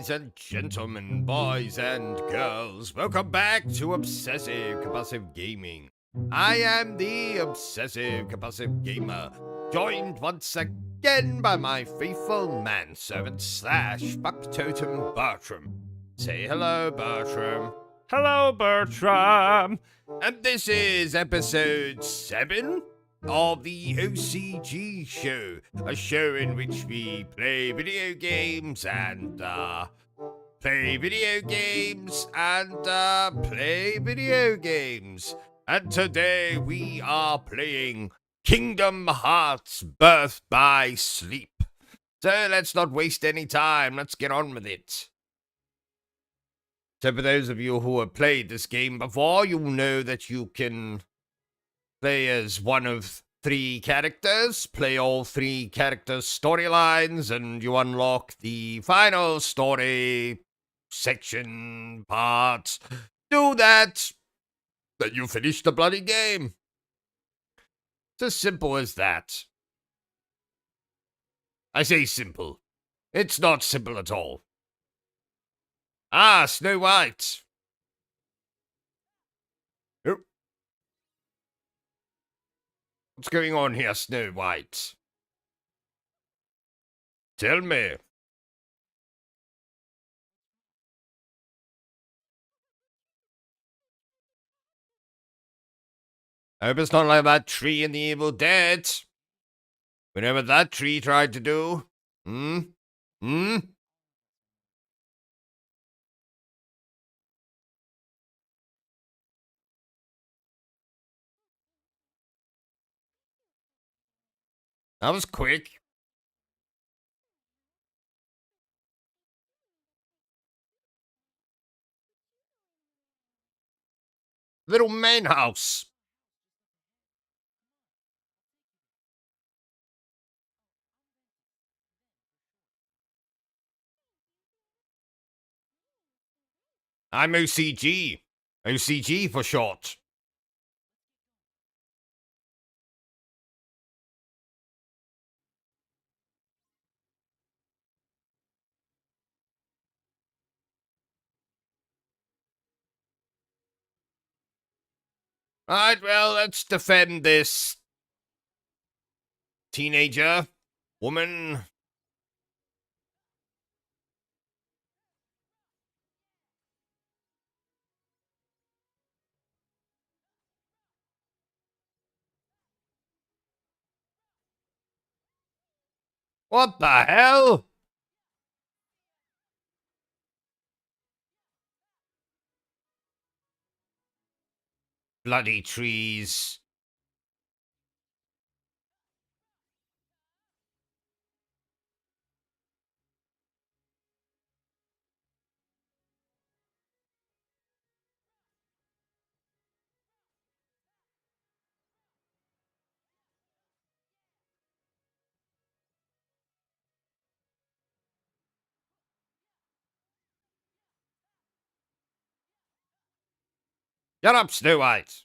Ladies and gentlemen, boys and girls, welcome back to Obsessive Compulsive Gaming. I am the Obsessive Compulsive Gamer, joined once again by my faithful manservant slash fucktotem Bertram. Say hello, Bertram. Hello, Bertram. And this is episode 7 of the OCG Show, a show in which we play video games and play video games and play video games. And today we are playing Kingdom Hearts Birth by Sleep. So let's not waste any time, let's get on with it. So for those of you who have played this game before, you'll know that you can play as one of 3 characters, play all 3 characters' storylines, and you unlock the final story section part. Do that, then you finish the bloody game. It's as simple as that. I say simple. It's not simple at all. Ah, Snow White. Oh. What's going on here, Snow White? Tell me. I hope it's not like that tree in the Evil Dead. Whatever that tree tried to do. That was quick. Little man house. I'm OCG. OCG for short. Alright, well, let's defend this teenager, woman. What the hell? Bloody trees. Get up, Snow White.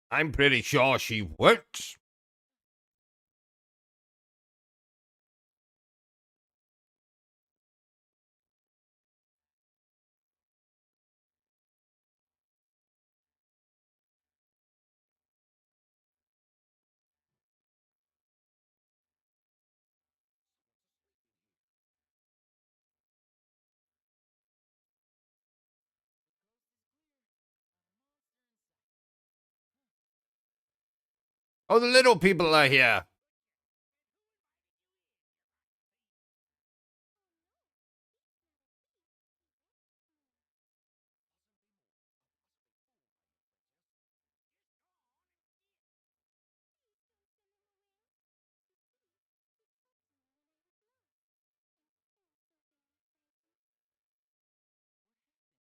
I'm pretty sure she won't. Oh, the little people are here.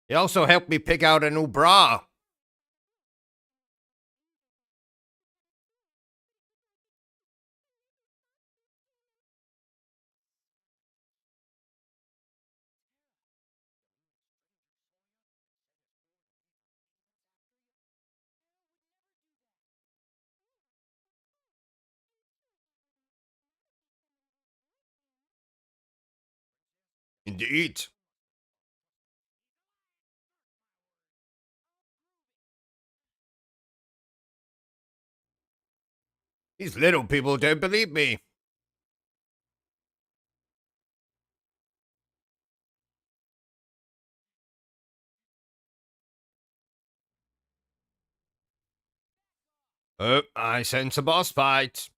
He also helped me pick out a new bra. Indeed. These little people don't believe me. Oh, I sense a boss fight.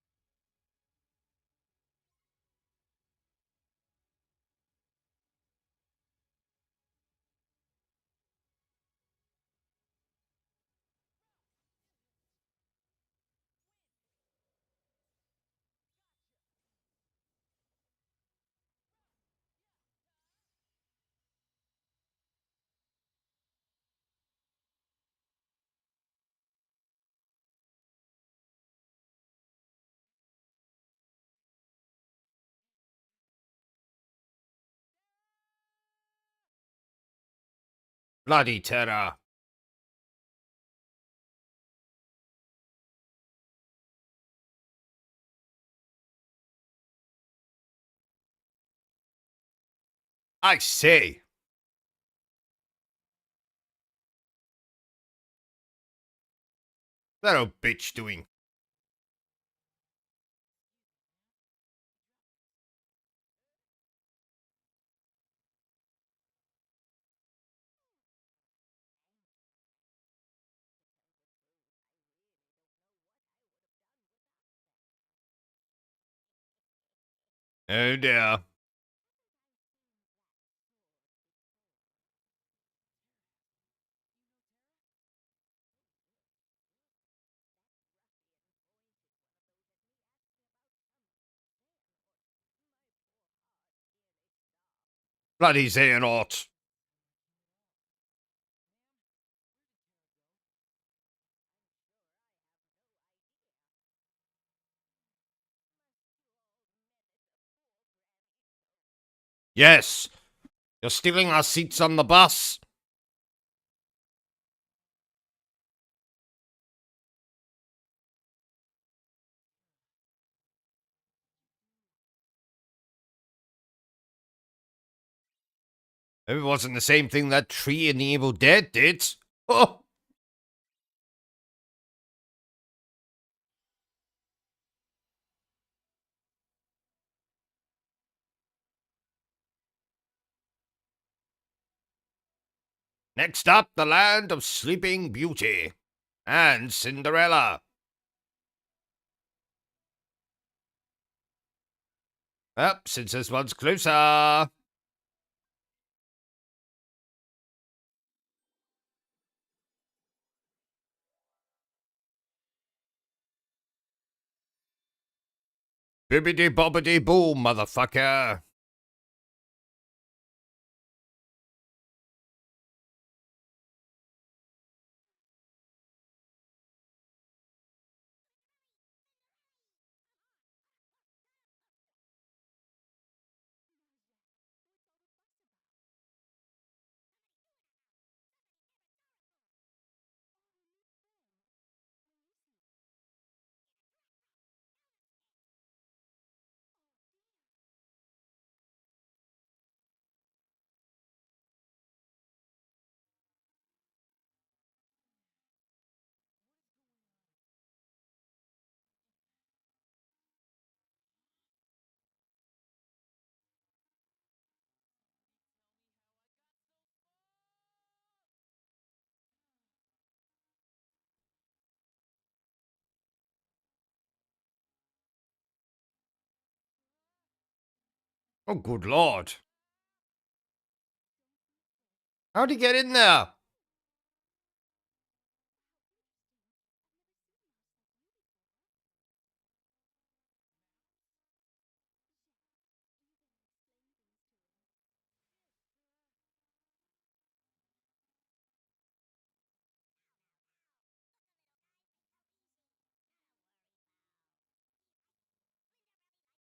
Bloody terror. I say. That old bitch doing? Oh dear. Bloody Xehanort. Yes. You're stealing our seats on the bus. It wasn't the same thing that tree in the Evil Dead did. Oh. Next up, the land of Sleeping Beauty. And Cinderella. Well, since this one's closer. Bibbidi bobbidi boo, motherfucker. Oh, good lord. How'd he get in there?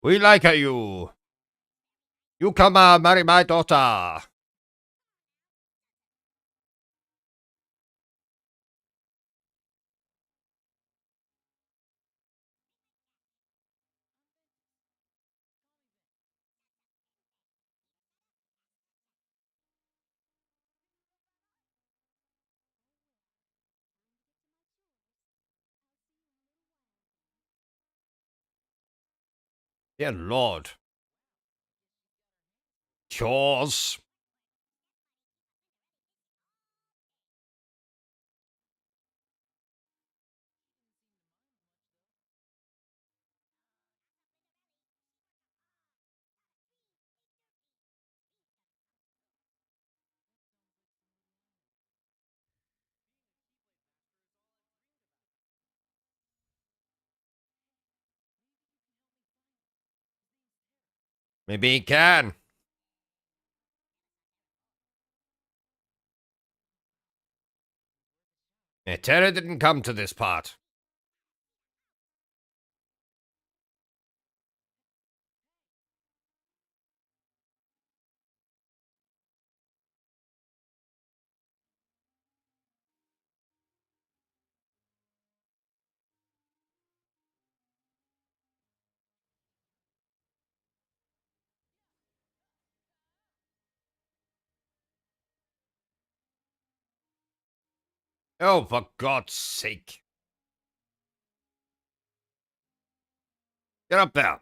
We like you. You come marry my daughter. Dear Lord. Chores. Maybe he can. Terra didn't come to this part. Oh, for God's sake. Get up there.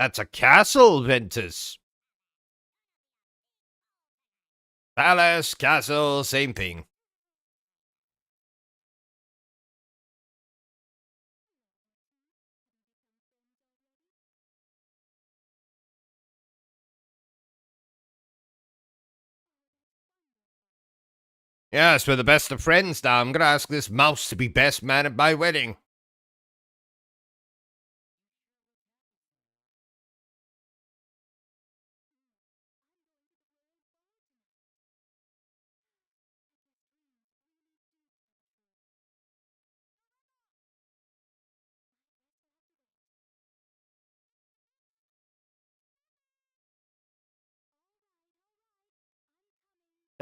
That's a castle, Ventus. Palace, castle, same thing. Yes, we're the best of friends now. I'm gonna ask this mouse to be best man at my wedding.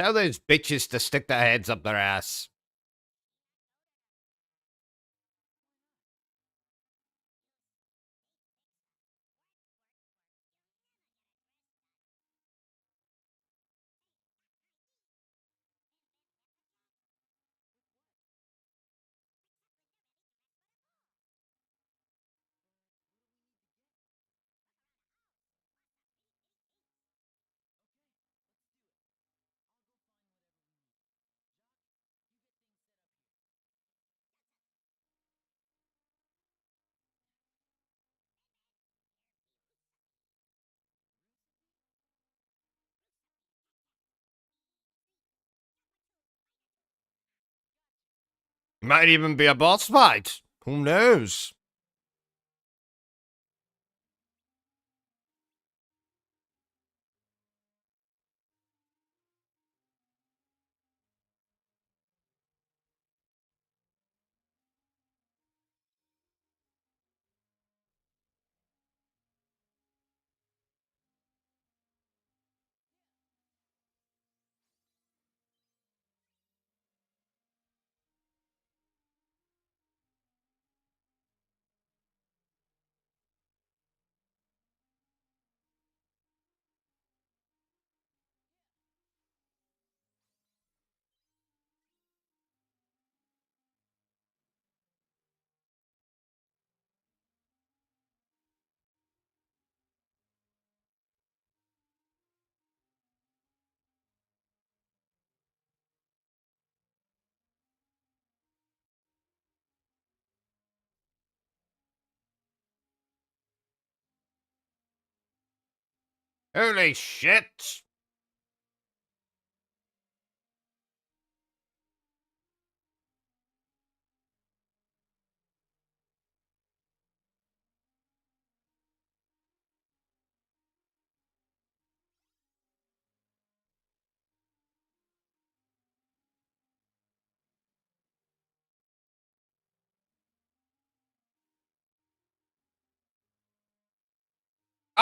Tell those bitches to stick their heads up their ass. Might even be a boss fight. Who knows? Holy shit!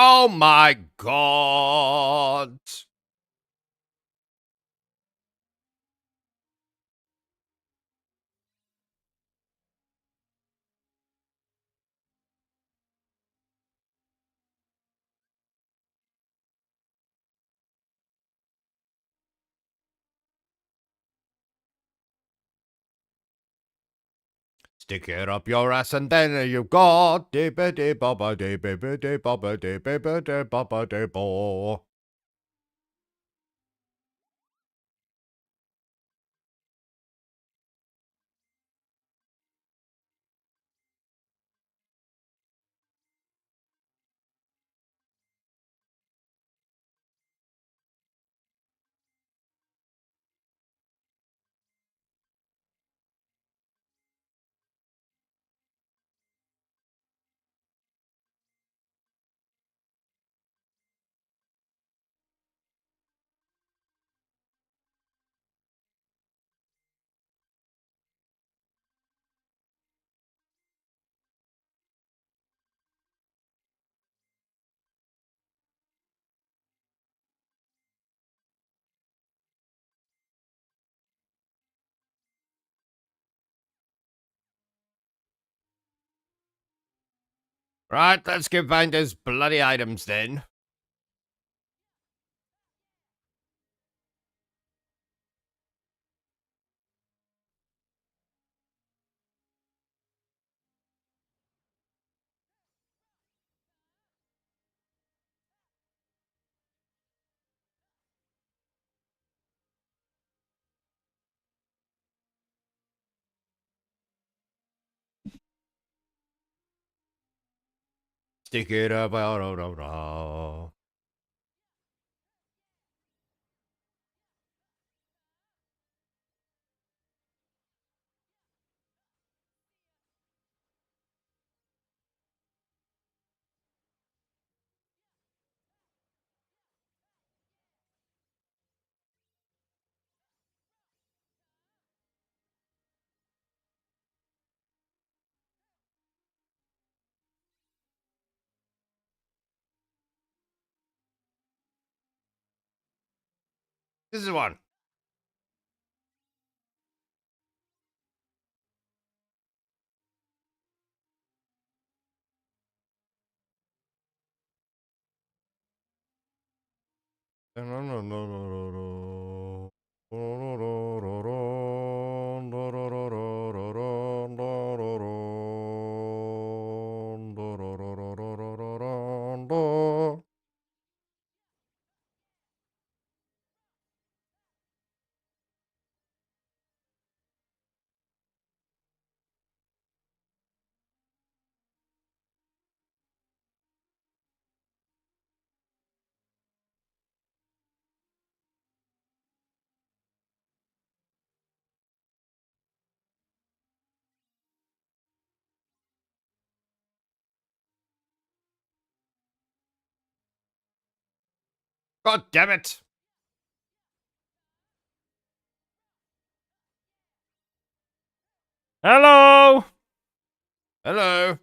Oh my god! Stick it up your ass and then you've got dibbity bobba dibbity bobba dibbity bobba dibbo. Right, let's go find those bloody items then. Stick it up, This is one. God damn it! Hello! Hello.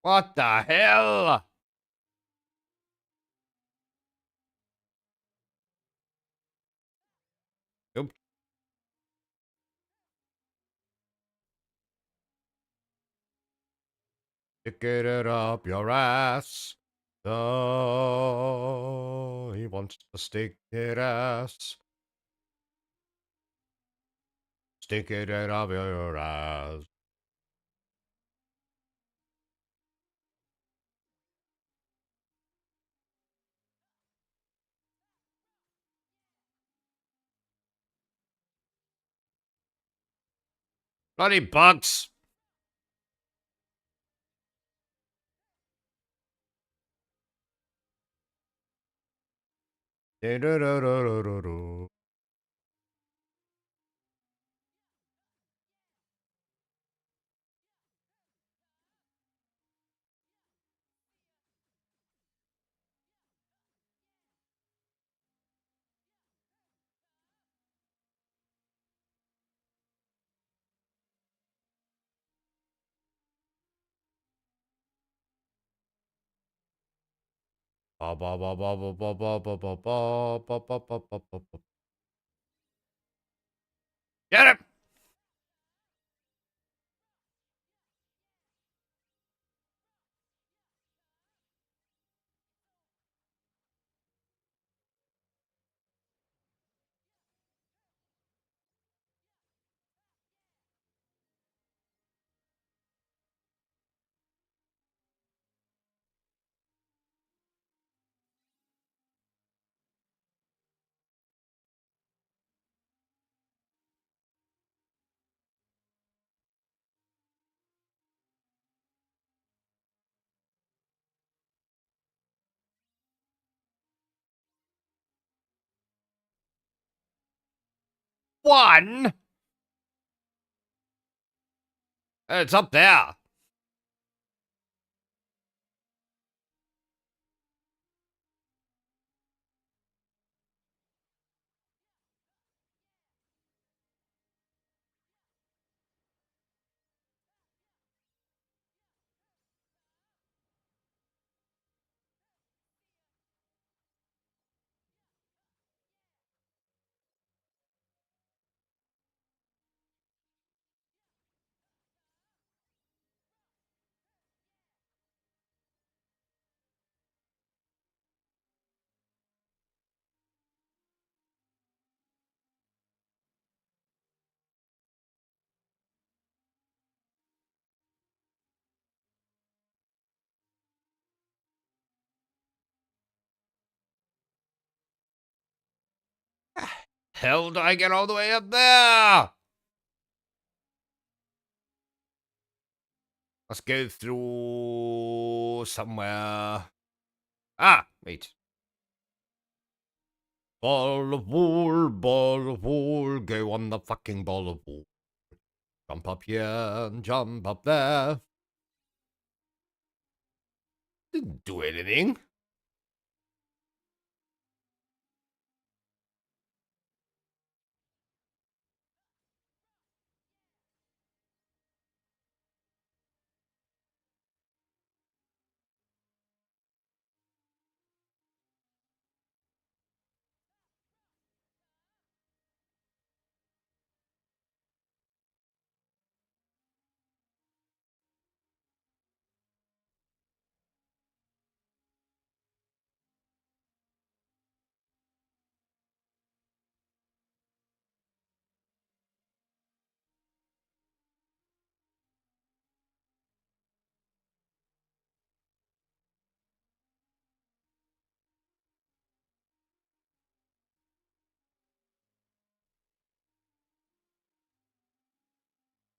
What the hell? Nope. Stick it up your ass. Oh, he wants to stick it ass. Stick it out of your ass. Bloody bugs. Do-do-do-do-do-do-do. Ba ba ba ba ba ba ba ba ba ba ba ba ba ba ba. Get him! One? It's up there. Hell did I get all the way up there? Let's go through somewhere. Ah, wait. Ball of wool, go on the fucking ball of wool. Jump up here and jump up there. Didn't do anything.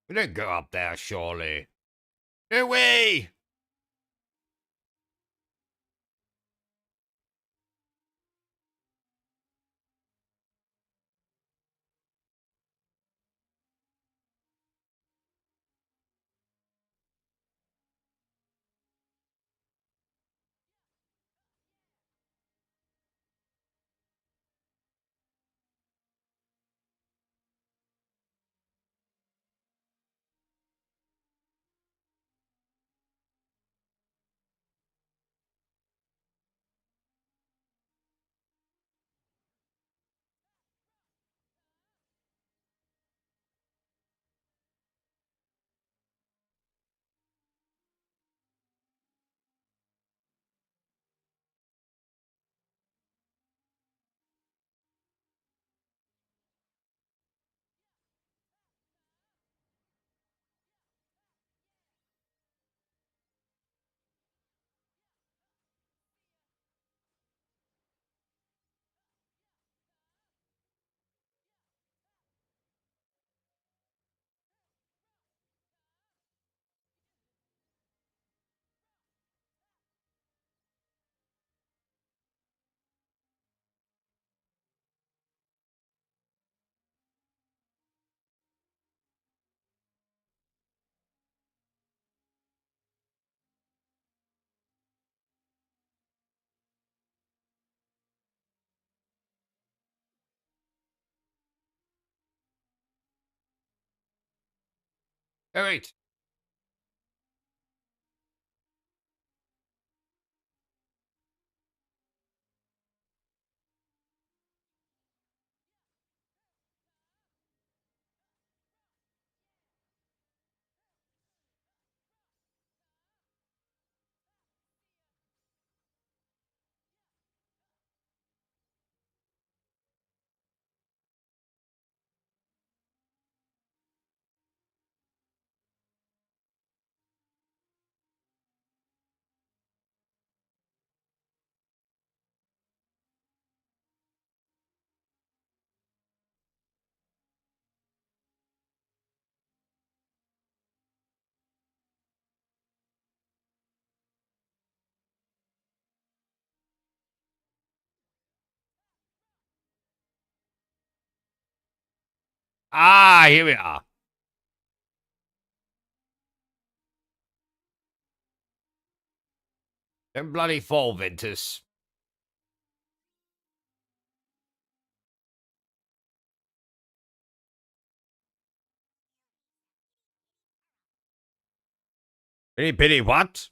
We didn't go up there, surely. No way! Oh, wait. Ah, here we are. Don't bloody fall, Ventus. Any pity what?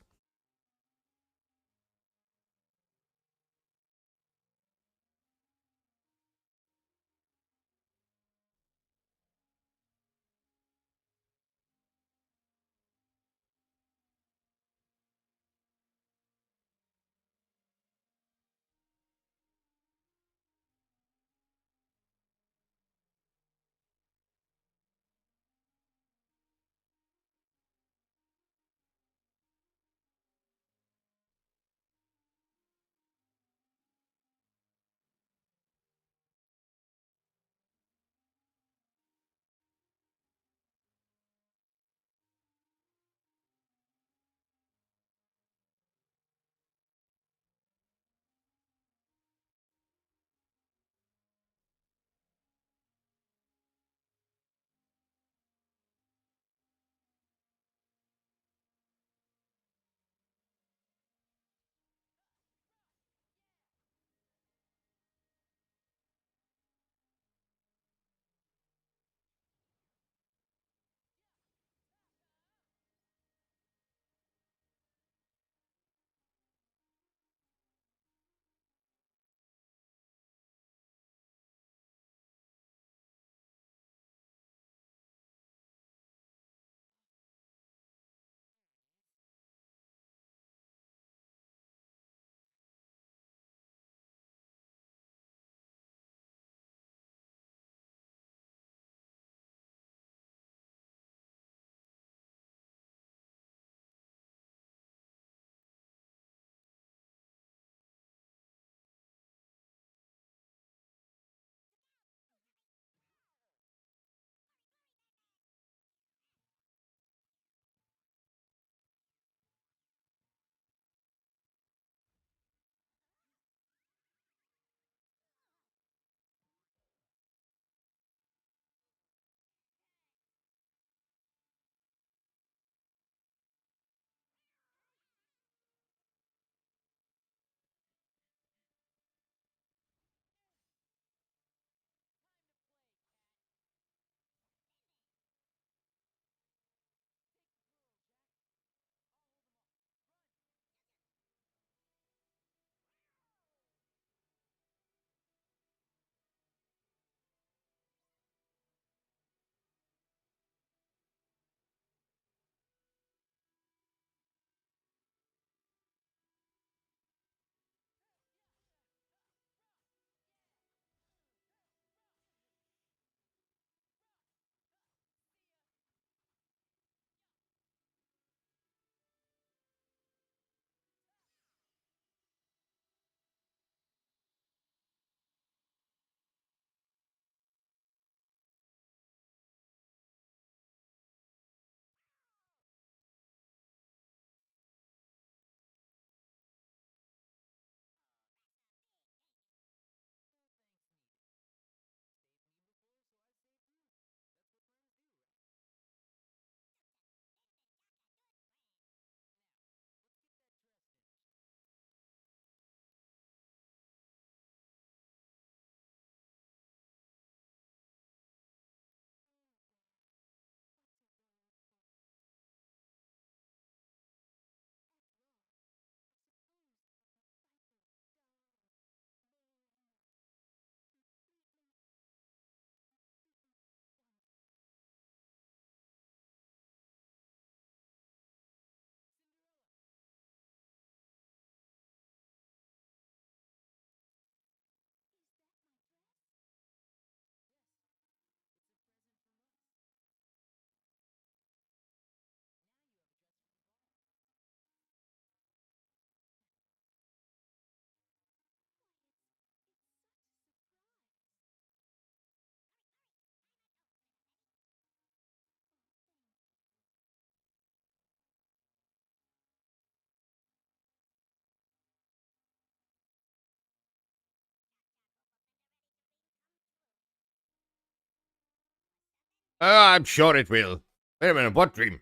Oh, I'm sure it will. Wait a minute, what dream?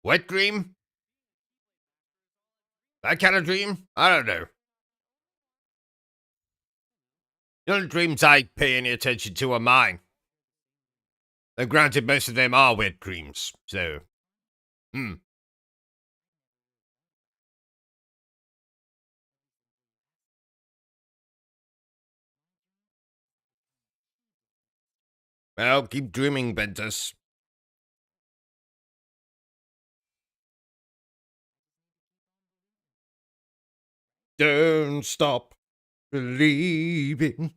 Wet dream? That kind of dream? I don't know. The only dreams I pay any attention to are mine. And granted, most of them are wet dreams, so... Hmm. Well, keep dreaming, Bentus. Don't stop believing.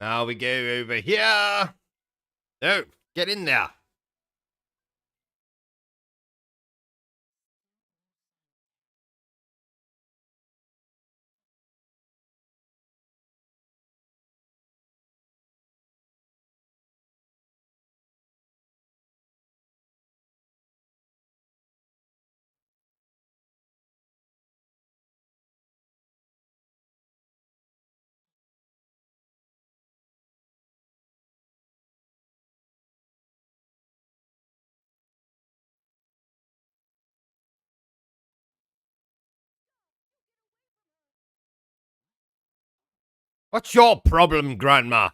Now we go over here. No, get in there. What's your problem, Grandma?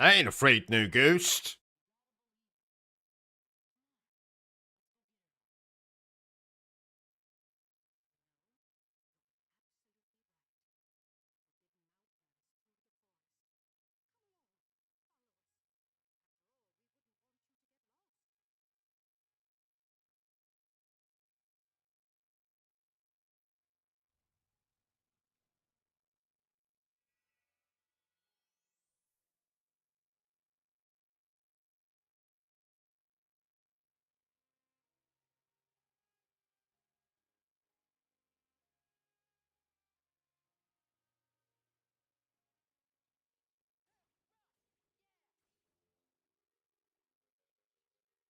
I ain't afraid, no ghost.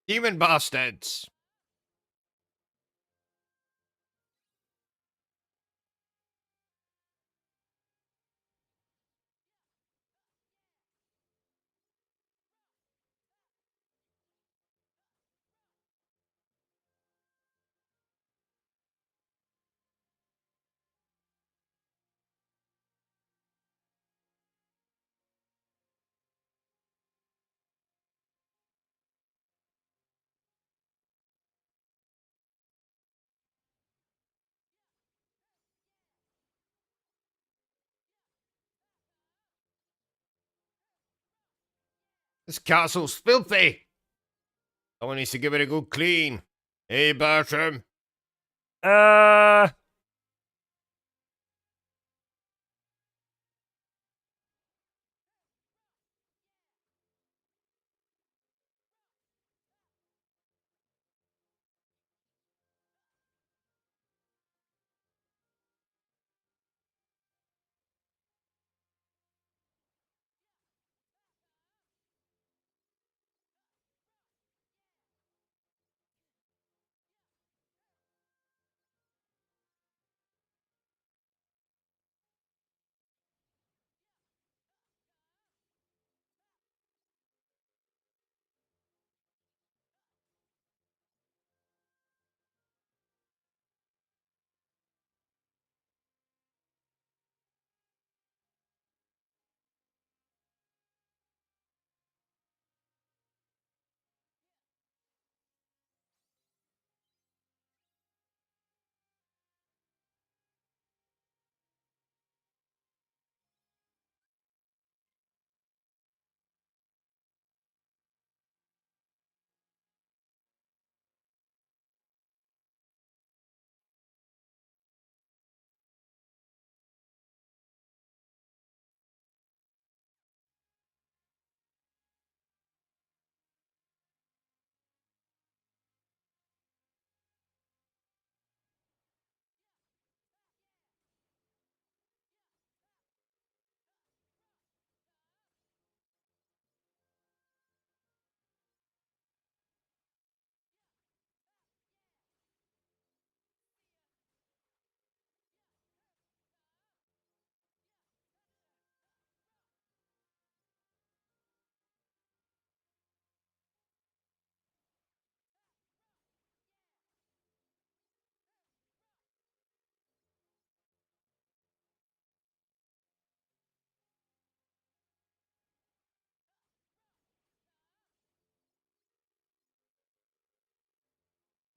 Demon bastards. This castle's filthy. Someone needs to give it a good clean. Hey, Bertram. Uh,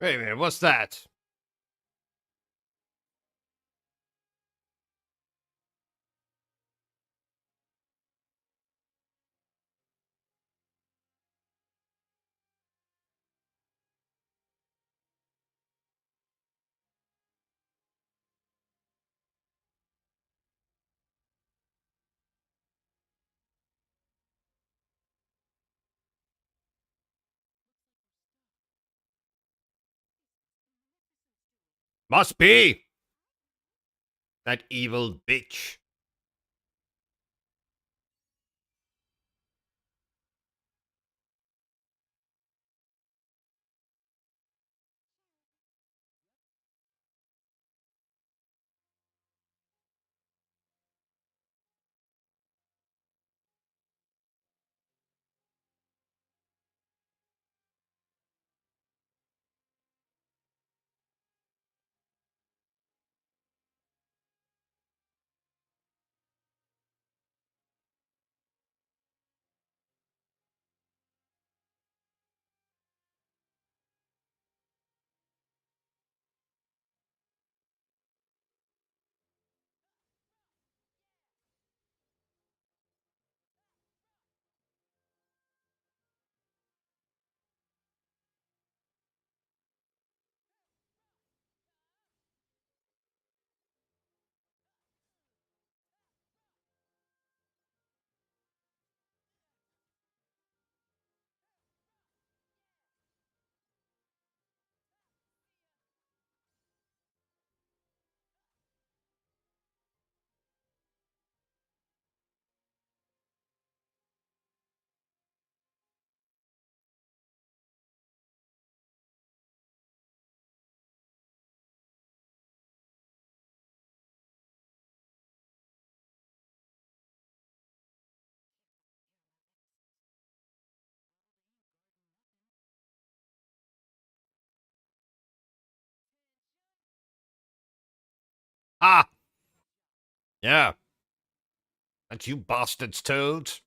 Wait a minute, what's that? Must be! That evil bitch. Ah! Yeah. That you bastards told.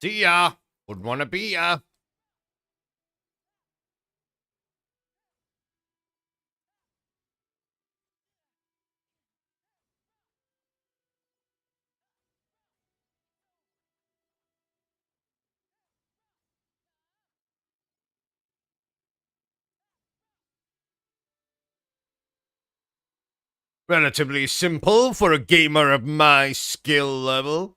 See ya. Wouldn't wanna be ya. Relatively simple for a gamer of my skill level.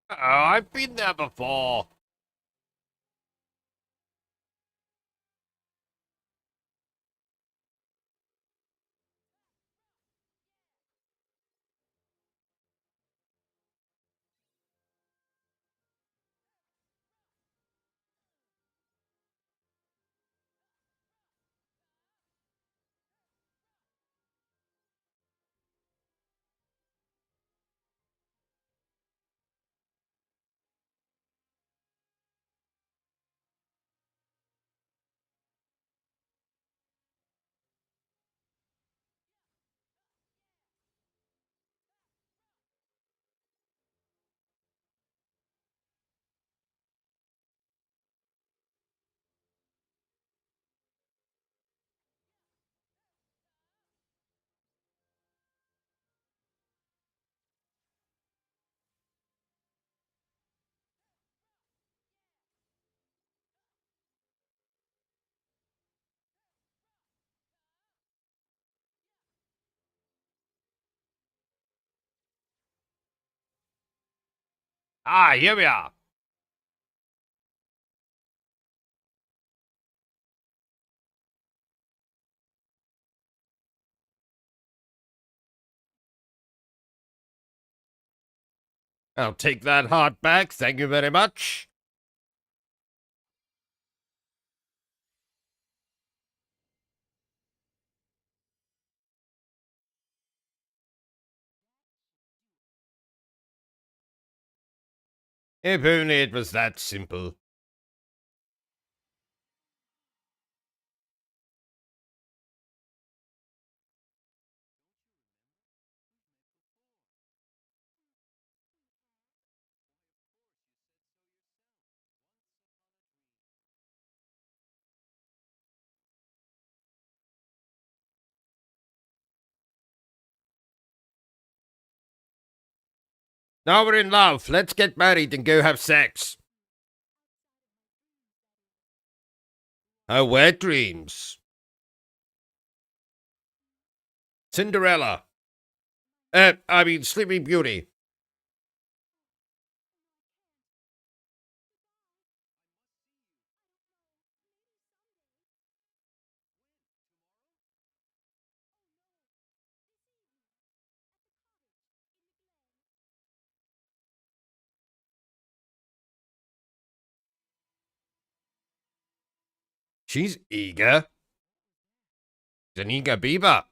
Oh, I've been there before. Ah, here we are. I'll take that heart back. Thank you very much. If only it was that simple. Now we're in love. Let's get married and go have sex. Her wet dreams. Cinderella. I mean, Sleeping Beauty. She's eager. She's an eager beaver.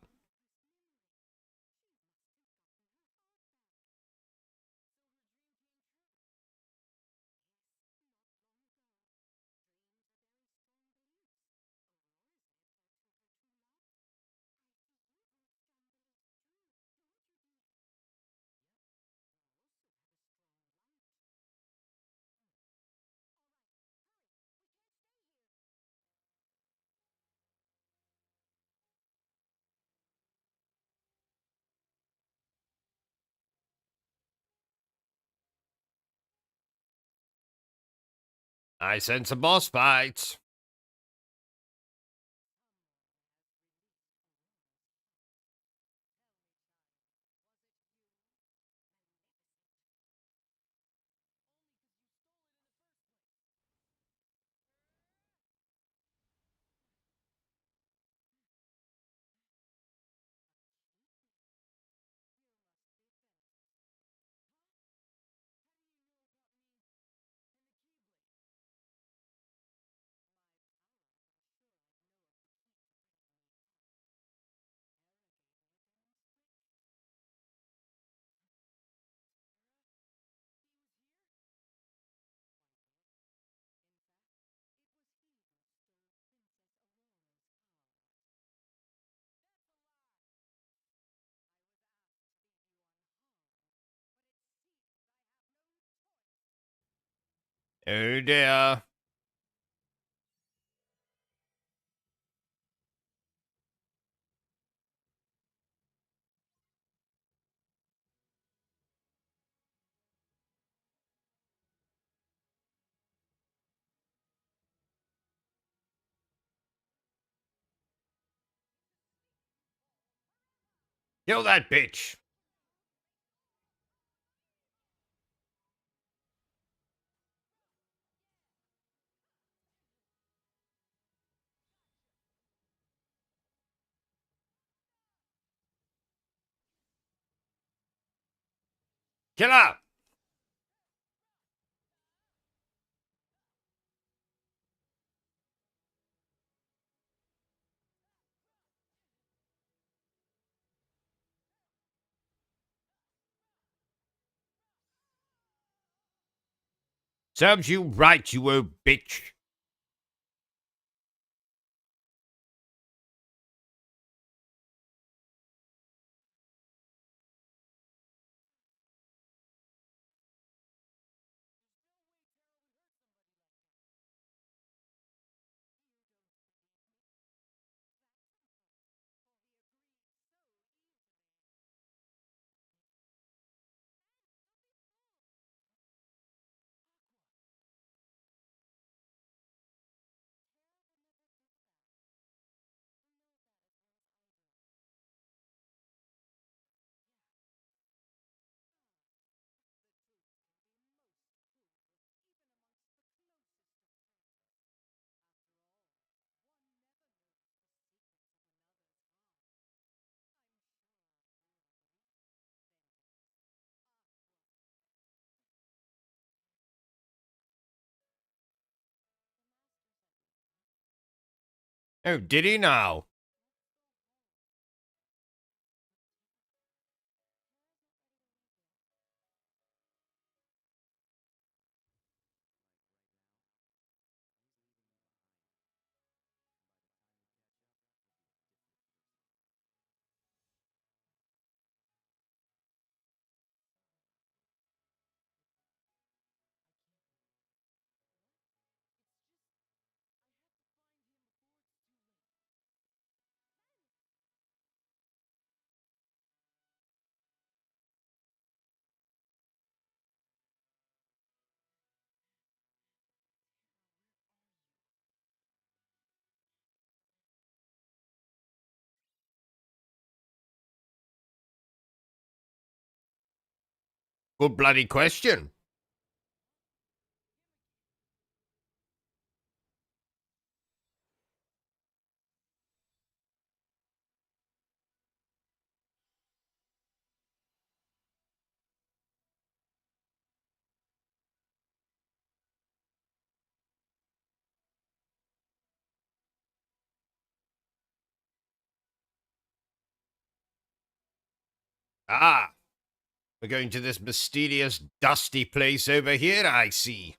I sense a boss fight. Oh dear. Kill that bitch. Killer! Serves you right, you old bitch. Oh, did he now? Good bloody question. Ah, we're going to this mysterious, dusty place over here, I see.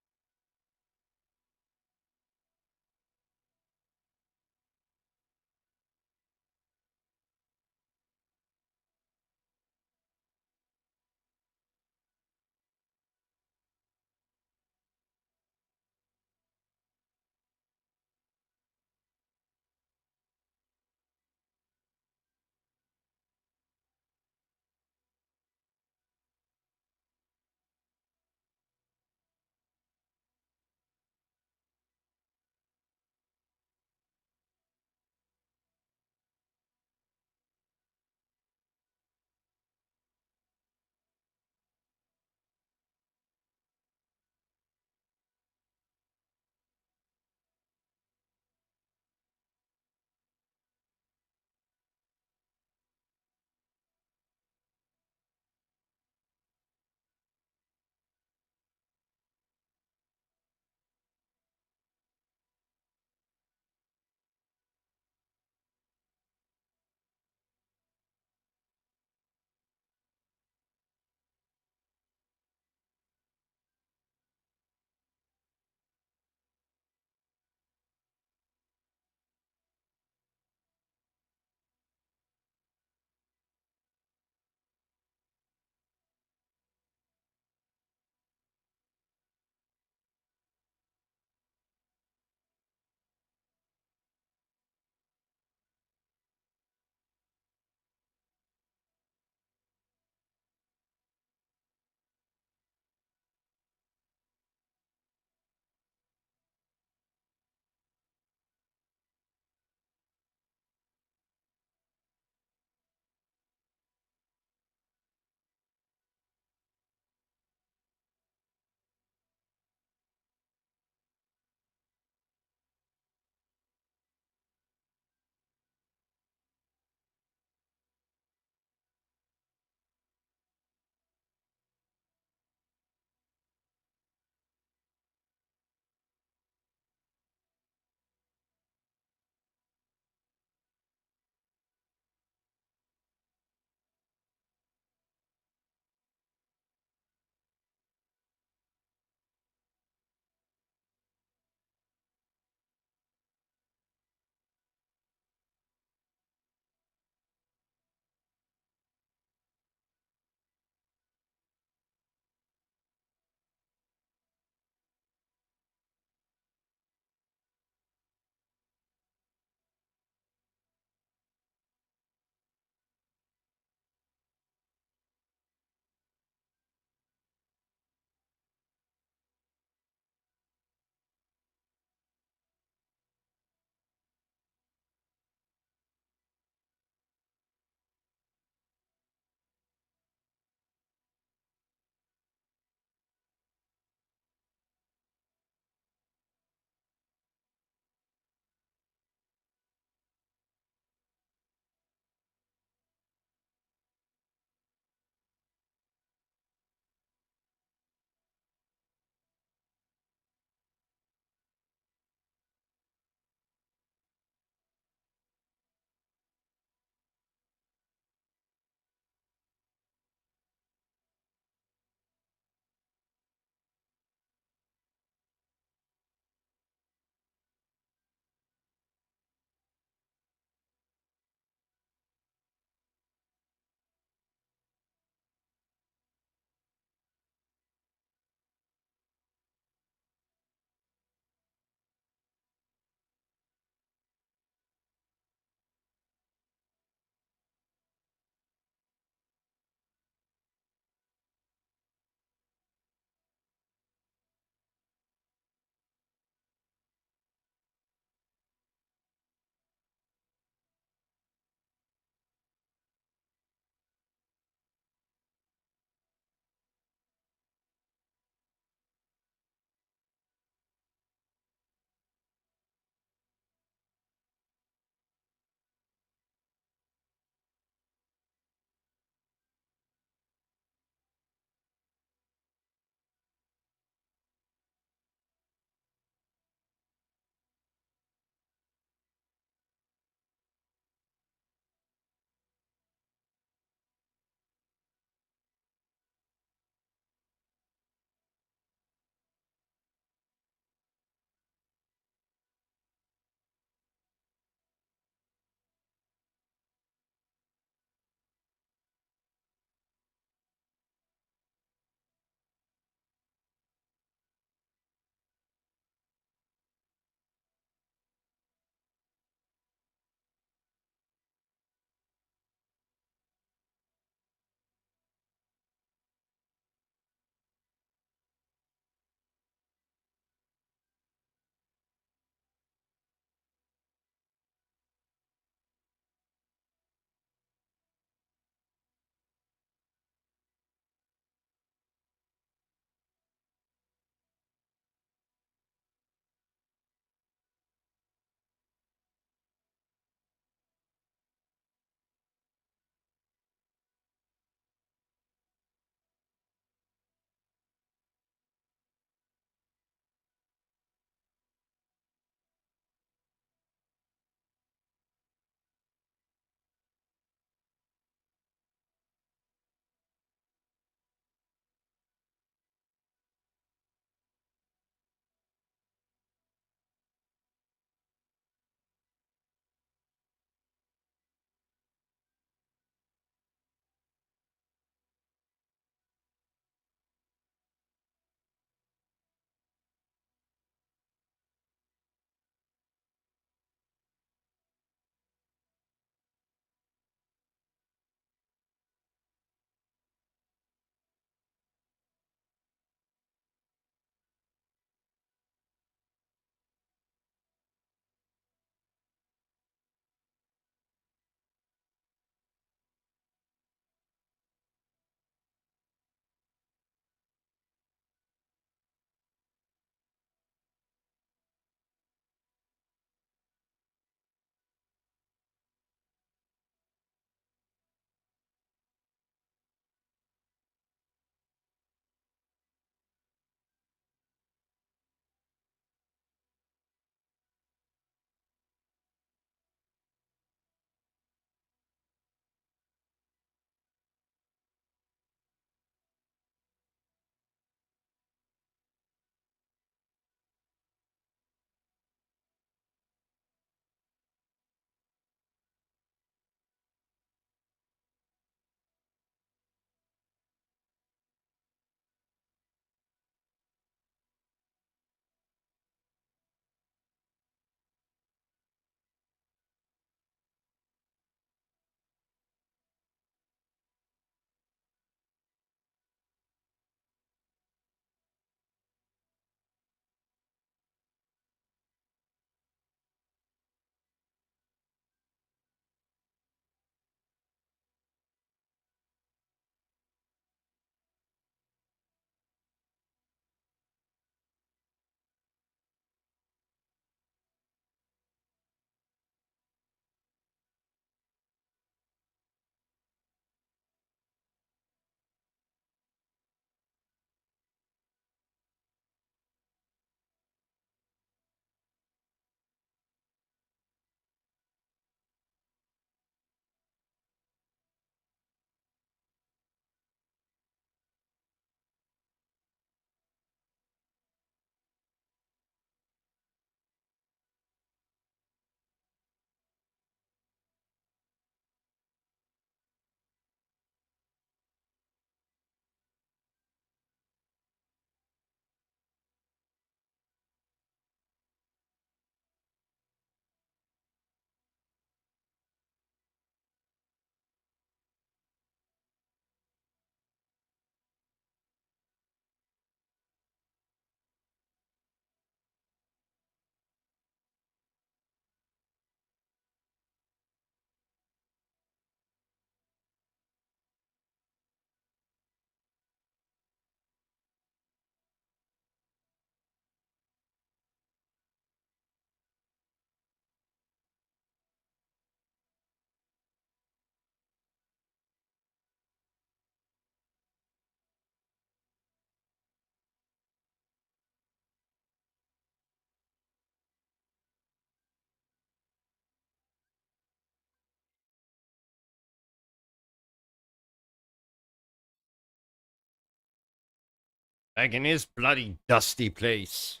Back in his bloody dusty place.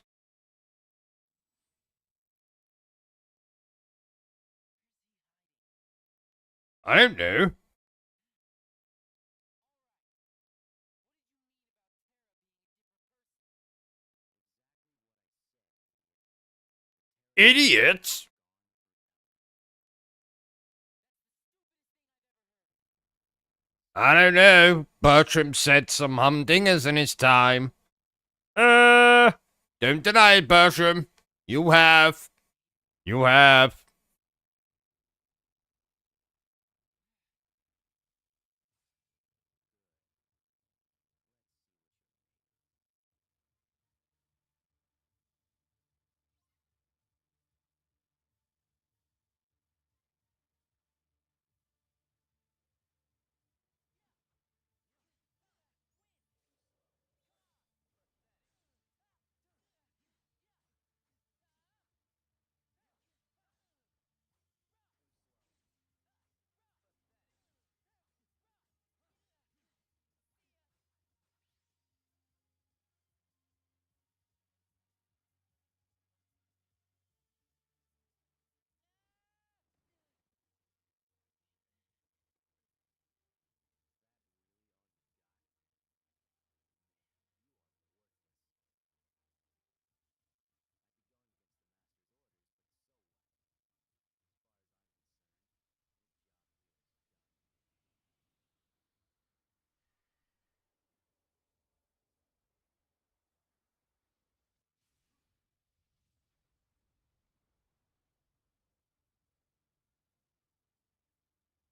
I don't know. Idiots! I don't know. Bertram said some humdingers in his time. Don't deny it, Bertram. You have. You have.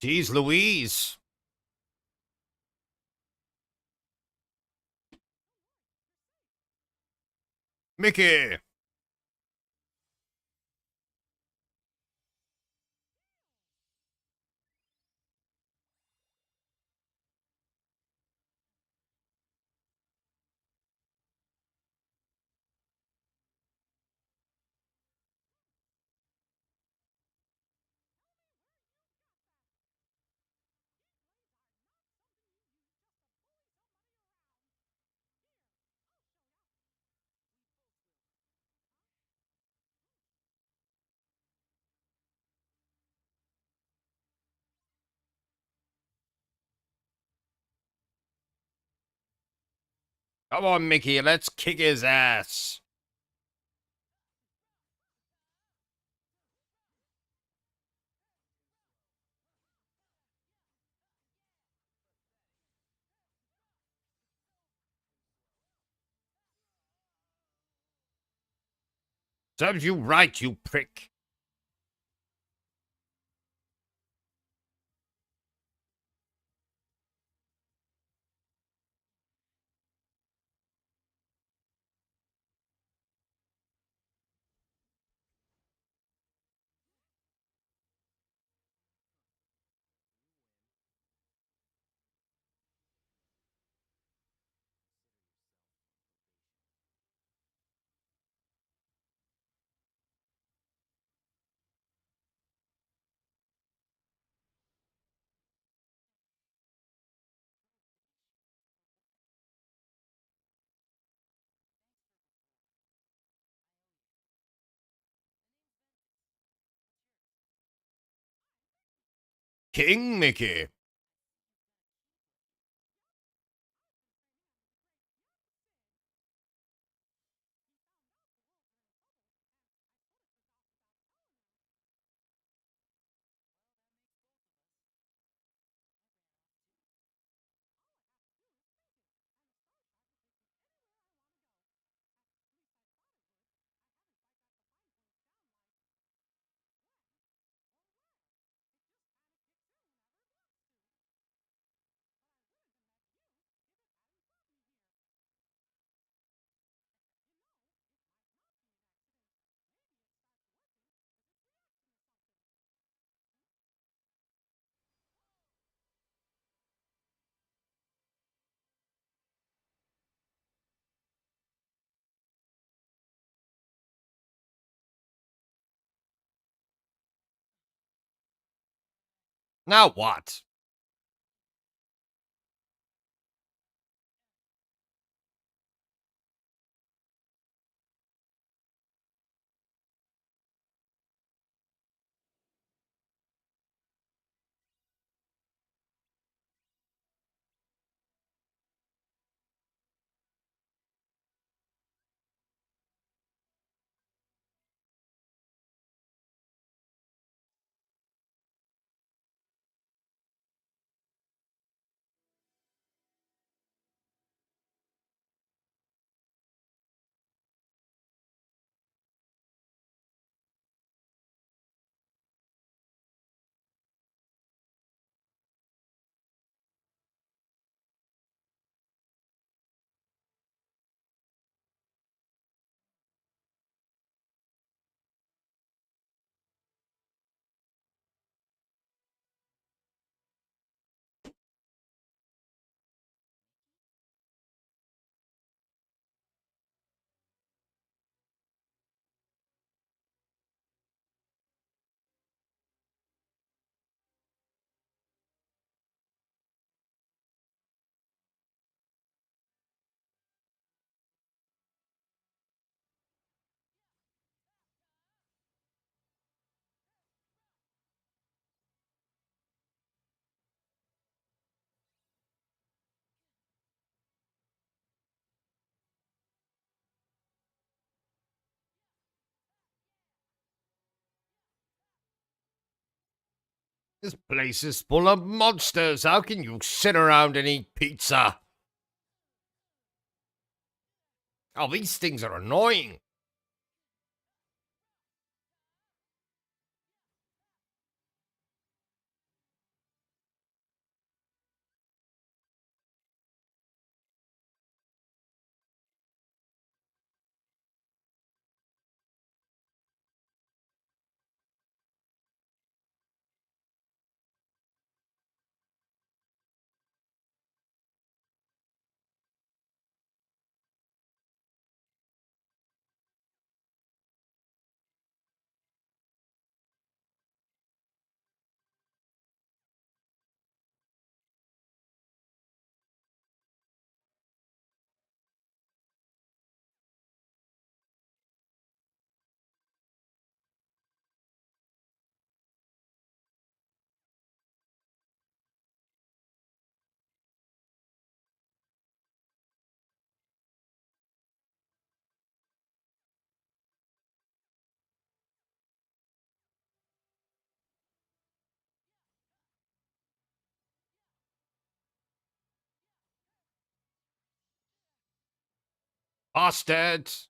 Jeez Louise. Mickey. Come on, Mickey. Let's kick his ass. Serves you right, you prick. King Mickey. Now what? This place is full of monsters. How can you sit around and eat pizza? Oh, these things are annoying. Bastards.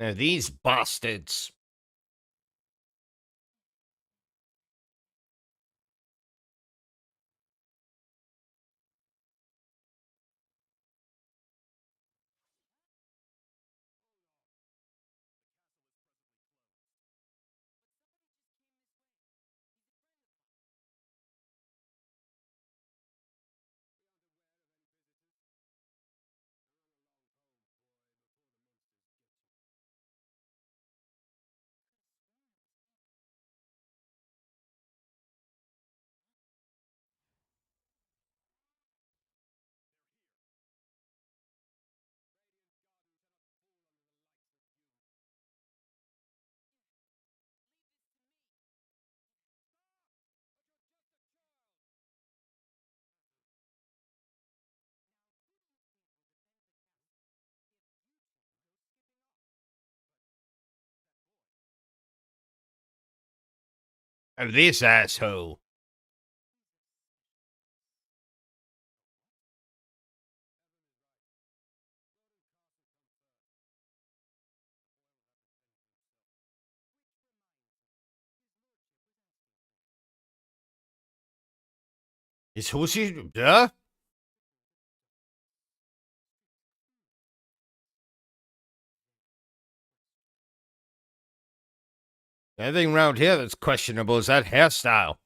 Now, these bastards. Oh, this asshole. Is Hoshi. Huh? Anything around here that's questionable is that hairstyle.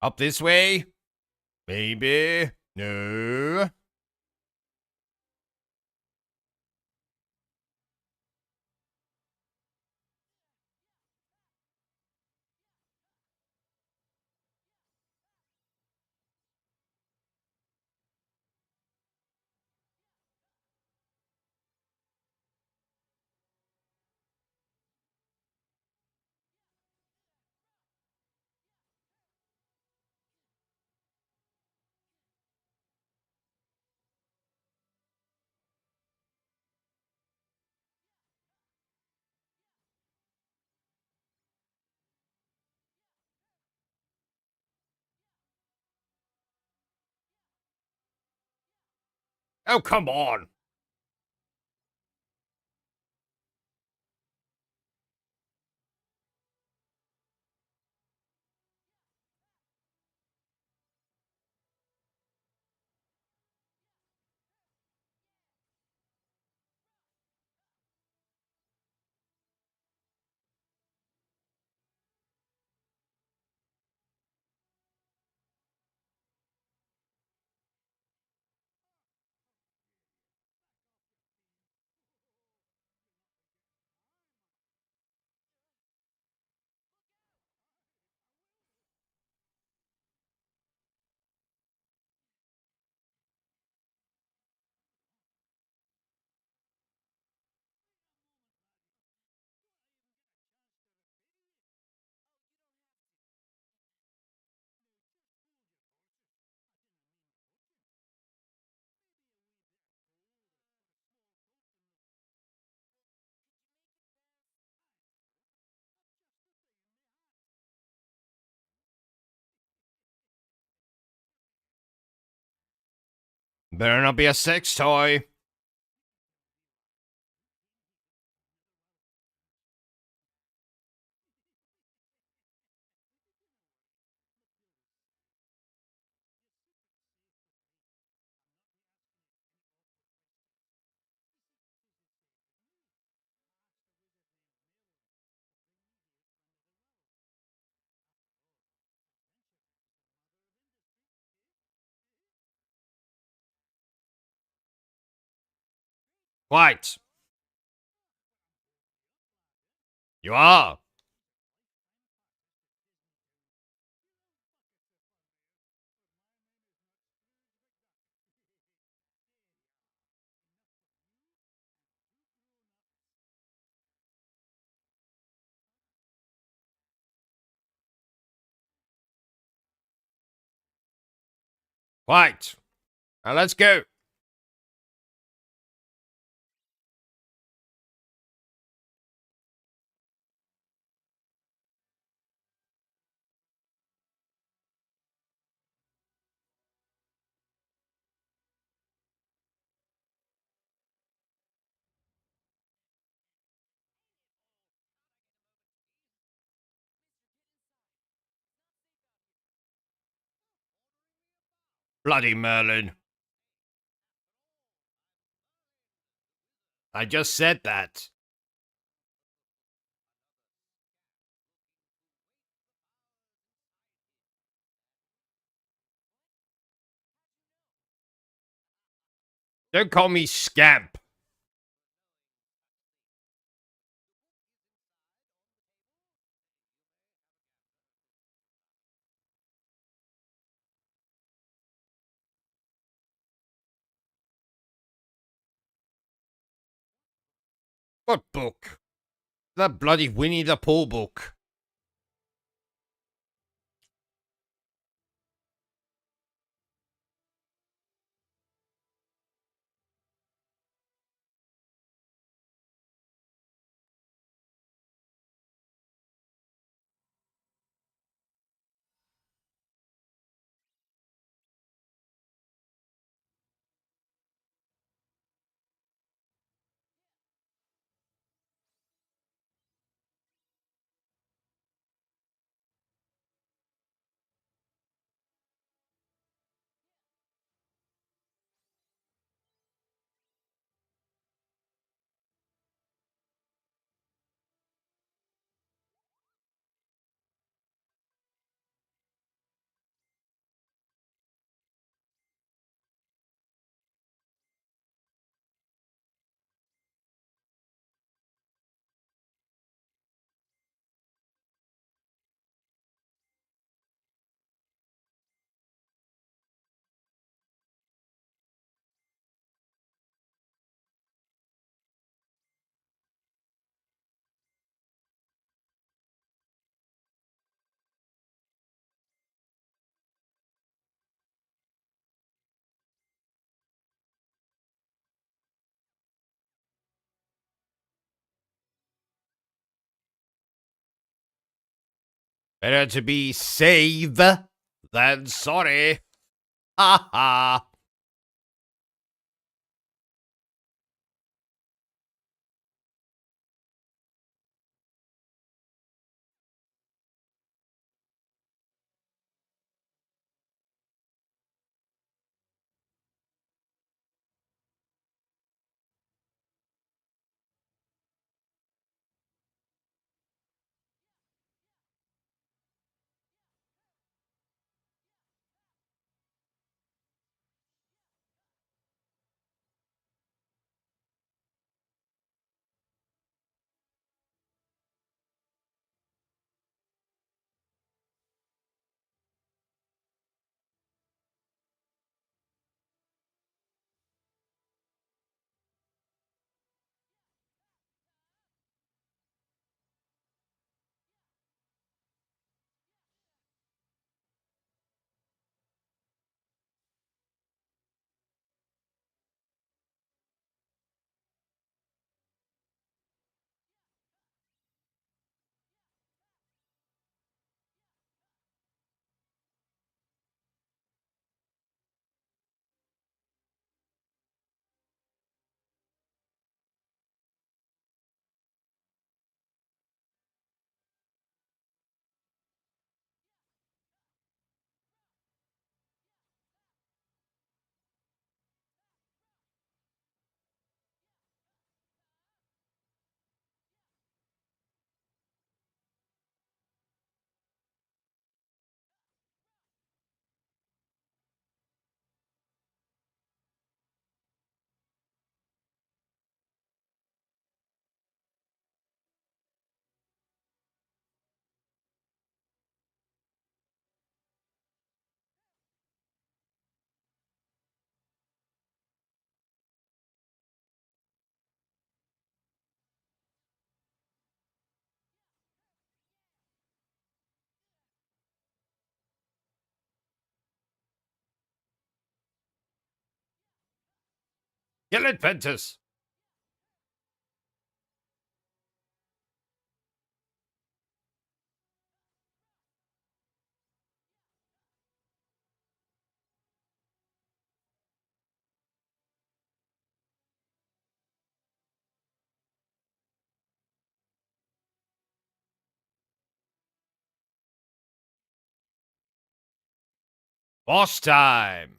Up this way? Maybe? No? Oh, come on. Better not be a sex toy. Quiet. You are. Quiet. Now let's go. Bloody Merlin. I just said that. Don't call me scamp. What book? That bloody Winnie the Pooh book. Better to be save than sorry. Ha ha. Kill it, Ventus. Boss time.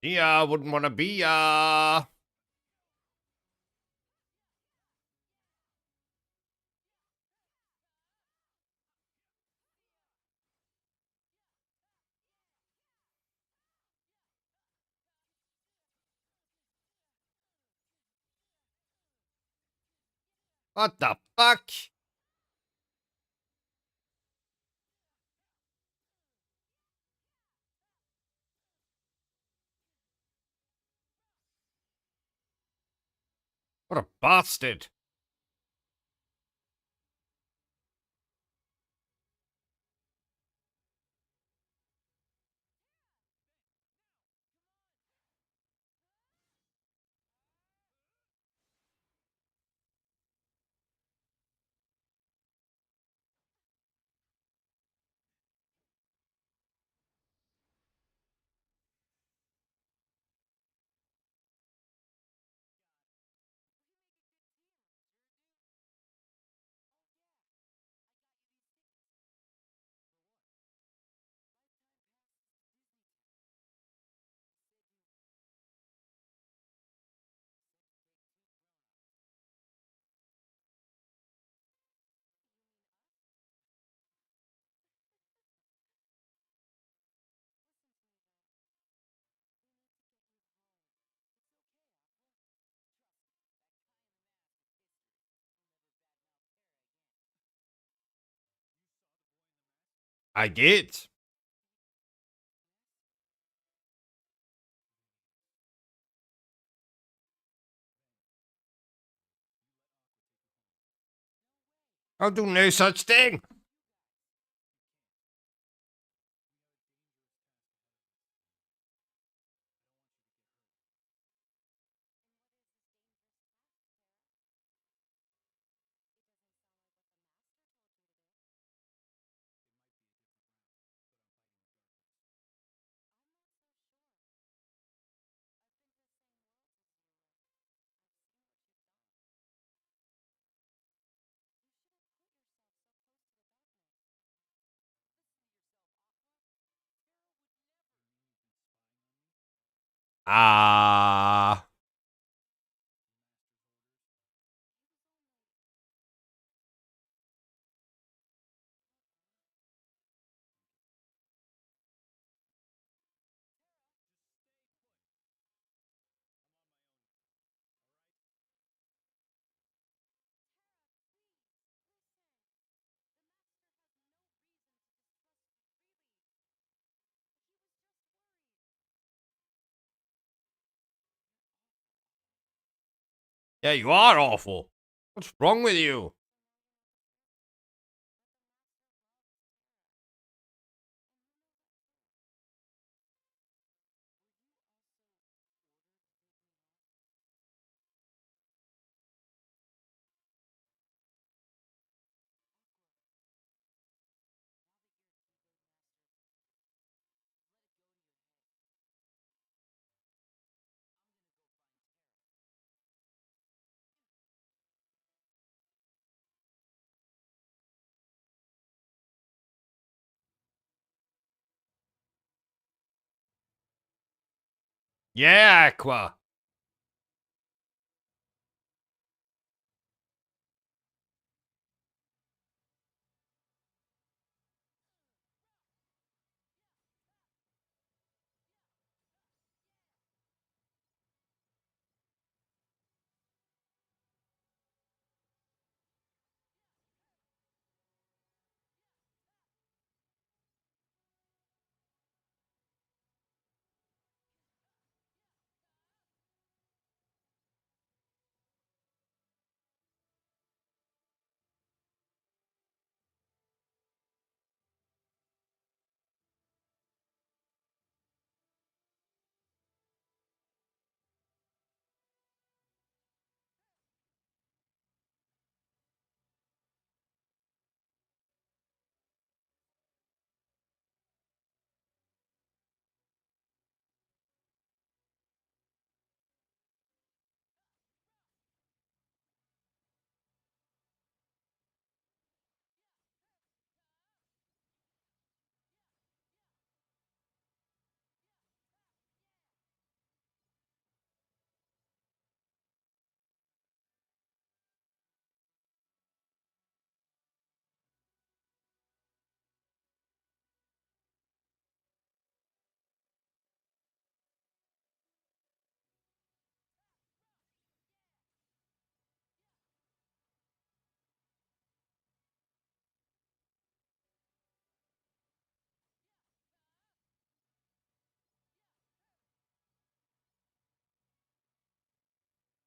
Yeah, wouldn't want to be ya. What the fuck? What a bastard. I did. I'll do no such thing. Ah. Yeah, you are awful. What's wrong with you? Yeah, Aqua.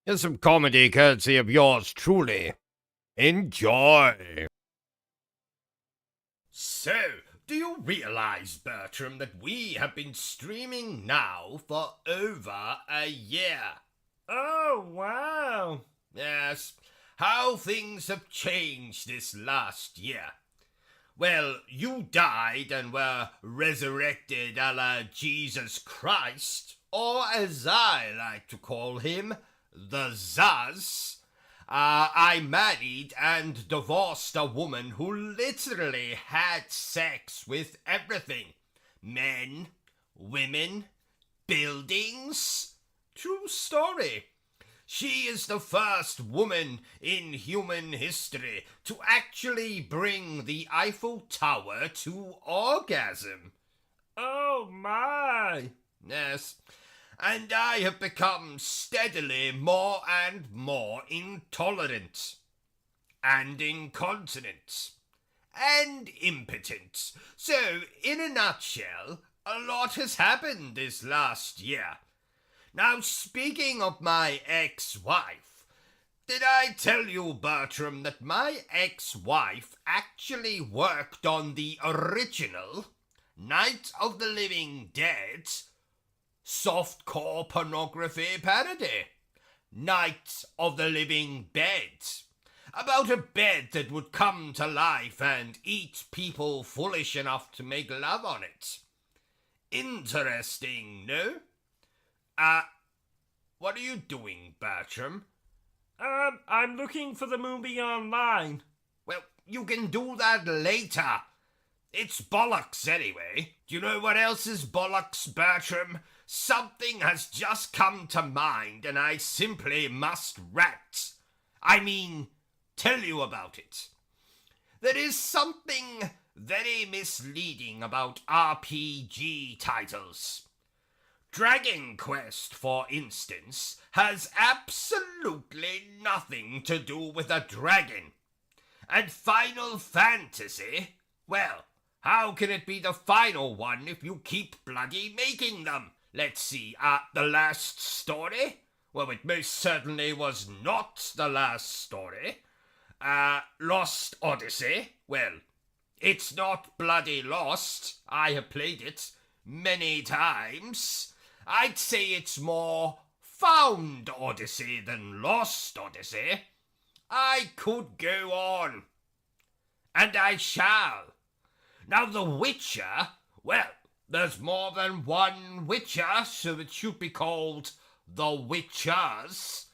Here's some comedy courtesy of yours truly. Enjoy! So, do you realize, Bertram, that we have been streaming now for over a year? Oh, wow. Yes, how things have changed this last year. Well, you died and were resurrected a la Jesus Christ, or as I like to call him, the Zaz. I married and divorced a woman who literally had sex with everything. Men, women, buildings. True story. She is the first woman in human history to actually bring the Eiffel Tower to orgasm. Oh, my. Yes, and I have become steadily more and more intolerant, and incontinent, and impotent. So, in a nutshell, a lot has happened this last year. Now, speaking of my ex-wife, did I tell you, Bertram, that my ex-wife actually worked on the original Night of the Living Dead softcore pornography parody? Night of the Living Bed. About a bed that would come to life and eat people foolish enough to make love on it. Interesting, no? What are you doing, Bertram? I'm looking for the movie online. Well, you can do that later. It's bollocks anyway. Do you know what else is bollocks, Bertram? Something has just come to mind and I simply must tell you about it. There is something very misleading about RPG titles. Dragon Quest, for instance, has absolutely nothing to do with a dragon. And Final Fantasy, well, how can it be the final one if you keep bloody making them? Let's see, The Last Story? Well, it most certainly was not The Last Story. Lost Odyssey? Well, it's not bloody lost. I have played it many times. I'd say it's more Found Odyssey than Lost Odyssey. I could go on. And I shall. Now, The Witcher, well, there's more than one Witcher, so it should be called The Witchers.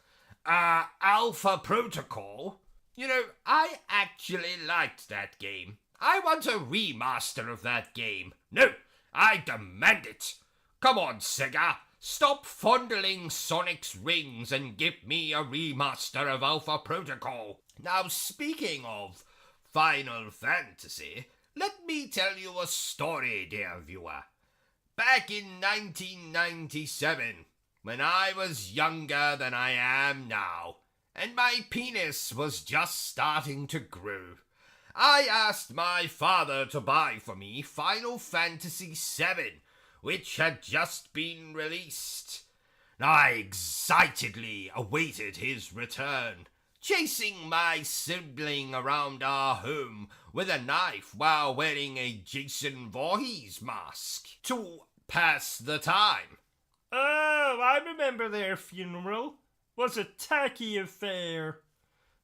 Alpha Protocol. You know, I actually liked that game. I want a remaster of that game. No, I demand it. Come on, Sega. Stop fondling Sonic's rings and give me a remaster of Alpha Protocol. Now, speaking of Final Fantasy, let me tell you a story, dear viewer. Back in 1997, when I was younger than I am now, and my penis was just starting to grow, I asked my father to buy for me Final Fantasy VII, which had just been released. I excitedly awaited his return, chasing my sibling around our home with a knife while wearing a Jason Voorhees mask to pass the time. Oh, I remember their funeral. Was a tacky affair.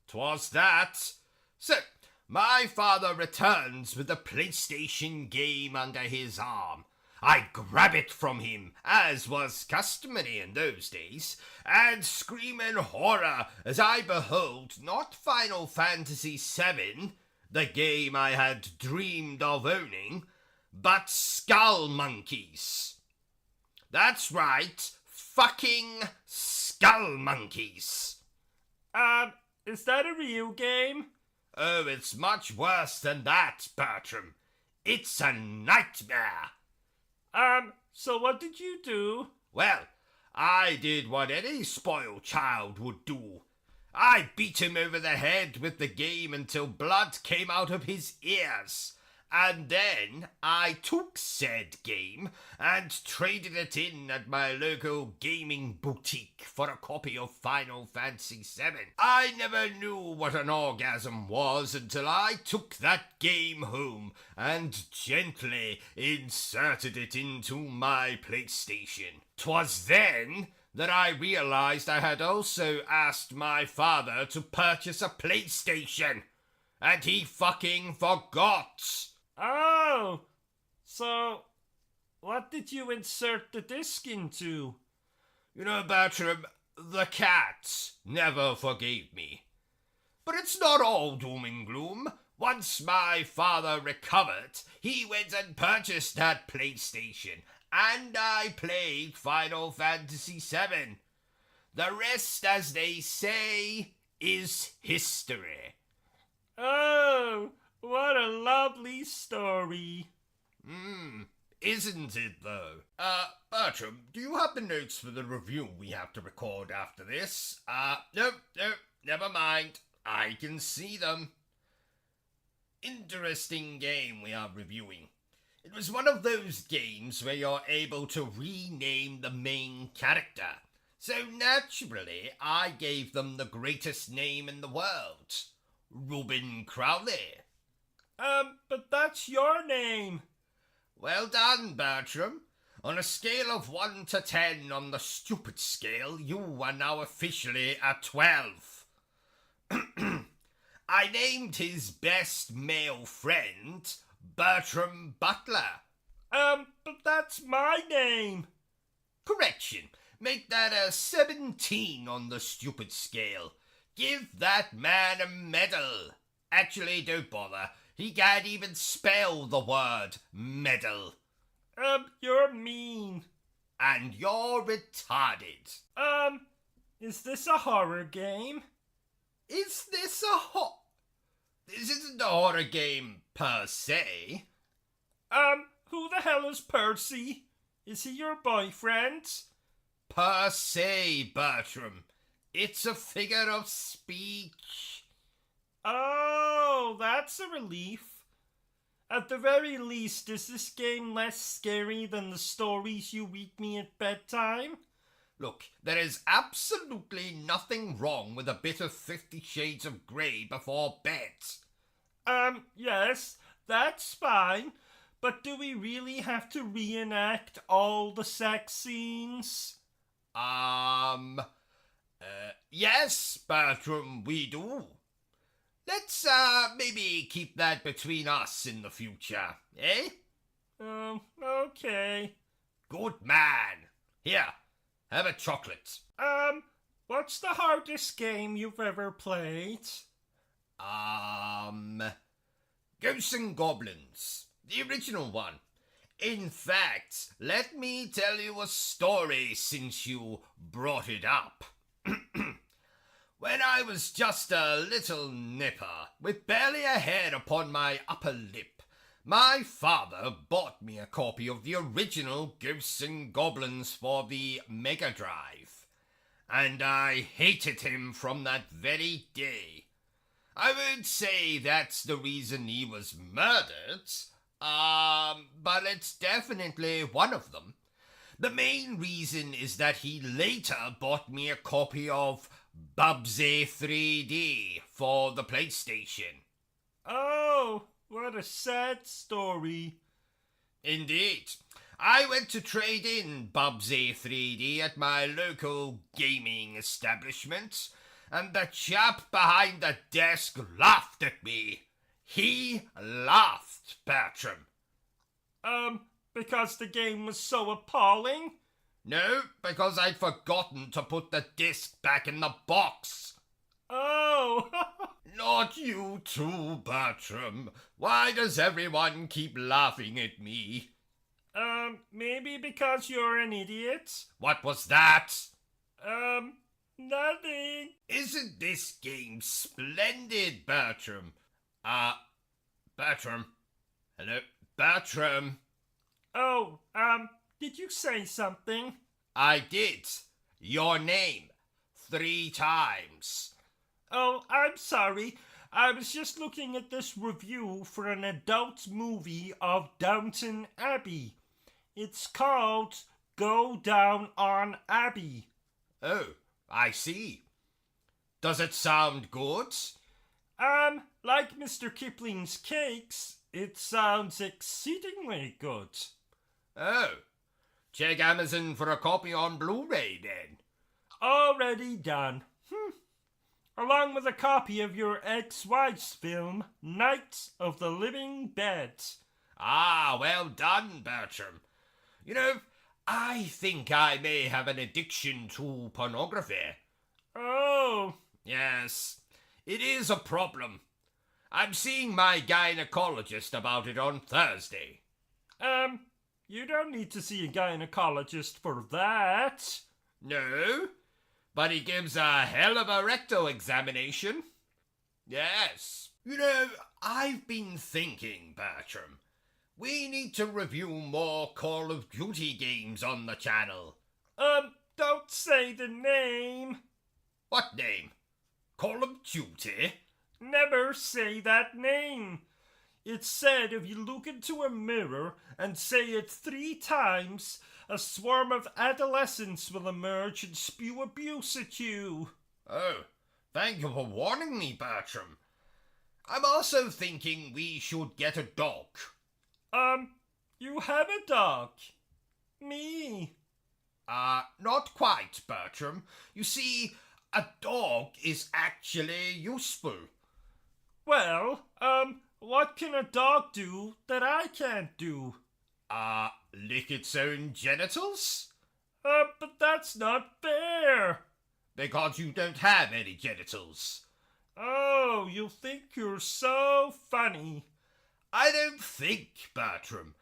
'Twas that. So, my father returns with the PlayStation game under his arm. I grab it from him, as was customary in those days, and scream in horror as I behold not Final Fantasy VII, the game I had dreamed of owning, but Skull Monkeys. That's right, fucking Skull Monkeys. Is that a real game? Oh, it's much worse than that, Bertram. It's a nightmare. So what did you do? Well, I did what any spoiled child would do. I beat him over the head with the game until blood came out of his ears. And then I took said game and traded it in at my local gaming boutique for a copy of Final Fantasy VII. I never knew what an orgasm was until I took that game home and gently inserted it into my PlayStation. 'Twas then that I realized I had also asked my father to purchase a PlayStation, and he fucking forgot. Oh, so what did you insert the disc into? You know, Bertram, the cat never forgave me. But it's not all doom and gloom. Once my father recovered, he went and purchased that PlayStation, and I played Final Fantasy VII. The rest, as they say, is history. Oh, what a lovely story. Isn't it, though? Bertram, do you have the notes for the review we have to record after this? No, never mind. I can see them. Interesting game we are reviewing. It was one of those games where you're able to rename the main character. So naturally, I gave them the greatest name in the world. Reuben Crowley. But that's your name. Well done, Bertram. On a scale of 1 to 10 on the stupid scale, you are now officially a 12. I named his best male friend Bertram Butler. But that's my name. Correction. Make that a 17 on the stupid scale. Give that man a medal. Actually, don't bother. He can't even spell the word medal. You're mean. And you're retarded. Is this a horror game? Is this a This isn't a horror game per se. Who the hell is Percy? Is he your boyfriend? Per se, Bertram. It's a figure of speech. Oh, that's a relief. At the very least, is this game less scary than the stories you read me at bedtime? Look, there is absolutely nothing wrong with a bit of 50 Shades of Grey before bed. Yes, that's fine. But do we really have to reenact all the sex scenes? Yes, Bertram, we do. Let's, maybe keep that between us in the future, eh? Okay. Good man. Here, have a chocolate. What's the hardest game you've ever played? Ghosts and Goblins. The original one. In fact, let me tell you a story since you brought it up. When I was just a little nipper, with barely a hair upon my upper lip, my father bought me a copy of the original Ghosts and Goblins for the Mega Drive, and I hated him from that very day. I won't say that's the reason he was murdered, but it's definitely one of them. The main reason is that he later bought me a copy of Bubsy 3D for the PlayStation. Oh, what a sad story. Indeed. I went to trade in Bubsy 3D at my local gaming establishment, and the chap behind the desk laughed at me. He laughed, Bertram. Because the game was so appalling? No, because I'd forgotten to put the disc back in the box. Oh! Not you too, Bertram. Why does everyone keep laughing at me? Maybe because you're an idiot? What was that? Nothing. Isn't this game splendid, Bertram? Bertram. Hello, Bertram. Oh, did you say something? I did. Your name. 3 times. Oh, I'm sorry. I was just looking at this review for an adult movie of Downton Abbey. It's called Go Down on Abbey. Oh, I see. Does it sound good? Like Mr. Kipling's cakes, it sounds exceedingly good. Oh, check Amazon for a copy on Blu-ray then. Already done. Along with a copy of your ex-wife's film, Night of the Living Dead. Ah, well done, Bertram. You know, I think I may have an addiction to pornography. Oh. Yes, it is a problem. I'm seeing my gynecologist about it on Thursday. You don't need to see a gynecologist for that. No, but he gives a hell of a rectal examination. Yes. You know, I've been thinking, Bertram, we need to review more Call of Duty games on the channel. Don't say the name. What name? Call of Duty? Never say that name. It's said if you look into a mirror and say it 3 times, a swarm of adolescents will emerge and spew abuse at you. Oh, thank you for warning me, Bertram. I'm also thinking we should get a dog. You have a dog. Me. Not quite, Bertram. You see, a dog is actually useful. Well, what can a dog do that I can't do? Lick its own genitals? But that's not fair. Because you don't have any genitals. Oh, you think you're so funny. I don't think, Bertram.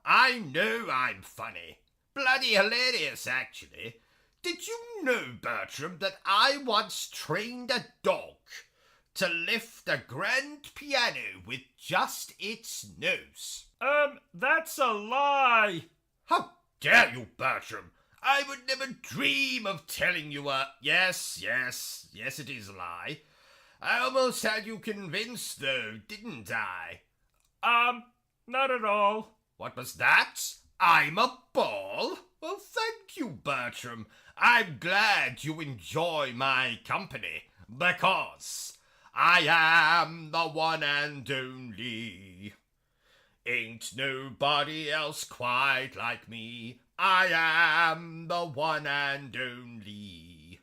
I know I'm funny. Bloody hilarious, actually. Did you know, Bertram, that I once trained a dog to lift a grand piano with just its nose? That's a lie. How dare you, Bertram? I would never dream of telling you a... Yes, it is a lie. I almost had you convinced, though, didn't I? Not at all. What was that? I'm a ball? Well, thank you, Bertram. I'm glad you enjoy my company, because I am the one and only. Ain't nobody else quite like me. I am the one and only.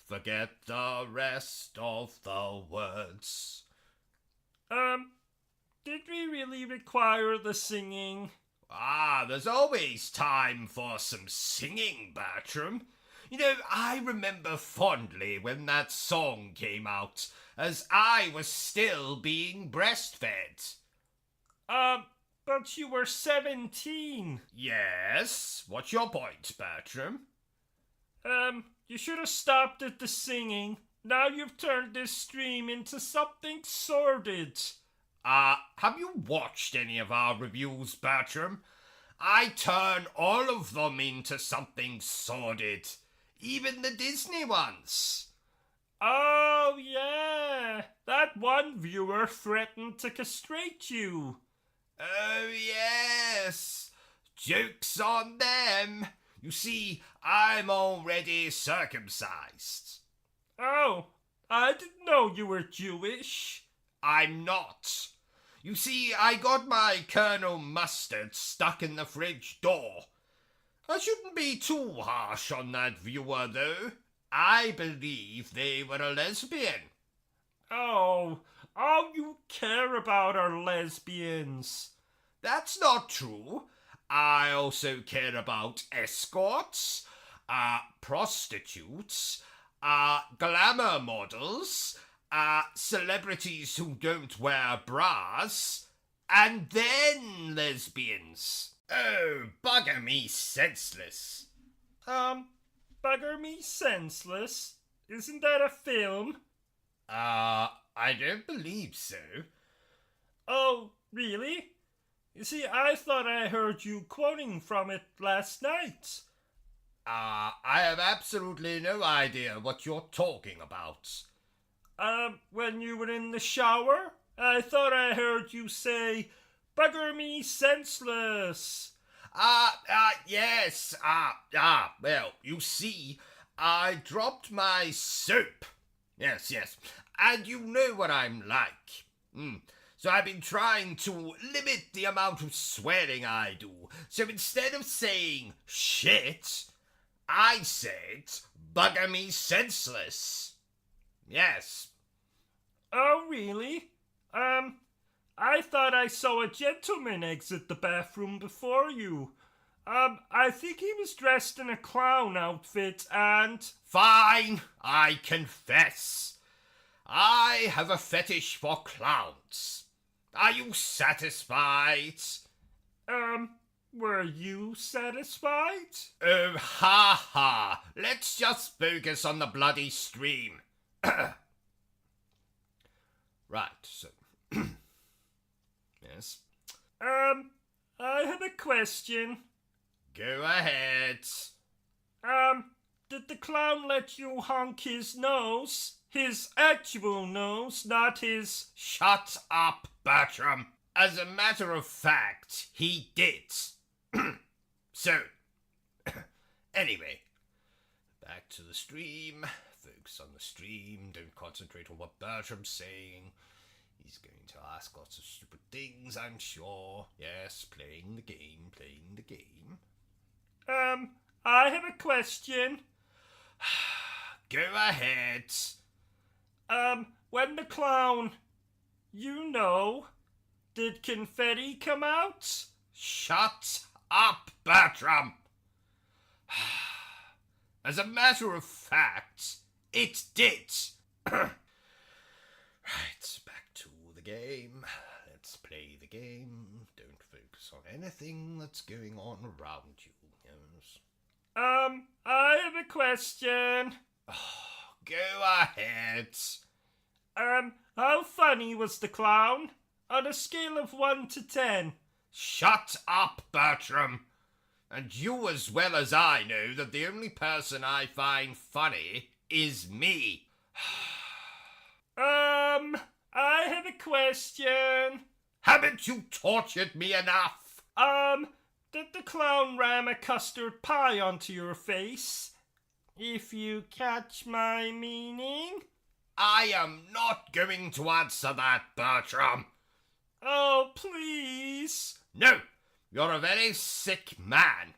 Forget the rest of the words. Did we really require the singing? There's always time for some singing, Bertram. You know, I remember fondly when that song came out, as I was still being breastfed. But you were 17. Yes? What's your point, Bertram? You should have stopped at the singing. Now you've turned this stream into something sordid. Have you watched any of our reviews, Bertram? I turn all of them into something sordid. Even the Disney ones. Oh, yeah. That one viewer threatened to castrate you. Oh, yes. Joke's on them. You see, I'm already circumcised. Oh, I didn't know you were Jewish. I'm not. You see, I got my Colonel Mustard stuck in the fridge door. I shouldn't be too harsh on that viewer, though. I believe they were a lesbian. Oh, all you care about are lesbians. That's not true. I also care about escorts, prostitutes, glamour models, celebrities who don't wear bras, and then lesbians. Oh, bugger me senseless. Bugger me senseless? Isn't that a film? I don't believe so. Oh, really? You see, I thought I heard you quoting from it last night. I have absolutely no idea what you're talking about. When you were in the shower, I thought I heard you say, "Bugger me senseless." Yes. Well, you see, I dropped my soap. Yes. And you know what I'm like. So I've been trying to limit the amount of swearing I do. So instead of saying shit, I said bugger me senseless. Yes. Oh, really? I thought I saw a gentleman exit the bathroom before you. I think he was dressed in a clown outfit and... Fine, I confess. I have a fetish for clowns. Are you satisfied? Were you satisfied? Oh, ha. Let's just focus on the bloody stream. Right, so... Yes? I have a question. Go ahead. Did the clown let you honk his nose? His actual nose, not his... Shut up, Bertram. As a matter of fact, he did. So, anyway, back to the stream. Focus on the stream. Don't concentrate on what Bertram's saying. He's going to ask lots of stupid things, I'm sure. Yes, playing the game. I have a question. Go ahead. When the clown, did confetti come out? Shut up, Bertram. As a matter of fact, it did. Right, back to the game. Let's play the game. Don't focus on anything that's going on around you. Yes. I have a question. Go ahead. How funny was the clown? On a scale of 1 to 10. Shut up, Bertram. And you as well as I know that the only person I find funny is me. I have a question. Haven't you tortured me enough? Did the clown ram a custard pie onto your face? If you catch my meaning? I am not going to answer that, Bertram. Oh, please. No, you're a very sick man.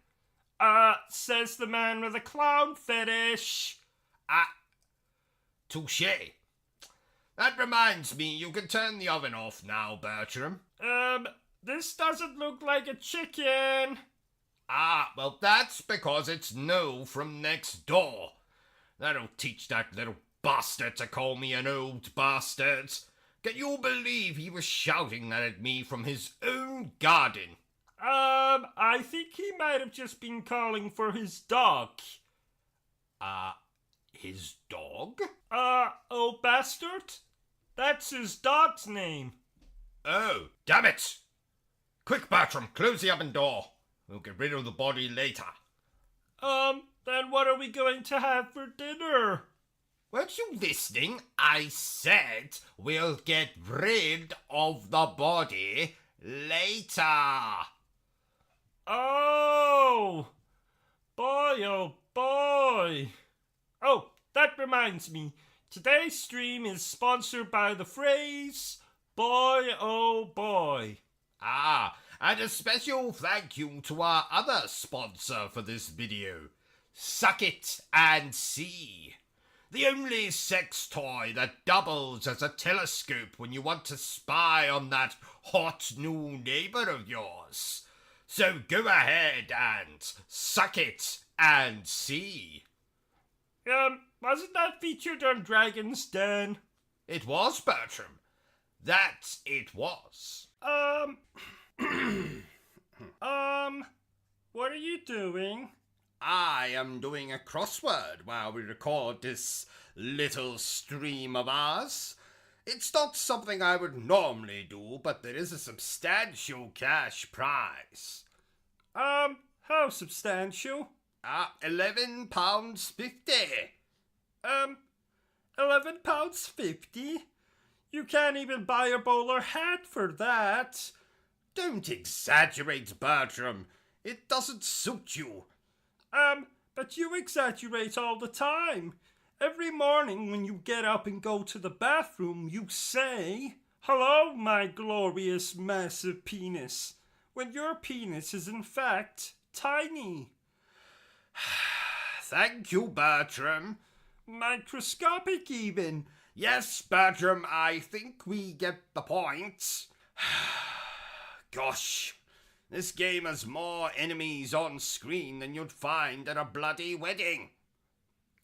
Says the man with a clown fetish. Touché. That reminds me, you can turn the oven off now, Bertram. This doesn't look like a chicken. Well, that's because it's No from next door. That'll teach that little bastard to call me an old bastard. Can you believe he was shouting that at me from his own garden? I think he might have just been calling for his dog. His dog? Old bastard? That's his dog's name. Oh, damn it! Quick, Bertram, close the oven door. We'll get rid of the body later. Then what are we going to have for dinner? Weren't you listening? I said we'll get rid of the body later. Oh! Boy, oh boy. Oh, that reminds me. Today's stream is sponsored by the phrase, boy, oh boy. And a special thank you to our other sponsor for this video, Suck It and See. The only sex toy that doubles as a telescope when you want to spy on that hot new neighbor of yours. So go ahead and suck it and see. Wasn't that featured on Dragon's Den? It was, Bertram. That it was. What are you doing? I am doing a crossword while we record this little stream of ours. It's not something I would normally do, but there is a substantial cash prize. How substantial? £11.50. £11.50? You can't even buy a bowler hat for that. Don't exaggerate, Bertram. It doesn't suit you. But you exaggerate all the time. Every morning when you get up and go to the bathroom, you say, "Hello, my glorious massive penis," when your penis is in fact tiny. Thank you, Bertram. Microscopic even. Yes, Bertram, I think we get the point. Gosh, this game has more enemies on screen than you'd find at a bloody wedding.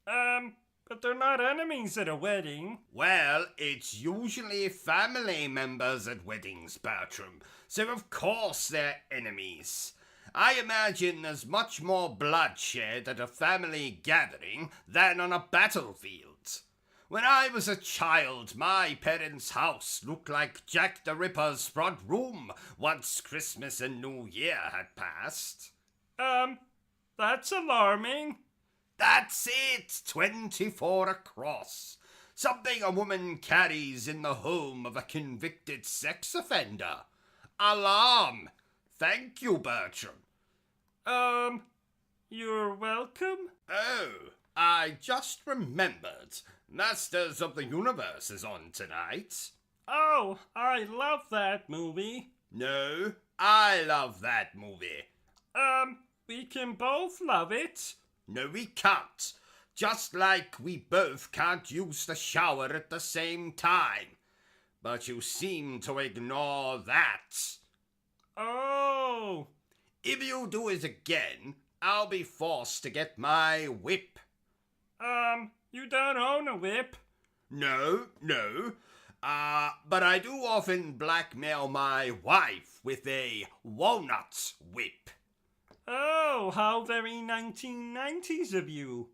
But they're not enemies at a wedding. Well, it's usually family members at weddings, Bertram, so of course they're enemies. I imagine there's much more bloodshed at a family gathering than on a battlefield. When I was a child, my parents' house looked like Jack the Ripper's front room once Christmas and New Year had passed. That's alarming. That's it, 24 across. Something a woman carries in the home of a convicted sex offender. Alarm. Thank you, Bertram. You're welcome? Oh, I just remembered. Masters of the Universe is on tonight. Oh, I love that movie. No, I love that movie. We can both love it. No, we can't. Just like we both can't use the shower at the same time. But you seem to ignore that. Oh. If you do it again, I'll be forced to get my whip. You don't own a whip. No. But I do often blackmail my wife with a walnut whip. Oh, how very 1990s of you.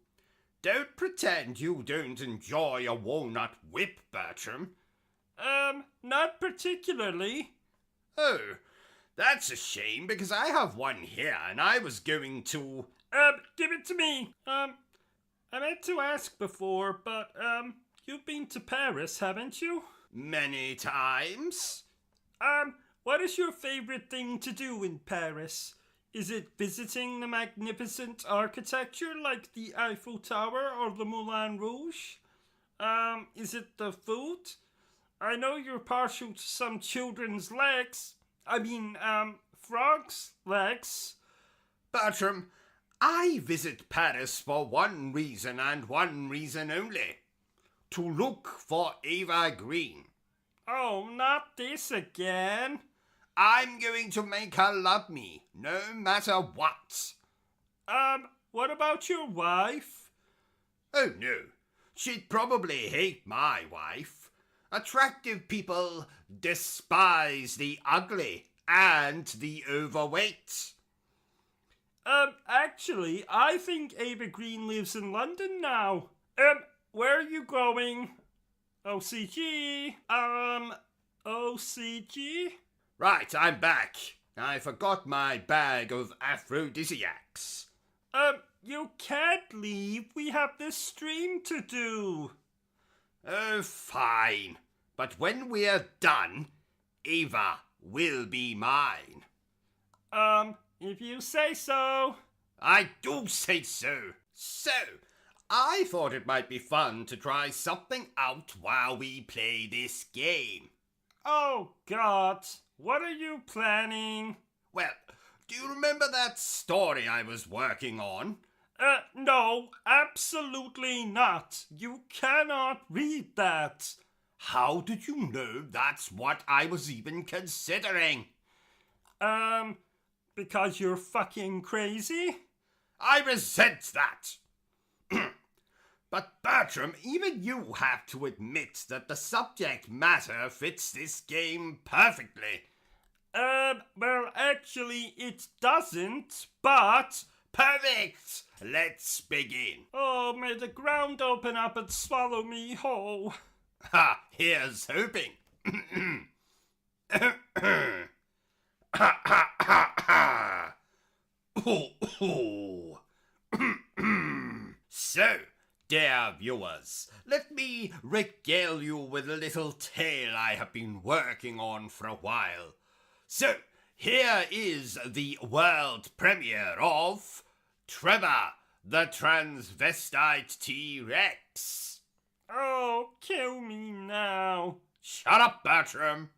Don't pretend you don't enjoy a walnut whip, Bertram. Not particularly. Oh, that's a shame because I have one here and I was going to... Give it to me. I meant to ask before, but, you've been to Paris, haven't you? Many times. What is your favorite thing to do in Paris? Is it visiting the magnificent architecture like the Eiffel Tower or the Moulin Rouge? Is it the food? I know you're partial to some children's legs. Frogs' legs. Bertram, I visit Paris for one reason and one reason only. To look for Eva Green. Oh, not this again. I'm going to make her love me, no matter what. What about your wife? Oh no, she'd probably hate my wife. Attractive people despise the ugly and the overweight. Actually, I think Ava Green lives in London now. Where are you going? OCG? OCG? Right, I'm back. I forgot my bag of aphrodisiacs. You can't leave. We have this stream to do. Oh, fine. But when we're done, Eva will be mine. If you say so. I do say so. So, I thought it might be fun to try something out while we play this game. Oh, God. What are you planning? Well, do you remember that story I was working on? No, absolutely not. You cannot read that. How did you know that's what I was even considering? Because you're fucking crazy? I resent that. But Bertram, even you have to admit that the subject matter fits this game perfectly. Well, actually, it doesn't, but... Perfect! Let's begin. Oh, may the ground open up and swallow me whole. Ha! Here's hoping. So, Dear viewers, let me regale you with a little tale I have been working on for a while. So, here is the world premiere of Trevor, the transvestite T-Rex. Oh, kill me now. Shut up, Bertram.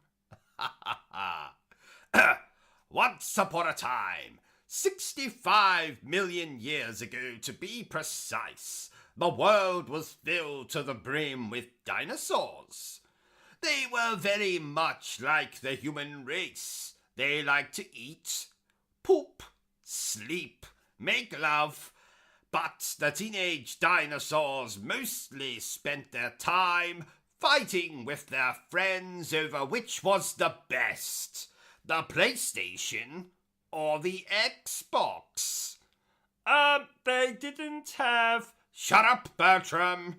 Once upon a time, 65 million years ago to be precise, the world was filled to the brim with dinosaurs. They were very much like the human race. They liked to eat, poop, sleep, make love, but the teenage dinosaurs mostly spent their time fighting with their friends over which was the best, the PlayStation or the Xbox. They didn't have... Shut up, Bertram.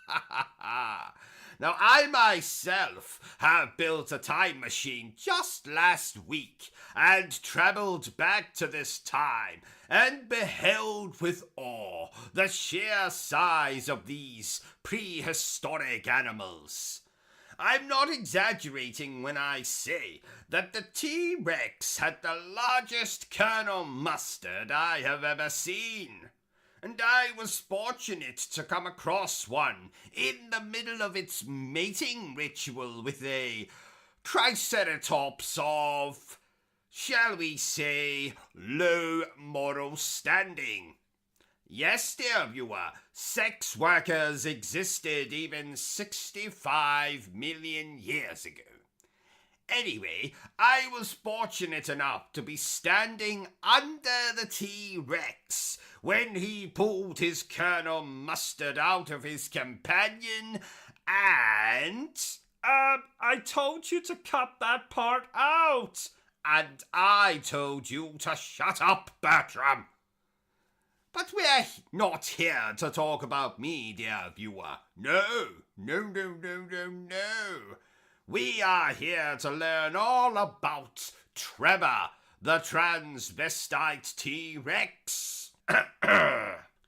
Now, I myself have built a time machine just last week and travelled back to this time and beheld with awe the sheer size of these prehistoric animals. I'm not exaggerating when I say that the T-Rex had the largest Colonel Mustard I have ever seen. And I was fortunate to come across one in the middle of its mating ritual with a triceratops of, shall we say, low moral standing. Yes, dear viewer, sex workers existed even 65 million years ago. Anyway, I was fortunate enough to be standing under the T-Rex when he pulled his Colonel Mustard out of his companion and... I told you to cut that part out. And I told you to shut up, Bertram. But we're not here to talk about me, dear viewer. No. We are here to learn all about Trevor, the transvestite T-Rex.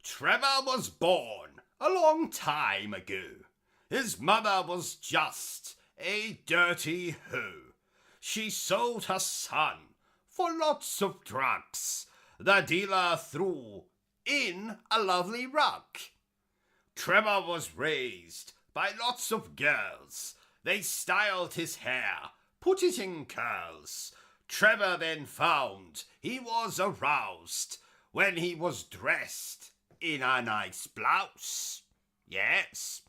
Trevor was born a long time ago. His mother was just a dirty hoe. She sold her son for lots of drugs. The dealer threw in a lovely rug. Trevor was raised by lots of girls. They styled his hair, put it in curls. Trevor then found he was aroused when he was dressed in a nice blouse. Yes.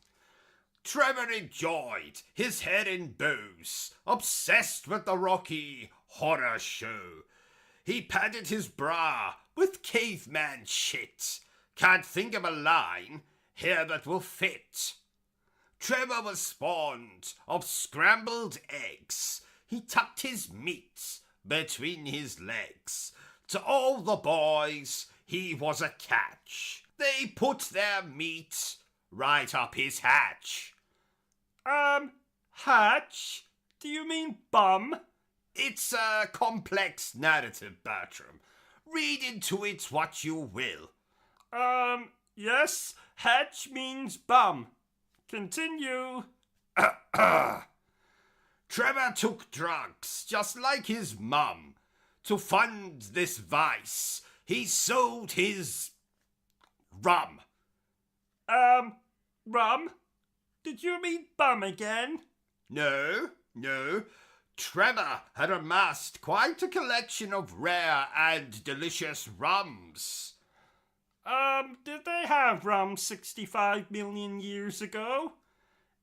Trevor enjoyed his head in bows, obsessed with the Rocky Horror Show. He padded his bra with caveman shit. Can't think of a line here that will fit. Trevor was fond of scrambled eggs. He tucked his meat between his legs. To all the boys, he was a catch. They put their meat right up his hatch. Hatch? Do you mean bum? It's a complex narrative, Bertram. Read into it what you will. Yes, hatch means bum. Continue. Trevor took drugs, just like his mum. To fund this vice, he sold his rum. Rum? Did you mean bum again? No. Trevor had amassed quite a collection of rare and delicious rums. Did they have rum 65 million years ago?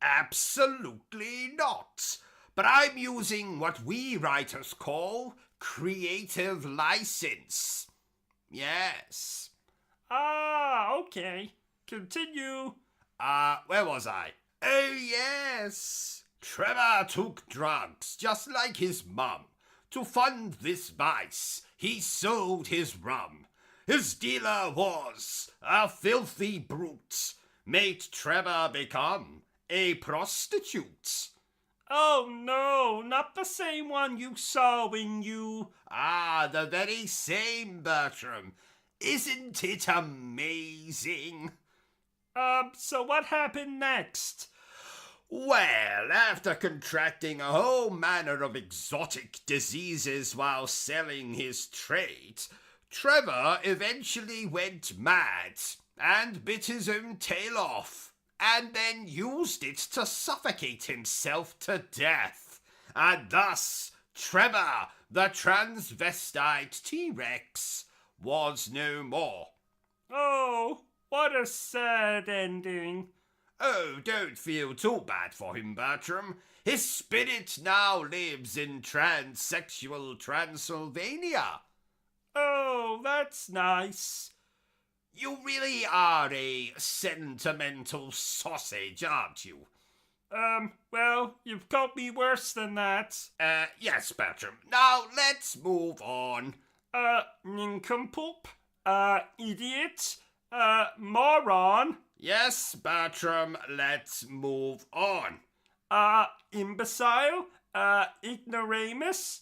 Absolutely not. But I'm using what we writers call creative license. Yes. Okay. Continue. Where was I? Oh, yes. Trevor took drugs, just like his mum. To fund this vice, he sold his rum. His dealer was a filthy brute. Made Trevor become a prostitute. Oh no, not the same one you saw when you... The very same, Bertram. Isn't it amazing? So what happened next? Well, after contracting a whole manner of exotic diseases while selling his trade, Trevor eventually went mad and bit his own tail off, and then used it to suffocate himself to death. And thus, Trevor, the transvestite T-Rex, was no more. Oh, what a sad ending. Oh, don't feel too bad for him, Bertram. His spirit now lives in transsexual Transylvania. Oh, that's nice. You really are a sentimental sausage, aren't you? Well, you've got me worse than that. Yes, Bertram. Now let's move on. Nincompoop, idiot, moron, Yes, Bertram, let's move on. imbecile, ignoramus,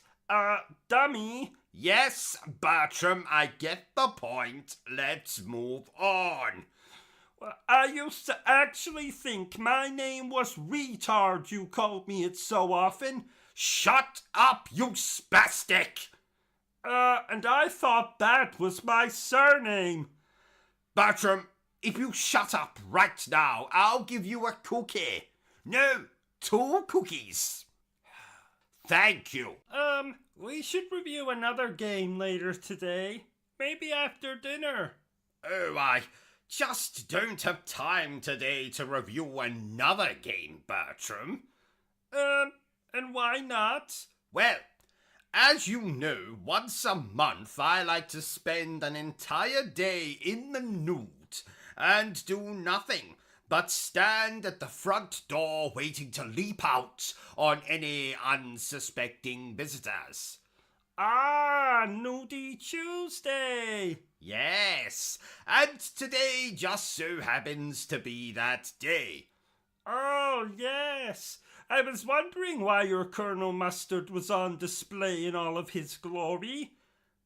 dummy. Yes, Bertram, I get the point. Let's move on. I used to actually think my name was retard, you called me it so often. Shut up, you spastic! And I thought that was my surname. Bertram, if you shut up right now, I'll give you a cookie. No, 2 cookies. Thank you. We should review another game later today. Maybe after dinner. Oh, I just don't have time today to review another game, Bertram. And why not? Well, as you know, once a month I like to spend an entire day in the nude and do nothing but stand at the front door waiting to leap out on any unsuspecting visitors. Ah, Nudie Tuesday. Yes, and today just so happens to be that day. Oh, yes. I was wondering why your Colonel Mustard was on display in all of his glory.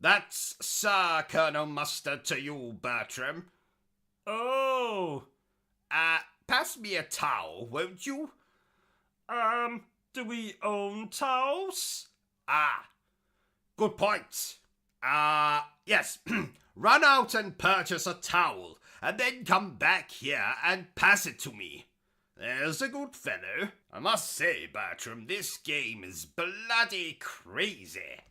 That's Sir Colonel Mustard to you, Bertram. Oh. Pass me a towel, won't you? Do we own towels? Good point. Yes. Run out and purchase a towel, and then come back here and pass it to me. There's a good fellow. I must say, Bertram, this game is bloody crazy.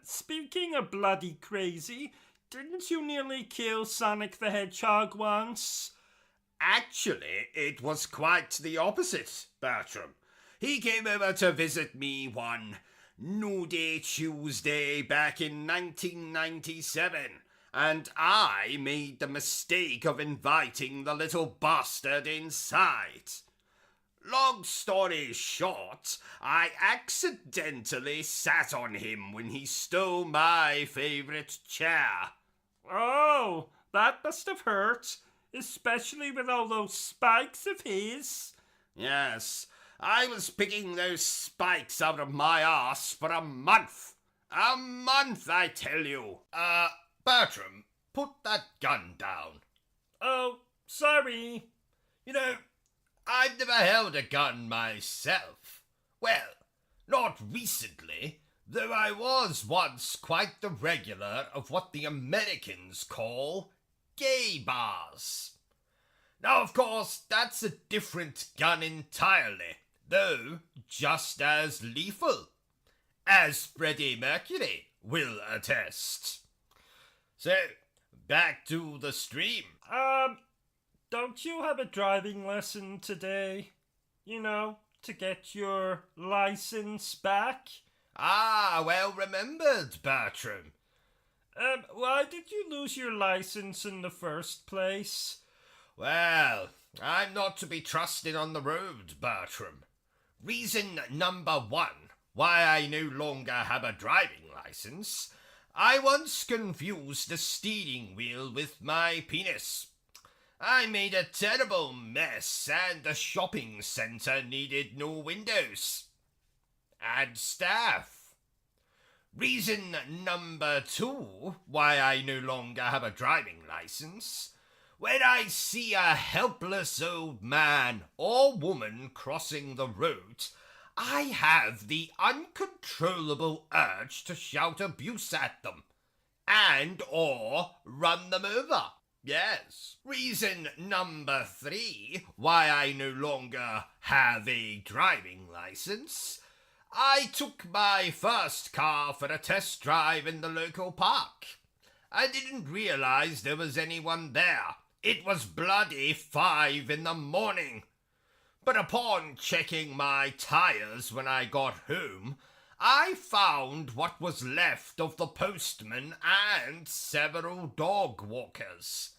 Speaking of bloody crazy, didn't you nearly kill Sonic the Hedgehog once? Actually, it was quite the opposite, Bertram. He came over to visit me one Nudie Tuesday back in 1997, and I made the mistake of inviting the little bastard inside. Long story short, I accidentally sat on him when he stole my favourite chair. Oh, that must have hurt, especially with all those spikes of his. Yes, I was picking those spikes out of my arse for a month. A month, I tell you. Bertram, put that gun down. Oh, sorry. You know, I've never held a gun myself. Well, not recently, though I was once quite the regular of what the Americans call gay bars. Now, of course, that's a different gun entirely, though just as lethal, as Freddie Mercury will attest. So, back to the stream. Don't you have a driving lesson today? You know, to get your license back? Well remembered, Bertram. Why did you lose your license in the first place? Well, I'm not to be trusted on the road, Bertram. Reason number 1 why I no longer have a driving license: I once confused the steering wheel with my penis. I made a terrible mess, and the shopping centre needed new windows and staff. Reason number 2 why I no longer have a driving license: When I see a helpless old man or woman crossing the road, I have the uncontrollable urge to shout abuse at them and or run them over. Yes. Reason number 3 why I no longer have a driving license. I took my first car for a test drive in the local park. I didn't realize there was anyone there. It was bloody 5 in the morning. But upon checking my tires when I got home, I found what was left of the postman and several dog walkers.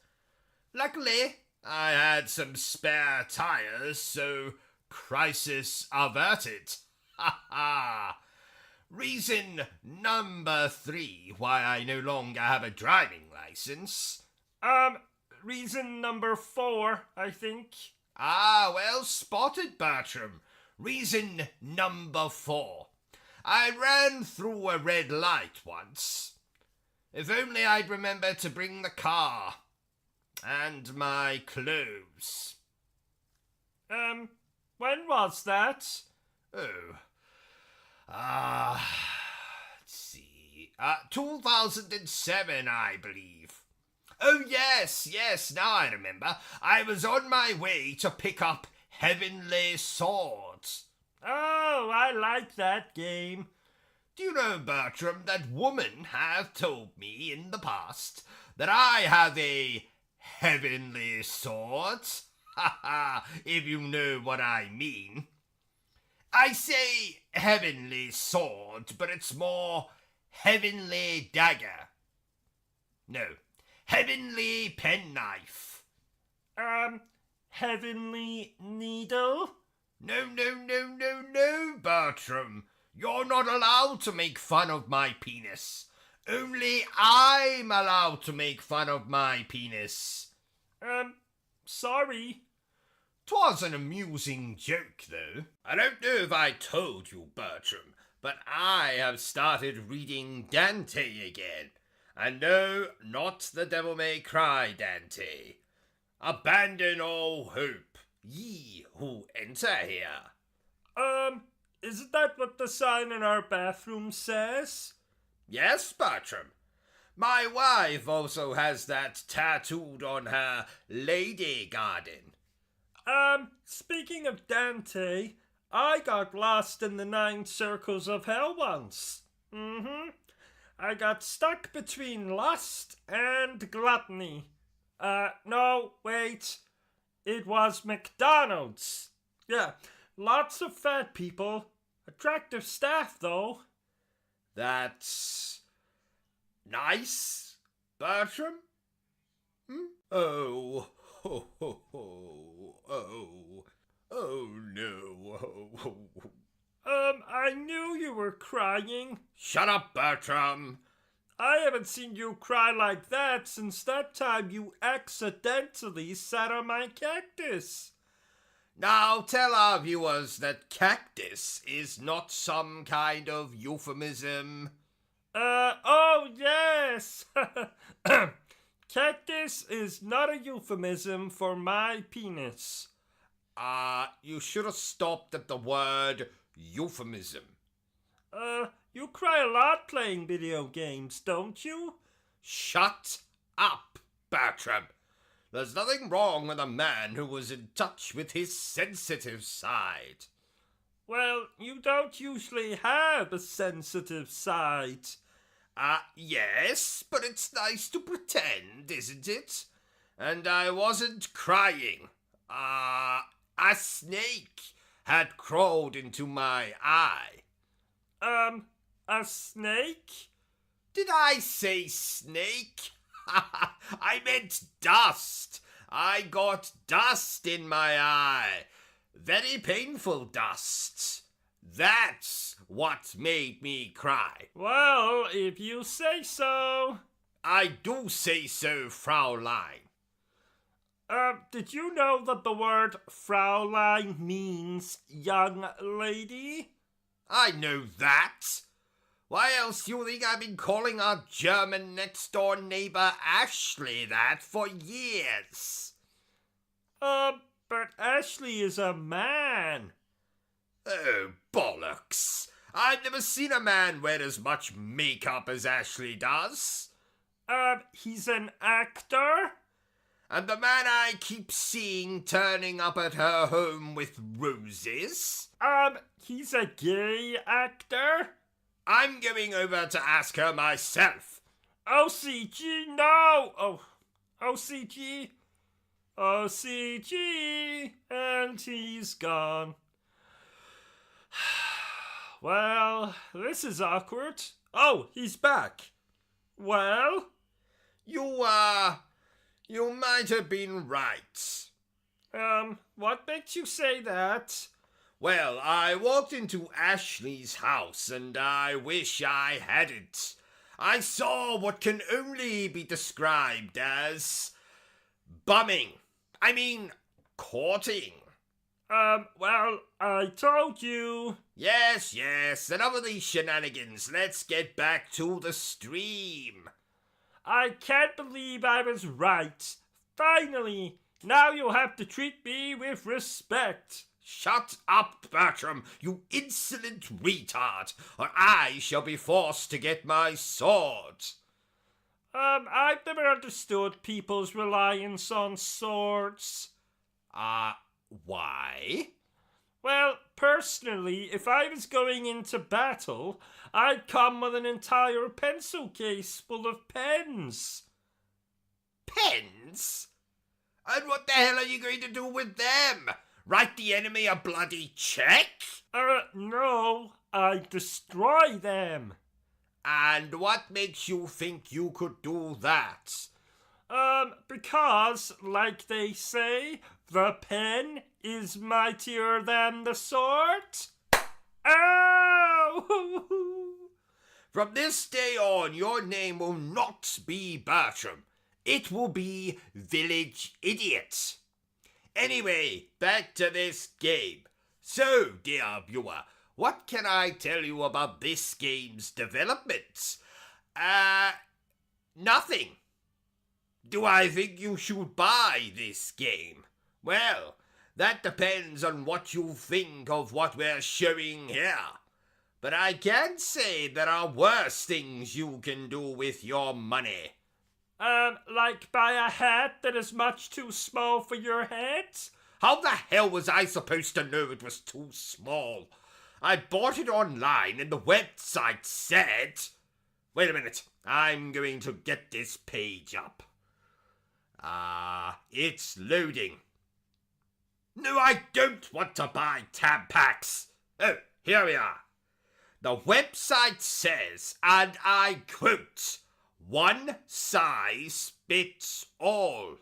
Luckily, I had some spare tires, so crisis averted. Ha ha! Reason number 3 why I no longer have a driving license. Reason number 4, I think. Ah, well spotted, Bertram. Reason number 4. I ran through a red light once. If only I'd remember to bring the car. And my clothes. When was that? Oh. Let's see. 2007, I believe. Oh, yes, now I remember. I was on my way to pick up Heavenly Swords. Oh, I like that game. Do you know, Bertram, that women have told me in the past that I have a Heavenly Sword? Ha ha, if you know what I mean. I say Heavenly Sword, but it's more Heavenly Dagger. No. Heavenly Penknife. Heavenly Needle? No, Bertram. You're not allowed to make fun of my penis. Only I'm allowed to make fun of my penis. Sorry. 'Twas an amusing joke, though. I don't know if I told you, Bertram, but I have started reading Dante again. And no, not the Devil May Cry Dante. Abandon all hope, ye who enter here. Isn't that what the sign in our bathroom says? Yes, Bertram. My wife also has that tattooed on her lady garden. Speaking of Dante, I got lost in the 9 circles of hell once. I got stuck between lust and gluttony. No, wait. It was McDonald's. Yeah, lots of fat people. Attractive staff, though. That's nice, Bertram? Oh no. I knew you were crying. Shut up, Bertram. I haven't seen you cry like that since that time you accidentally sat on my cactus. Now tell our viewers that cactus is not some kind of euphemism. Oh yes! Cactus is not a euphemism for my penis. You should have stopped at the word euphemism. You cry a lot playing video games, don't you? Shut up, Bertram. There's nothing wrong with a man who was in touch with his sensitive side. Well, you don't usually have a sensitive side. Yes, but it's nice to pretend, isn't it? And I wasn't crying. A snake had crawled into my eye. A snake? Did I say snake? I meant dust. I got dust in my eye. Very painful dust. That's what made me cry. Well, if you say so. I do say so, Fraulein. Did you know that the word Fraulein means young lady? I know that. Why else do you think I've been calling our German next-door neighbor Ashley that for years? But Ashley is a man. Oh, bollocks. I've never seen a man wear as much makeup as Ashley does. He's an actor? And the man I keep seeing turning up at her home with roses? He's a gay actor? I'm going over to ask her myself. OCG, no! Oh, OCG. OCG, and he's gone. Well, this is awkward. Oh, he's back. Well? You might have been right. What makes you say that? Well, I walked into Ashley's house and I wish I hadn't. I saw what can only be described as bumming. I mean, courting. Well, I told you. Yes, enough of these shenanigans. Let's get back to the stream. I can't believe I was right. Finally, now you'll have to treat me with respect. Shut up, Bertram, you insolent retard, or I shall be forced to get my sword. I've never understood people's reliance on swords. Why? Well, personally, if I was going into battle, I'd come with an entire pencil case full of pens. Pens? And what the hell are you going to do with them? Write the enemy a bloody check? No, I'd destroy them. And what makes you think you could do that? Because, like they say, the pen is mightier than the sword. Ow! From this day on, your name will not be Bertram. It will be Village Idiot. Anyway, back to this game. So, dear viewer, what can I tell you about this game's development? Nothing. Do I think you should buy this game? Well, that depends on what you think of what we're showing here. But I can say there are worse things you can do with your money. Like buy a hat that is much too small for your head? How the hell was I supposed to know it was too small? I bought it online and the website said... Wait a minute, I'm going to get this page up. It's loading. No, I don't want to buy tab packs. Oh, here we are. The website says, and I quote, "One size fits all."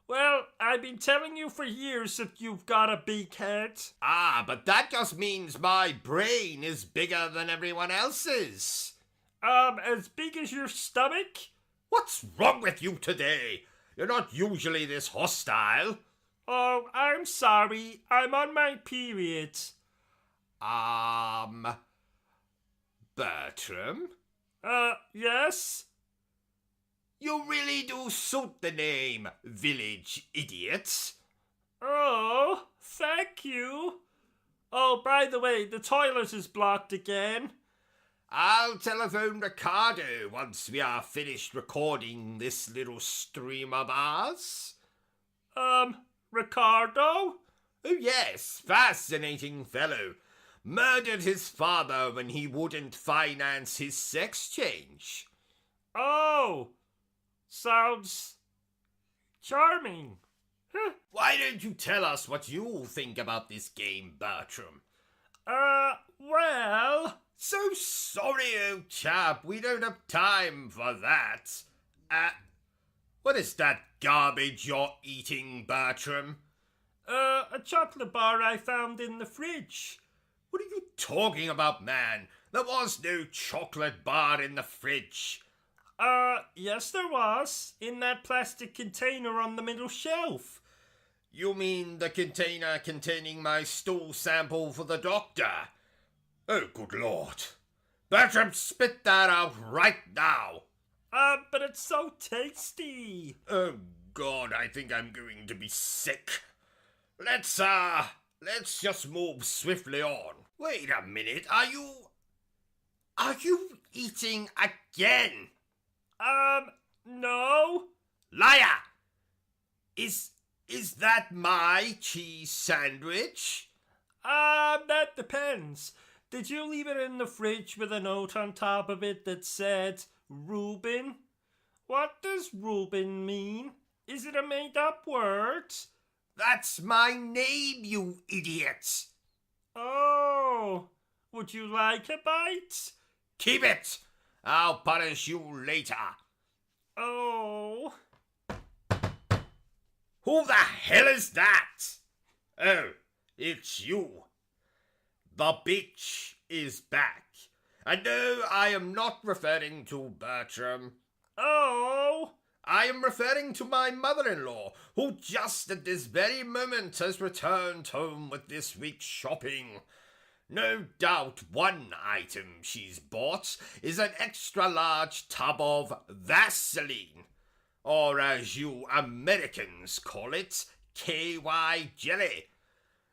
Well, I've been telling you for years that you've got a big head. But that just means my brain is bigger than everyone else's. As big as your stomach? What's wrong with you today? You're not usually this hostile. Oh, I'm sorry. I'm on my period. Bertram? Yes? You really do suit the name Village Idiot. Oh, thank you. Oh, by the way, the toilet is blocked again. I'll telephone Ricardo once we are finished recording this little stream of ours. Ricardo? Oh yes, fascinating fellow. Murdered his father when he wouldn't finance his sex change. Oh, sounds charming. Why don't you tell us what you think about this game, Bertram? Well... So sorry, old chap, we don't have time for that. What is that garbage you're eating, Bertram? A chocolate bar I found in the fridge. What are you talking about, man? There was no chocolate bar in the fridge. Yes there was, in that plastic container on the middle shelf. You mean the container containing my stool sample for the doctor? Oh, good Lord. Bertram, spit that out right now. But it's so tasty. Oh God, I think I'm going to be sick. Let's just move swiftly on. Wait a minute, are you eating again? No. Liar! Is that my cheese sandwich? That depends. Did you leave it in the fridge with a note on top of it that said Reuben? What does Reuben mean? Is it a made-up word? That's my name, you idiot! Oh, would you like a bite? Keep it! I'll punish you later. Oh. Who the hell is that? Oh, it's you. The bitch is back. And no, I am not referring to Bertram. Oh. I am referring to my mother-in-law, who just at this very moment has returned home with this week's shopping. No doubt one item she's bought is an extra-large tub of Vaseline, or as you Americans call it, KY jelly.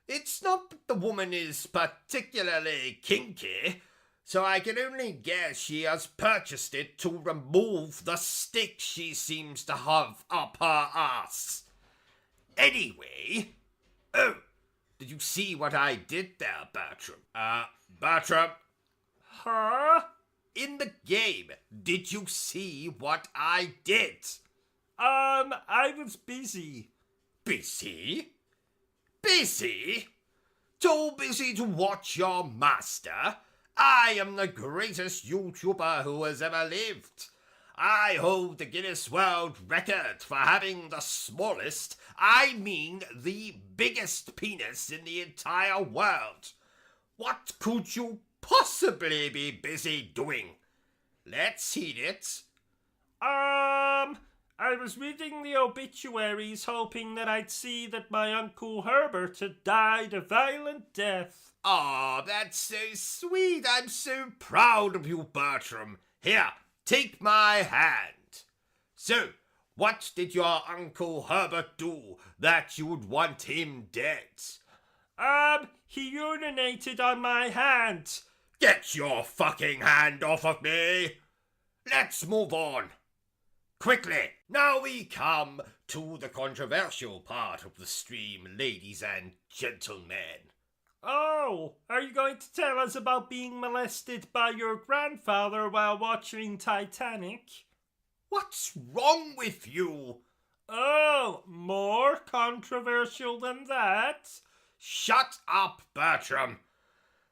It's not that the woman is particularly kinky, so I can only guess she has purchased it to remove the stick she seems to have up her ass. Anyway, oh, did you see what I did there, Bertram? Bertram? Huh? In the game, did you see what I did? I was busy. Busy? Busy? Too busy to watch your master? I am the greatest YouTuber who has ever lived. I hold the Guinness World Record for having the smallest, I mean the biggest penis in the entire world. What could you possibly be busy doing? Let's hear it. I was reading the obituaries hoping that I'd see that my Uncle Herbert had died a violent death. Aw, that's so sweet. I'm so proud of you, Bertram. Here, take my hand. So, what did your Uncle Herbert do that you would want him dead? He urinated on my hand. Get your fucking hand off of me. Let's move on. Quickly, now we come to the controversial part of the stream, ladies and gentlemen. Oh, are you going to tell us about being molested by your grandfather while watching Titanic? What's wrong with you? Oh, more controversial than that? Shut up, Bertram.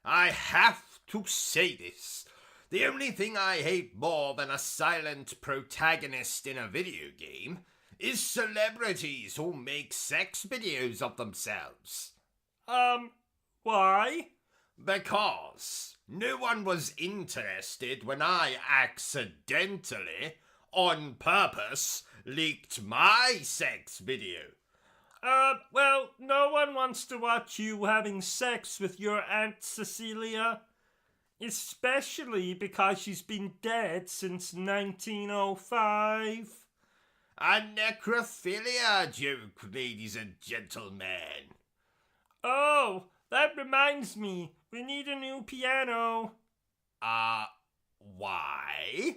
I have to say this. The only thing I hate more than a silent protagonist in a video game is celebrities who make sex videos of themselves. Why? Because no one was interested when I accidentally, on purpose, leaked my sex video. Well, no one wants to watch you having sex with your Aunt Cecilia. Especially because she's been dead since 1905. A necrophilia joke, ladies and gentlemen. Oh, that reminds me. We need a new piano. Why?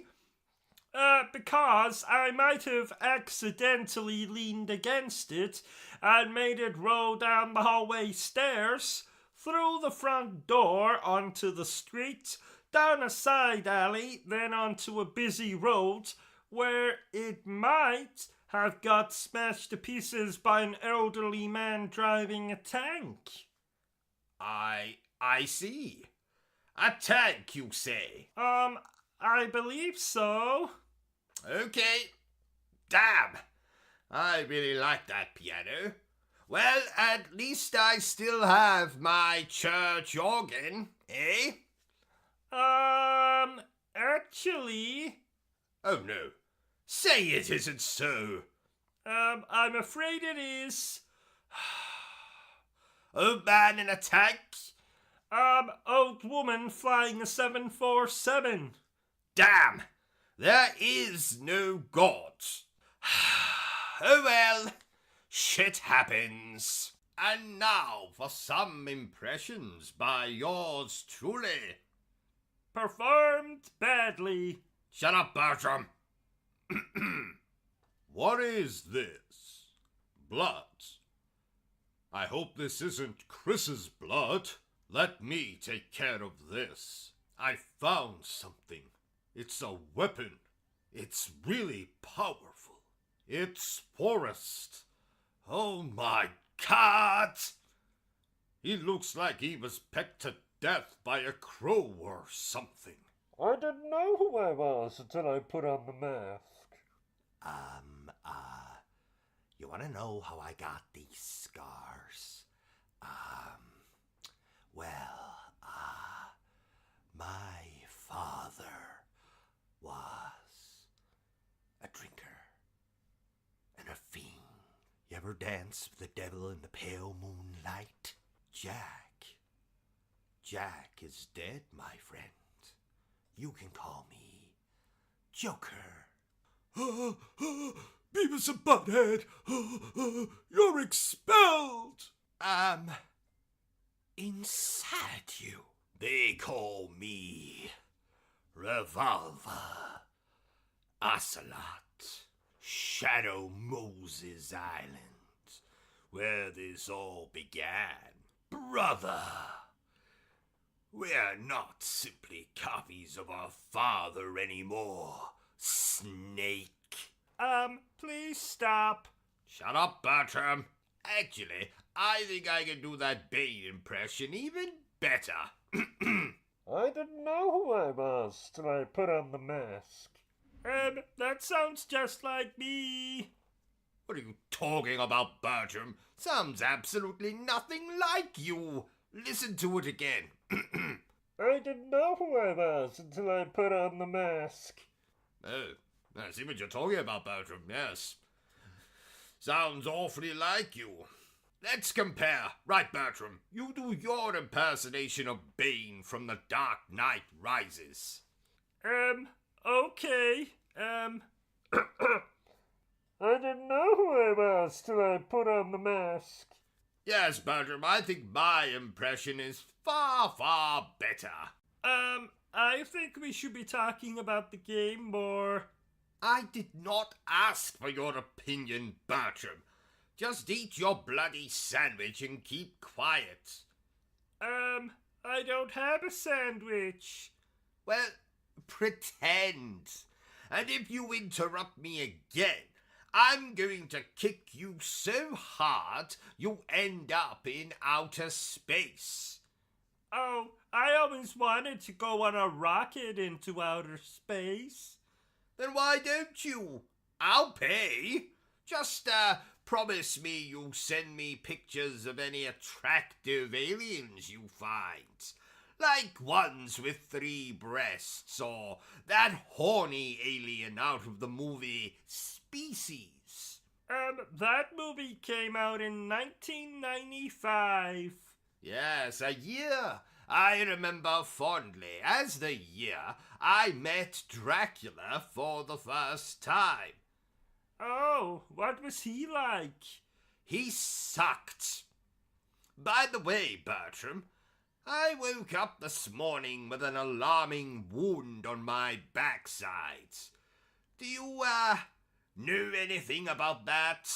Because I might have accidentally leaned against it and made it roll down the hallway stairs, through the front door onto the street, down a side alley, then onto a busy road, where it might have got smashed to pieces by an elderly man driving a tank. I see. A tank, you say? I believe so. Okay. Damn. I really like that piano. Well, at least I still have my church organ, eh? Actually... Oh no. Say it isn't so. I'm afraid it is. Old man in a tank? Old woman flying a 747. Damn! There is no God. Oh well, shit happens. And now for some impressions by yours truly. Performed badly. Shut up, Bertram. What is this? Blood. I hope this isn't Chris's blood. Let me take care of this. I found something. It's a weapon. It's really powerful. It's Forrest. Oh my God! He looks like he was pecked to death by a crow or something. I didn't know who I was until I put on the mask. You wanna know how I got these scars? My father was a drinker and a fiend. You ever dance with the devil in the pale moonlight? Jack is dead, my friend. You can call me Joker. Beavis and Butthead, you're expelled. Inside you. They call me Revolver, Ocelot, Shadow Moses Island, where this all began. Brother, we're not simply copies of our father anymore, Snake. Please stop. Shut up, Bertram. Actually, I think I can do that Bane impression even better. I didn't know who I was till I put on the mask. That sounds just like me. What are you talking about, Bertram? Sounds absolutely nothing like you. Listen to it again. I didn't know who I was until I put on the mask. Oh, I see what you're talking about, Bertram, yes. Sounds awfully like you. Let's compare. Right, Bertram, you do your impersonation of Bane from The Dark Knight Rises. Okay. I didn't know who I was till I put on the mask. Yes, Bertram, I think my impression is far, far better. I think we should be talking about the game more. I did not ask for your opinion, Bertram. Just eat your bloody sandwich and keep quiet. I don't have a sandwich. Well, pretend. And if you interrupt me again, I'm going to kick you so hard you'll end up in outer space. Oh, I always wanted to go on a rocket into outer space. Then why don't you? I'll pay. Just, promise me you'll send me pictures of any attractive aliens you find. Like ones with 3 breasts, or that horny alien out of the movie Species. That movie came out in 1995. Yes, a year I remember fondly as the year I met Dracula for the first time. Oh, what was he like? He sucked. By the way, Bertram, I woke up this morning with an alarming wound on my backside. Do you, know anything about that?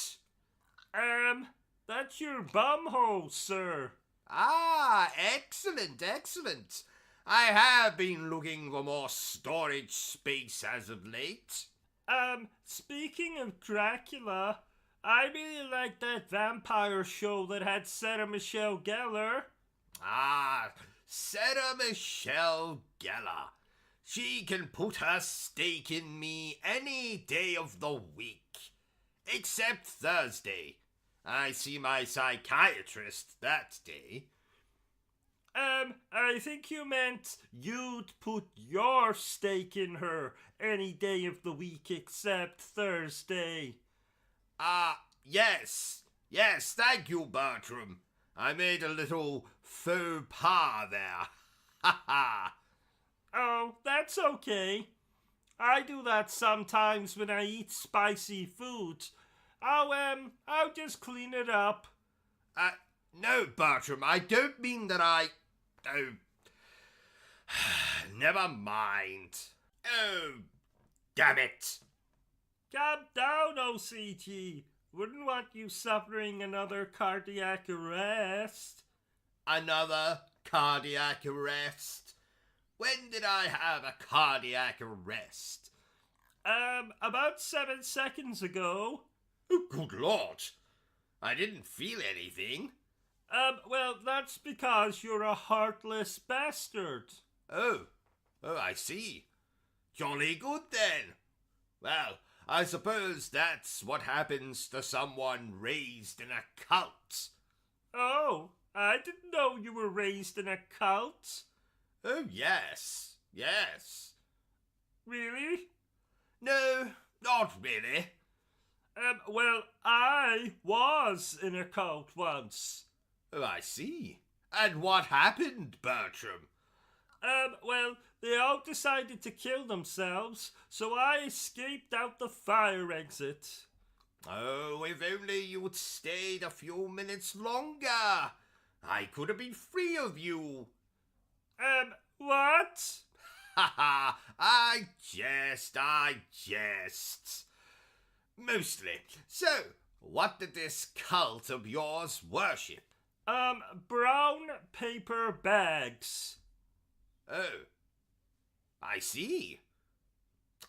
That's your bumhole, sir. Ah, excellent, excellent. I have been looking for more storage space as of late. Speaking of Dracula, I really like that vampire show that had Sarah Michelle Gellar. Ah, Sarah Michelle Gellar. She can put her stake in me any day of the week. Except Thursday. I see my psychiatrist that day. I think you meant you'd put your stake in her any day of the week except Thursday. Yes. Yes, thank you, Bertram. I made a little faux pas there. Ha ha! Oh, that's okay. I do that sometimes when I eat spicy food. I'll just clean it up. No, Bertram, I don't mean that I... Oh... Never mind. Oh, damn it. Calm down, OCG. Wouldn't want you suffering another cardiac arrest. Another cardiac arrest? When did I have a cardiac arrest? About 7 seconds ago. Oh, good Lord. I didn't feel anything. Well, that's because you're a heartless bastard. Oh, I see. Jolly good then. Well, I suppose that's what happens to someone raised in a cult. Oh, I didn't know you were raised in a cult. Oh, yes. Really? No, not really. Well, I was in a cult once. Oh, I see. And what happened, Bertram? Well, they all decided to kill themselves, so I escaped out the fire exit. Oh, if only you'd stayed a few minutes longer. I could have been free of you. What? Ha ha, I jest. Mostly. So, what did this cult of yours worship? Brown paper bags. Oh, I see.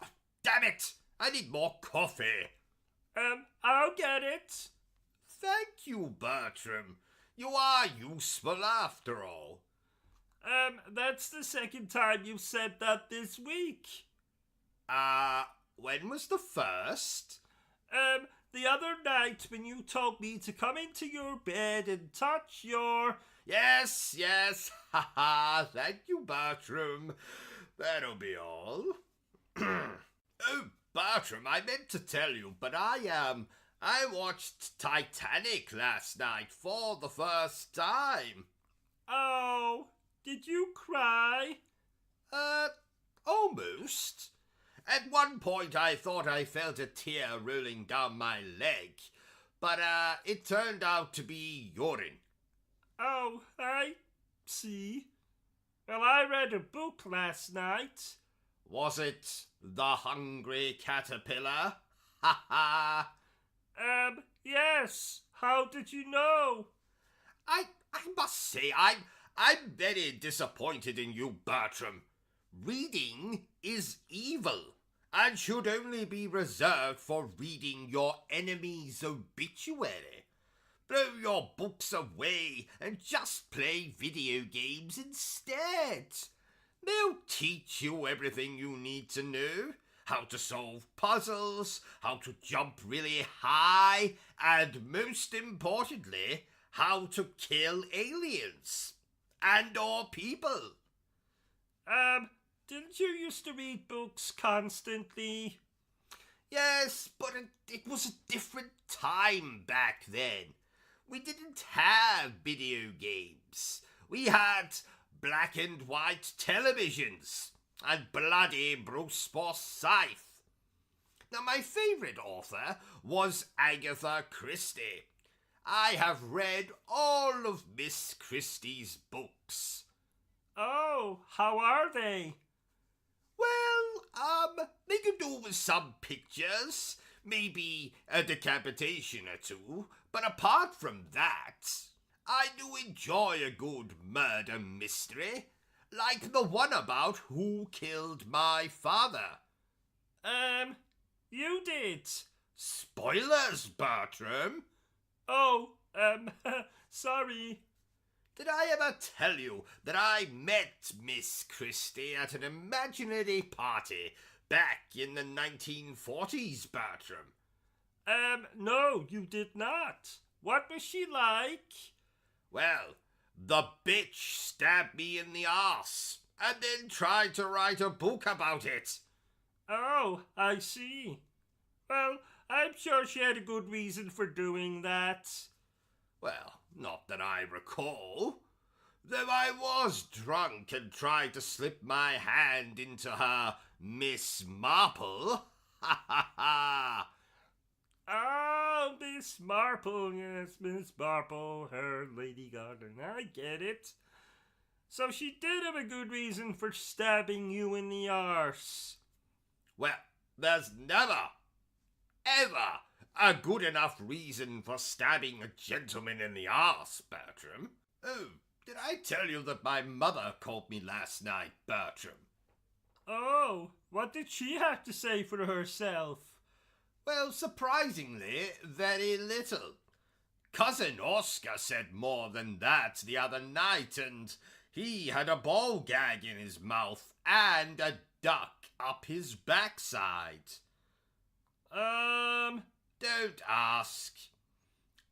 Oh, damn it! I need more coffee. I'll get it. Thank you, Bertram. You are useful after all. That's the second time you've said that this week. When was the first? The other night when you told me to come into your bed and touch your... Yes, ha ha, thank you, Bertram. That'll be all. Oh, Bertram, I meant to tell you, but I watched Titanic last night for the first time. Oh, did you cry? Almost. At one point I thought I felt a tear rolling down my leg, but it turned out to be urine. Oh, I see. Well, I read a book last night. Was it The Hungry Caterpillar? Ha ha! Yes. How did you know? I must say, I'm very disappointed in you, Bertram. Reading is evil, and should only be reserved for reading your enemy's obituary. Throw your books away and just play video games instead. They'll teach you everything you need to know. How to solve puzzles, how to jump really high, and most importantly, how to kill aliens. And/or people. Didn't you used to read books constantly? Yes, but it was a different time back then. We didn't have video games. We had black and white televisions and bloody Bruce Forsyth. Now, my favourite author was Agatha Christie. I have read all of Miss Christie's books. Oh, how are they? Well, they could do with some pictures, maybe a decapitation or two, but apart from that, I do enjoy a good murder mystery, like the one about who killed my father. You did. Spoilers, Bertram. Oh, sorry. Did I ever tell you that I met Miss Christie at an imaginary party back in the 1940s, Bertram? No, you did not. What was she like? Well, the bitch stabbed me in the arse and then tried to write a book about it. Oh, I see. Well, I'm sure she had a good reason for doing that. Well, not that I recall. Though I was drunk and tried to slip my hand into her Miss Marple. Ha ha ha! Oh, Miss Marple, yes, Miss Marple, her Lady Garden, I get it. So she did have a good reason for stabbing you in the arse. Well, there's never, ever a good enough reason for stabbing a gentleman in the arse, Bertram. Oh, did I tell you that my mother called me last night, Bertram? Oh, what did she have to say for herself? Well, surprisingly, very little. Cousin Oscar said more than that the other night, and he had a ball gag in his mouth and a duck up his backside. Don't ask.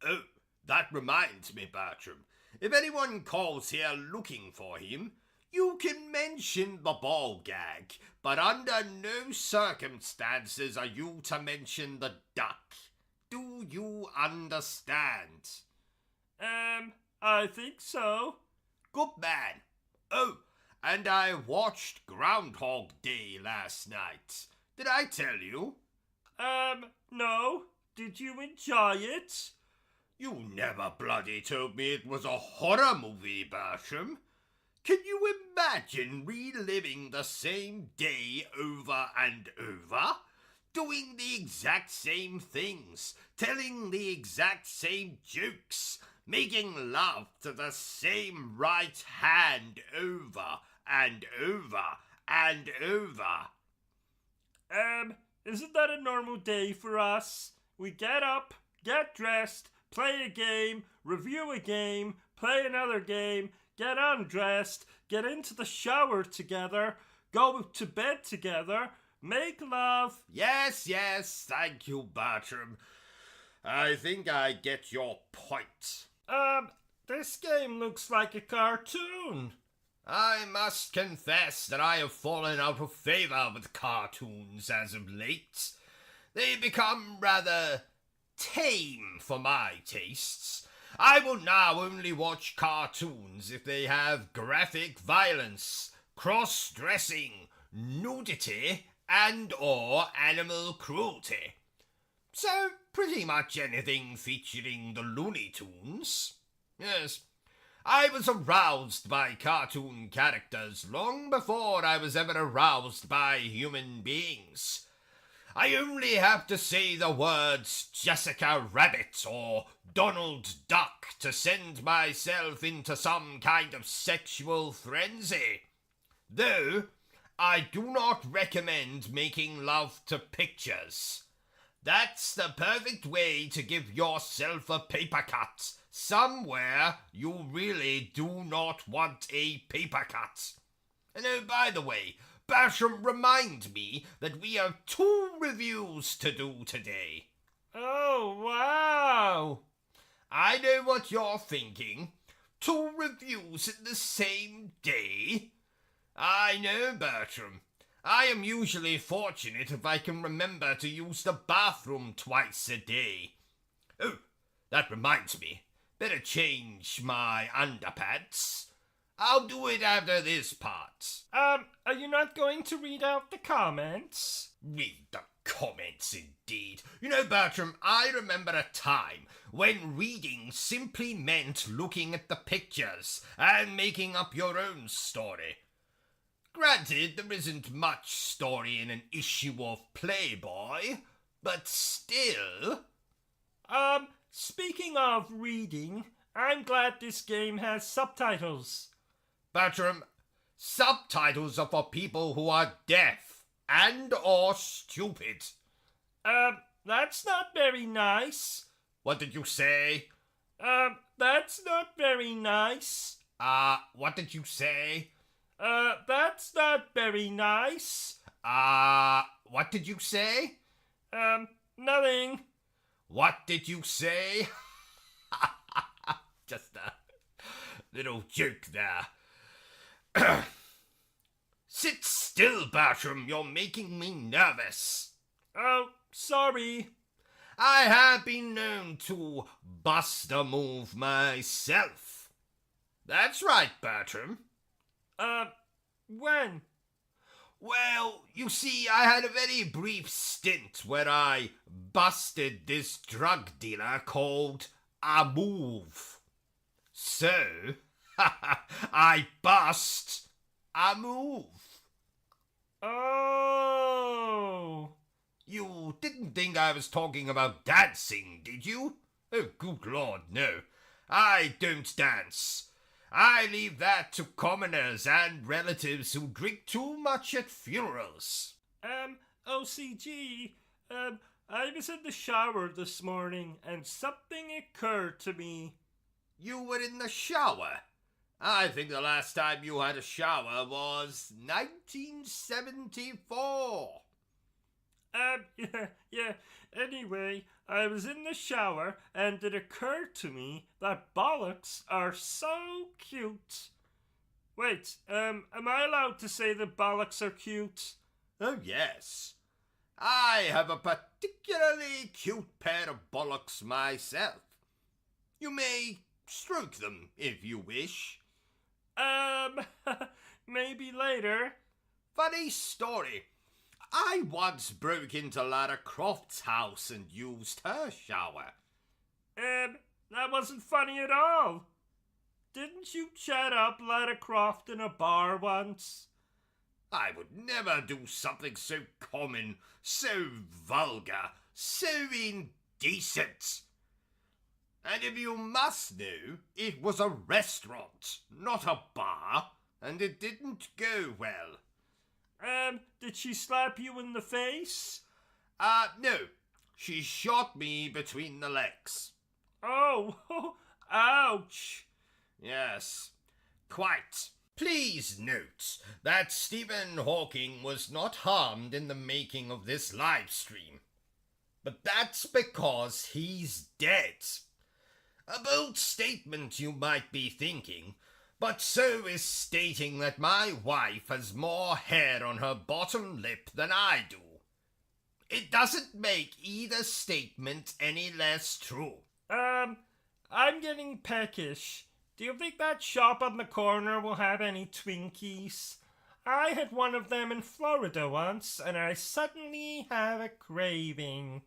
Oh, that reminds me, Bertram. If anyone calls here looking for him, you can mention the ball gag, but under no circumstances are you to mention the duck. Do you understand? I think so. Good man. Oh, and I watched Groundhog Day last night. Did I tell you? No. Did you enjoy it? You never bloody told me it was a horror movie, Bertram. Can you imagine reliving the same day over and over? Doing the exact same things, telling the exact same jokes, making love to the same right hand over and over and over. Isn't that a normal day for us? We get up, get dressed, play a game, review a game, play another game, get undressed, get into the shower together, go to bed together, make love. Yes, thank you, Bertram. I think I get your point. This game looks like a cartoon. I must confess that I have fallen out of favour with cartoons as of late. They become rather tame for my tastes. I will now only watch cartoons if they have graphic violence, cross-dressing, nudity, and or animal cruelty. So, pretty much anything featuring the Looney Tunes. Yes, I was aroused by cartoon characters long before I was ever aroused by human beings. I only have to say the words Jessica Rabbit or Donald Duck to send myself into some kind of sexual frenzy. Though, I do not recommend making love to pictures. That's the perfect way to give yourself a paper cut somewhere you really do not want a paper cut. And oh, by the way, Bertram, remind me that we have 2 reviews to do today. Oh, wow. I know what you're thinking. 2 reviews in the same day? I know, Bertram. I am usually fortunate if I can remember to use the bathroom twice a day. Oh, that reminds me. Better change my underpants. I'll do it after this part. Are you not going to read out the comments? Read the comments, indeed. You know, Bertram, I remember a time when reading simply meant looking at the pictures and making up your own story. Granted, there isn't much story in an issue of Playboy, but still... Speaking of reading, I'm glad this game has subtitles. Bertram, subtitles are for people who are deaf and or stupid. That's not very nice. What did you say? That's not very nice. What did you say? That's not very nice. What did you say? Nothing. What did you say? Just a little joke there. Sit still, Bertram. You're making me nervous. Oh, sorry. I have been known to bust a move myself. That's right, Bertram. When? Well, you see, I had a very brief stint where I busted this drug dealer called a move. So, I bust a move. Oh. You didn't think I was talking about dancing, did you? Oh, good Lord, no. I don't dance. I leave that to commoners and relatives who drink too much at funerals. OCG, I was in the shower this morning and something occurred to me. You were in the shower? I think the last time you had a shower was 1974. Yeah. Anyway, I was in the shower and it occurred to me that bollocks are so cute. Wait, am I allowed to say that bollocks are cute? Oh, yes. I have a particularly cute pair of bollocks myself. You may stroke them if you wish. Maybe later. Funny story. I once broke into Lara Croft's house and used her shower. That wasn't funny at all. Didn't you chat up Lara Croft in a bar once? I would never do something so common, so vulgar, so indecent. And if you must know, it was a restaurant, not a bar, and it didn't go well. Did she slap you in the face? No. She shot me between the legs. Oh, ouch. Yes, quite. Please note that Stephen Hawking was not harmed in the making of this live stream. But that's because he's dead. A bold statement, you might be thinking, but so is stating that my wife has more hair on her bottom lip than I do. It doesn't make either statement any less true. I'm getting peckish. Do you think that shop on the corner will have any Twinkies? I had one of them in Florida once, and I suddenly have a craving.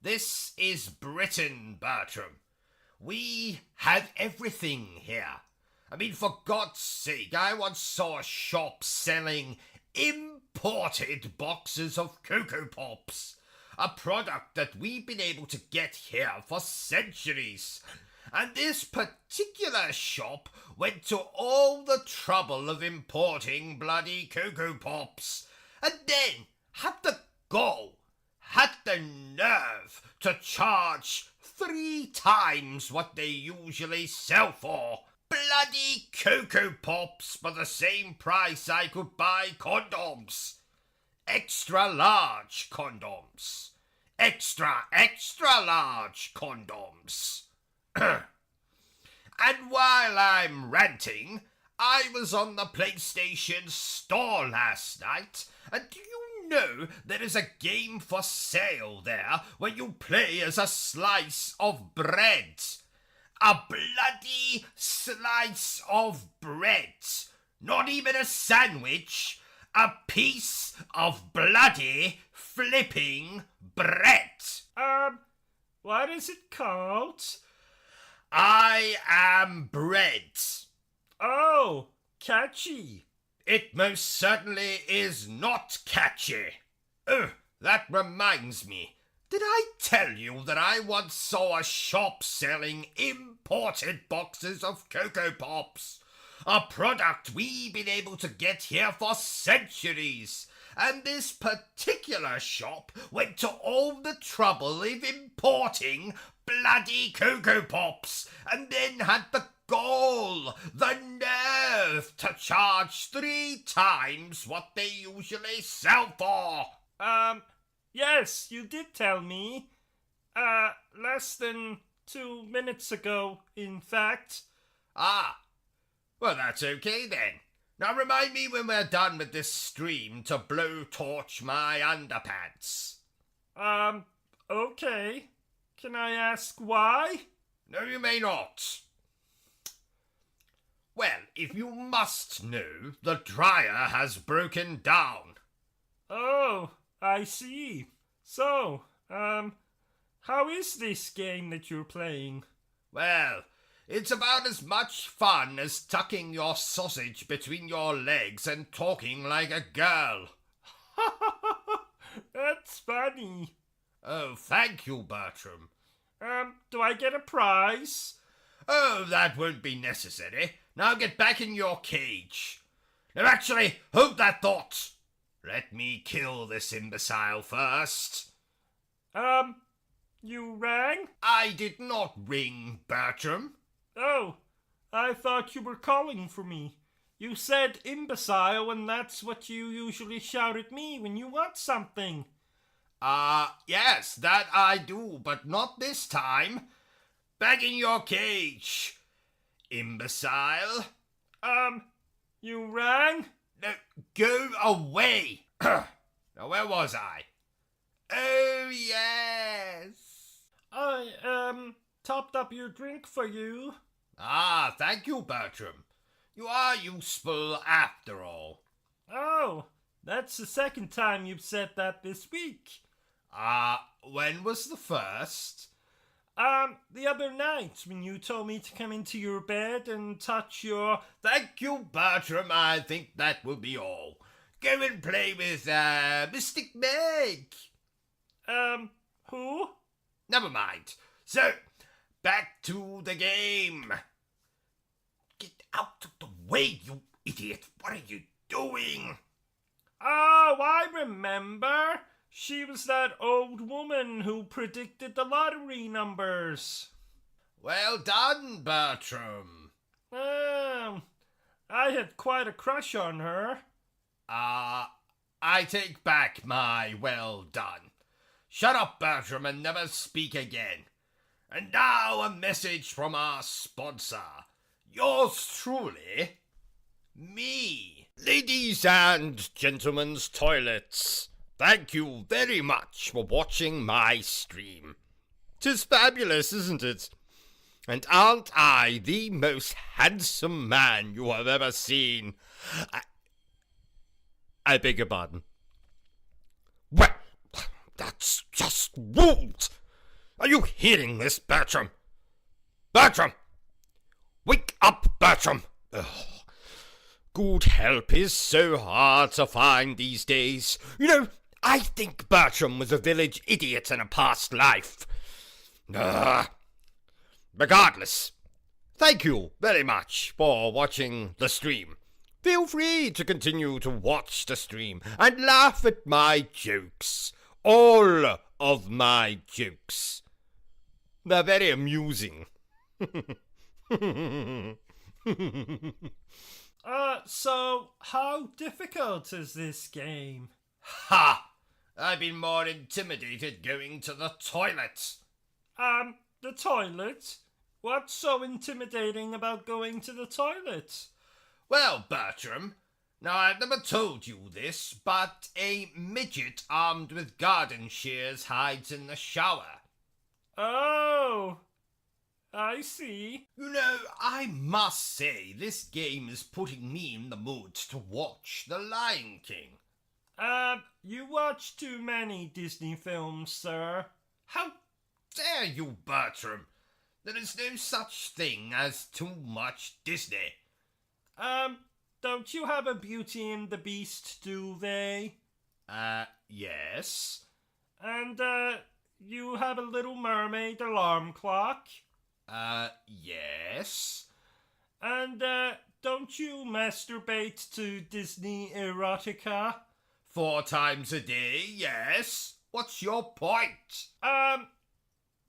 This is Britain, Bertram. We have everything here. I mean, for God's sake, I once saw a shop selling imported boxes of Cocoa Pops, a product that we've been able to get here for centuries. And this particular shop went to all the trouble of importing bloody Cocoa Pops, and then had the gall, had the nerve to charge 3 times what they usually sell for. Bloody Cocoa Pops for the same price I could buy condoms. Extra large condoms. Extra large condoms. And while I'm ranting, I was on the PlayStation Store last night, and do you know there is a game for sale there where you play as a slice of bread? A bloody slice of bread. Not even a sandwich. A piece of bloody flipping bread. What is it called? I am bread. Oh, catchy. It most certainly is not catchy. Oh, that reminds me. Did I tell you that I once saw a shop selling imported boxes of Cocoa Pops? A product we've been able to get here for centuries. And this particular shop went to all the trouble of importing bloody Cocoa Pops, and then had the gall, the nerve to charge 3 times what they usually sell for. Yes, you did tell me. Less than 2 minutes ago, in fact. Ah, well, that's okay then. Now remind me when we're done with this stream to blowtorch my underpants. Okay. Can I ask why? No, you may not. Well, if you must know, the dryer has broken down. Oh, I see. So, how is this game that you're playing? Well, it's about as much fun as tucking your sausage between your legs and talking like a girl. That's funny. Oh, thank you, Bertram. Do I get a prize? Oh, that won't be necessary. Now get back in your cage. No, actually, hold that thought. Let me kill this imbecile first. You rang? I did not ring, Bertram. Oh, I thought you were calling for me. You said imbecile, and that's what you usually shout at me when you want something. Yes, that I do, but not this time. Back in your cage, imbecile. You rang? No, go away. Now, where was I? Oh, yes. I, topped up your drink for you. Ah, thank you, Bertram. You are useful after all. Oh, that's the second time you've said that this week. When was the first? The other night when you told me to come into your bed and touch your... Thank you, Bertram. I think that will be all. Go and play with, Mystic Meg. Who? Never mind. So, back to the game. Get out of the way, you idiot. What are you doing? Oh, I remember. She was that old woman who predicted the lottery numbers. Well done, Bertram. I had quite a crush on her. I take back my well done. Shut up, Bertram, and never speak again. And now a message from our sponsor. Yours truly, me. Ladies and gentlemen's toilets, thank you very much for watching my stream. 'Tis fabulous, isn't it? And aren't I the most handsome man you have ever seen? I beg your pardon. Well, that's just rude. Are you hearing this, Bertram? Bertram! Wake up, Bertram! Ugh. Good help is so hard to find these days. You know, I think Bertram was a village idiot in a past life. Regardless, thank you very much for watching the stream. Feel free to continue to watch the stream and laugh at my jokes. All of my jokes. They're very amusing. So how difficult is this game? Ha! I've been more intimidated going to the toilet. The toilet? What's so intimidating about going to the toilet? Well, Bertram, now I've never told you this, but a midget armed with garden shears hides in the shower. Oh, I see. You know, I must say this game is putting me in the mood to watch The Lion King. You watch too many Disney films, sir. How dare you, Bertram? There is no such thing as too much Disney. Don't you have a Beauty and the Beast duvet? Yes. And, you have a Little Mermaid alarm clock? Yes. And, don't you masturbate to Disney erotica? 4 times a day, yes. What's your point?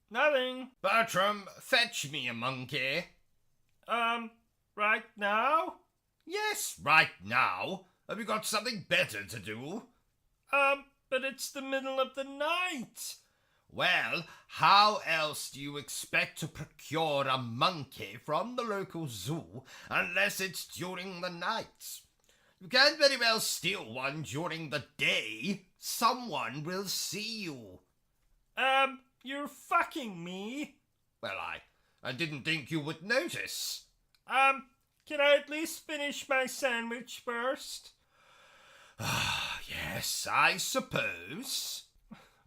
Nothing. Bertram, fetch me a monkey. Right now? Yes, right now. Have you got something better to do? But it's the middle of the night. Well, how else do you expect to procure a monkey from the local zoo unless it's during the night? You can't very well steal one during the day. Someone will see you. You're fucking me. Well, I didn't think you would notice. Can I at least finish my sandwich first? Yes, I suppose.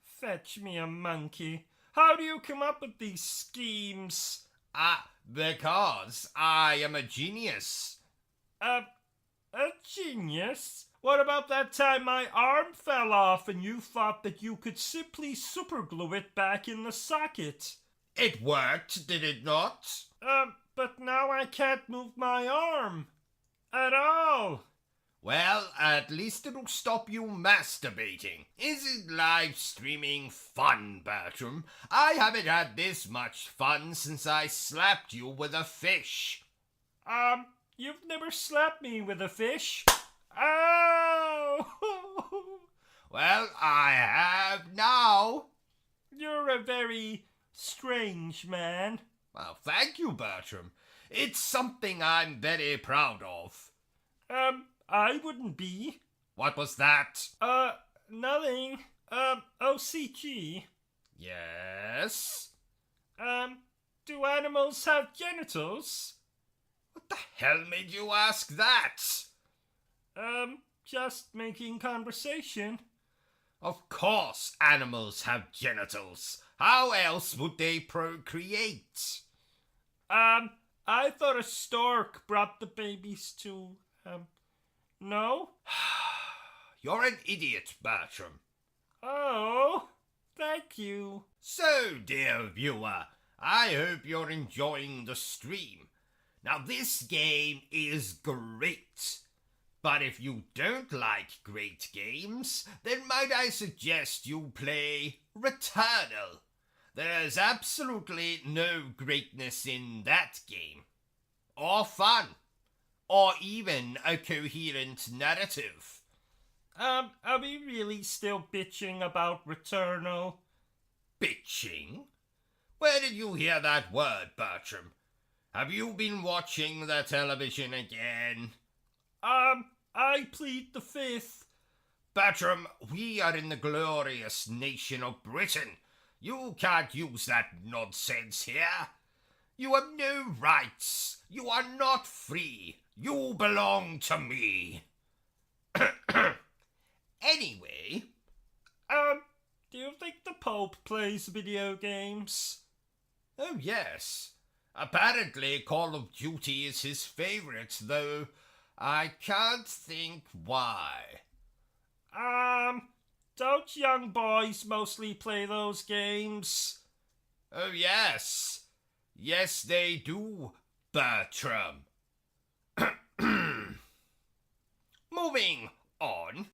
Fetch me a monkey. How do you come up with these schemes? Because I am a genius. A genius? What about that time my arm fell off and you thought that you could simply superglue it back in the socket? It worked, did it not? But now I can't move my arm. At all. Well, at least it'll stop you masturbating. Isn't live streaming fun, Bertram? I haven't had this much fun since I slapped you with a fish. You've never slapped me with a fish. Ow! Well, I have now. You're a very strange man. Well, thank you, Bertram. It's something I'm very proud of. I wouldn't be. What was that? Nothing. OCG. Yes? Do animals have genitals? What the hell made you ask that? Just making conversation. Of course animals have genitals. How else would they procreate? I thought a stork brought the babies to, no? You're an idiot, Bertram. Oh, thank you. So, dear viewer, I hope you're enjoying the stream. Now, this game is great. But if you don't like great games, then might I suggest you play Returnal. There's absolutely no greatness in that game. Or fun. Or even a coherent narrative. Are we really still bitching about Returnal? Bitching? Where did you hear that word, Bertram? Have you been watching the television again? I plead the fifth. Bertram, we are in the glorious nation of Britain. You can't use that nonsense here. You have no rights. You are not free. You belong to me. Anyway. Do you think the Pope plays video games? Oh, yes. Apparently Call of Duty is his favorite, though I can't think why. Don't young boys mostly play those games? Oh, yes. Yes, they do, Bertram. Moving on.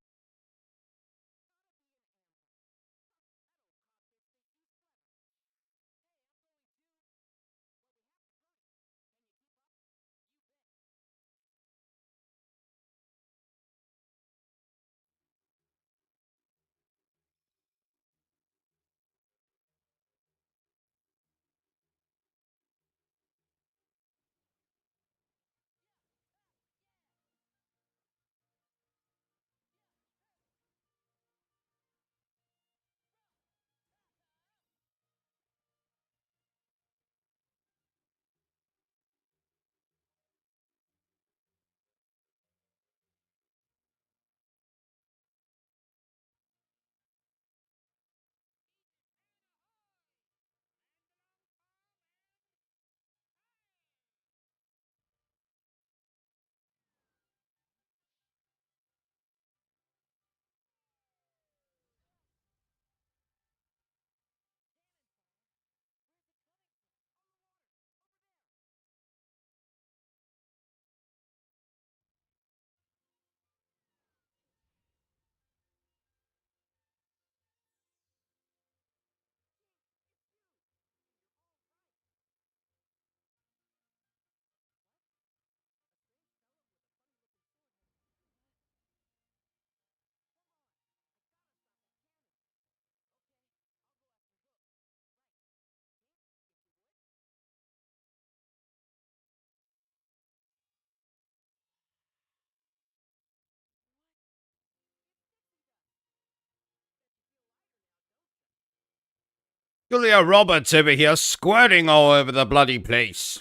Julia Roberts over here squirting all over the bloody place.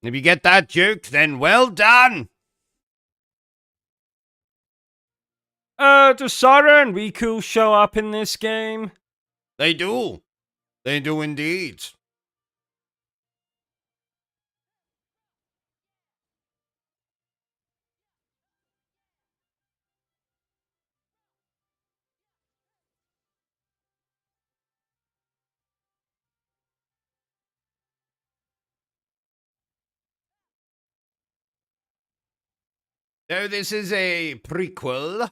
If you get that joke, then well done. Do Sora and Riku show up in this game? They do. They do indeed. So this is a prequel.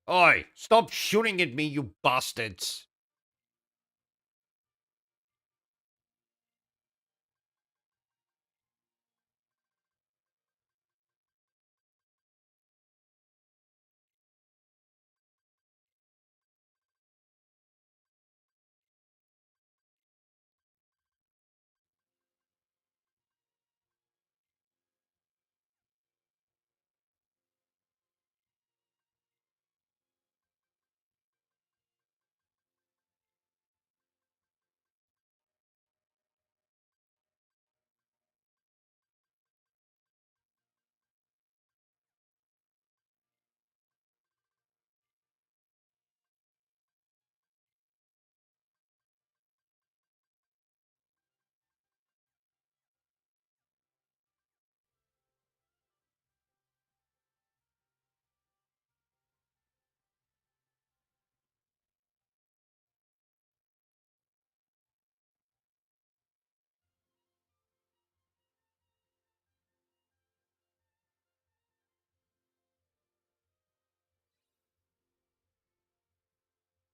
Oi, stop shooting at me, you bastards.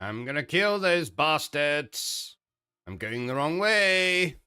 I'm gonna kill those bastards. I'm going the wrong way.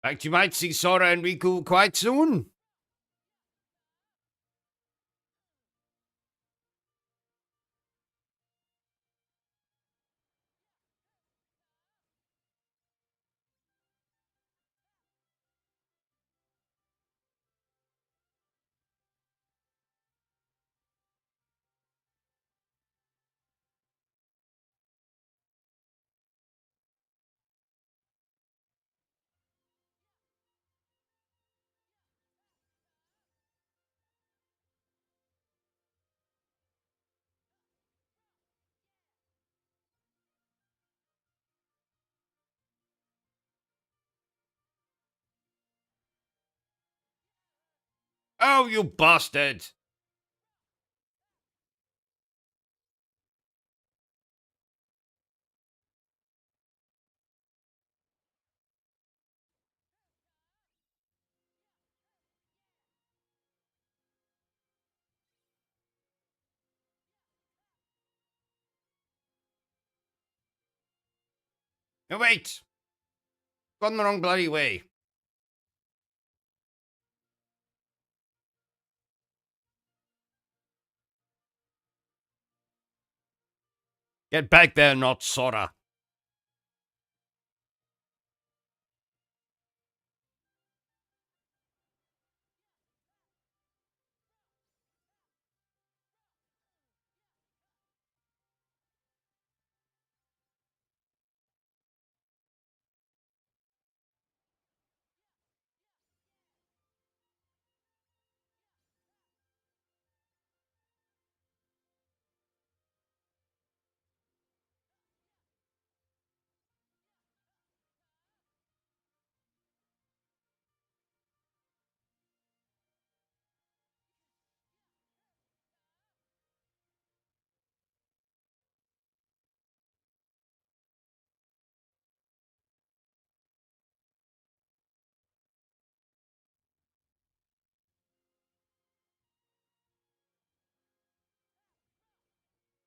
In fact, you might see Sora and Riku quite soon. Oh, you bastard! Oh, wait! Gone the wrong bloody way. Get back there, not Sora.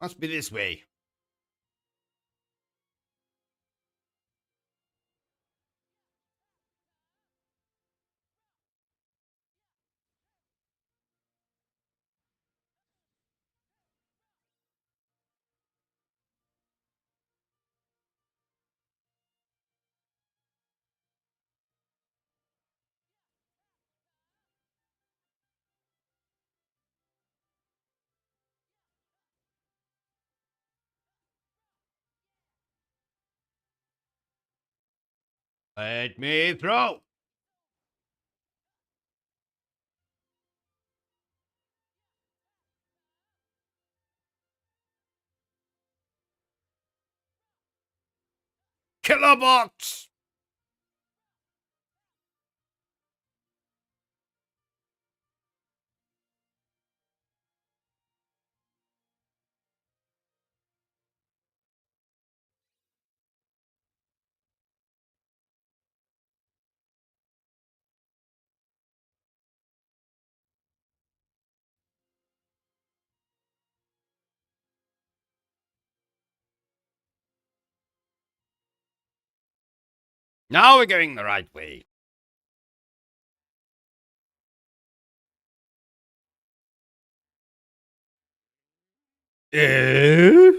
Must be this way. Let me throw. Killer box. Now we're going the right way. Eh?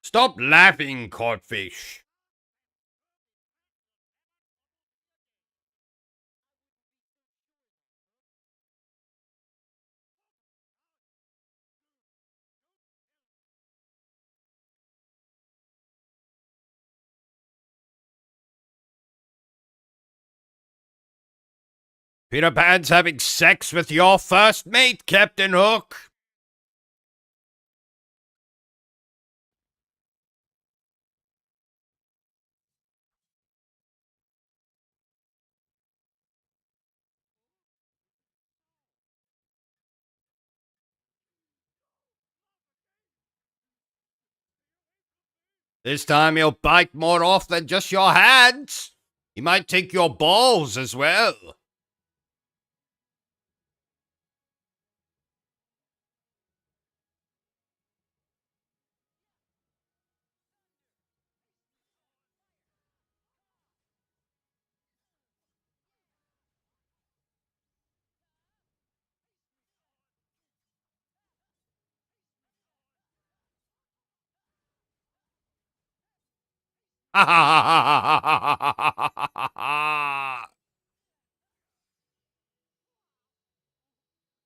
Stop laughing, codfish. Peter Pan's having sex with your first mate, Captain Hook. This time he'll bite more off than just your hands. He might take your balls as well.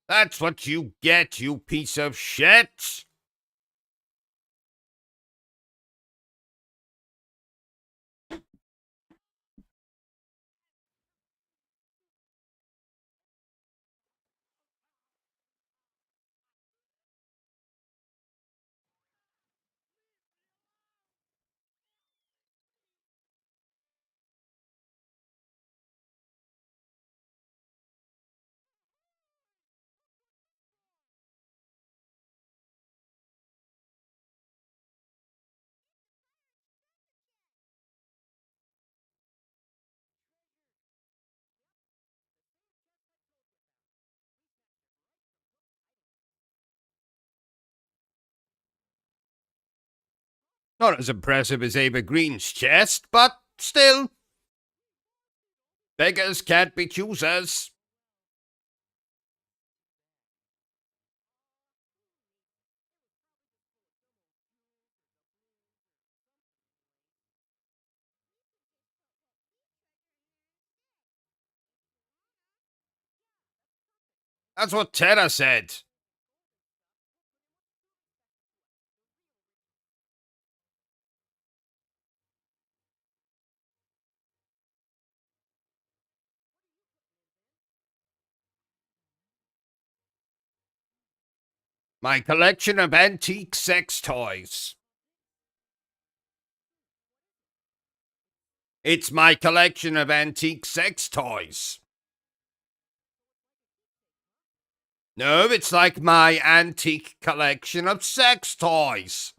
That's what you get, you piece of shit. Not as impressive as Ava Green's chest, but still. Beggars can't be choosers. That's what Tara said. My collection of antique sex toys. It's my collection of antique sex toys. No, it's like my antique collection of sex toys.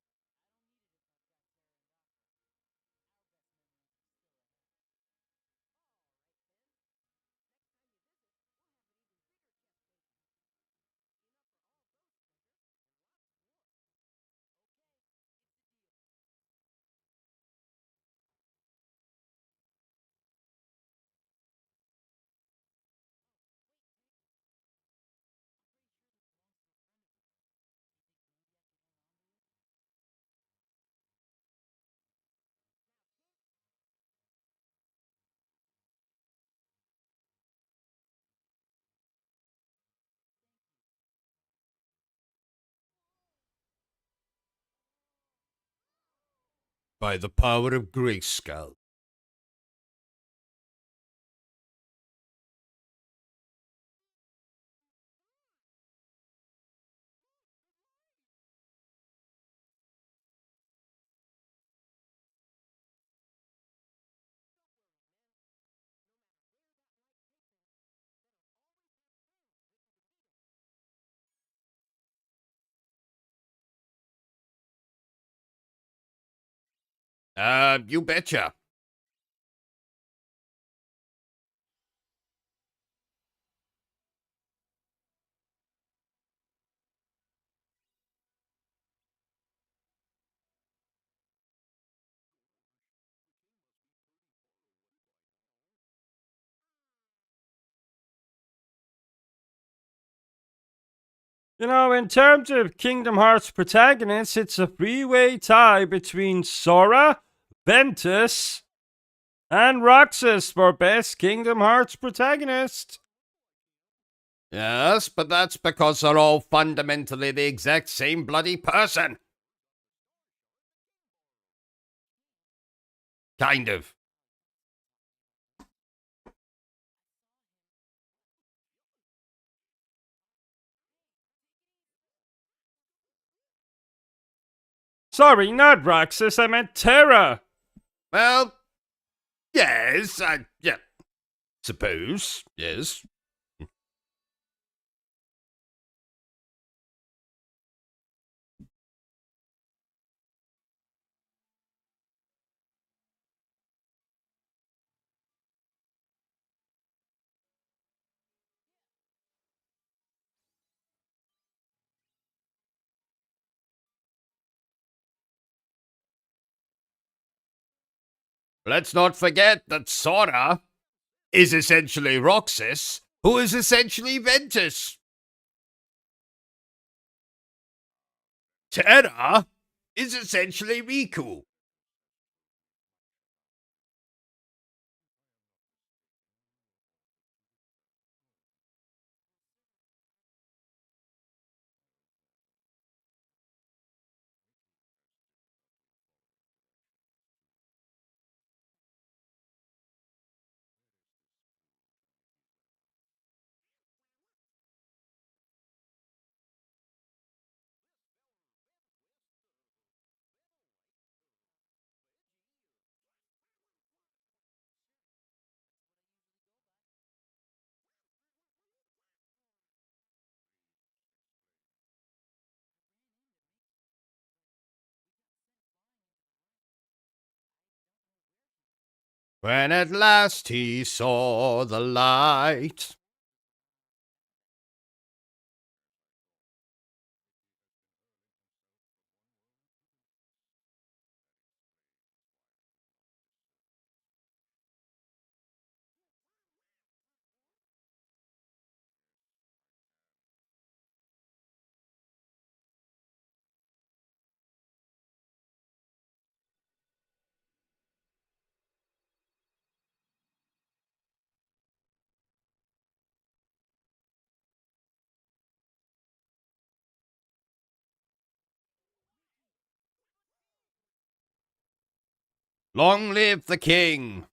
By the power of Grayskull. You betcha. You know, in terms of Kingdom Hearts protagonists, it's a three-way tie between Sora, Ventus, and Roxas for best Kingdom Hearts protagonist. Yes, but that's because they're all fundamentally the exact same bloody person. Kind of. Sorry, not Roxas, I meant Terra. Well, yes, yeah, suppose, yes. Let's not forget that Sora is essentially Roxas, who is essentially Ventus. Terra is essentially Riku. When at last he saw the light. Long live the king.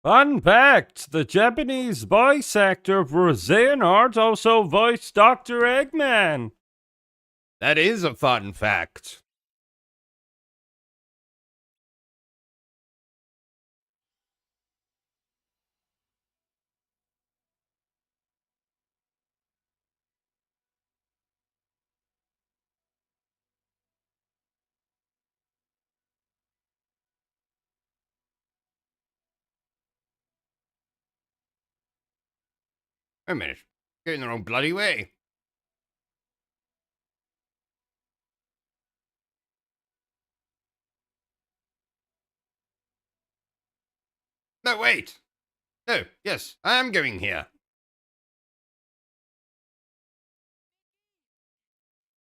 Fun fact, the Japanese voice actor for Xehanort also voiced Dr. Eggman. That is a fun fact. Wait a minute. Going the wrong bloody way. No, wait. No, yes, I am going here.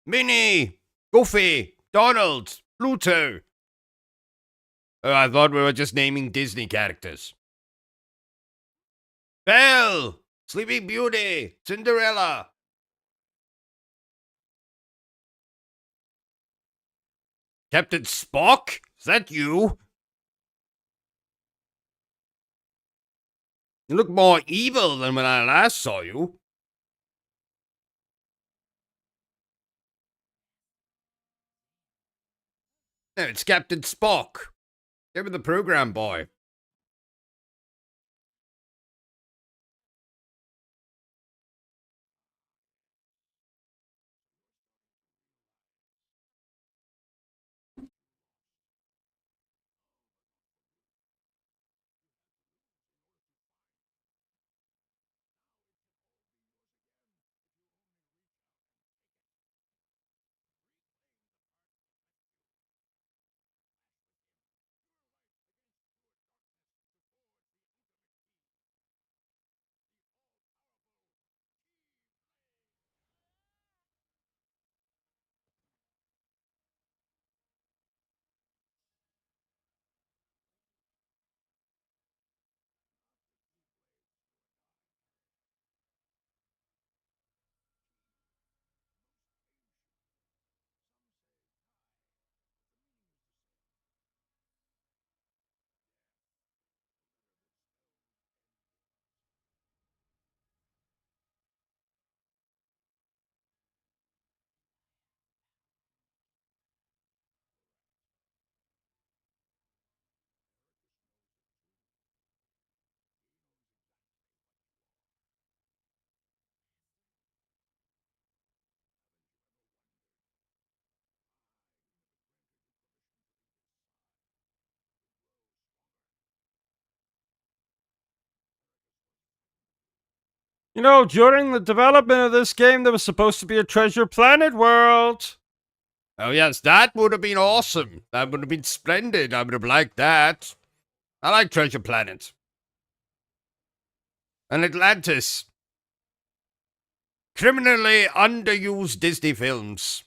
Minnie! Goofy! Donald! Pluto! Oh, I thought we were just naming Disney characters. Belle! Sleeping Beauty! Cinderella! Captain Spock? Is that you? You look more evil than when I last saw you. No, it's Captain Spock. Give me the program boy. You know, during the development of this game, there was supposed to be a Treasure Planet world. Oh, yes, that would have been awesome. That would have been splendid. I would have liked that. I like Treasure Planet. And Atlantis. Criminally underused Disney films.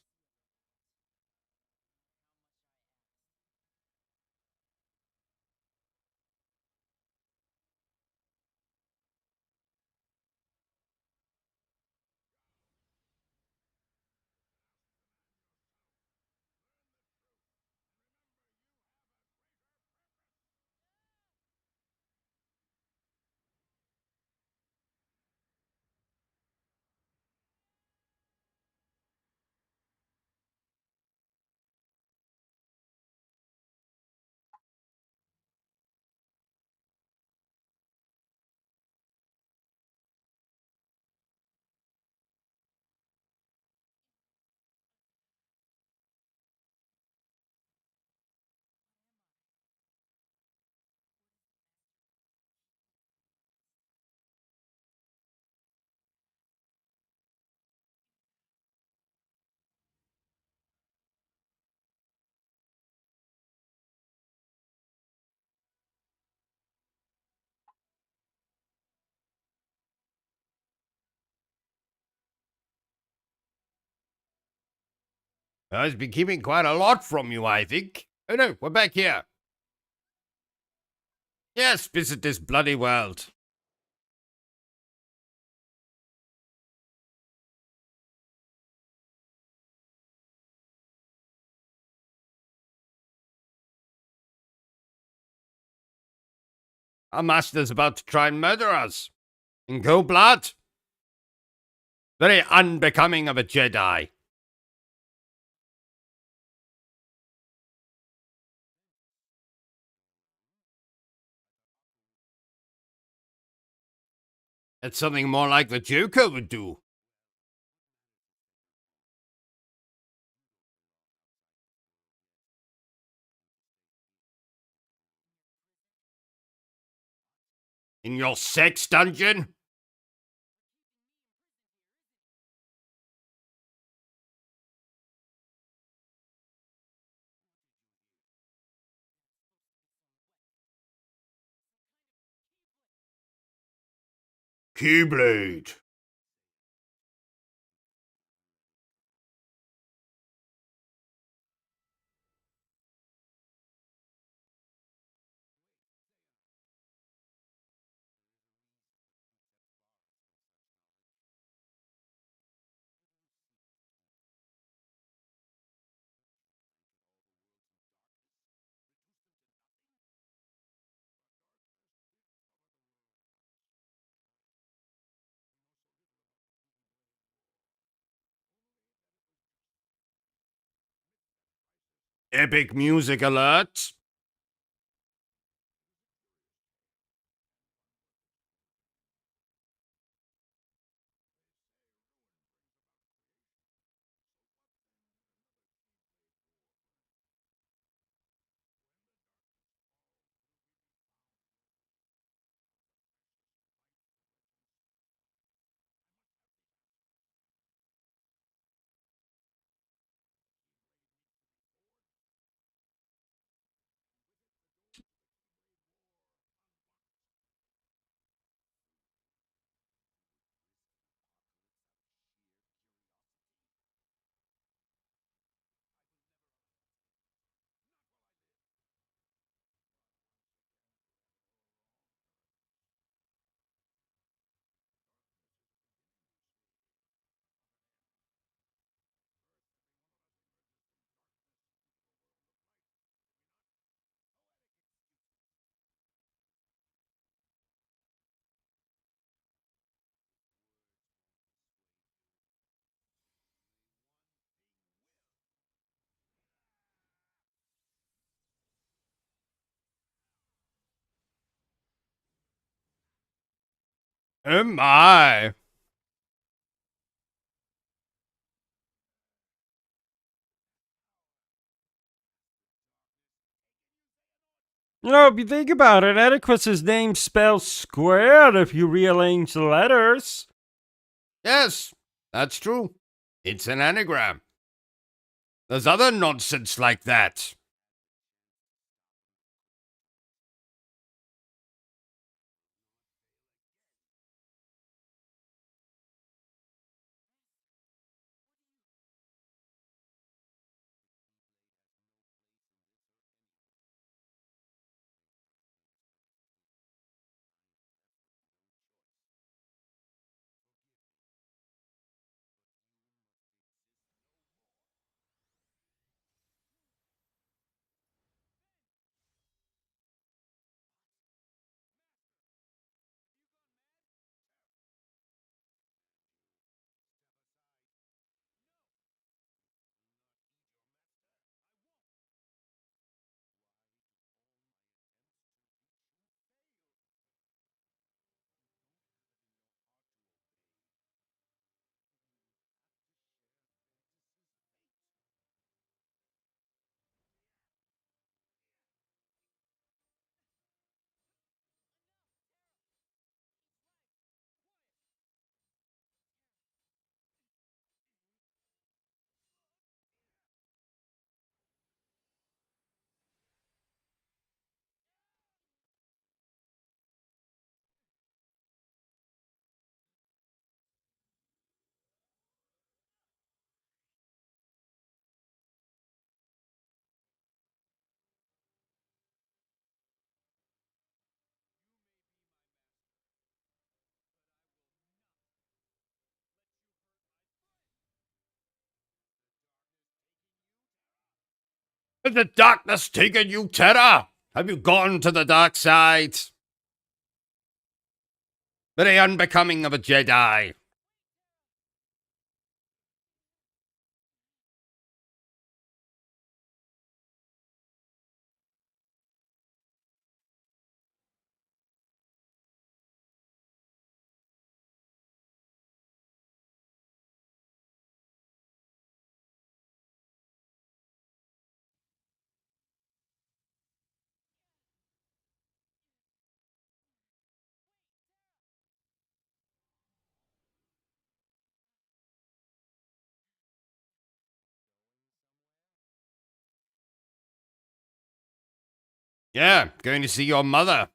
I've been keeping quite a lot from you, I think. Oh no, we're back here. Yes, visit this bloody world. Our master's about to try and murder us. In cold blood. Very unbecoming of a Jedi. It's something more like the Joker would do. In your sex dungeon? Keyblade. Epic music alert. Oh my. You know, if you think about it, Atticus's name spells squared if you rearrange the letters. Yes, that's true. It's an anagram. There's other nonsense like that. Has the darkness taken you, Terra? Have you gone to the dark side? Very unbecoming of a Jedi. Yeah, going to see your mother.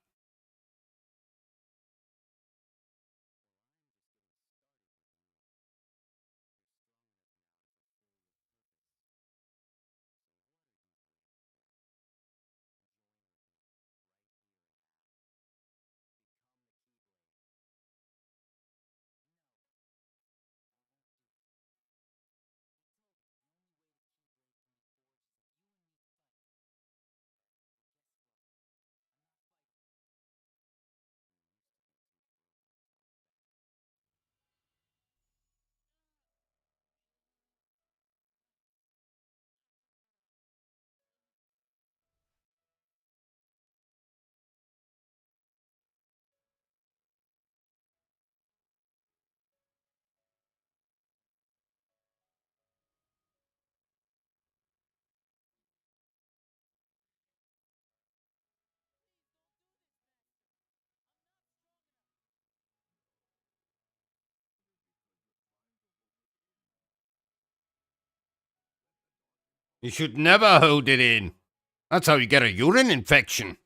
You should never hold it in. That's how you get a urine infection.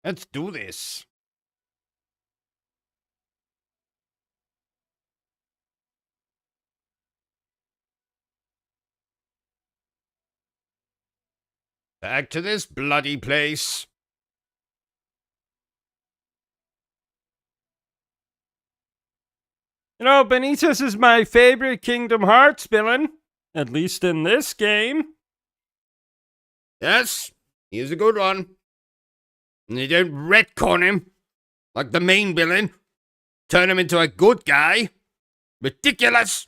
Let's do this. Back to this bloody place. You know, Benitez is my favorite Kingdom Hearts villain. At least in this game. Yes, he's a good one. And you don't retcon him like the main villain. Turn him into a good guy. Ridiculous.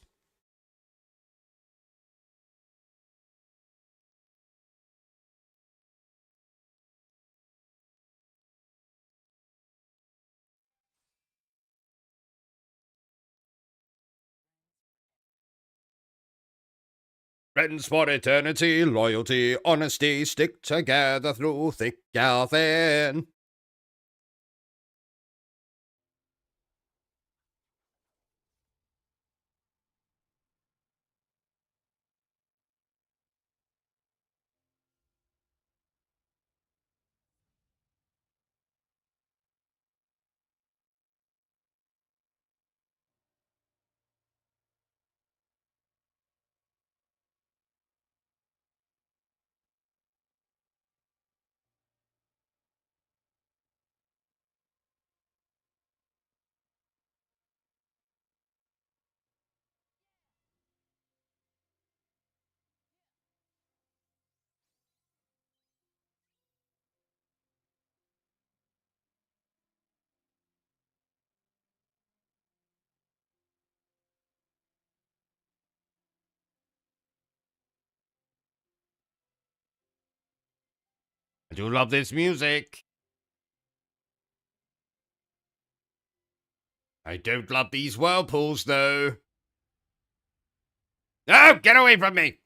Friends for eternity, loyalty, honesty, stick together through thick or thin. I do love this music. I don't love these whirlpools, though. No, get away from me!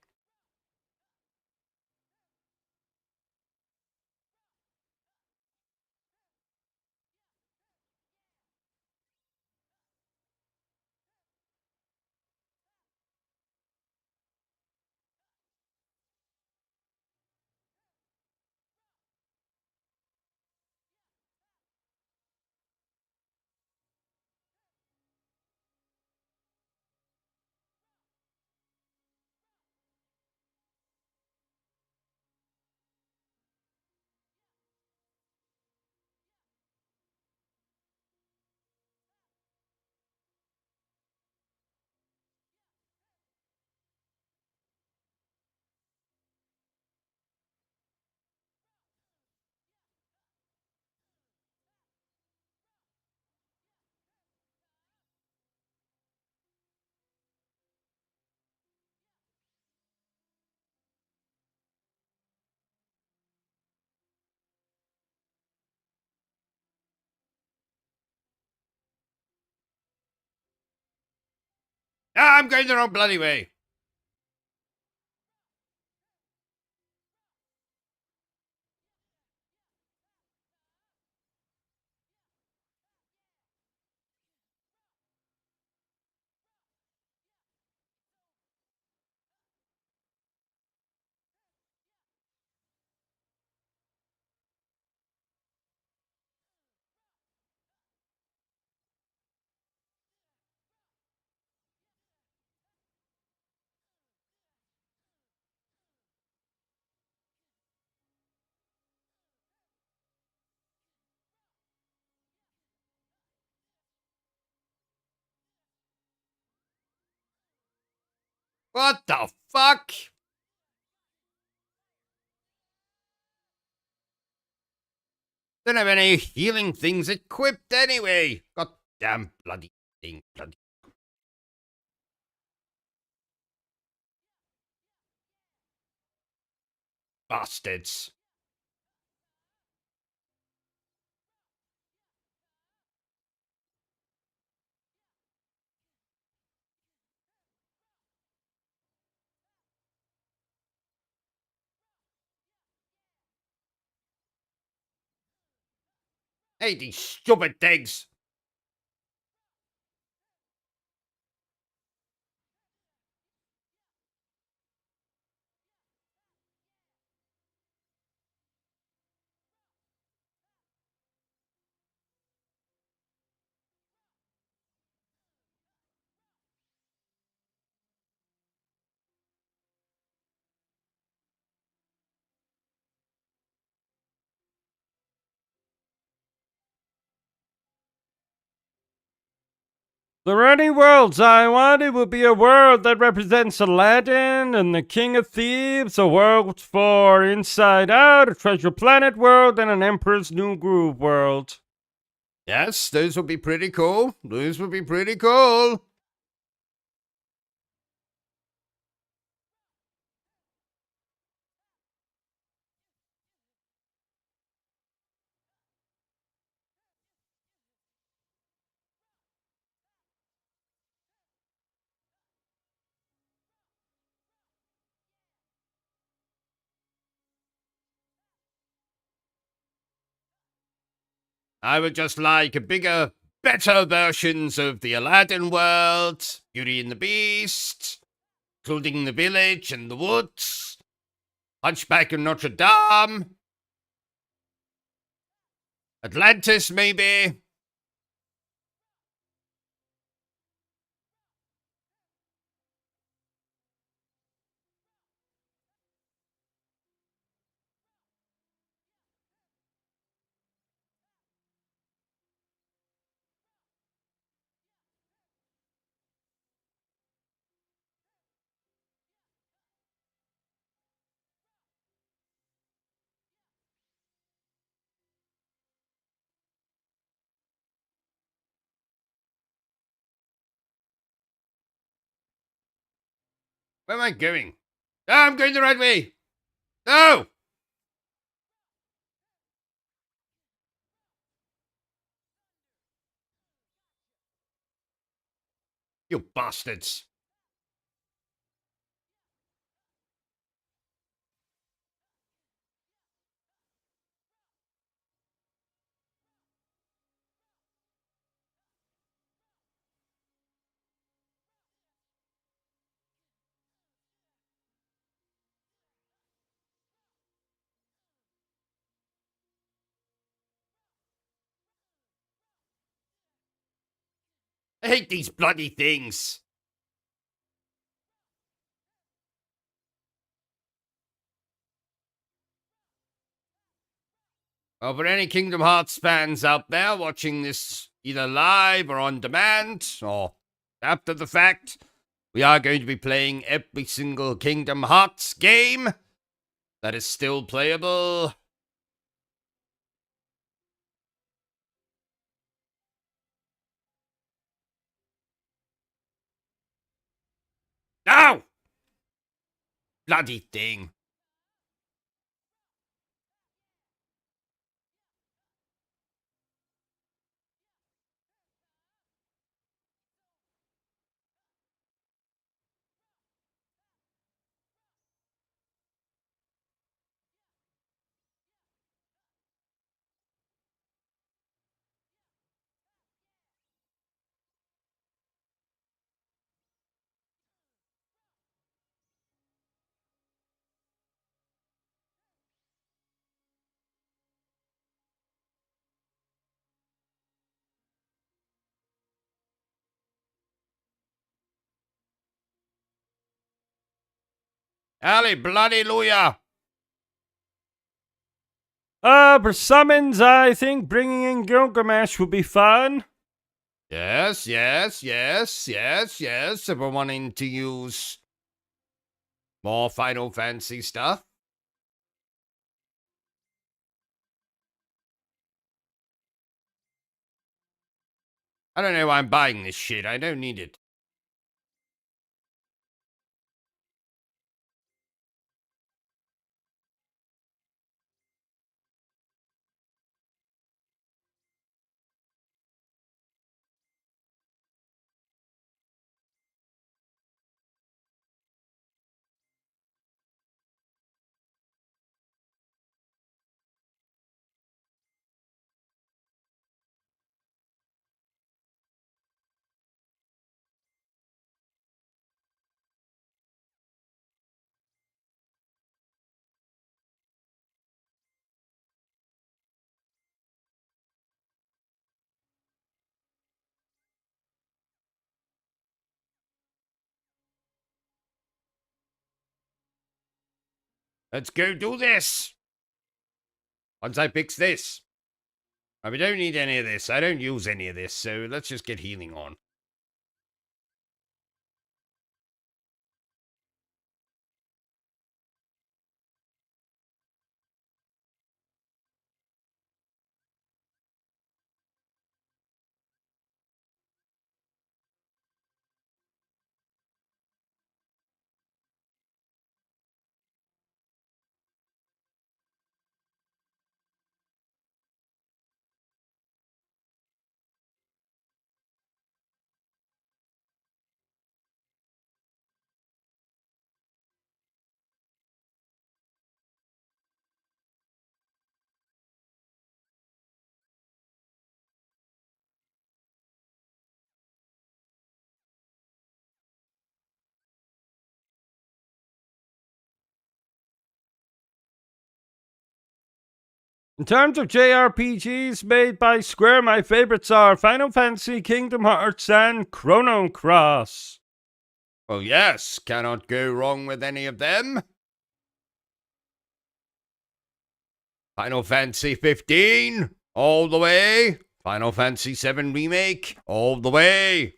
Ah, I'm going the wrong bloody way. What the fuck? Don't have any healing things equipped anyway. Goddamn bloody thing, bloody bastards. Hey, these stupid things. There are any worlds I want, it would be a world that represents Aladdin and the King of Thieves, a world for Inside Out, a Treasure Planet world, and an Emperor's New Groove world. Yes, those would be pretty cool. Those would be pretty cool. I would just like a bigger, better versions of the Aladdin world, Beauty and the Beast, including the village and the woods, Hunchback of Notre Dame, Atlantis, maybe. Where am I going? No, I'm going the right way. No! You bastards. I hate these bloody things. Well, for any Kingdom Hearts fans out there watching this either live or on demand or after the fact, we are going to be playing every single Kingdom Hearts game that is still playable. No! Bloody thing. Alley bloody lawyer. For summons, I think bringing in Gilgamesh would be fun. Yes. If we're wanting to use more Final Fantasy stuff. I don't know why I'm buying this shit. I don't need it. Let's go do this. Once I fix this. We don't need any of this. I don't use any of this, so let's just get healing on. In terms of JRPGs made by Square, my favorites are Final Fantasy, Kingdom Hearts, and Chrono Cross. Oh yes, cannot go wrong with any of them. Final Fantasy 15, all the way. Final Fantasy 7 Remake, all the way.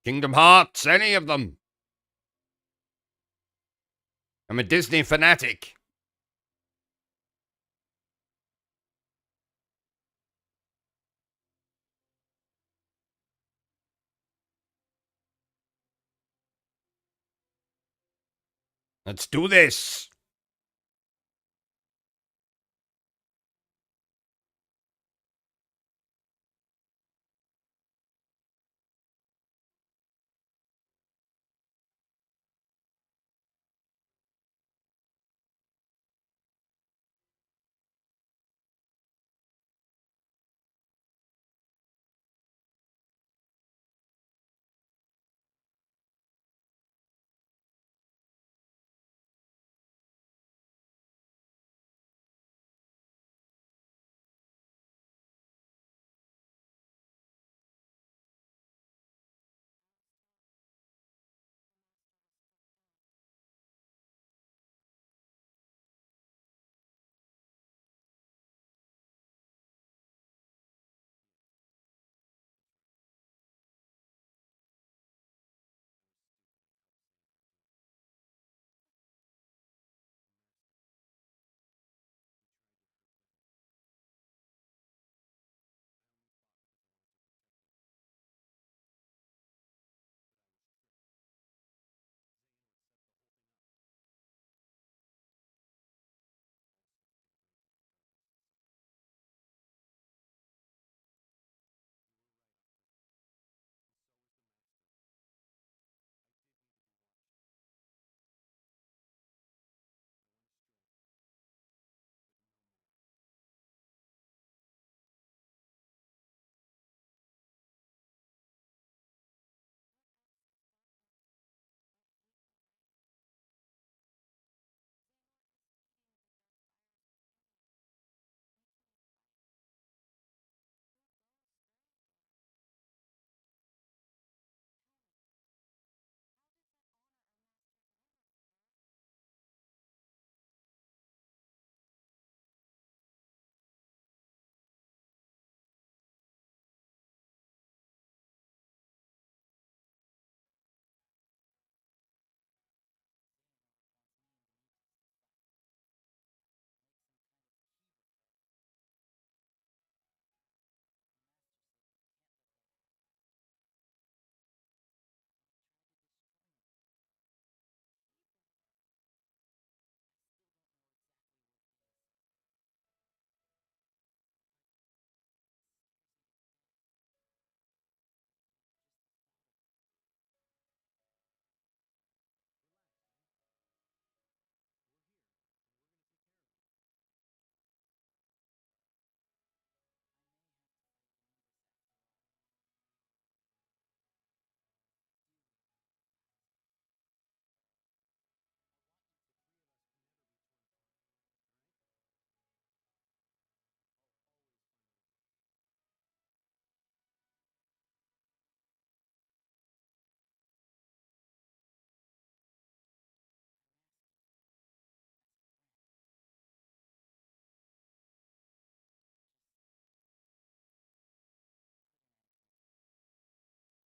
Kingdom Hearts, any of them. I'm a Disney fanatic. Let's do this.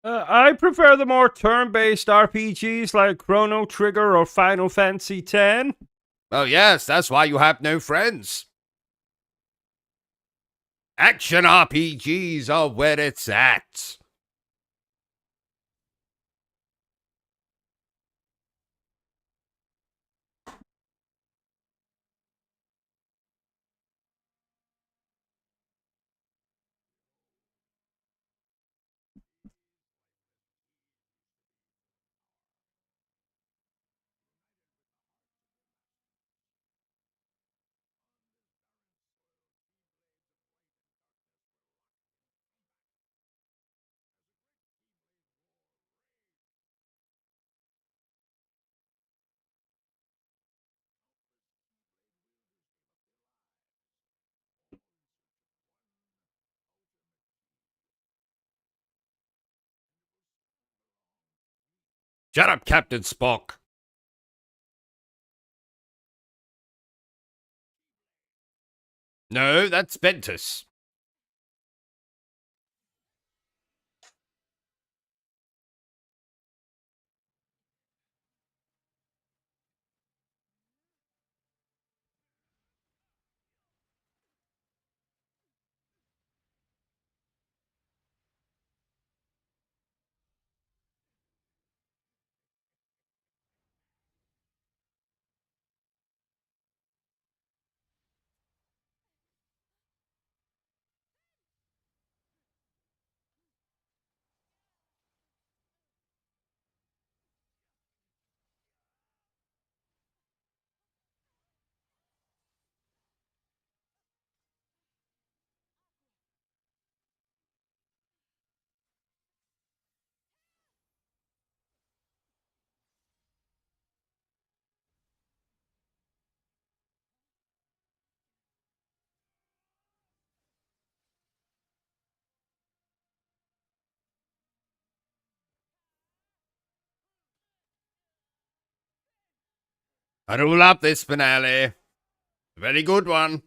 I prefer the more turn-based RPGs like Chrono Trigger or Final Fantasy X. Oh yes, that's why you have no friends. Action RPGs are where it's at. Shut up, Captain Spock. No, that's Ventus. I do love this finale. Very good one.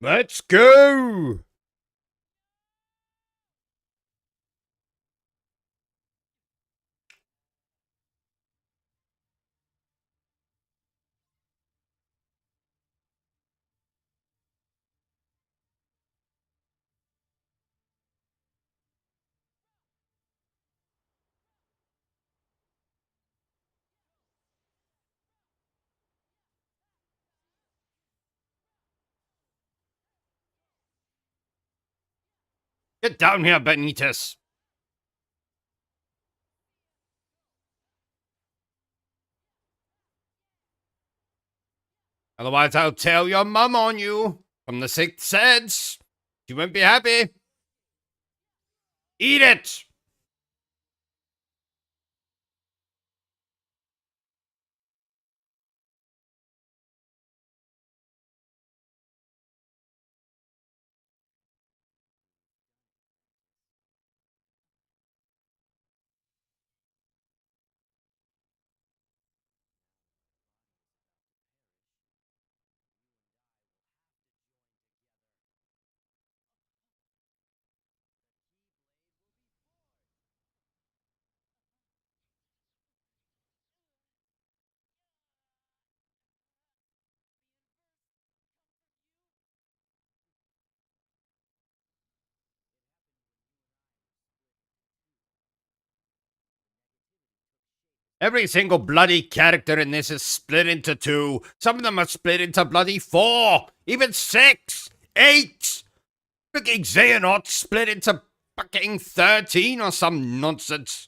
Let's go! Get down here, Benitez. Otherwise, I'll tell your mum on you. From the sixth sense. She won't be happy. Eat it! Every single bloody character in this is split into two. Some of them are split into bloody 4, even 6, 8. Freaking Xehanort split into fucking 13 or some nonsense.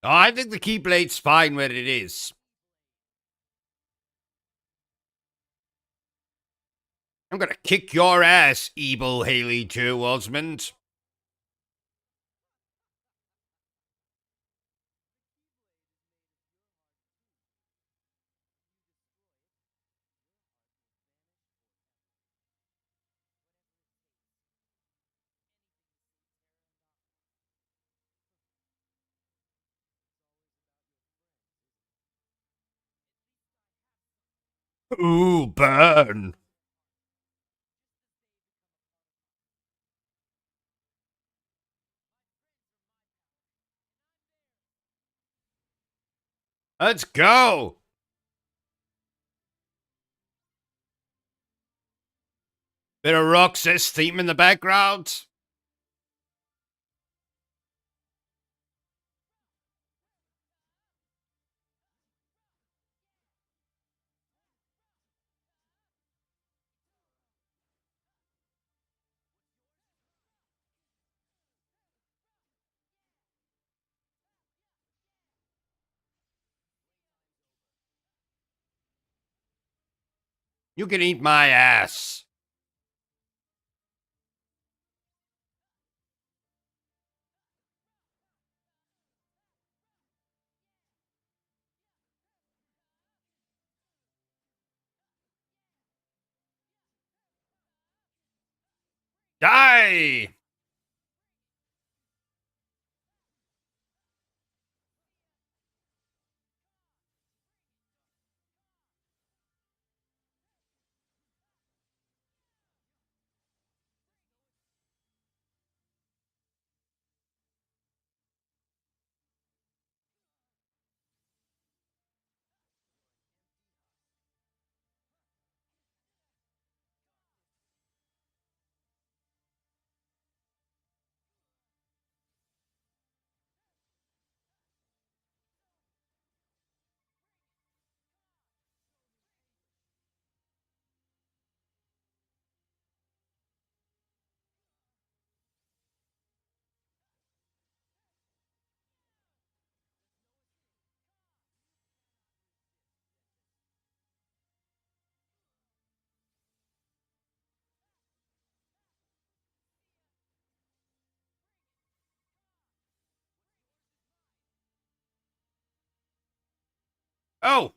Oh, I think the Keyblade's fine where it is. I'm gonna kick your ass, evil Haley Joe Osmond. Ooh, burn. Let's go. Bit of Roxas theme in the background. You can eat my ass. Die! Oh!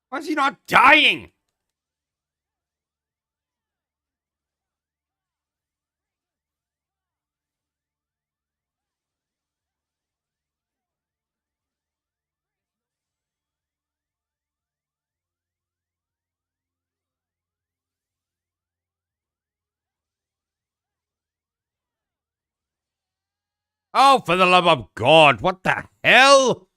Why is he not dying? Oh, for the love of God, what the hell?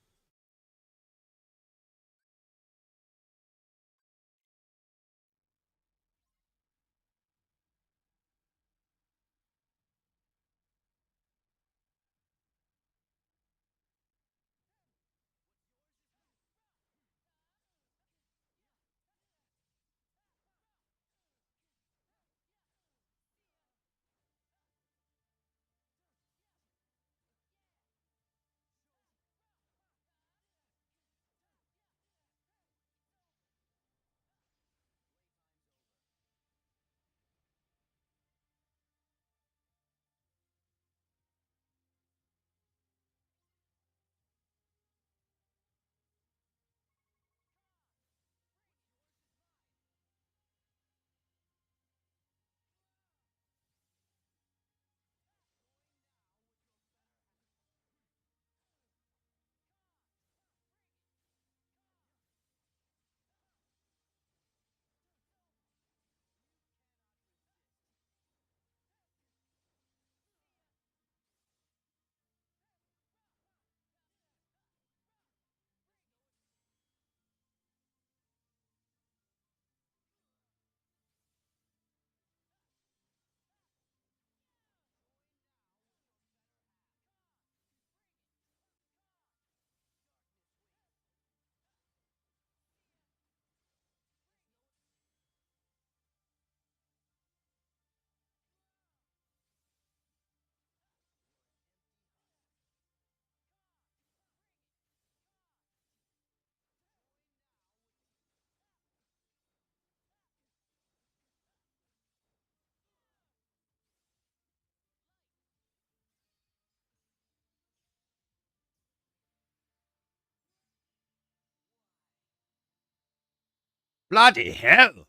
Bloody hell.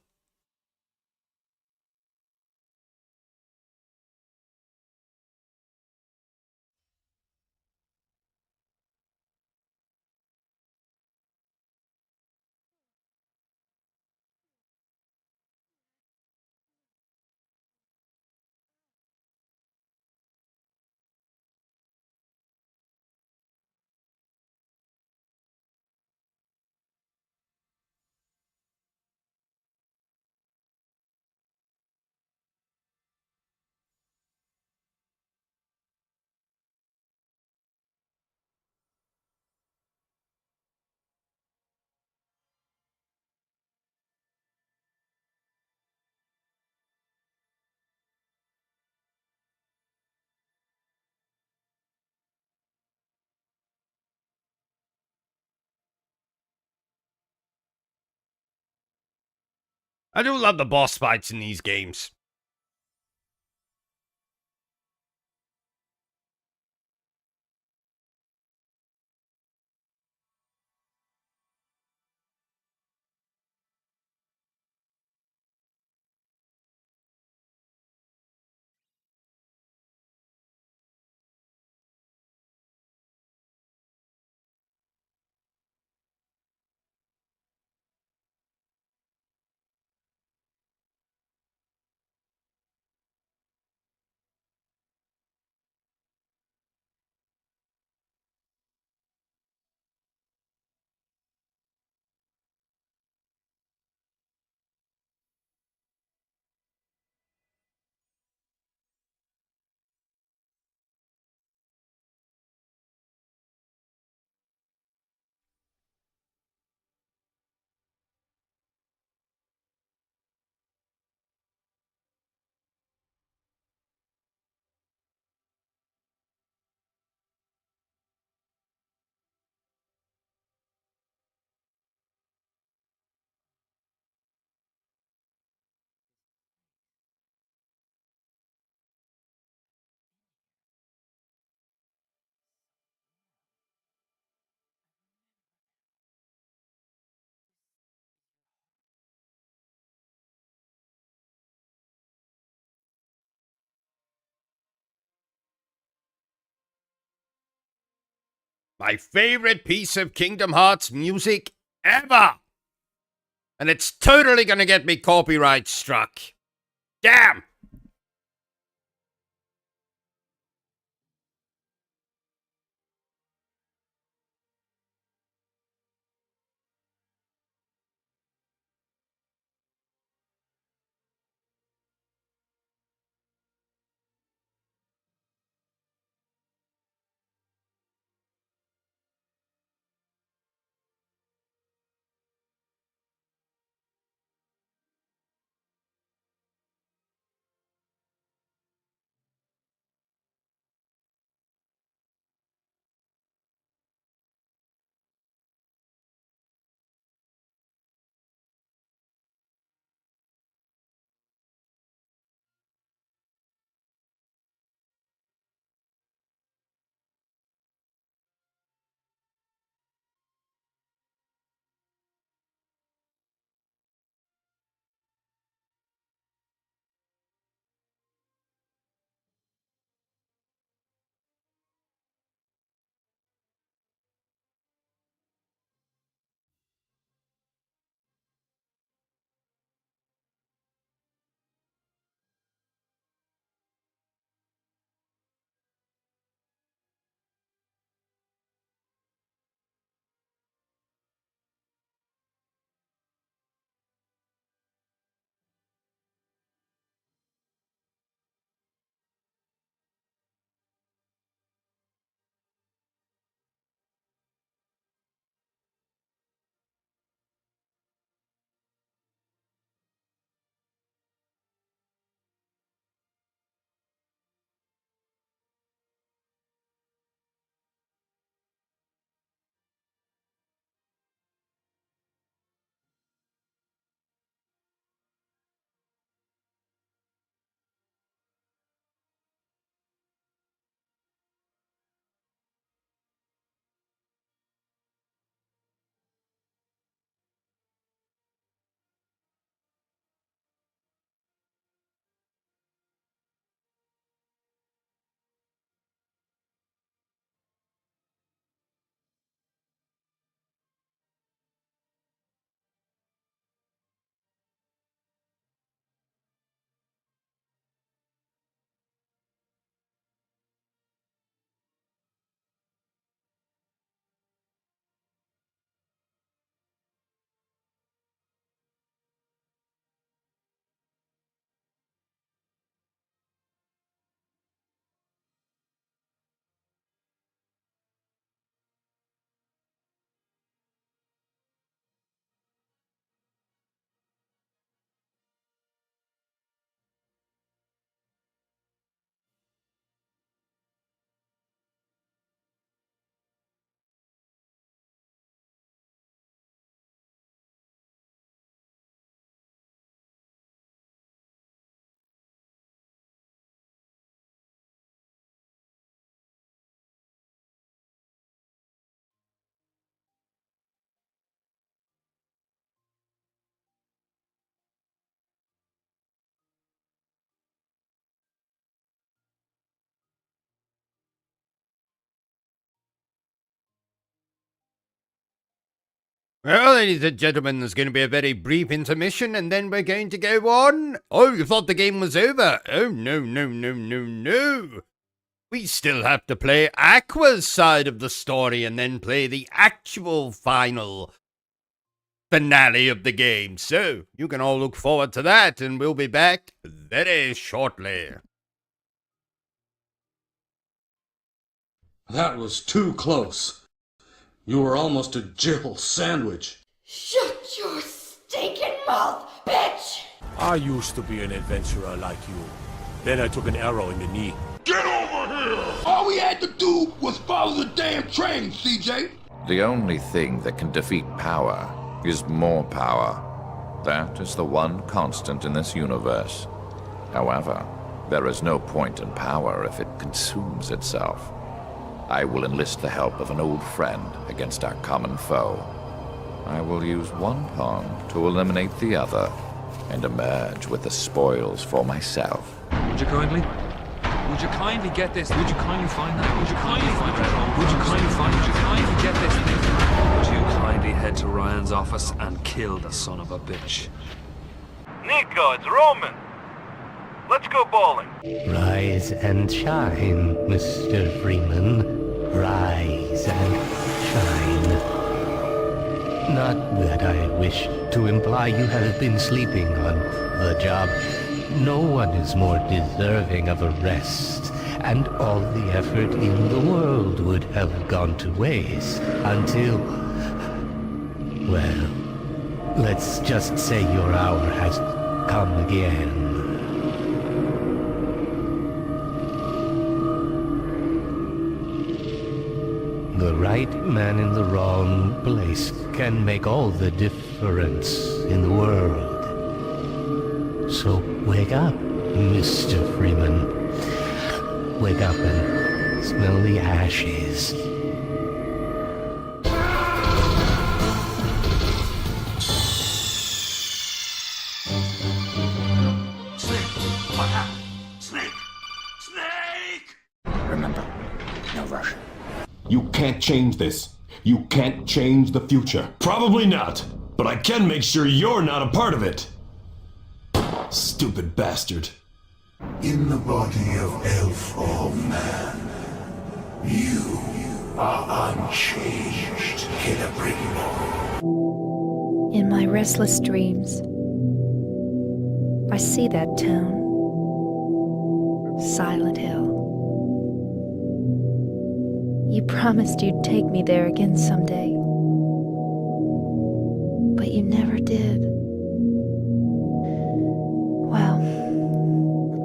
I do love the boss fights in these games. My favorite piece of Kingdom Hearts music ever! And it's totally gonna get me copyright struck. Damn! Well, ladies and gentlemen, there's going to be a very brief intermission and then we're going to go on. Oh, you thought the game was over? Oh, no, no, no, no, no. We still have to play Aqua's side of the story and then play the actual final finale of the game. So, you can all look forward to that and we'll be back very shortly. That was too close. You were almost a Jill sandwich. Shut your stinking mouth, bitch! I used to be an adventurer like you. Then I took an arrow in the knee. Get over here! All we had to do was follow the damn train, CJ! The only thing that can defeat power is more power. That is the one constant in this universe. However, there is no point in power if it consumes itself. I will enlist the help of an old friend against our common foe. I will use one pawn to eliminate the other and emerge with the spoils for myself. Would you kindly get this? Would you kindly find that? Would you kindly find that? Would you kindly find? Would you kindly get this thing? Would you kindly head to Ryan's office and kill the son of a bitch? Nico, it's Roman. Let's go bowling. Rise and shine, Mr. Freeman. Rise and shine. Not that I wish to imply you have been sleeping on the job. No one is more deserving of a rest, and all the effort in the world would have gone to waste until... well, let's just say your hour has come again. The right man in the wrong place can make all the difference in the world. So wake up, Mr. Freeman. Wake up and smell the ashes. Snake! What happened? Snake! Snake! Remember, no rush. You can't change this. You can't change the future. Probably not, but I can make sure you're not a part of it. Stupid bastard. In the body of elf or man, you are unchanged, Killer Pringle. In my restless dreams, I see that town. Silent Hill. You promised you'd take me there again someday. But you never did. Well,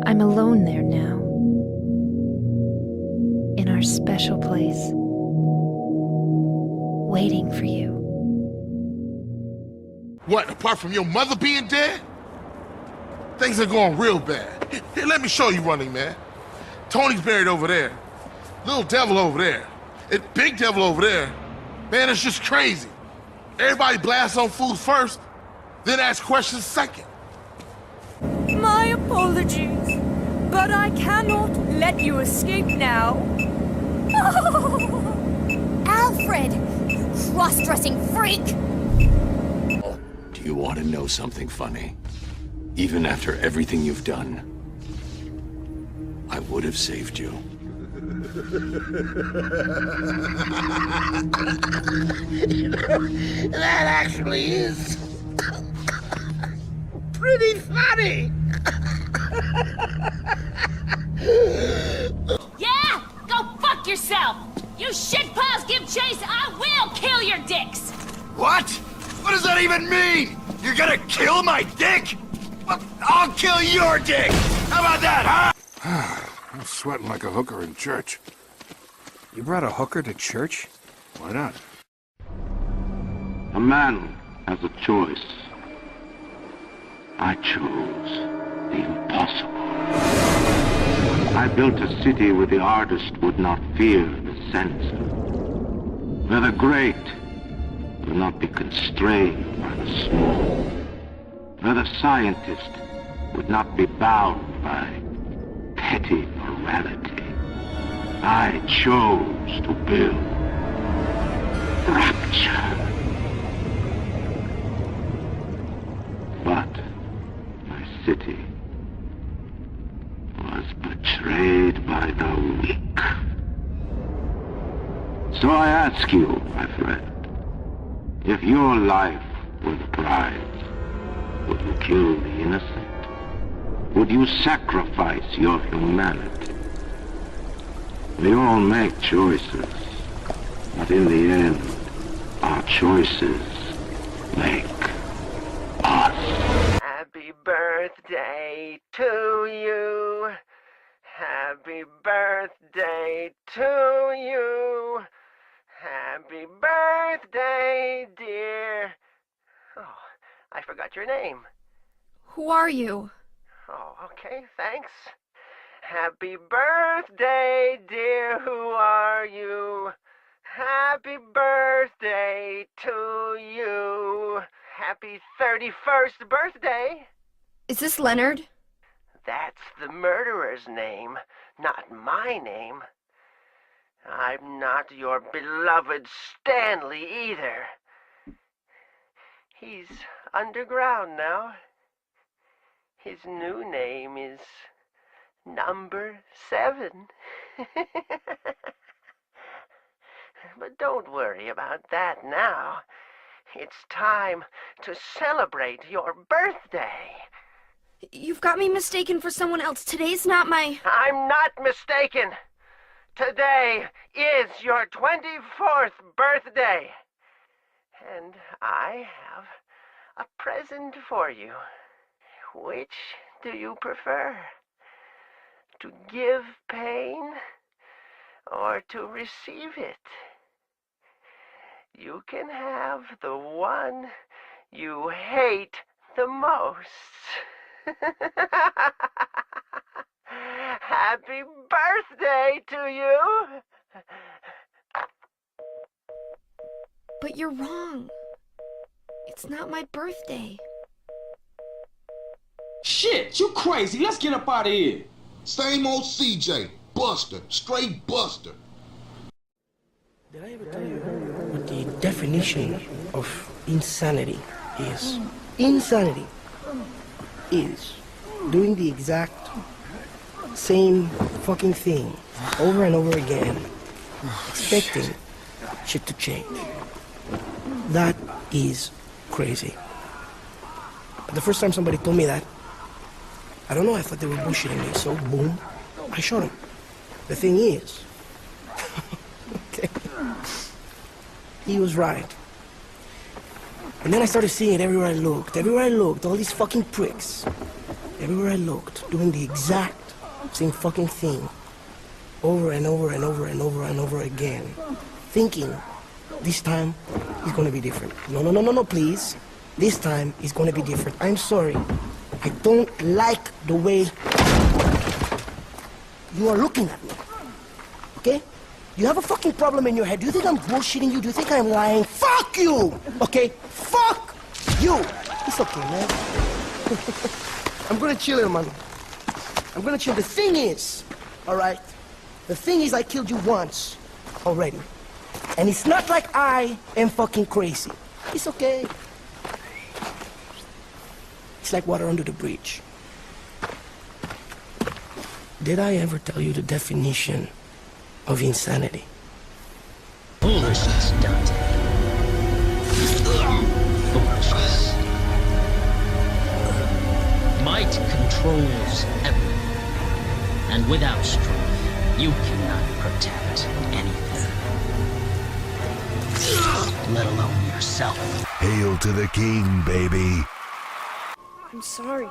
I'm alone there now. In our special place. Waiting for you. What, apart from your mother being dead? Things are going real bad. Here, let me show you Running Man. Tony's buried over there. Little Devil over there. And Big Devil over there. Man, it's just crazy. Everybody blasts on food first, then asks questions second. My apologies, but I cannot let you escape now. Alfred, you cross-dressing freak! Do you want to know something funny? Even after everything you've done, I would have saved you. That actually is pretty funny. Yeah? Go fuck yourself! You shitpaws give chase, I will kill your dicks! What? What does that even mean? You're gonna kill my dick? Well, I'll kill your dick! How about that, huh? I'm sweating like a hooker in church. You brought a hooker to church? Why not? A man has a choice. I chose the impossible. I built a city where the artist would not fear the censor, where the great will not be constrained by the small, where the scientist would not be bound by petty morality. I chose to build Rapture. So I ask you, my friend, if your life were the prize, would you kill the innocent? Would you sacrifice your humanity? We all make choices, but in the end, our choices make us. Happy birthday to you. Happy birthday to you. Happy birthday, dear. Oh, I forgot your name. Who are you? Oh, okay, thanks. Happy birthday, dear. Who are you? Happy birthday to you. Happy 31st birthday. Is this Leonard? That's the murderer's name, not my name. I'm not your beloved Stanley either. He's underground now. His new name is Number 7. But don't worry about that now. It's time to celebrate your birthday. You've got me mistaken for someone else. Today's not my... I'm not mistaken. Today is your 24th birthday. And I have a present for you. Which do you prefer? To give pain or to receive it? You can have the one you hate the most. Happy birthday to you! But you're wrong. It's not my birthday. Shit, you crazy. Let's get up out of here. Same old CJ. Buster. Straight Buster. Did I ever tell you what the definition of insanity is? Insanity is doing the exact same fucking thing over and over again, expecting shit to change. That is crazy. But the first time somebody told me that, I don't know, I thought they were bullshitting me, so boom, I shot him. The thing is, okay, he was right. And then I started seeing it everywhere I looked, all these fucking pricks. Everywhere I looked, doing the exact same fucking thing. Over and over and over and over and over again. Thinking, this time, it's gonna be different. No, please. This time, it's gonna be different. I'm sorry. I don't like the way you are looking at me. Okay? You have a fucking problem in your head. Do you think I'm bullshitting you? Do you think I'm lying? Fuck you! Okay? Fuck you! It's okay, man. I'm gonna chill, man. I'm gonna chill. The thing is, alright? The thing is I killed you once already. And it's not like I am fucking crazy. It's okay. It's like water under the bridge. Did I ever tell you the definition of insanity? Foolishness, Dante. Foolishness. Might controls everything. And without strength, you cannot protect anything. Let alone yourself. Hail to the king, baby. I'm sorry.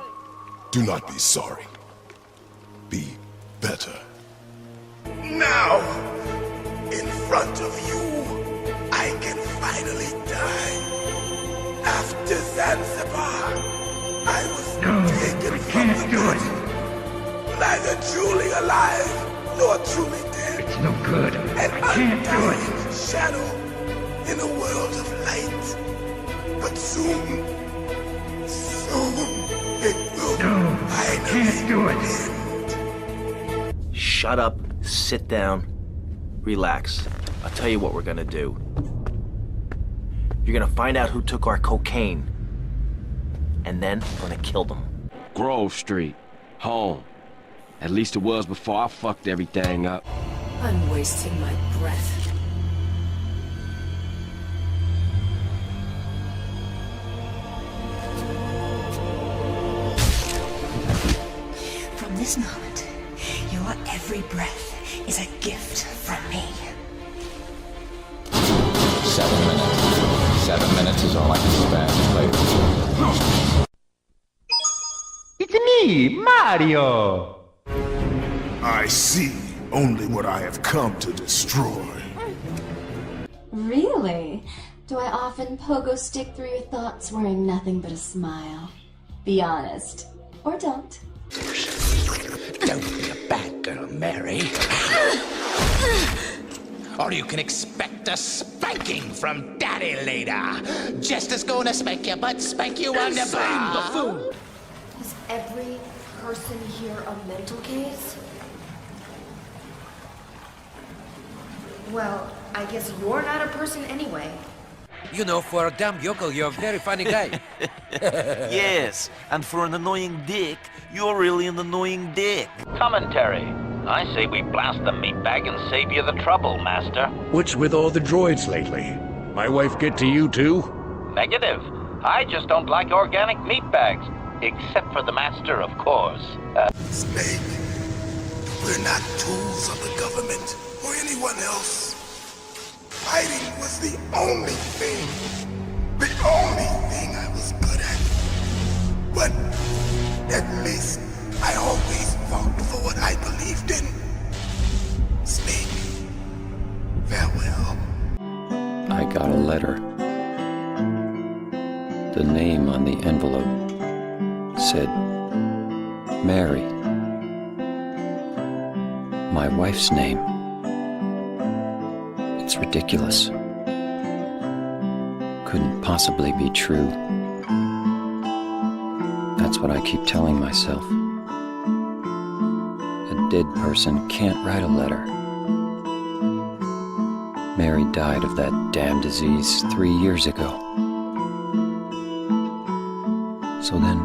Do not be sorry. Be better. Now, in front of you, I can finally die. After Zanzibar, I was taken from the body. Neither truly alive, nor truly dead. It's no good. An undying shadow in a world of light. But soon, it will finally end. Shut up, sit down, relax. I'll tell you what we're gonna do. You're gonna find out who took our cocaine, and then we're gonna kill them. Grove Street, home. At least it was before I fucked everything up. I'm wasting my breath. all I can spend later. It's me, Mario! I see only what I have come to destroy. Really? Do I often pogo stick through your thoughts wearing nothing but a smile? Be honest. Or don't. Don't be a bad girl, Mary. Or you can expect a spanking from Daddy later. Just as gonna spank you, but spank you on the bum. Is every person here a mental case? Well, I guess you're not a person anyway. You know, for a damn yokel, you're a very funny guy. Yes, and for an annoying dick, you're really an annoying dick. Commentary. I say we blast the meatbag and save you the trouble, Master. What's with all the droids lately? My wife get to you too? Negative. I just don't like organic meatbags. Except for the Master, of course. Snake, we're not tools of the government or anyone else. Fighting was the only thing I was good at. But at least I always fought for what I believed in. Snake, farewell. I got a letter. The name on the envelope said Mary. My wife's name. It's ridiculous. Couldn't possibly be true. That's what I keep telling myself. A dead person can't write a letter. Mary died of that damn disease 3 years ago. So then,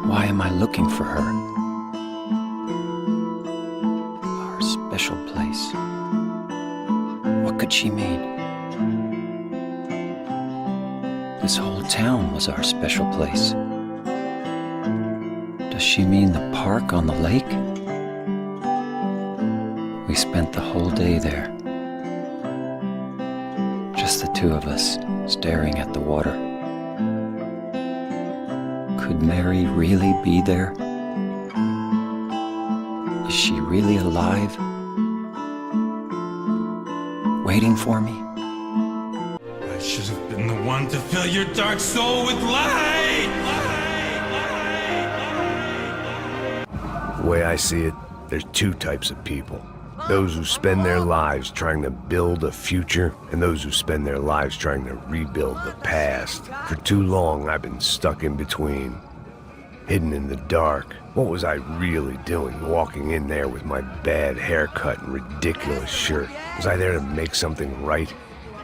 why am I looking for her? Our special place. What could she mean? This whole town was our special place. Does she mean the park on the lake? We spent the whole day there. Just the two of us, staring at the water. Could Mary really be there? Is she really alive? Waiting for me? I should have been the one to fill your dark soul with light! The way I see it, there's two types of people. Those who spend their lives trying to build a future, and those who spend their lives trying to rebuild the past. For too long, I've been stuck in between, hidden in the dark. What was I really doing, walking in there with my bad haircut and ridiculous shirt? Was I there to make something right?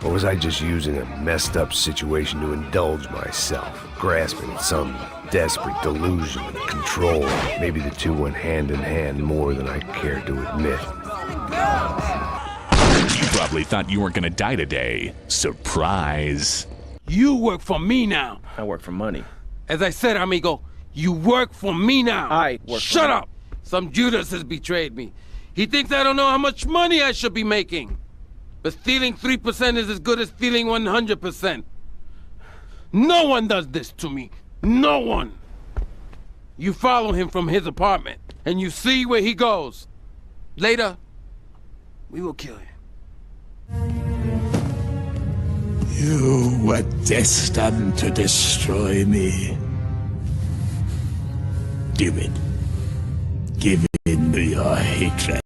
Or was I just using a messed up situation to indulge myself, grasping at some desperate delusion of control? Maybe the two went hand in hand more than I cared to admit. You probably thought you weren't gonna die today. Surprise. You work for me now. I work for money. As I said, amigo, you work for me now. I work Shut for up! Some Judas has betrayed me. He thinks I don't know how much money I should be making. But stealing 3% is as good as stealing 100%. No one does this to me. No one. You follow him from his apartment, and you see where he goes. Later, we will kill him. You were destined to destroy me. Do it. Give in to your hatred.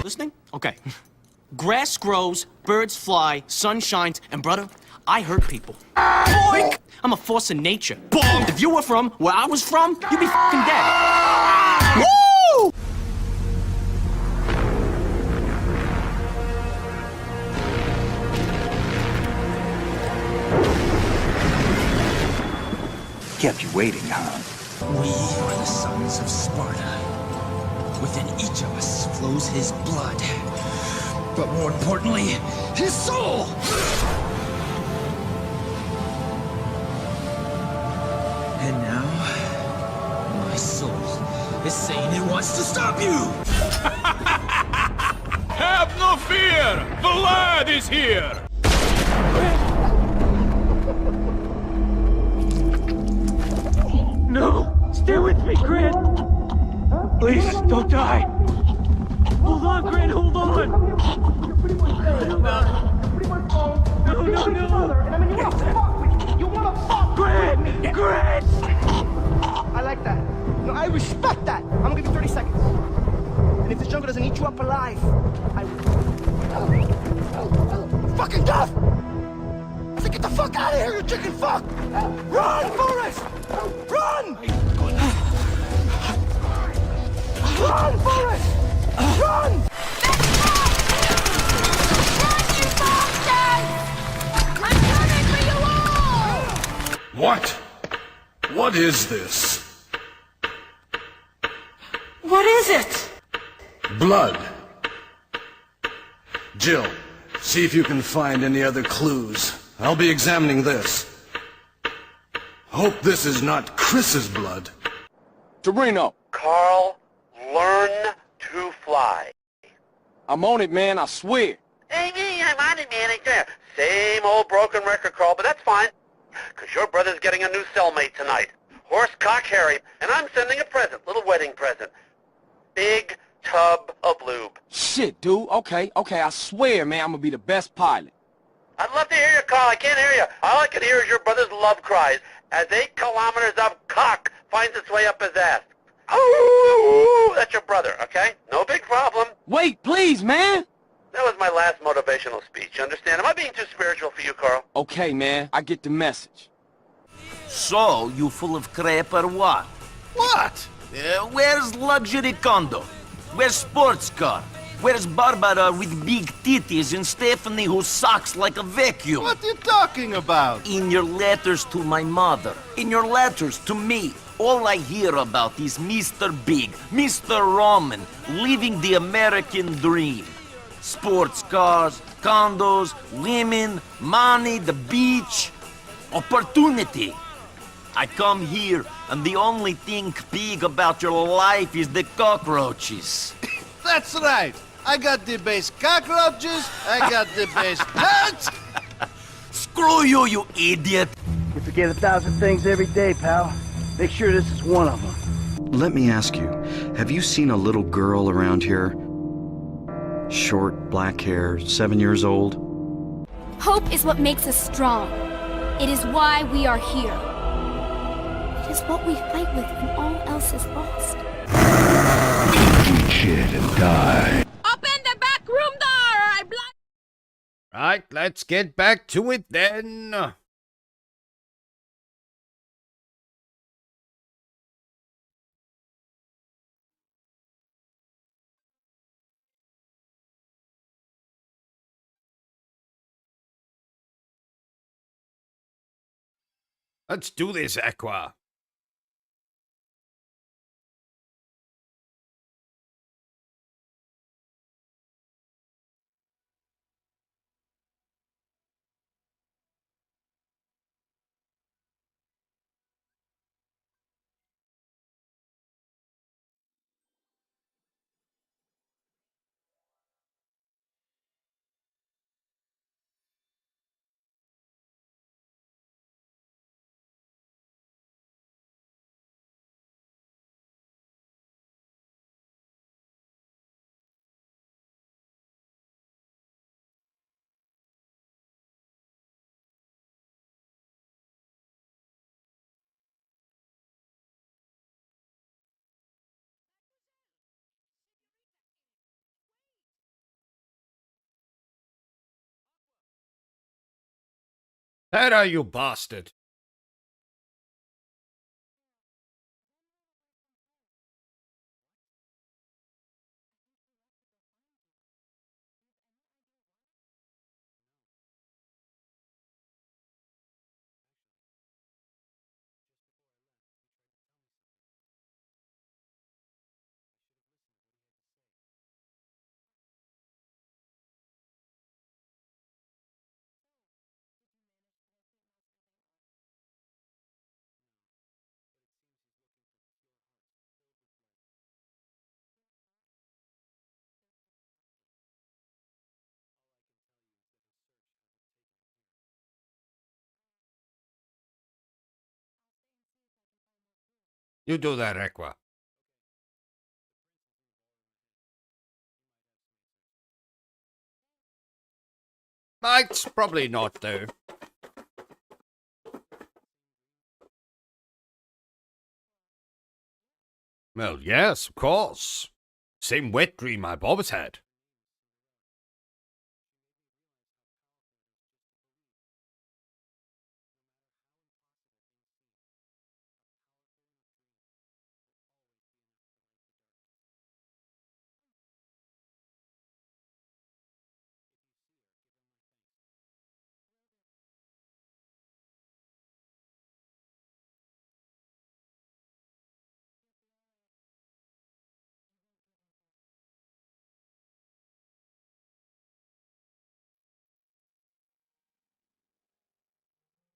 Listening? Okay. Grass grows, birds fly, sun shines, and brother, I hurt people. Boink! I'm a force of nature. Bonk! If you were from where I was from, you'd be fucking dead. Woo! kept you waiting, huh? We are the sons of Sparta. Within each of us flows his blood. But more importantly, his soul! And now, my soul is saying it wants to stop you! Have no fear! The lad is here! No! Stay with me, Grant! Please, don't die! Hold on, Grant, hold on! No! Grant! Grant! I like that. No, I respect that. I'm gonna give you 30 seconds. And if the jungle doesn't eat you up alive, I will. Fucking death! I said, get the fuck out of here, you chicken fuck! Run, Forrest! Run! Run, Forrest! Run! What? What is this? What is it? Blood. Jill, see if you can find any other clues. I'll be examining this. Hope this is not Chris's blood. Torino. Carl, learn to fly. I'm on it, man, I swear. Hey, I'm on it, man. Same old broken record, Carl, but that's fine. Because your brother's getting a new cellmate tonight. Horse Cock Harry, and I'm sending a present, little wedding present. Big tub of lube. Shit, dude. Okay, I swear, man, I'm gonna be the best pilot. I'd love to hear you, Carl. I can't hear you. All I can hear is your brother's love cries as 8 kilometers of cock finds its way up his ass. Oh, that's your brother, okay? No big problem. Wait, please, man. That was my last motivational speech, understand? Am I being too spiritual for you, Carl? Okay, man, I get the message. So, you full of crap or what? What? Where's luxury condo? Where's sports car? Where's Barbara with big titties and Stephanie who sucks like a vacuum? What are you talking about? In your letters to my mother, in your letters to me, all I hear about is Mr. Big, Mr. Roman, living the American dream. Sports cars, condos, women, money, the beach, opportunity. I come here, and the only thing big about your life is the cockroaches. That's right. I got the base cockroaches, I got the base pets. Screw you, you idiot. You forget 1,000 things every day, pal. Make sure this is one of them. Let me ask you, have you seen a little girl around here? Short, black hair, 7 years old? Hope is what makes us strong. It is why we are here. It is what we fight with when all else is lost. Eat shit and die. Open the back room door, or I block. Right, let's get back to it then. Let's do this, Aqua. Terra, you bastard. You do that, Aqua. Might probably not, though. Well, yes, of course. Same wet dream I've always had.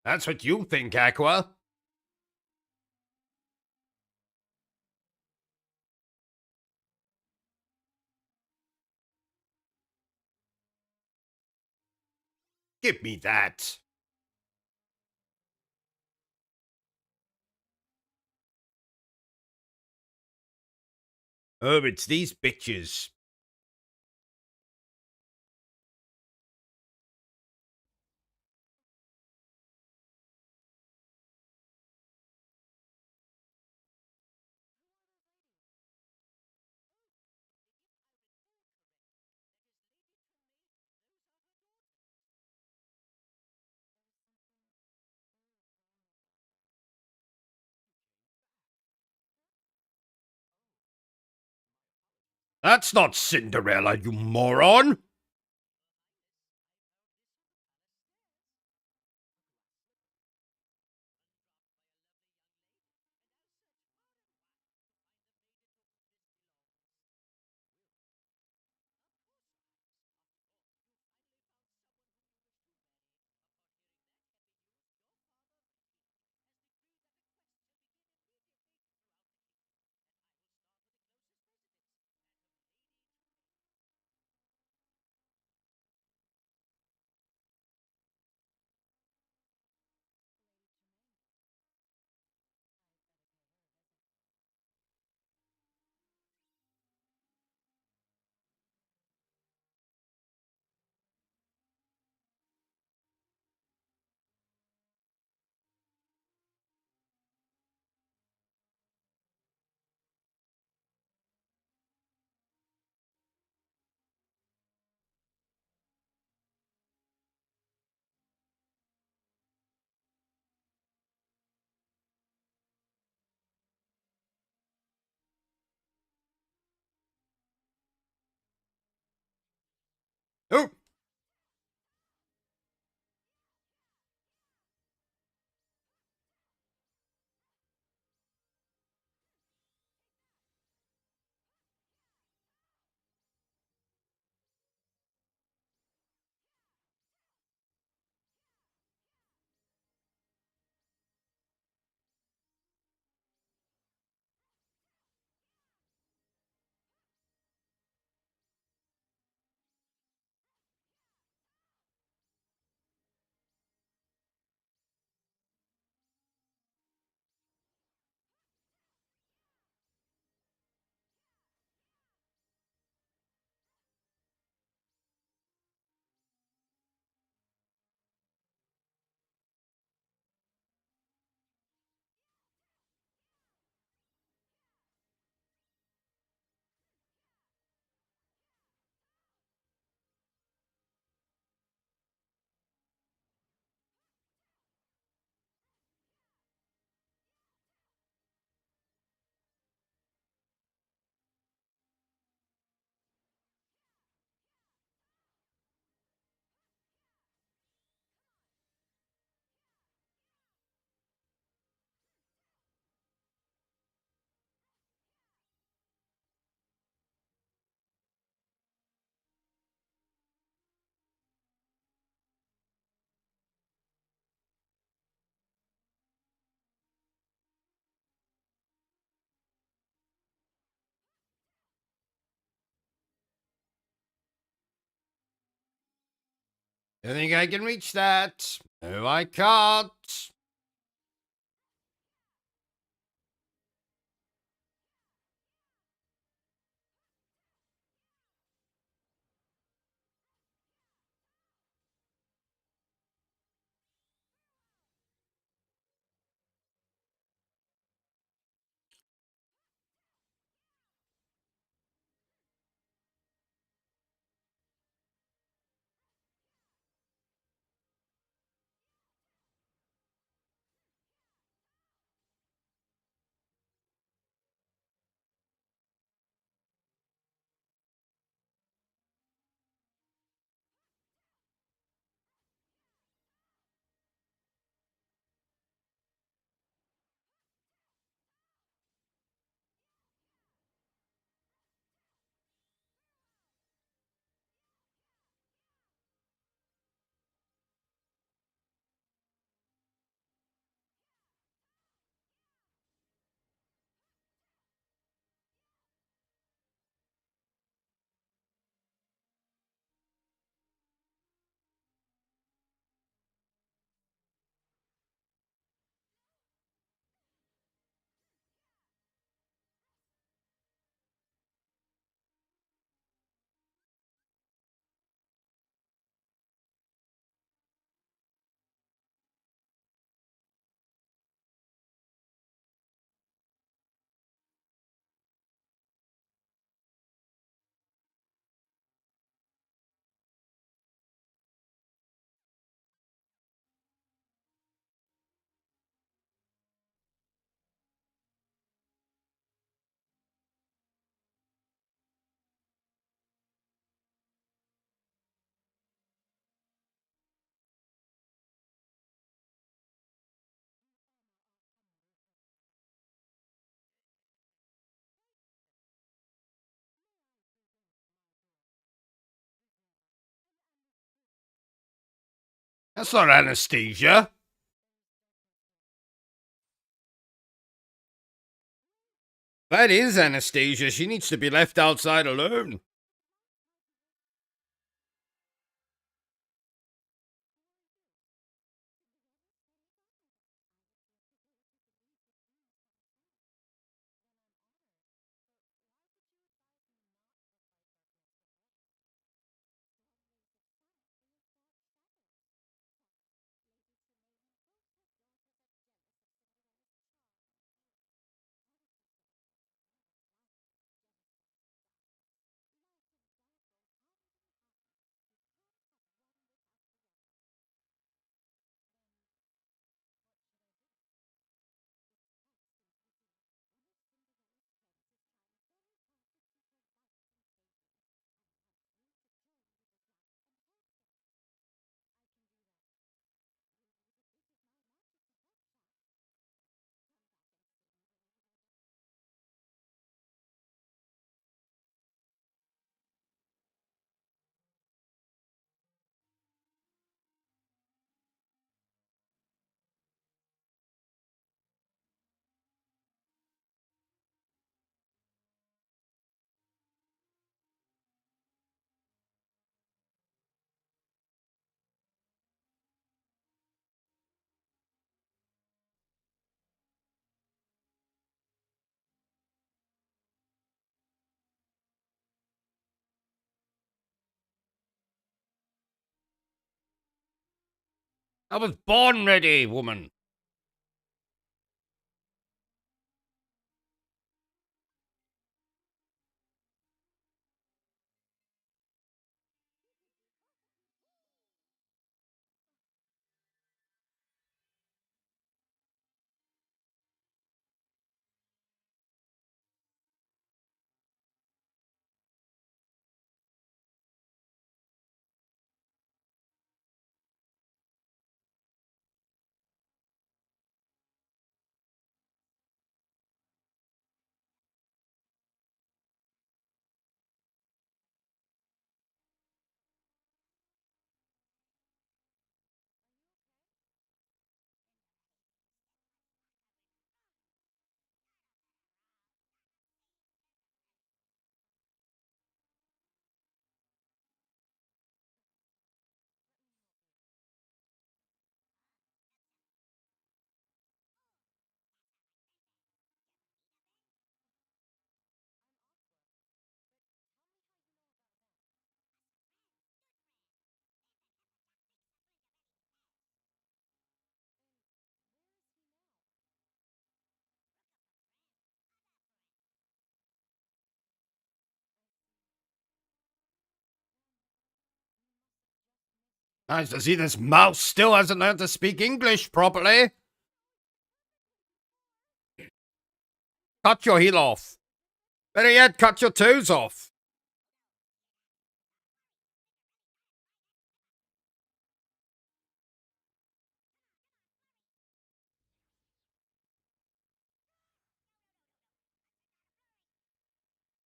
That's what you think, Aqua. Give me that. Oh, it's these bitches. That's not Cinderella, you moron! Oh! You think I can reach that? No, I can't. That's not anesthesia. That is anesthesia. She needs to be left outside alone. I was born ready, woman. Nice to see this mouse still hasn't learned to speak English properly. Cut your heel off. Better yet, cut your toes off.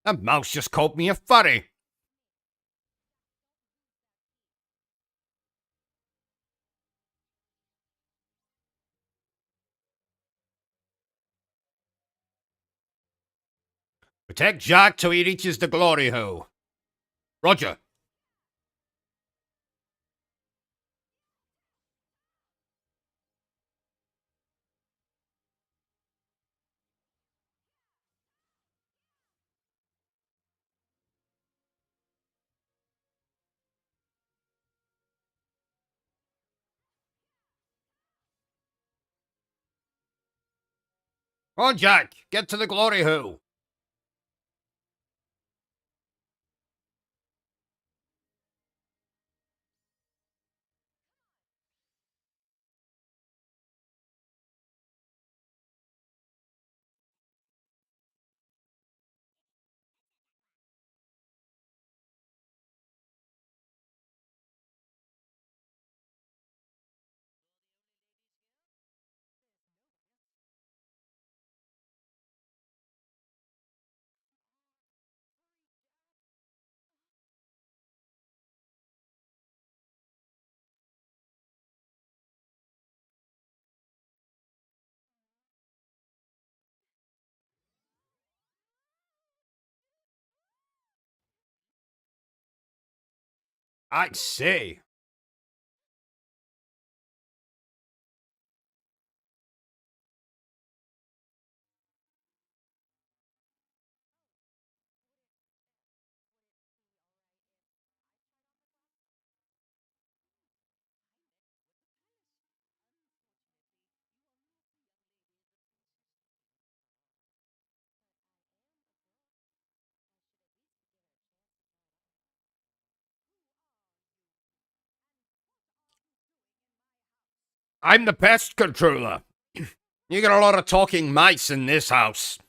That mouse just called me a furry. Protect Jack till he reaches the glory hole. Roger. Come on, Jack. Get to the glory hole. I see. I'm the pest controller. You got a lot of talking mice in this house.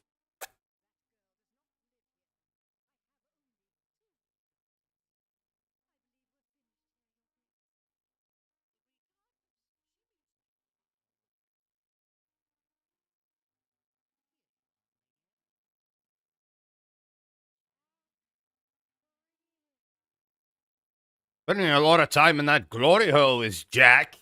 Spending a lot of time in that glory hole is Jack.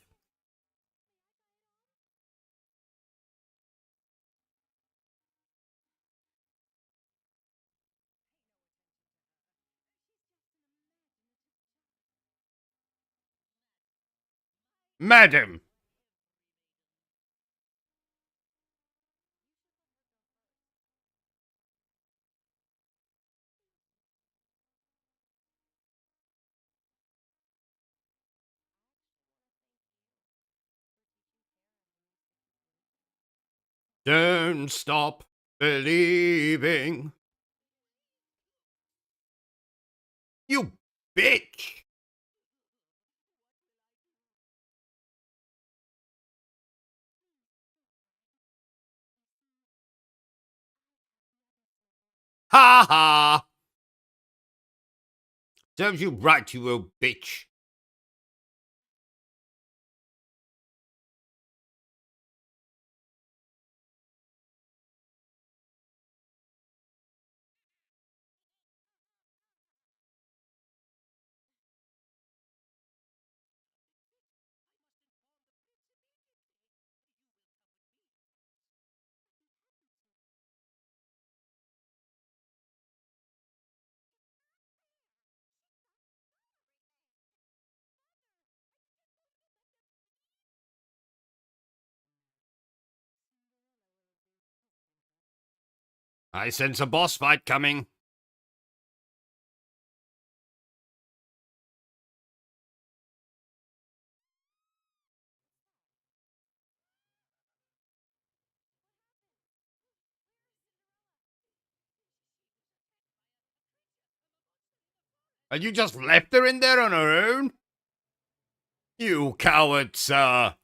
Madam. Don't stop believing. You bitch. Ha ha. Serves you right, you old bitch. I sense a boss fight coming. And you just left her in there on her own? You coward, sir.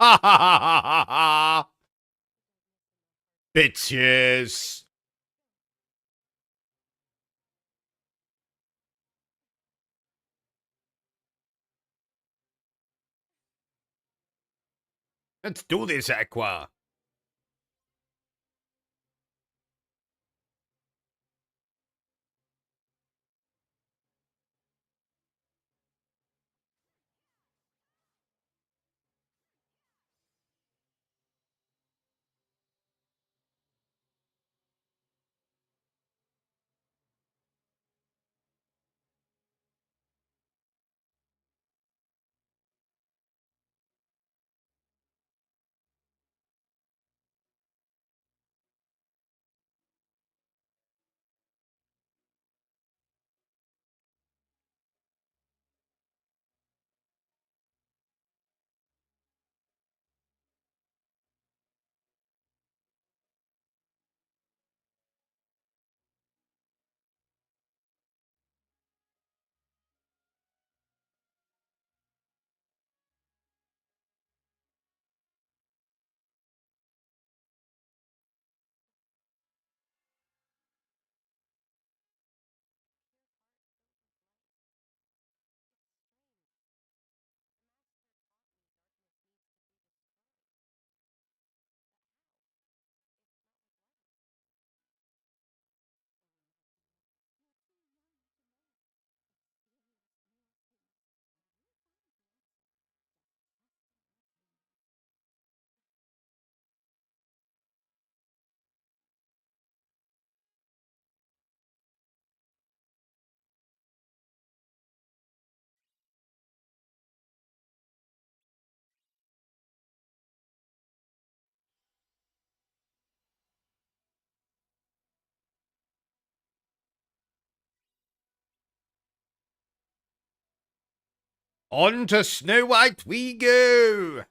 Ha ha ha ha ha ha. Bitches. Let's do this, Aqua. On to Snow White we go!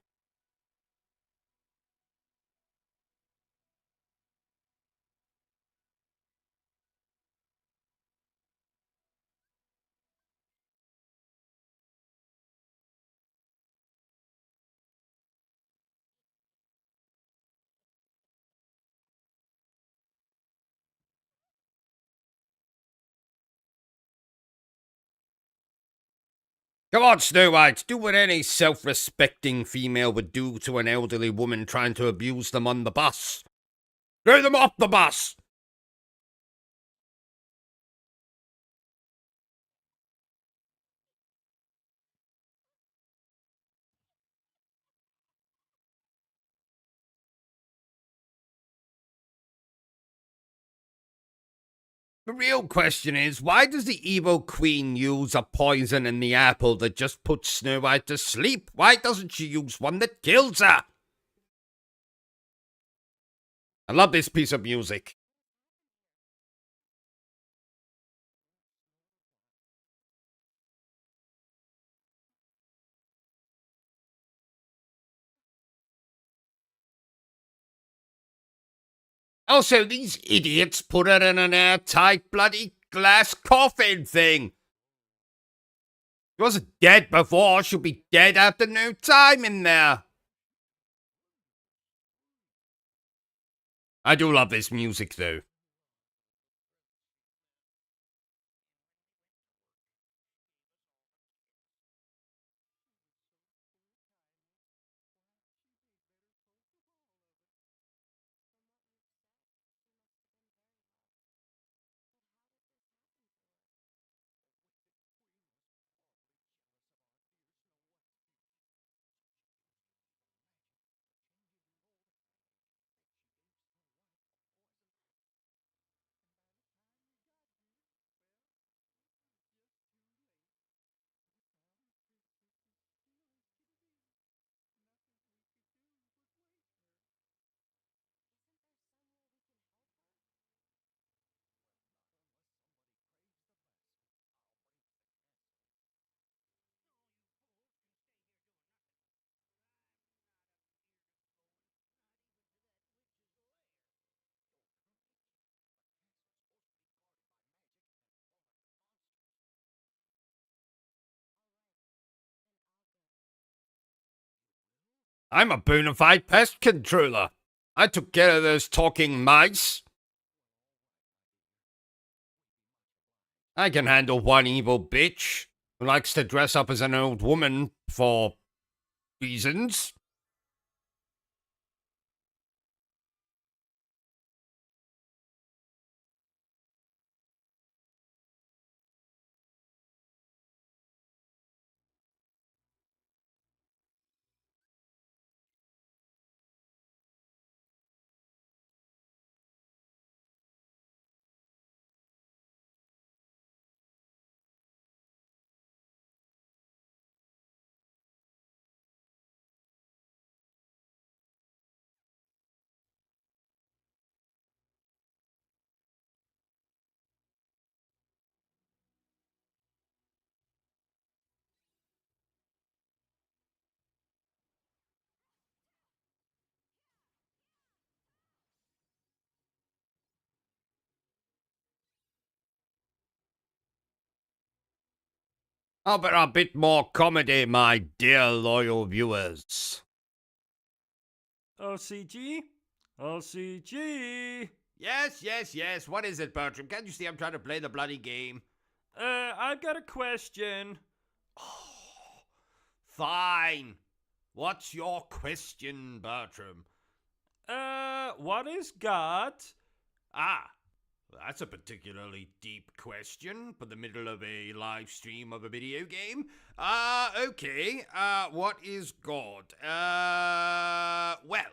Come on, Snow White, do what any self-respecting female would do to an elderly woman trying to abuse them on the bus. Throw them off the bus! The real question is, why does the evil queen use a poison in the apple that just puts Snow White to sleep? Why doesn't she use one that kills her? I love this piece of music. Also, these idiots put her in an airtight bloody glass coffin thing. She wasn't dead before, she'll be dead after no time in there. I do love this music, though. I'm a bona fide pest controller. I took care of those talking mice. I can handle one evil bitch who likes to dress up as an old woman for reasons. How about a bit more comedy, my dear loyal viewers? OCG? OCG? Yes. What is it, Bertram? Can't you see I'm trying to play the bloody game? I've got a question. Fine. What's your question, Bertram? What is God? Ah, that's a particularly deep question for the middle of a live stream of a video game. Okay. What is God? Well,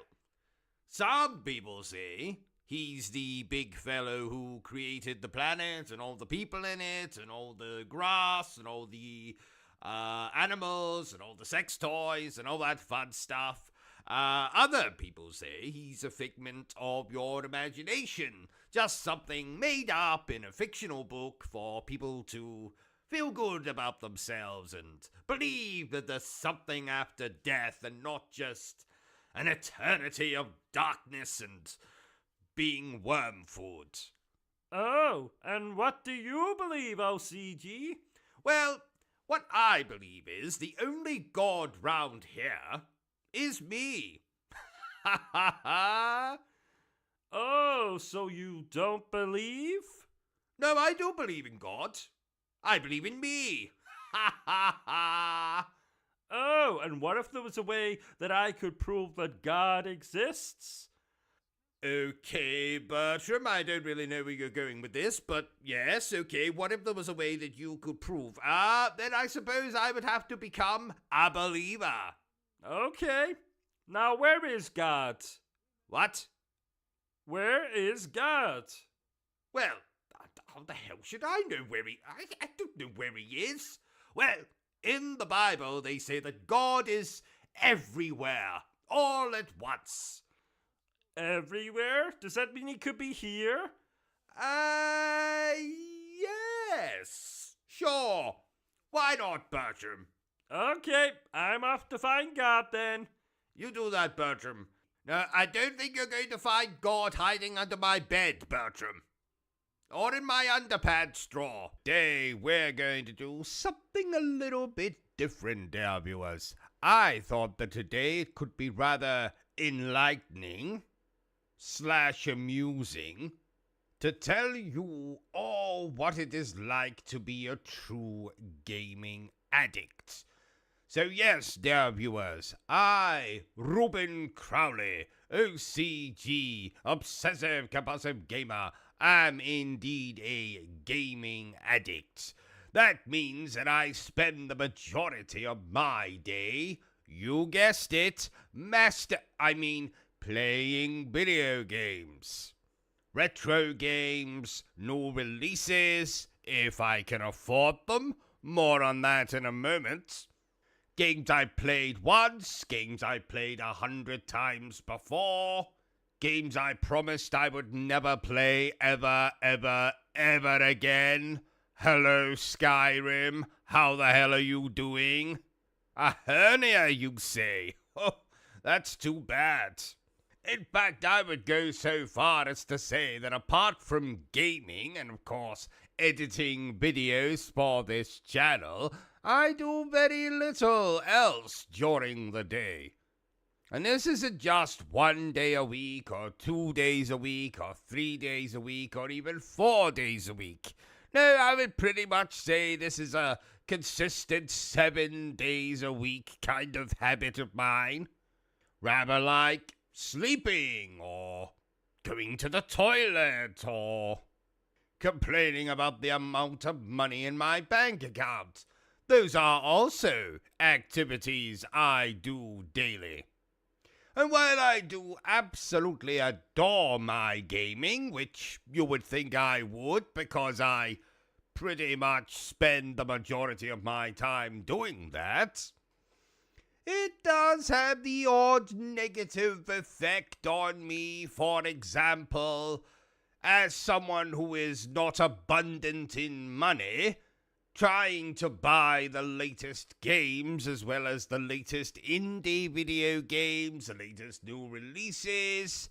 some people say he's the big fellow who created the planet and all the people in it and all the grass and all the animals and all the sex toys and all that fun stuff. Other people say he's a figment of your imagination, just something made up in a fictional book for people to feel good about themselves and believe that there's something after death and not just an eternity of darkness and being worm food. Oh, and what do you believe, OCG? Well, what I believe is the only god round here is me. Ha ha ha! Oh, so you don't believe? No, I do believe in God. I believe in me. Ha ha ha! Oh, and what if there was a way that I could prove that God exists? Okay, Bertram, I don't really know where you're going with this, but yes, okay, what if there was a way that you could prove? Then I suppose I would have to become a believer. Okay. Now, where is God? What? Where is God? Well, how the hell should I know where I don't know where he is. Well, in the Bible, they say that God is everywhere, all at once. Everywhere? Does that mean he could be here? Yes. Sure. Why not, Bertram? Okay, I'm off to find God then. You do that, Bertram. No, I don't think you're going to find God hiding under my bed, Bertram. Or in my underpants drawer. Today, we're going to do something a little bit different, dear viewers. I thought that today it could be rather enlightening / amusing to tell you all what it is like to be a true gaming addict. So yes, dear viewers, I, Ruben Crowley, OCG, Obsessive Compulsive Gamer, am indeed a gaming addict. That means that I spend the majority of my day, you guessed it, playing video games. Retro games, new releases, if I can afford them, more on that in a moment. Games I played once, games I played 100 times before, games I promised I would never play ever again. Hello, Skyrim, how the hell are you doing? A hernia, you say? Oh, that's too bad. In fact, I would go so far as to say that apart from gaming and, of course, editing videos for this channel, I do very little else during the day. And this isn't just 1 day a week, or 2 days a week, or 3 days a week, or even 4 days a week. No, I would pretty much say this is a consistent 7 days a week kind of habit of mine. Rather like sleeping, or going to the toilet, or complaining about the amount of money in my bank account. Those are also activities I do daily. And while I do absolutely adore my gaming, which you would think I would because I pretty much spend the majority of my time doing that, it does have the odd negative effect on me. For example, as someone who is not abundant in money, trying to buy the latest games as well as the latest indie video games, the latest new releases,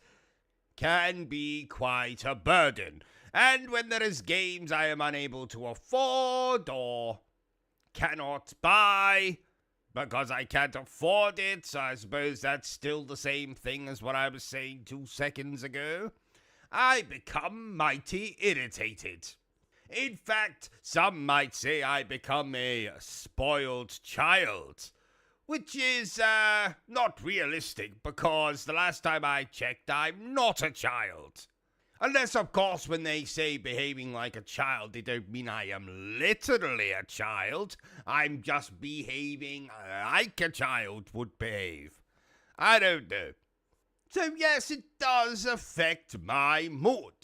can be quite a burden. And when there is games I am unable to afford or cannot buy because I can't afford it, so I suppose that's still the same thing as what I was saying 2 seconds ago, I become mighty irritated. In fact, some might say I become a spoiled child, which is not realistic because the last time I checked, I'm not a child. Unless, of course, when they say behaving like a child, they don't mean I am literally a child. I'm just behaving like a child would behave. I don't know. So yes, it does affect my mood.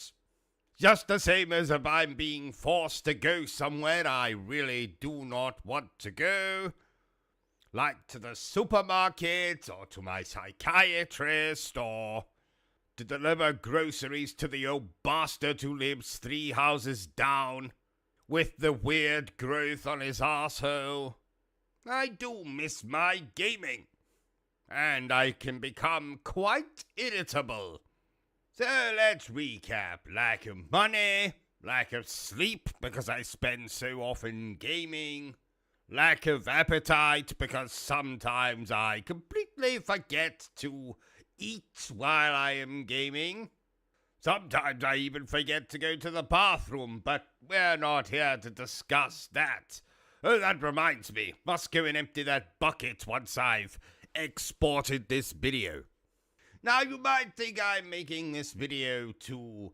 Just the same as if I'm being forced to go somewhere I really do not want to go, like to the supermarket, or to my psychiatrist, or to deliver groceries to the old bastard who lives 3 houses down. with the weird growth on his arsehole. I do miss my gaming, and I can become quite irritable. So let's recap. Lack of money, lack of sleep because I spend so often gaming, lack of appetite because sometimes I completely forget to eat while I am gaming. Sometimes I even forget to go to the bathroom, but we're not here to discuss that. Oh, that reminds me. Must go and empty that bucket once I've exported this video. Now, you might think I'm making this video to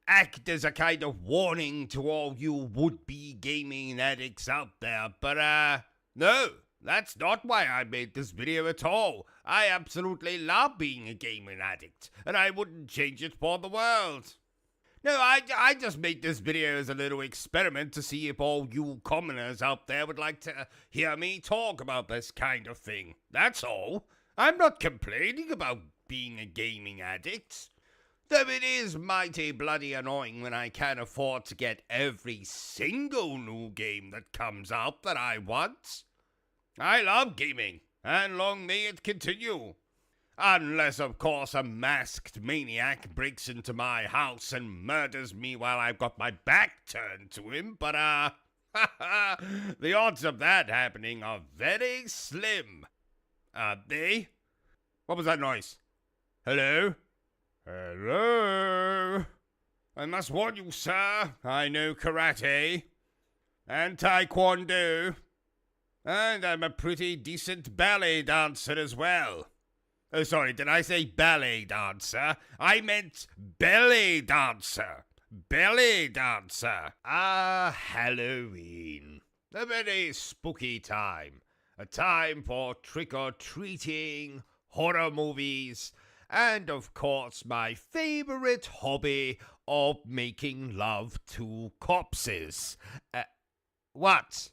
act as a kind of warning to all you would-be gaming addicts out there, but, no, that's not why I made this video at all. I absolutely love being a gaming addict, and I wouldn't change it for the world. No, I just made this video as a little experiment to see if all you commoners out there would like to hear me talk about this kind of thing. That's all. I'm not complaining about being a gaming addict. Though it is mighty bloody annoying when I can't afford to get every single new game that comes out that I want. I love gaming, and long may it continue. Unless, of course, a masked maniac breaks into my house and murders me while I've got my back turned to him, but, the odds of that happening are very slim. Aren't they? What was that noise? Hello? Hello? I must warn you, sir, I know karate and taekwondo, and I'm a pretty decent ballet dancer as well. Oh, sorry, did I say ballet dancer? I meant belly dancer. Belly dancer. Ah, Halloween. A very spooky time. A time for trick-or-treating, horror movies, and, of course, my favorite hobby of making love to corpses. What?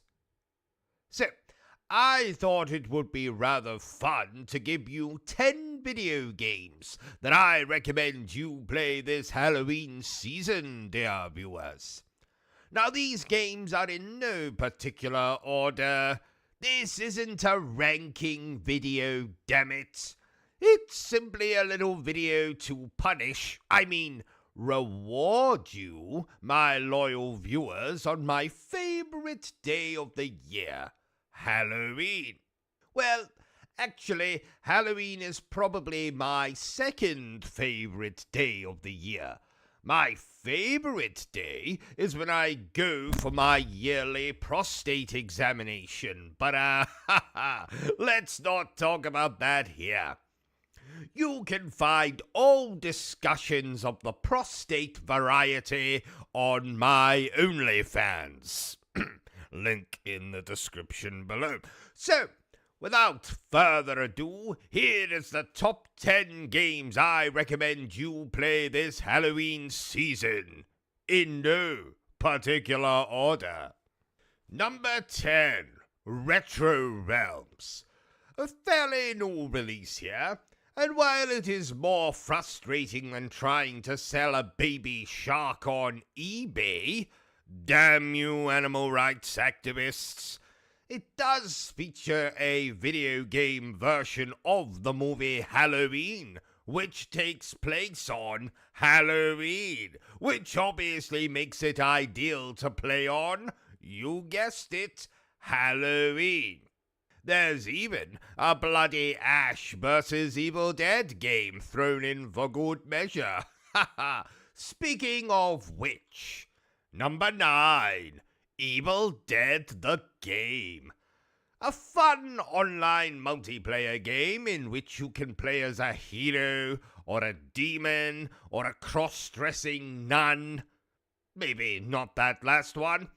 So, I thought it would be rather fun to give you 10 video games that I recommend you play this Halloween season, dear viewers. Now, these games are in no particular order. This isn't a ranking video, damn it. It's simply a little video to reward you, my loyal viewers, on my favorite day of the year, Halloween. Well, actually, Halloween is probably my second favorite day of the year. My favorite day is when I go for my yearly prostate examination, but let's not talk about that here. You can find all discussions of the prostate variety on my OnlyFans. Link in the description below. So, without further ado, here is the top 10 games I recommend you play this Halloween season, in no particular order. Number 10, Retro Realms. A fairly new release here, and while it is more frustrating than trying to sell a baby shark on eBay, damn you animal rights activists, it does feature a video game version of the movie Halloween, which takes place on Halloween, which obviously makes it ideal to play on, you guessed it, Halloween. There's even a bloody Ash vs. Evil Dead game thrown in for good measure. Speaking of which, number 9, Evil Dead the Game. A fun online multiplayer game in which you can play as a hero, or a demon, or a cross-dressing nun. Maybe not that last one.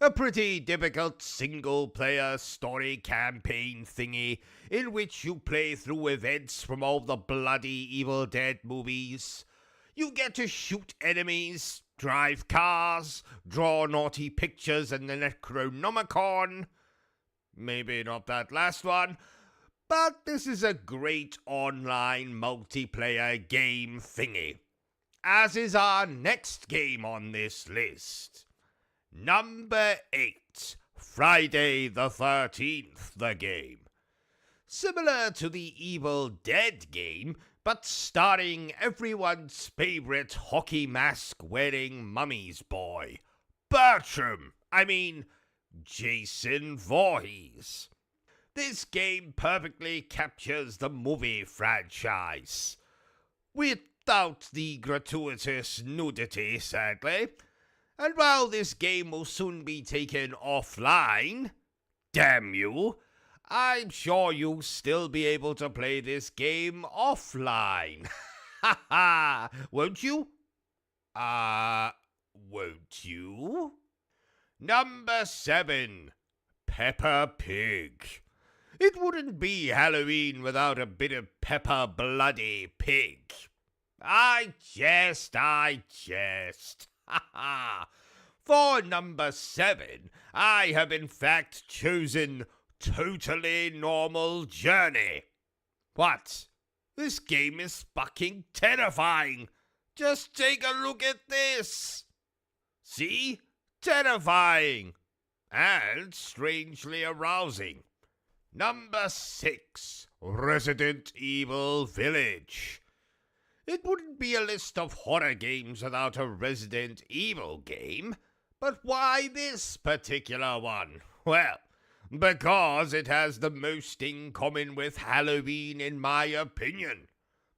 A pretty difficult single-player story campaign thingy in which you play through events from all the bloody Evil Dead movies. You get to shoot enemies, drive cars, draw naughty pictures in the Necronomicon. Maybe not that last one, but this is a great online multiplayer game thingy, as is our next game on this list. Number 8, Friday the 13th, the game. Similar to the Evil Dead game, but starring everyone's favorite hockey mask-wearing mummy's boy, Jason Voorhees. This game perfectly captures the movie franchise. Without the gratuitous nudity, sadly. And while this game will soon be taken offline, damn you, I'm sure you'll still be able to play this game offline. Ha ha! Won't you? Won't you? Number 7, Peppa Pig. It wouldn't be Halloween without a bit of Peppa Bloody Pig. I jest. Ha ha! For number 7, I have in fact chosen Totally Normal Journey. What? This game is fucking terrifying. Just take a look at this. See? Terrifying. And strangely arousing. Number 6, Resident Evil Village. It wouldn't be a list of horror games without a Resident Evil game, but why this particular one? Well, because it has the most in common with Halloween in my opinion.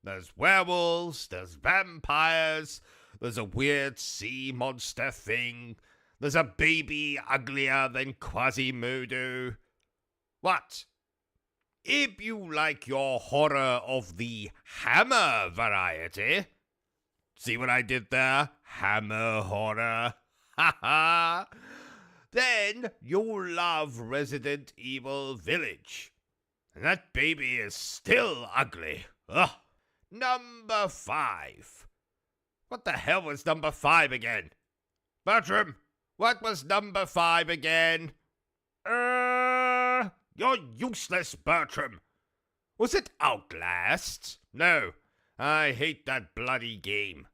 There's werewolves, there's vampires, there's a weird sea monster thing, there's a baby uglier than Quasimodo. What? If you like your horror of the Hammer variety, see what I did there? Hammer horror. Ha ha! Then you'll love Resident Evil Village. And that baby is still ugly. Ugh. Number 5. What the hell was number 5 again? Bertram, what was number 5 again? You're useless, Bertram. Was it Outlast? No, I hate that bloody game.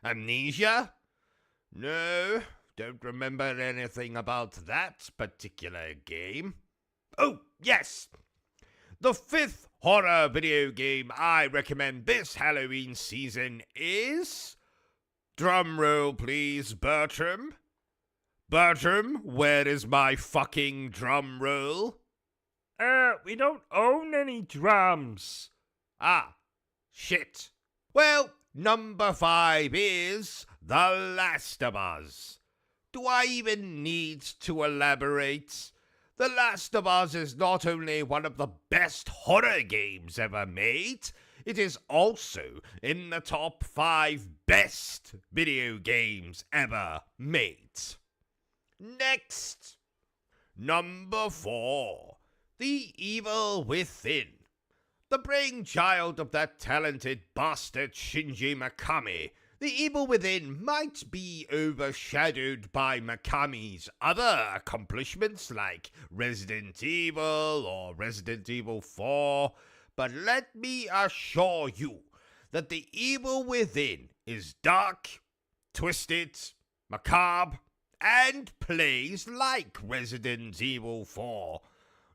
Amnesia? No, don't remember anything about that particular game. Oh, yes! The 5th horror video game I recommend this Halloween season is... Drum roll, please, Bertram. Bertram, where is my fucking drum roll? We don't own any drums. Ah, shit. Well, number 5 is The Last of Us. Do I even need to elaborate? The Last of Us is not only one of the best horror games ever made, it is also in the top 5 best video games ever made. Next, number 4, The Evil Within. The brainchild of that talented bastard Shinji Mikami, The Evil Within might be overshadowed by Mikami's other accomplishments like Resident Evil or Resident Evil 4, but let me assure you that The Evil Within is dark, twisted, macabre, and plays like Resident Evil 4.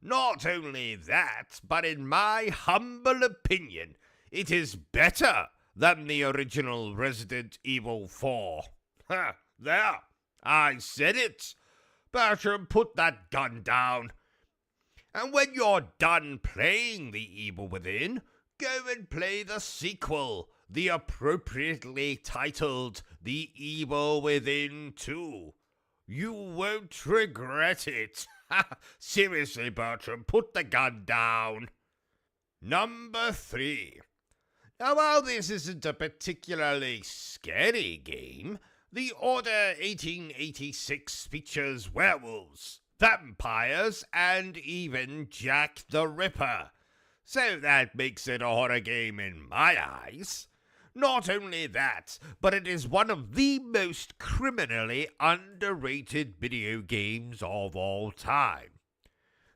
Not only that, but in my humble opinion, it is better than the original Resident Evil 4. Ha, there, I said it. Bertram, put that gun down. And when you're done playing The Evil Within, go and play the sequel, the appropriately titled The Evil Within 2. You won't regret it. Seriously, Bertram, put the gun down. Number 3. Now, while this isn't a particularly scary game, The Order 1886 features werewolves, vampires, and even Jack the Ripper. So that makes it a horror game in my eyes. Not only that, but it is one of the most criminally underrated video games of all time.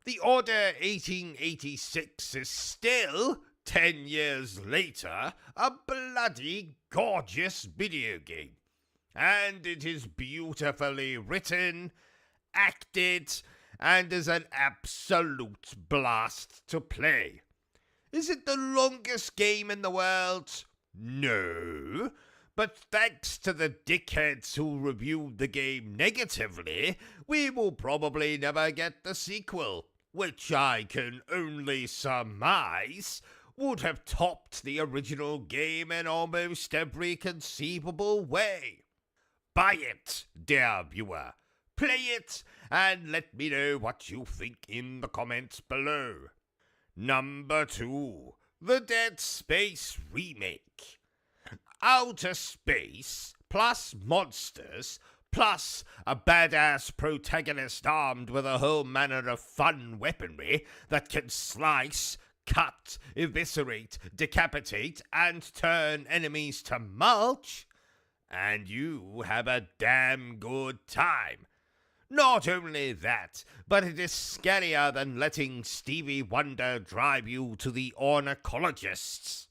The Order 1886 is still, 10 years later, a bloody gorgeous video game. And it is beautifully written, acted, and is an absolute blast to play. Is it the longest game in the world? No. But thanks to the dickheads who reviewed the game negatively, we will probably never get the sequel, which I can only surmise would have topped the original game in almost every conceivable way. Buy it, dear viewer. Play it, and let me know what you think in the comments below. Number 2. The Dead Space Remake. Outer space, plus monsters, plus a badass protagonist armed with a whole manner of fun weaponry that can slice, cut, eviscerate, decapitate, and turn enemies to mulch, and you have a damn good time. Not only that, but it is scarier than letting Stevie Wonder drive you to the ornithologists.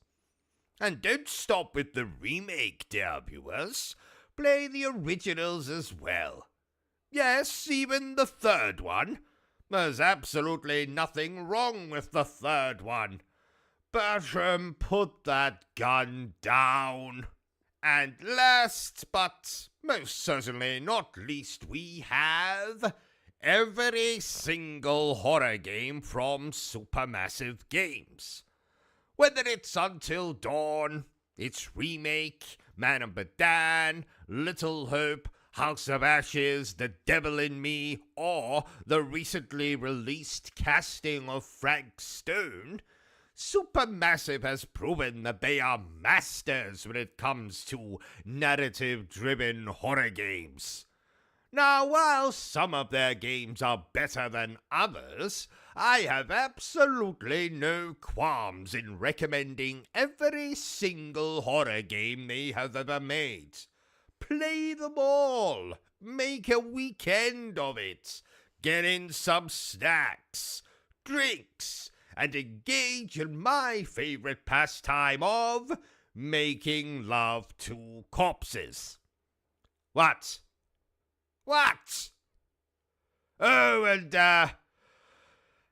And don't stop with the remake, dear viewers. Play the originals as well. Yes, even the third one. There's absolutely nothing wrong with the third one. Bertram, put that gun down. And last, but most certainly not least, we have every single horror game from Supermassive Games. Whether it's Until Dawn, its remake, Man of Medan, Little Hope, House of Ashes, The Devil in Me, or the recently released casting of Frank Stone, Supermassive has proven that they are masters when it comes to narrative-driven horror games. Now, while some of their games are better than others, I have absolutely no qualms in recommending every single horror game they have ever made. Play them all. Make a weekend of it. Get in some snacks, drinks, and engage in my favorite pastime of making love to corpses. What? Oh, and,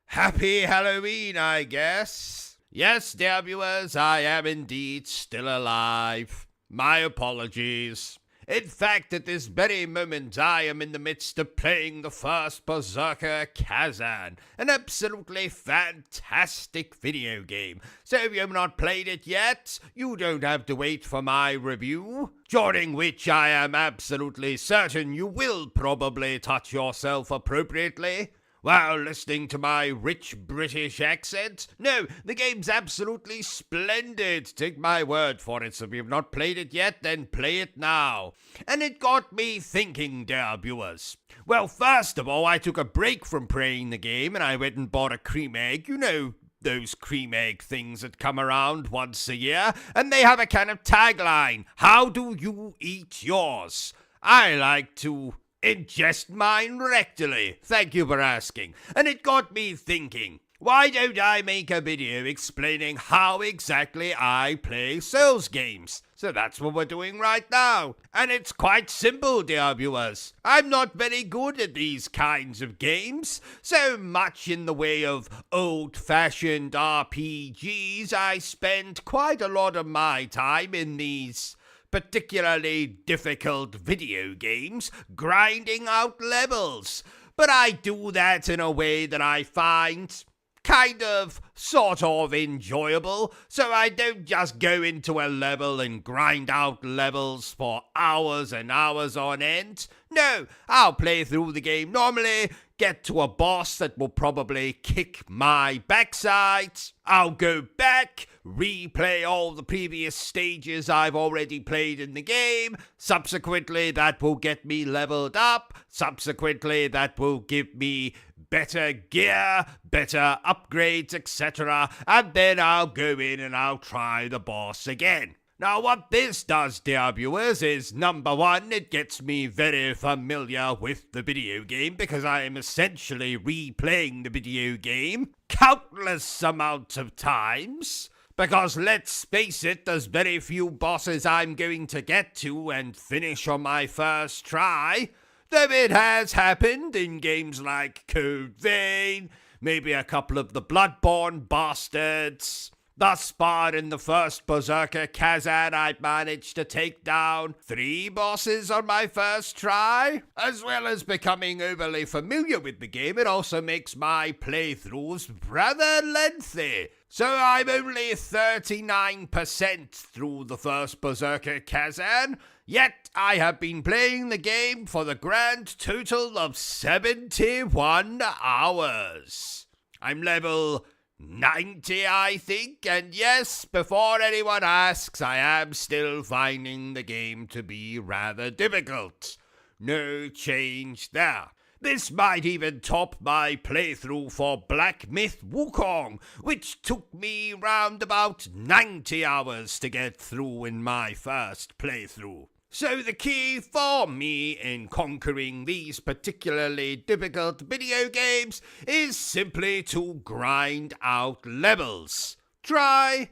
happy Halloween, I guess. Yes, dear viewers, I am indeed still alive. My apologies. In fact, at this very moment, I am in the midst of playing the first Berserker Kazan, an absolutely fantastic video game. So if you have not played it yet, you don't have to wait for my review, during which I am absolutely certain you will probably touch yourself appropriately while listening to my rich British accent. No, the game's absolutely splendid. Take my word for it. So if you've not played it yet, then play it now. And it got me thinking, dear viewers. Well, first of all, I took a break from playing the game and I went and bought a cream egg. You know, those cream egg things that come around once a year. And they have a kind of tagline. How do you eat yours? I like to ingest mine rectally. Thank you for asking. And it got me thinking, why don't I make a video explaining how exactly I play Souls games? So that's what we're doing right now. And it's quite simple, dear viewers. I'm not very good at these kinds of games. So much in the way of old-fashioned RPGs, I spend quite a lot of my time in these particularly difficult video games, grinding out levels. But I do that in a way that I find kind of, sort of enjoyable, so I don't just go into a level and grind out levels for hours and hours on end. No, I'll play through the game normally, get to a boss that will probably kick my backside. I'll go back, replay all the previous stages I've already played in the game. Subsequently, that will get me leveled up. Subsequently, that will give me better gear, better upgrades, etc. And then I'll go in and I'll try the boss again. Now, what this does, dear viewers, is number one, it gets me very familiar with the video game because I am essentially replaying the video game countless amounts of times. Because let's face it, there's very few bosses I'm going to get to and finish on my first try. Though it has happened in games like Code Vein, maybe a couple of the Bloodborne bastards. Thus far in the first Berserker Kazan, I've managed to take down 3 bosses on my first try. As well as becoming overly familiar with the game, it also makes my playthroughs rather lengthy. So I'm only 39% through the first Berserker Kazan, yet I have been playing the game for the grand total of 71 hours. I'm level 90, I think, and yes, before anyone asks, I am still finding the game to be rather difficult. No change there. This might even top my playthrough for Black Myth Wukong, which took me round about 90 hours to get through in my first playthrough. So the key for me in conquering these particularly difficult video games is simply to grind out levels. Try,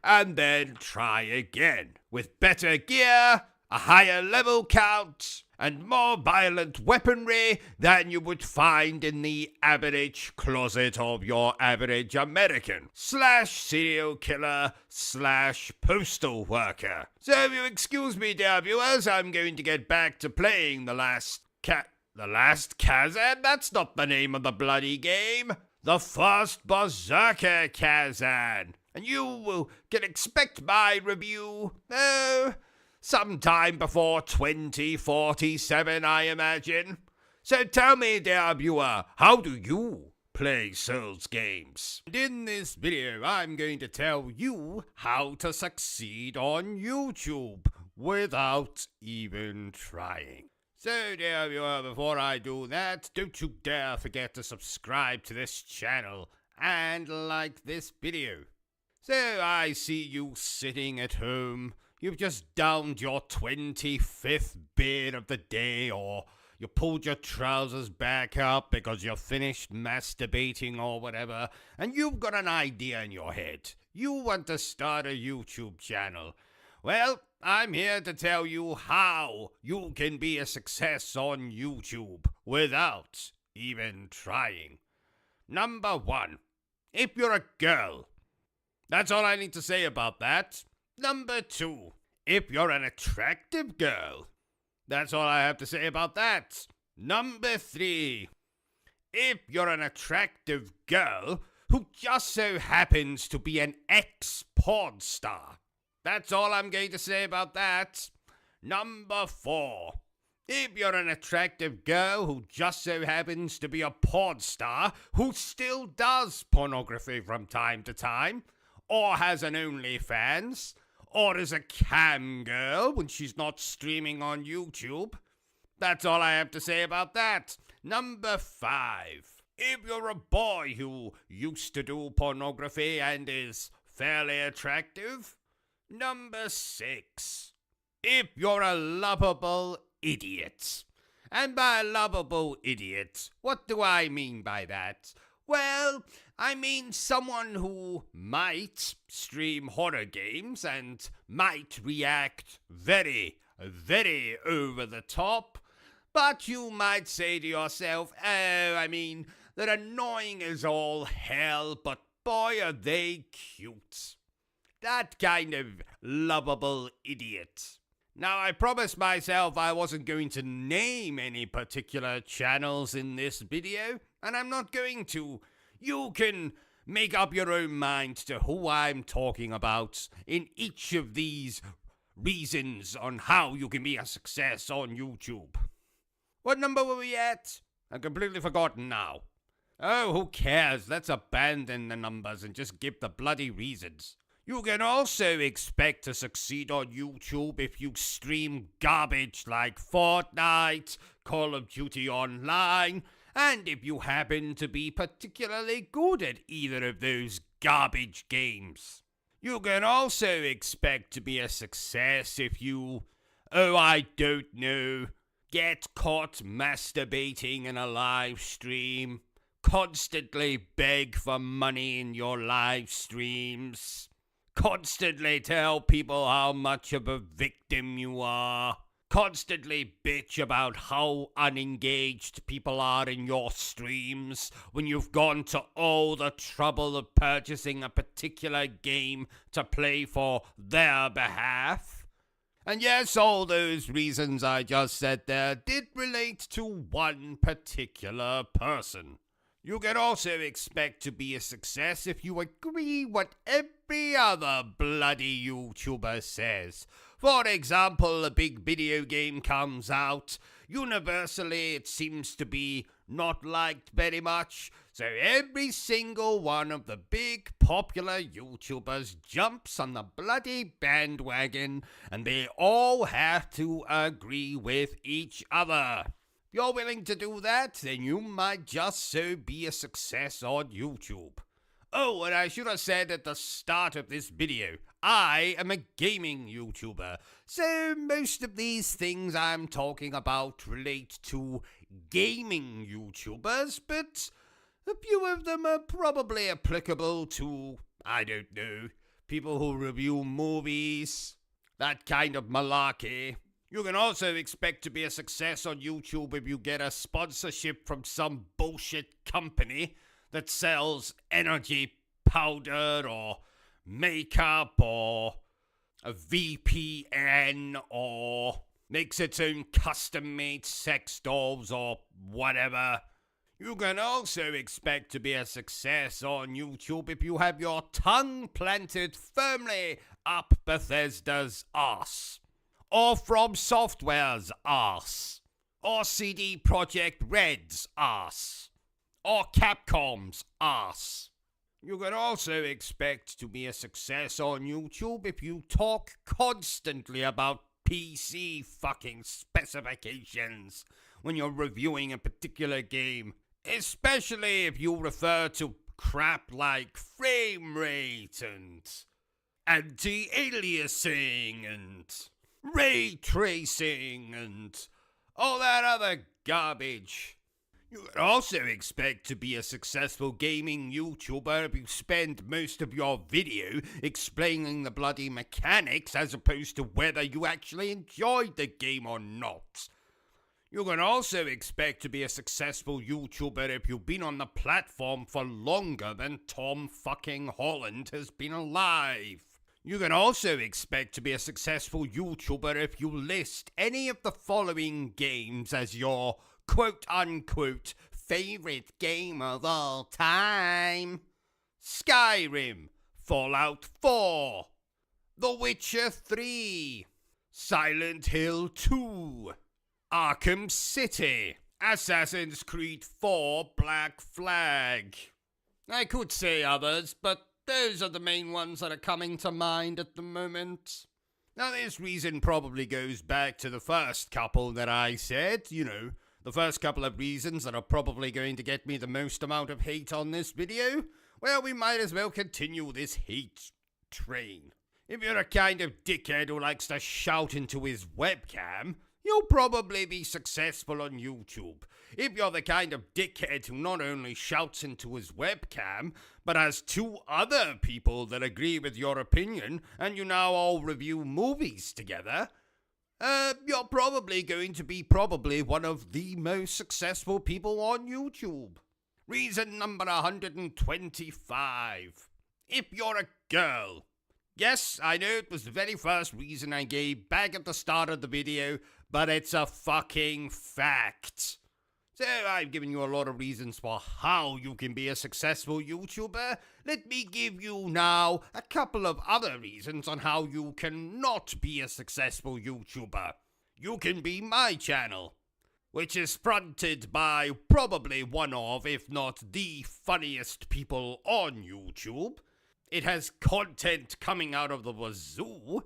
and then try again. With better gear, a higher level count, and more violent weaponry than you would find in the average closet of your average American / serial killer / postal worker. So if you excuse me, dear viewers, I'm going to get back to playing the last Kazan? That's not the name of the bloody game. The first Berserker Kazan. And you can expect my review, sometime before 2047, I imagine. So tell me, dear viewer, how do you play Souls games? And in this video, I'm going to tell you how to succeed on YouTube without even trying. So, dear viewer, before I do that, don't you dare forget to subscribe to this channel and like this video. So, I see you sitting at home. You've just downed your 25th beer of the day, or you pulled your trousers back up because you're finished masturbating or whatever, and you've got an idea in your head. You want to start a YouTube channel. Well, I'm here to tell you how you can be a success on YouTube without even trying. Number 1, if you're a girl. That's all I need to say about that. Number 2, if you're an attractive girl. That's all I have to say about that. Number 3, if you're an attractive girl who just so happens to be an ex-porn star. That's all I'm going to say about that. Number 4, if you're an attractive girl who just so happens to be a porn star who still does pornography from time to time, or has an OnlyFans, or is a cam girl when she's not streaming on YouTube. That's all I have to say about that. Number 5, if you're a boy who used to do pornography and is fairly attractive. Number 6, if you're a lovable idiot. And by lovable idiot, what do I mean by that? Well, I mean someone who might stream horror games and might react very, very over the top, but you might say to yourself, they're annoying as all hell, but boy are they cute. That kind of lovable idiot. Now, I promised myself I wasn't going to name any particular channels in this video, and I'm not going to. You can make up your own mind to who I'm talking about in each of these reasons on how you can be a success on YouTube. What number were we at? I've completely forgotten now. Oh, who cares? Let's abandon the numbers and just give the bloody reasons. You can also expect to succeed on YouTube if you stream garbage like Fortnite, Call of Duty Online, and if you happen to be particularly good at either of those garbage games. You can also expect to be a success if you, get caught masturbating in a live stream, constantly beg for money in your live streams, constantly tell people how much of a victim you are, constantly bitch about how unengaged people are in your streams when you've gone to all the trouble of purchasing a particular game to play for their behalf. And yes, all those reasons I just said there did relate to one particular person. You can also expect to be a success if you agree what every other bloody YouTuber says. For example, a big video game comes out. Universally, it seems to be not liked very much. So every single one of the big popular YouTubers jumps on the bloody bandwagon, and they all have to agree with each other. If you're willing to do that, then you might just so be a success on YouTube. Oh, and I should have said at the start of this video, I am a gaming YouTuber, so most of these things I'm talking about relate to gaming YouTubers, but a few of them are probably applicable to, I don't know, people who review movies, that kind of malarkey. You can also expect to be a success on YouTube if you get a sponsorship from some bullshit company that sells energy powder or makeup or a VPN or makes its own custom-made sex dolls or whatever. You can also expect to be a success on YouTube if you have your tongue planted firmly up Bethesda's arse, or From Software's arse, or CD Projekt Red's arse, or Capcom's arse. You can also expect to be a success on YouTube if you talk constantly about PC fucking specifications when you're reviewing a particular game, especially if you refer to crap like frame rate and anti-aliasing and ray tracing and all that other garbage. You can also expect to be a successful gaming YouTuber if you spend most of your video explaining the bloody mechanics as opposed to whether you actually enjoyed the game or not. You can also expect to be a successful YouTuber if you've been on the platform for longer than Tom fucking Holland has been alive. You can also expect to be a successful YouTuber if you list any of the following games as your quote-unquote favorite game of all time: Skyrim, Fallout 4, The Witcher 3, Silent Hill 2, Arkham City, Assassin's Creed 4 Black Flag. I could say others, but those are the main ones that are coming to mind at the moment. Now, this reason probably goes back to the first couple that I said, the first couple of reasons that are probably going to get me the most amount of hate on this video. Well, we might as well continue this hate train. If you're a kind of dickhead who likes to shout into his webcam, you'll probably be successful on YouTube. If you're the kind of dickhead who not only shouts into his webcam, but has two other people that agree with your opinion, and you now all review movies together, you're probably going to be one of the most successful people on YouTube. Reason number 125. If you're a girl. Yes, I know it was the very first reason I gave back at the start of the video, but it's a fucking fact. So I've given you a lot of reasons for how you can be a successful YouTuber. Let me give you now a couple of other reasons on how you cannot be a successful YouTuber. You can be my channel, which is fronted by probably one of, if not the funniest people on YouTube. It has content coming out of the wazoo.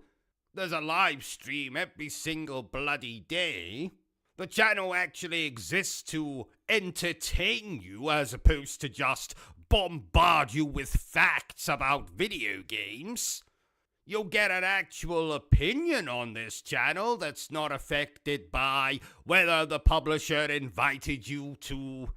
There's a live stream every single bloody day. The channel actually exists to entertain you as opposed to just bombard you with facts about video games. You'll get an actual opinion on this channel that's not affected by whether the publisher invited you to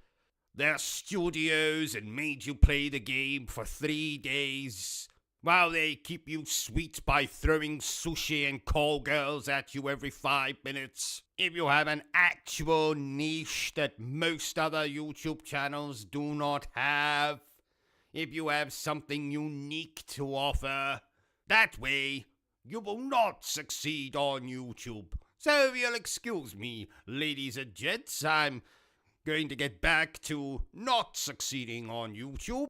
their studios and made you play the game for 3 days, while they keep you sweet by throwing sushi and call girls at you every 5 minutes. If you have an actual niche that most other YouTube channels do not have, if you have something unique to offer, that way you will not succeed on YouTube. So if you'll excuse me, ladies and gents, I'm going to get back to not succeeding on YouTube.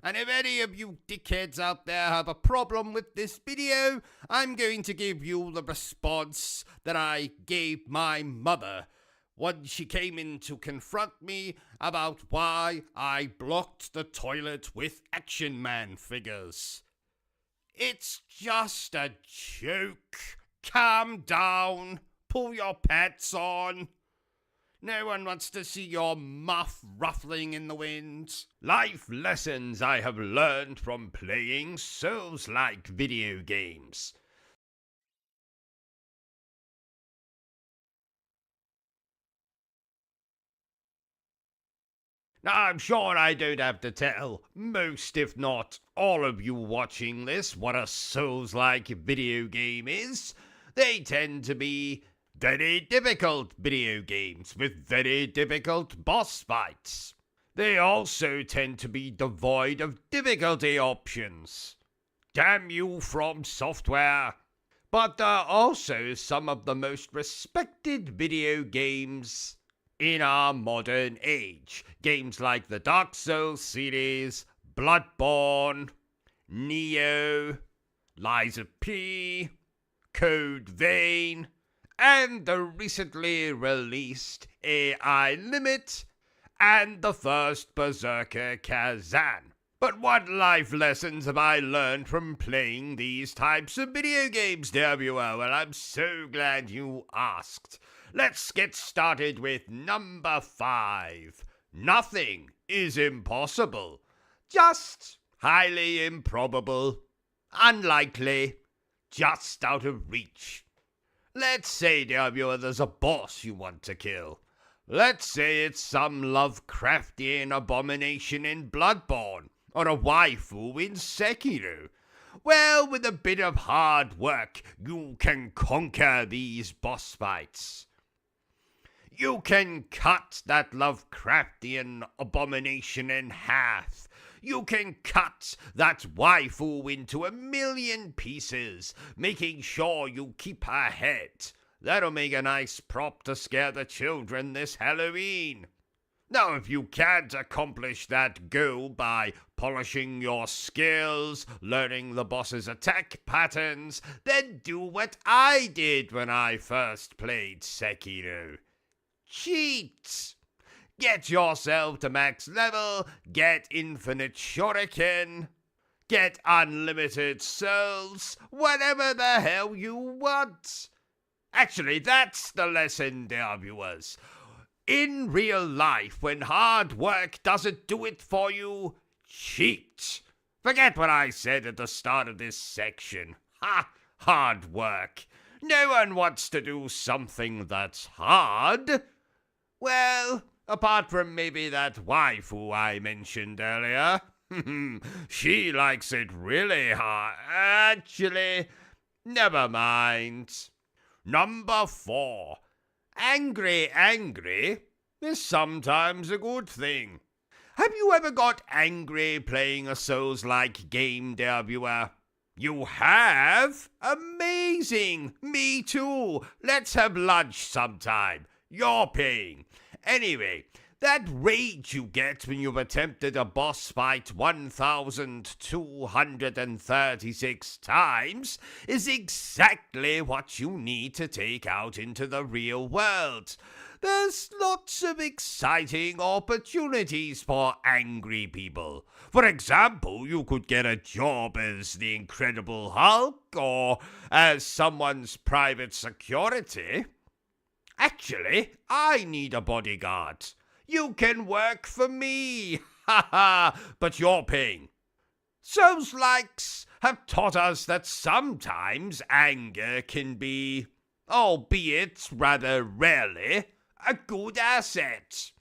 And if any of you dickheads out there have a problem with this video, I'm going to give you the response that I gave my mother when she came in to confront me about why I blocked the toilet with Action Man figures. It's just a joke. Calm down. Pull your pants on. No one wants to see your muff ruffling in the wind. Life lessons I have learned from playing Souls-like video games. Now, I'm sure I don't have to tell most, if not all of you watching this, what a Souls-like video game is. They tend to be very difficult video games with very difficult boss fights. They also tend to be devoid of difficulty options. Damn you, From Software. But they're also some of the most respected video games in our modern age. Games like the Dark Souls series, Bloodborne, Neo, Lies of P, Code Vein, and the recently released AI Limit, and the first Berserker Kazan. But what life lessons have I learned from playing these types of video games, WL? Well, I'm so glad you asked. Let's get started with number 5. Nothing is impossible. Just highly improbable, unlikely, just out of reach. Let's say, dear viewer, there's a boss you want to kill. Let's say it's some Lovecraftian abomination in Bloodborne, or a waifu in Sekiro. Well, with a bit of hard work, you can conquer these boss fights. You can cut that Lovecraftian abomination in half. You can cut that waifu into 1,000,000 pieces, making sure you keep her head. That'll make a nice prop to scare the children this Halloween. Now, if you can't accomplish that goal by polishing your skills, learning the boss's attack patterns, then do what I did when I first played Sekiro. Cheat! Get yourself to max level, get infinite shuriken, get unlimited souls, whatever the hell you want. Actually, that's the lesson, dear viewers. In real life, when hard work doesn't do it for you, cheat. Forget what I said at the start of this section. Ha! Hard work. No one wants to do something that's hard. Well, apart from maybe that waifu I mentioned earlier. She likes it really hard. Actually, never mind. Number 4. Angry is sometimes a good thing. Have you ever got angry playing a Souls-like game, dear viewer? You have? Amazing! Me too! Let's have lunch sometime. You're paying. Anyway, that rage you get when you've attempted a boss fight 1,236 times is exactly what you need to take out into the real world. There's lots of exciting opportunities for angry people. For example, you could get a job as the Incredible Hulk or as someone's private security. Actually, I need a bodyguard. You can work for me. Ha ha, but you're paying. Souls-likes have taught us that sometimes anger can be, albeit rather rarely, a good asset.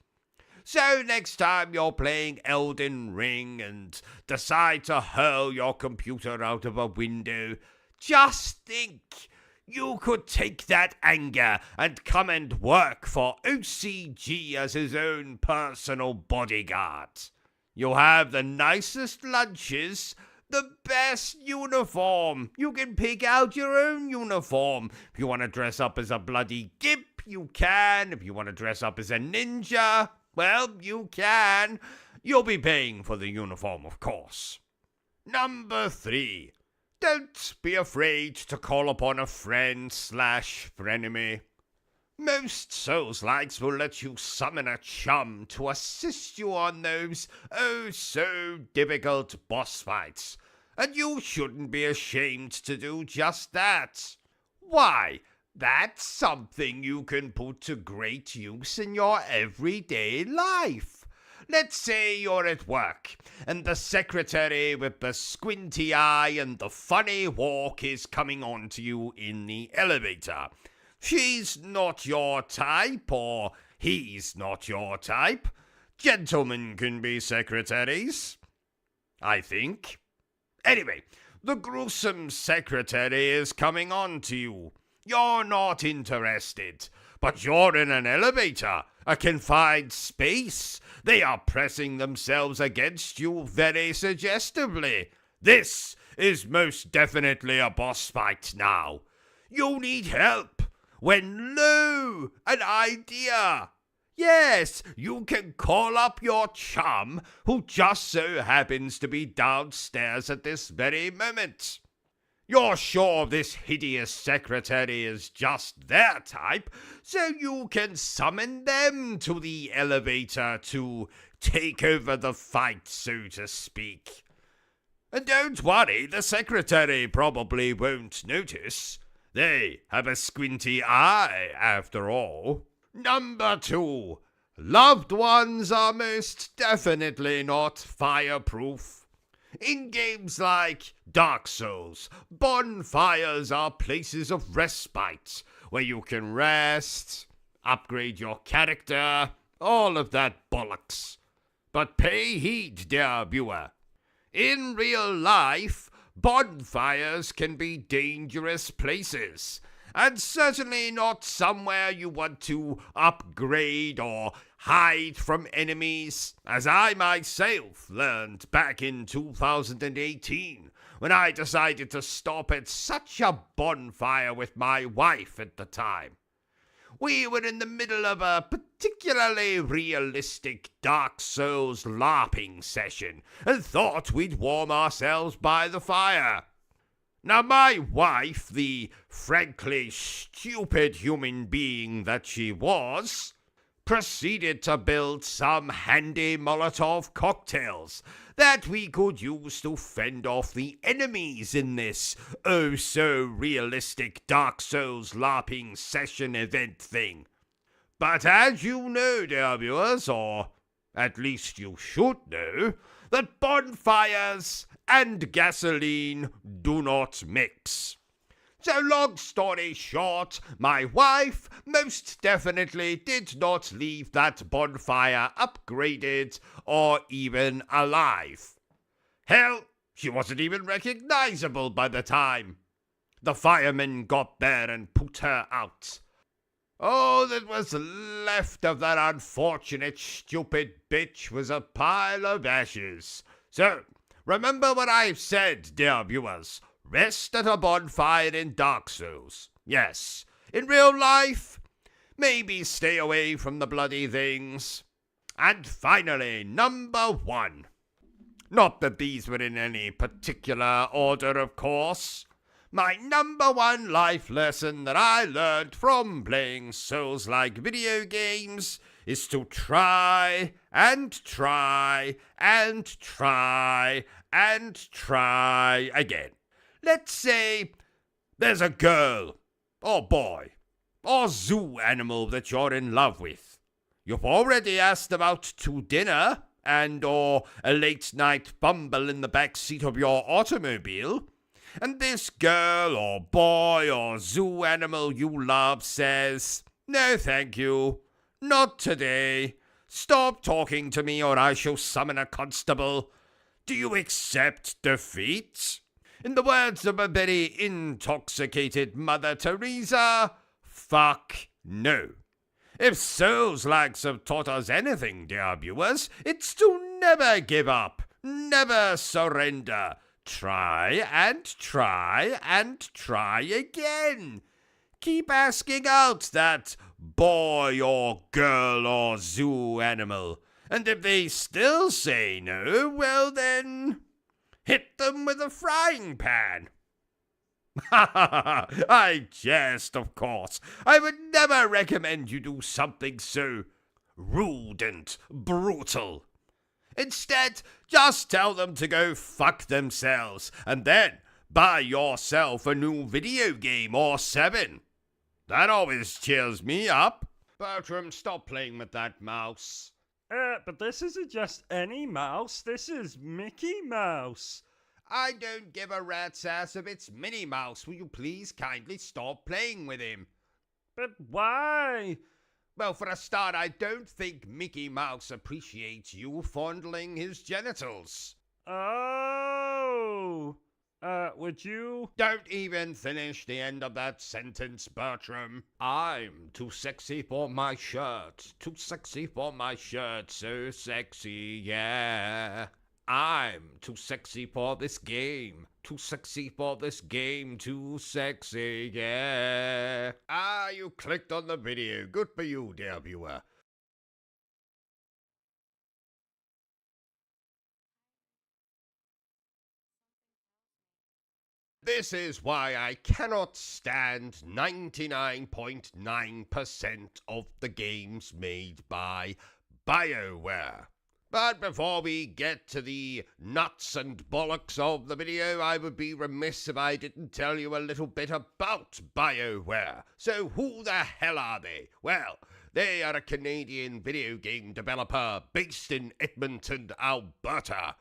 So next time you're playing Elden Ring and decide to hurl your computer out of a window, just think you could take that anger and come and work for OCG as his own personal bodyguard. You'll have the nicest lunches, the best uniform. You can pick out your own uniform. If you want to dress up as a bloody gimp, you can. If you want to dress up as a ninja, well, you can. You'll be paying for the uniform, of course. Number 3. Don't be afraid to call upon a friend/frenemy. Most Souls-likes will let you summon a chum to assist you on those oh-so-difficult boss fights, and you shouldn't be ashamed to do just that. Why, that's something you can put to great use in your everyday life. Let's say you're at work, and the secretary with the squinty eye and the funny walk is coming on to you in the elevator. She's not your type, or he's not your type. Gentlemen can be secretaries, I think. Anyway, the gruesome secretary is coming on to you. You're not interested, but you're in an elevator, a confined space. They are pressing themselves against you very suggestively. This is most definitely a boss fight now. You need help. When lo, an idea. Yes, you can call up your chum, who just so happens to be downstairs at this very moment. You're sure this hideous secretary is just their type, so you can summon them to the elevator to take over the fight, so to speak. And don't worry, the secretary probably won't notice. They have a squinty eye, after all. Number 2. Loved ones are most definitely not fireproof. In games like Dark Souls, bonfires are places of respite, where you can rest, upgrade your character, all of that bollocks. But pay heed, dear viewer. In real life, bonfires can be dangerous places, and certainly not somewhere you want to upgrade or hide from enemies, as I myself learned back in 2018, when I decided to stop at such a bonfire with my wife at the time. We were in the middle of a particularly realistic Dark Souls LARPing session, and thought we'd warm ourselves by the fire. Now my wife, the frankly stupid human being that she was, proceeded to build some handy Molotov cocktails that we could use to fend off the enemies in this oh-so-realistic Dark Souls LARPing session event thing. But as you know, dear viewers, or at least you should know, that bonfires and gasoline do not mix. So long story short, my wife most definitely did not leave that bonfire upgraded or even alive. Hell, she wasn't even recognizable by the time the firemen got there and put her out. All that was left of that unfortunate stupid bitch was a pile of ashes. So, remember what I've said, dear viewers. Rest at a bonfire in Dark Souls. Yes, in real life, maybe stay away from the bloody things. And finally, number 1. Not that these were in any particular order, of course. My number 1 life lesson that I learned from playing Souls-like video games is to try and try and try and try again. Let's say there's a girl or boy or zoo animal that you're in love with. You've already asked about to dinner or a late night bumble in the back seat of your automobile. And this girl or boy or zoo animal you love says, "No, thank you. Not today. Stop talking to me or I shall summon a constable." Do you accept defeat? In the words of a very intoxicated Mother Teresa, fuck no. If Souls-likes have taught us anything, dear viewers, it's to never give up, never surrender. Try and try and try again. Keep asking out that boy or girl or zoo animal. And if they still say no, well then, hit them with a frying pan. I jest, of course. I would never recommend you do something so rude and brutal. Instead, just tell them to go fuck themselves, and then buy yourself a new video game or 7. That always cheers me up. Bertram, stop playing with that mouse. But this isn't just any mouse, this is Mickey Mouse. I don't give a rat's ass if it's Minnie Mouse. Will you please kindly stop playing with him? But why? Well, for a start, I don't think Mickey Mouse appreciates you fondling his genitals. Oh. Would you? Don't even finish the end of that sentence, Bertram. I'm too sexy for my shirt. Too sexy for my shirt. So sexy, yeah. I'm too sexy for this game. Too sexy for this game. Too sexy, yeah. Ah, you clicked on the video. Good for you, dear viewer. This is why I cannot stand 99.9% of the games made by BioWare. But before we get to the nuts and bollocks of the video, I would be remiss if I didn't tell you a little bit about BioWare. So who the hell are they? Well, they are a Canadian video game developer based in Edmonton, Alberta.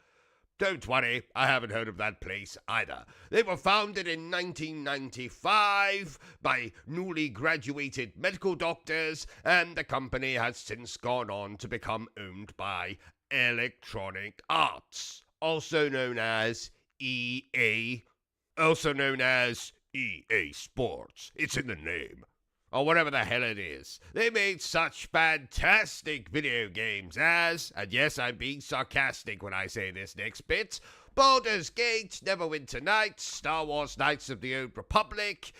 Don't worry, I haven't heard of that place either. They were founded in 1995 by newly graduated medical doctors, and the company has since gone on to become owned by Electronic Arts, also known as EA, also known as EA Sports. It's in the name. Or whatever the hell it is. They made such fantastic video games as, and yes, I'm being sarcastic when I say this next bit, Baldur's Gate, Neverwinter Nights, Star Wars Knights of the Old Republic,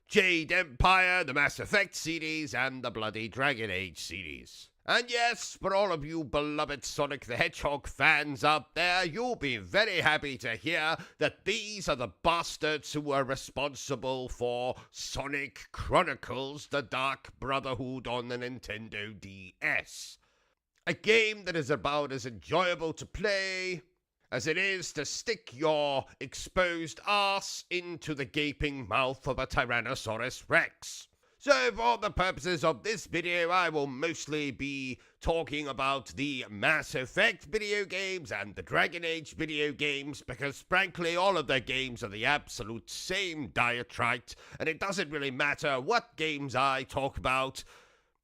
Jade Empire, the Mass Effect series, and the bloody Dragon Age series. And yes, for all of you beloved Sonic the Hedgehog fans out there, you'll be very happy to hear that these are the bastards who are responsible for Sonic Chronicles: The Dark Brotherhood on the Nintendo DS. A game that is about as enjoyable to play as it is to stick your exposed arse into the gaping mouth of a Tyrannosaurus Rex. So for the purposes of this video, I will mostly be talking about the Mass Effect video games and the Dragon Age video games, because frankly all of the games are the absolute same diatrite, and it doesn't really matter what games I talk about.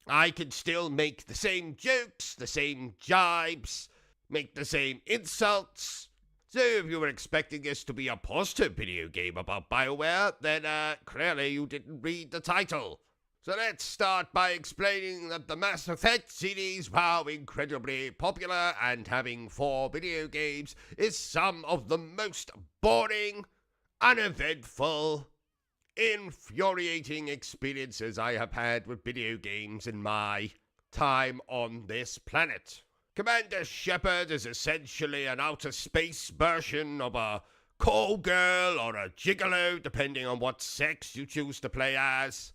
I can still make the same jokes, the same jibes, make the same insults. So if you were expecting this to be a positive video game about BioWare, then clearly you didn't read the title. So let's start by explaining that the Mass Effect series, while incredibly popular and having 4 video games, is some of the most boring, uneventful, infuriating experiences I have had with video games in my time on this planet. Commander Shepard is essentially an outer space version of a call girl or a gigolo, depending on what sex you choose to play as.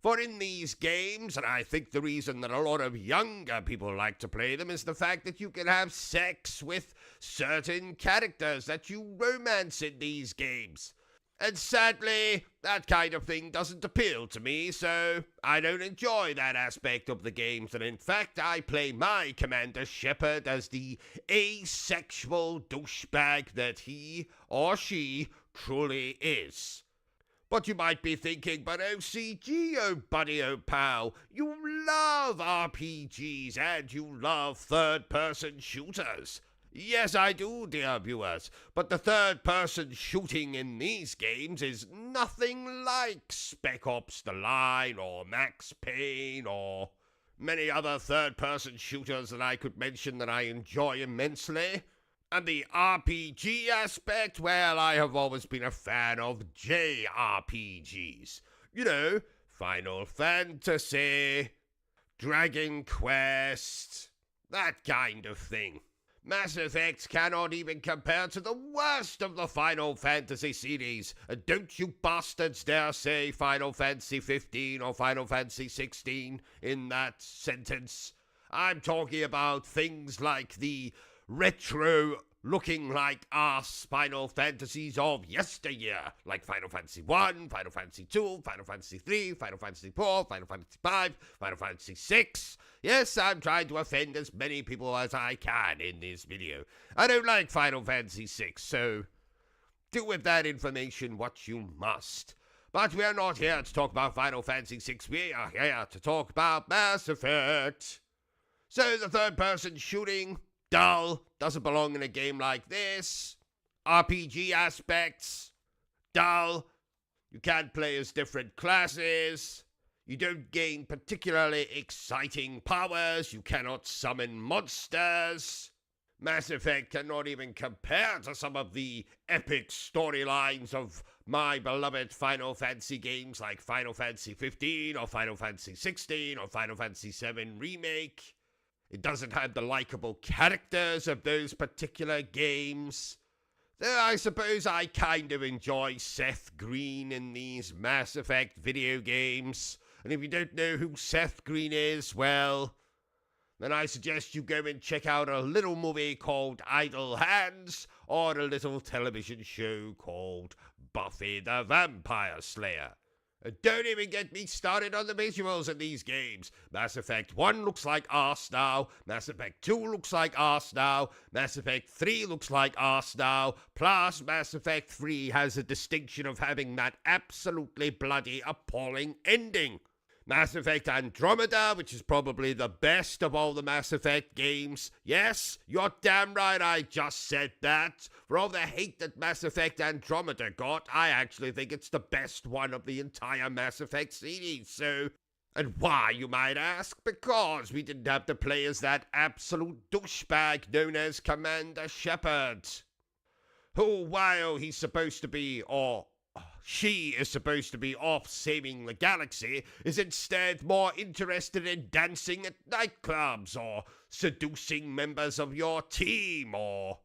For in these games, and I think the reason that a lot of younger people like to play them is the fact that you can have sex with certain characters that you romance in these games. And sadly, that kind of thing doesn't appeal to me, so I don't enjoy that aspect of the games, and in fact, I play my Commander Shepard as the asexual douchebag that he or she truly is. But you might be thinking, but OCG, oh buddy, oh pal, you love RPGs and you love third-person shooters. Yes, I do, dear viewers, but the third-person shooting in these games is nothing like Spec Ops The Line or Max Payne or many other third-person shooters that I could mention that I enjoy immensely. And the RPG aspect, well, I have always been a fan of JRPGs. You know, Final Fantasy, Dragon Quest, that kind of thing. Mass Effect cannot even compare to the worst of the Final Fantasy series. And don't you bastards dare say Final Fantasy 15 or Final Fantasy 16 in that sentence. I'm talking about things like the retro looking like ass Final Fantasies of yesteryear, like Final Fantasy 1, Final Fantasy 2, Final Fantasy 3, Final Fantasy 4, Final Fantasy 5, Final Fantasy 6. Yes, I'm trying to offend as many people as I can in this video. I don't like Final Fantasy 6, so do with that information what you must. But we are not here to talk about Final Fantasy 6, we are here to talk about Mass Effect. So the third-person shooting, dull, doesn't belong in a game like this. RPG aspects, dull. You can't play as different classes. You don't gain particularly exciting powers. You cannot summon monsters. Mass Effect cannot even compare to some of the epic storylines of my beloved Final Fantasy games like Final Fantasy 15 or Final Fantasy 16 or Final Fantasy 7 Remake. It doesn't have the likable characters of those particular games. Though I suppose I kind of enjoy Seth Green in these Mass Effect video games. And if you don't know who Seth Green is, well, then I suggest you go and check out a little movie called Idle Hands or a little television show called Buffy the Vampire Slayer. Don't even get me started on the visuals in these games. Mass Effect 1 looks like arse now. Mass Effect 2 looks like arse now. Mass Effect 3 looks like arse now. Plus, Mass Effect 3 has the distinction of having that absolutely bloody appalling ending. Mass Effect Andromeda, which is probably the best of all the Mass Effect games. Yes, you're damn right I just said that. For all the hate that Mass Effect Andromeda got, I actually think it's the best one of the entire Mass Effect series, so... And why, you might ask? Because we didn't have to play as that absolute douchebag known as Commander Shepard. Who, while he's supposed to be, or... she is supposed to be off saving the galaxy, is instead more interested in dancing at nightclubs, or seducing members of your team, or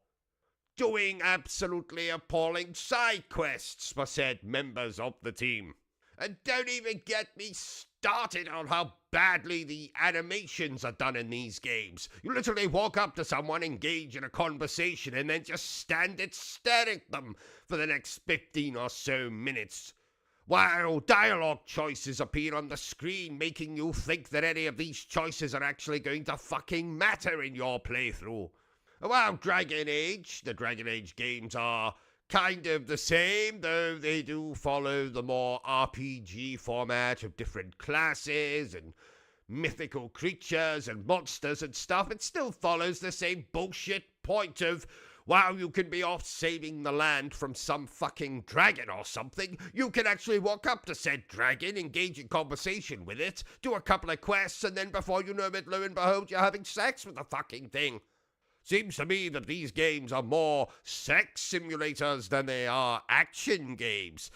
doing absolutely appalling side quests for said members of the team. And don't even get me started on how badly the animations are done in these games. You literally walk up to someone, engage in a conversation, and then just stand and stare at them for the next 15 or so minutes, while dialogue choices appear on the screen, making you think that any of these choices are actually going to fucking matter in your playthrough. While the Dragon Age games are kind of the same, though they do follow the more RPG format of different classes and mythical creatures and monsters and stuff. It still follows the same bullshit point of, while you can be off saving the land from some fucking dragon or something, you can actually walk up to said dragon, engage in conversation with it, do a couple of quests, and then before you know it, lo and behold, you're having sex with the fucking thing. Seems to me that these games are more sex simulators than they are action games.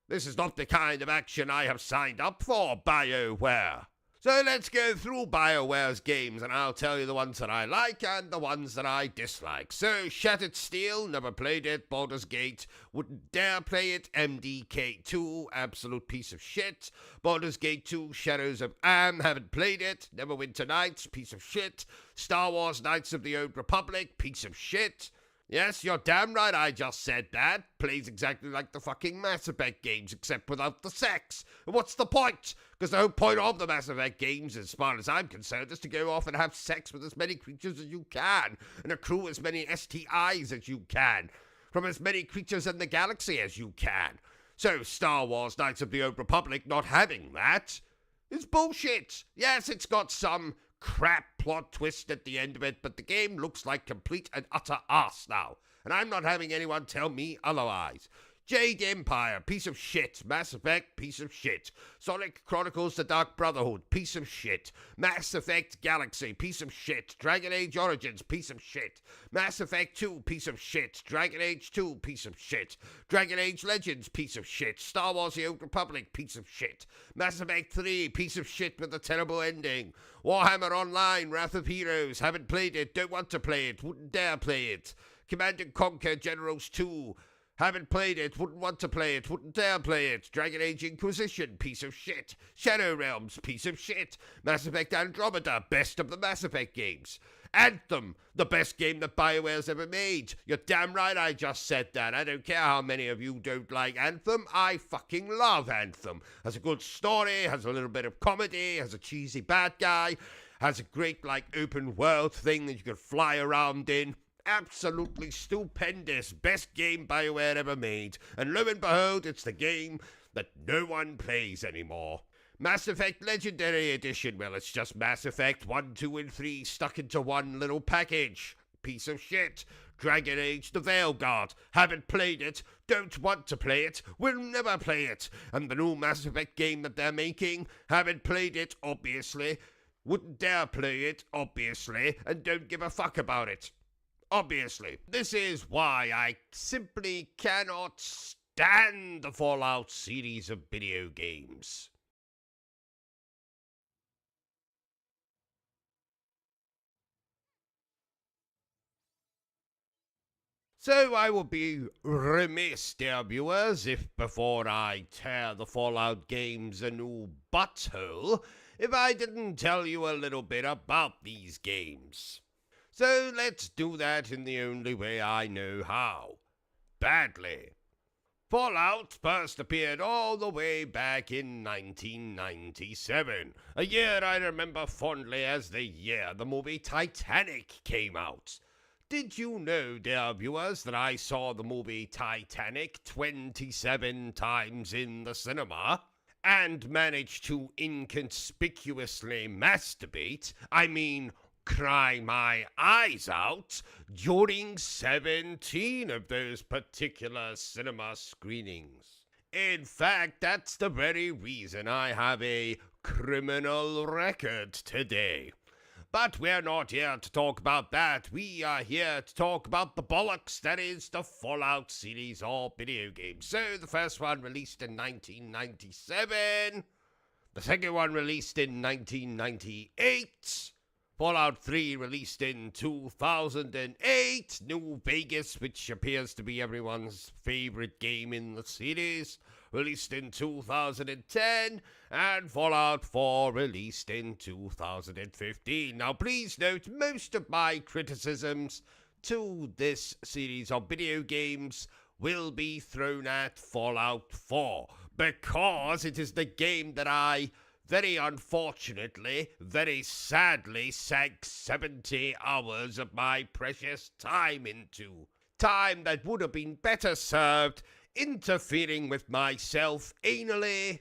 This is not the kind of action I have signed up for, BioWare. So let's go through BioWare's games, and I'll tell you the ones that I like and the ones that I dislike. So, Shattered Steel, never played it. Baldur's Gate, wouldn't dare play it. MDK2, absolute piece of shit. Baldur's Gate 2, Shadows of Am, haven't played it. Neverwinter Nights, piece of shit. Star Wars Knights of the Old Republic, piece of shit. Yes, you're damn right I just said that. Plays exactly like the fucking Mass Effect games, except without the sex. And what's the point? Because the whole point of the Mass Effect games, as far as I'm concerned, is to go off and have sex with as many creatures as you can, and accrue as many STIs as you can, from as many creatures in the galaxy as you can. So Star Wars Knights of the Old Republic not having that is bullshit. Yes, it's got some crap plot twist at the end of it, but the game looks like complete and utter arse now, and I'm not having anyone tell me otherwise. Jade Empire, piece of shit. Mass Effect, piece of shit. Sonic Chronicles The Dark Brotherhood, piece of shit. Mass Effect Galaxy, piece of shit. Dragon Age Origins, piece of shit. Mass Effect 2, piece of shit. Dragon Age 2, piece of shit. Dragon Age Legends, piece of shit. Star Wars The Old Republic, piece of shit. Mass Effect 3, piece of shit with a terrible ending. Warhammer Online, Wrath of Heroes, haven't played it, don't want to play it, wouldn't dare play it. Command & Conquer Generals 2, haven't played it, wouldn't want to play it, wouldn't dare play it. Dragon Age Inquisition, piece of shit. Shadow Realms, piece of shit. Mass Effect Andromeda, best of the Mass Effect games. Anthem, the best game that BioWare's ever made. You're damn right I just said that. I don't care how many of you don't like Anthem. I fucking love Anthem. Has a good story, has a little bit of comedy, has a cheesy bad guy, has a great, open world thing that you can fly around in. Absolutely stupendous. Best game BioWare ever made. And lo and behold, it's the game that no one plays anymore. Mass Effect Legendary Edition. Well, it's just Mass Effect 1, 2, and 3 stuck into one little package. Piece of shit. Dragon Age The Veilguard. Haven't played it. Don't want to play it. Will never play it. And the new Mass Effect game that they're making. Haven't played it, obviously. Wouldn't dare play it, obviously. And don't give a fuck about it. Obviously. This is why I simply cannot stand the Fallout series of video games. So I will be remiss, dear viewers, if before I tear the Fallout games a new butthole, if I didn't tell you a little bit about these games. So let's do that in the only way I know how. Badly. Fallout first appeared all the way back in 1997, a year I remember fondly as the year the movie Titanic came out. Did you know, dear viewers, that I saw the movie Titanic 27 times in the cinema? And managed to inconspicuously masturbate, cry my eyes out, during 17 of those particular cinema screenings. In fact, that's the very reason I have a criminal record today. But we're not here to talk about that. We are here to talk about the bollocks that is the Fallout series of video games. So, the first one released in 1997, the second one released in 1998, Fallout 3 released in 2008, New Vegas, which appears to be everyone's favorite game in the series, released in 2010, and Fallout 4 released in 2015. Now please note, most of my criticisms to this series of video games will be thrown at Fallout 4, because it is the game that I very unfortunately, very sadly, sank 70 hours of my precious time into. Time that would have been better served interfering with myself anally,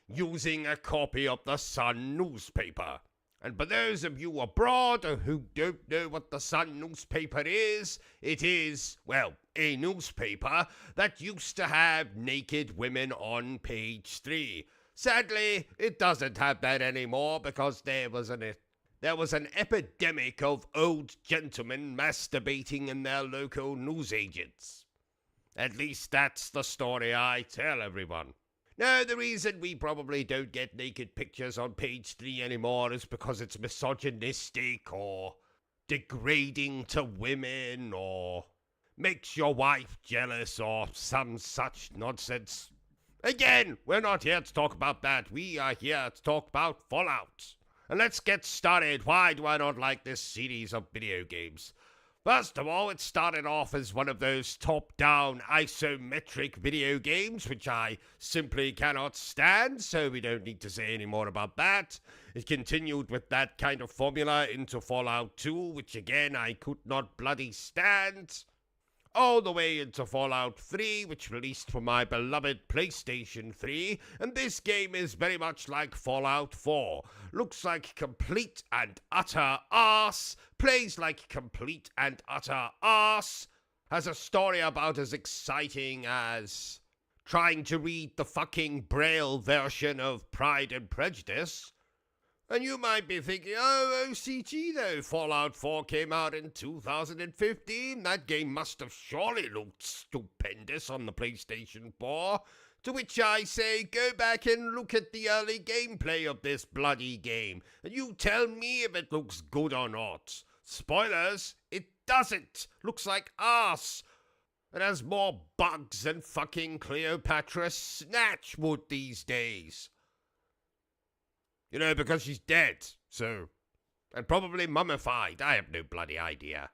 using a copy of the Sun newspaper. And for those of you abroad who don't know what the Sun newspaper is, it is, well, a newspaper that used to have naked women on page 3. Sadly, it doesn't have that anymore because there was an epidemic of old gentlemen masturbating in their local newsagents. At least that's the story I tell everyone. Now, the reason we probably don't get naked pictures on page 3 anymore is because it's misogynistic or degrading to women or makes your wife jealous or some such nonsense. Again, we're not here to talk about that. We are here to talk about Fallout. And let's get started. Why do I not like this series of video games? First of all, it started off as one of those top-down isometric video games, which I simply cannot stand, so we don't need to say any more about that. It continued with that kind of formula into Fallout 2, which again I could not bloody stand. All the way into Fallout 3, which released for my beloved PlayStation 3, and this game is very much like Fallout 4. Looks like complete and utter arse, plays like complete and utter arse, has a story about as exciting as trying to read the fucking Braille version of Pride and Prejudice. And you might be thinking, oh, OCG though, Fallout 4 came out in 2015. That game must have surely looked stupendous on the PlayStation 4. To which I say, go back and look at the early gameplay of this bloody game, and you tell me if it looks good or not. Spoilers, it doesn't. Looks like arse. It has more bugs than fucking Cleopatra Snatchwood these days. You know, because she's dead, so... and probably mummified, I have no bloody idea.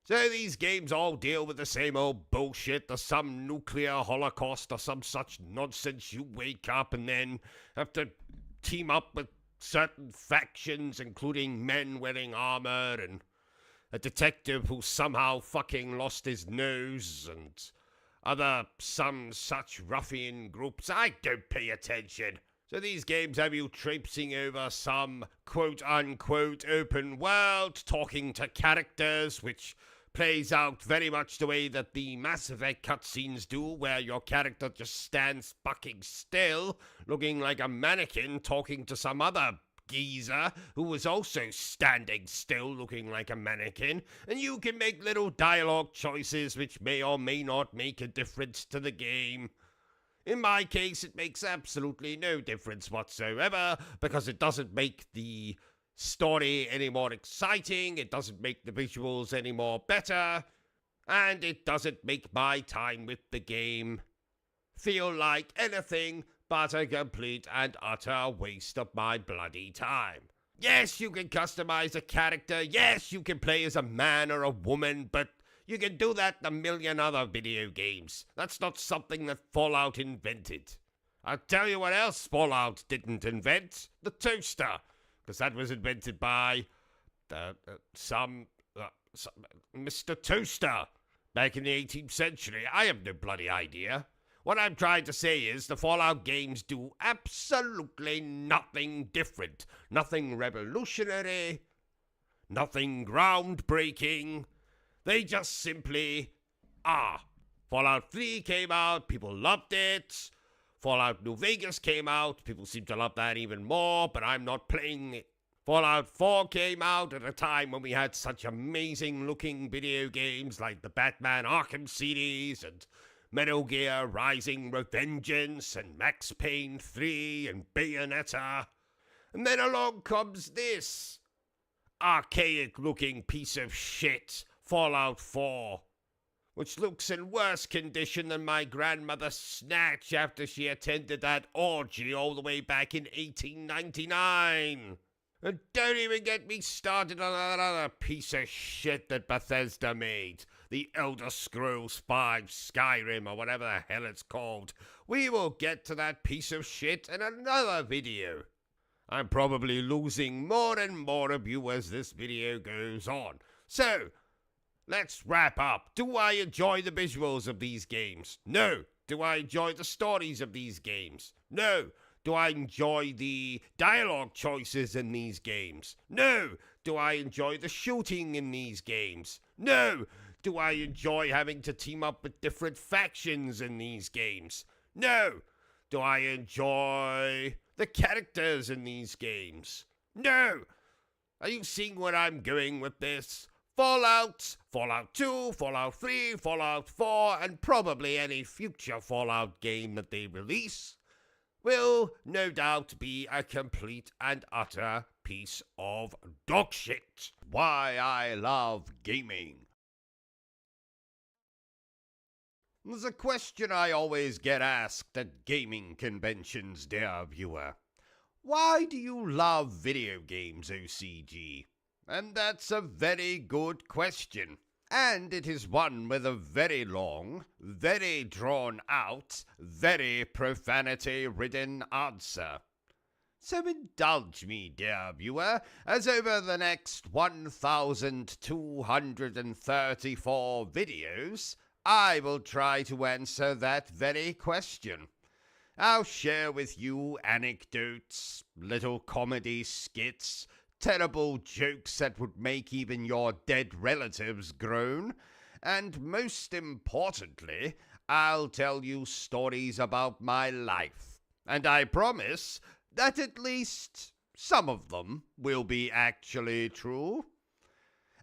So these games all deal with the same old bullshit, there's some nuclear holocaust or some such nonsense. You wake up and then have to team up with certain factions, including men wearing armor, and a detective who somehow fucking lost his nose, and some such ruffian groups. I don't pay attention. So these games have you traipsing over some quote-unquote open world, talking to characters, which plays out very much the way that the Mass Effect cutscenes do, where your character just stands fucking still, looking like a mannequin, talking to some other geezer who was also standing still, looking like a mannequin, and you can make little dialogue choices which may or may not make a difference to the game. In my case, it makes absolutely no difference whatsoever, because it doesn't make the story any more exciting, it doesn't make the visuals any more better, and it doesn't make my time with the game feel like anything but a complete and utter waste of my bloody time. Yes, you can customize a character, yes, you can play as a man or a woman, but you can do that in a million other video games. That's not something that Fallout invented. I'll tell you what else Fallout didn't invent. The toaster. Because that was invented by some Mr. Toaster back in the 18th century. I have no bloody idea. What I'm trying to say is the Fallout games do absolutely nothing different. Nothing revolutionary. Nothing groundbreaking. They just simply are. Fallout 3 came out, people loved it. Fallout New Vegas came out, people seem to love that even more, but I'm not playing it. Fallout 4 came out at a time when we had such amazing looking video games like the Batman Arkham series and Metal Gear Rising Revengeance and Max Payne 3 and Bayonetta. And then along comes this archaic looking piece of shit, Fallout 4, which looks in worse condition than my grandmother's snatch after she attended that orgy all the way back in 1899. And don't even get me started on that other piece of shit that Bethesda made, the Elder Scrolls V Skyrim or whatever the hell it's called. We will get to that piece of shit in another video. I'm probably losing more and more of you as this video goes on. So, let's wrap up. Do I enjoy the visuals of these games? No. Do I enjoy the stories of these games? No. Do I enjoy the dialogue choices in these games? No. Do I enjoy the shooting in these games? No. Do I enjoy having to team up with different factions in these games? No. Do I enjoy the characters in these games? No. Are you seeing where I'm going with this? Fallout, Fallout 2, Fallout 3, Fallout 4, and probably any future Fallout game that they release will no doubt be a complete and utter piece of dog shit. Why I love gaming. There's a question I always get asked at gaming conventions, dear viewer. Why do you love video games, OCG? And that's a very good question. And it is one with a very long, very drawn out, very profanity-ridden answer. So indulge me, dear viewer, as over the next 1,234 videos, I will try to answer that very question. I'll share with you anecdotes, little comedy skits, terrible jokes that would make even your dead relatives groan, and most importantly, I'll tell you stories about my life, and I promise that at least some of them will be actually true.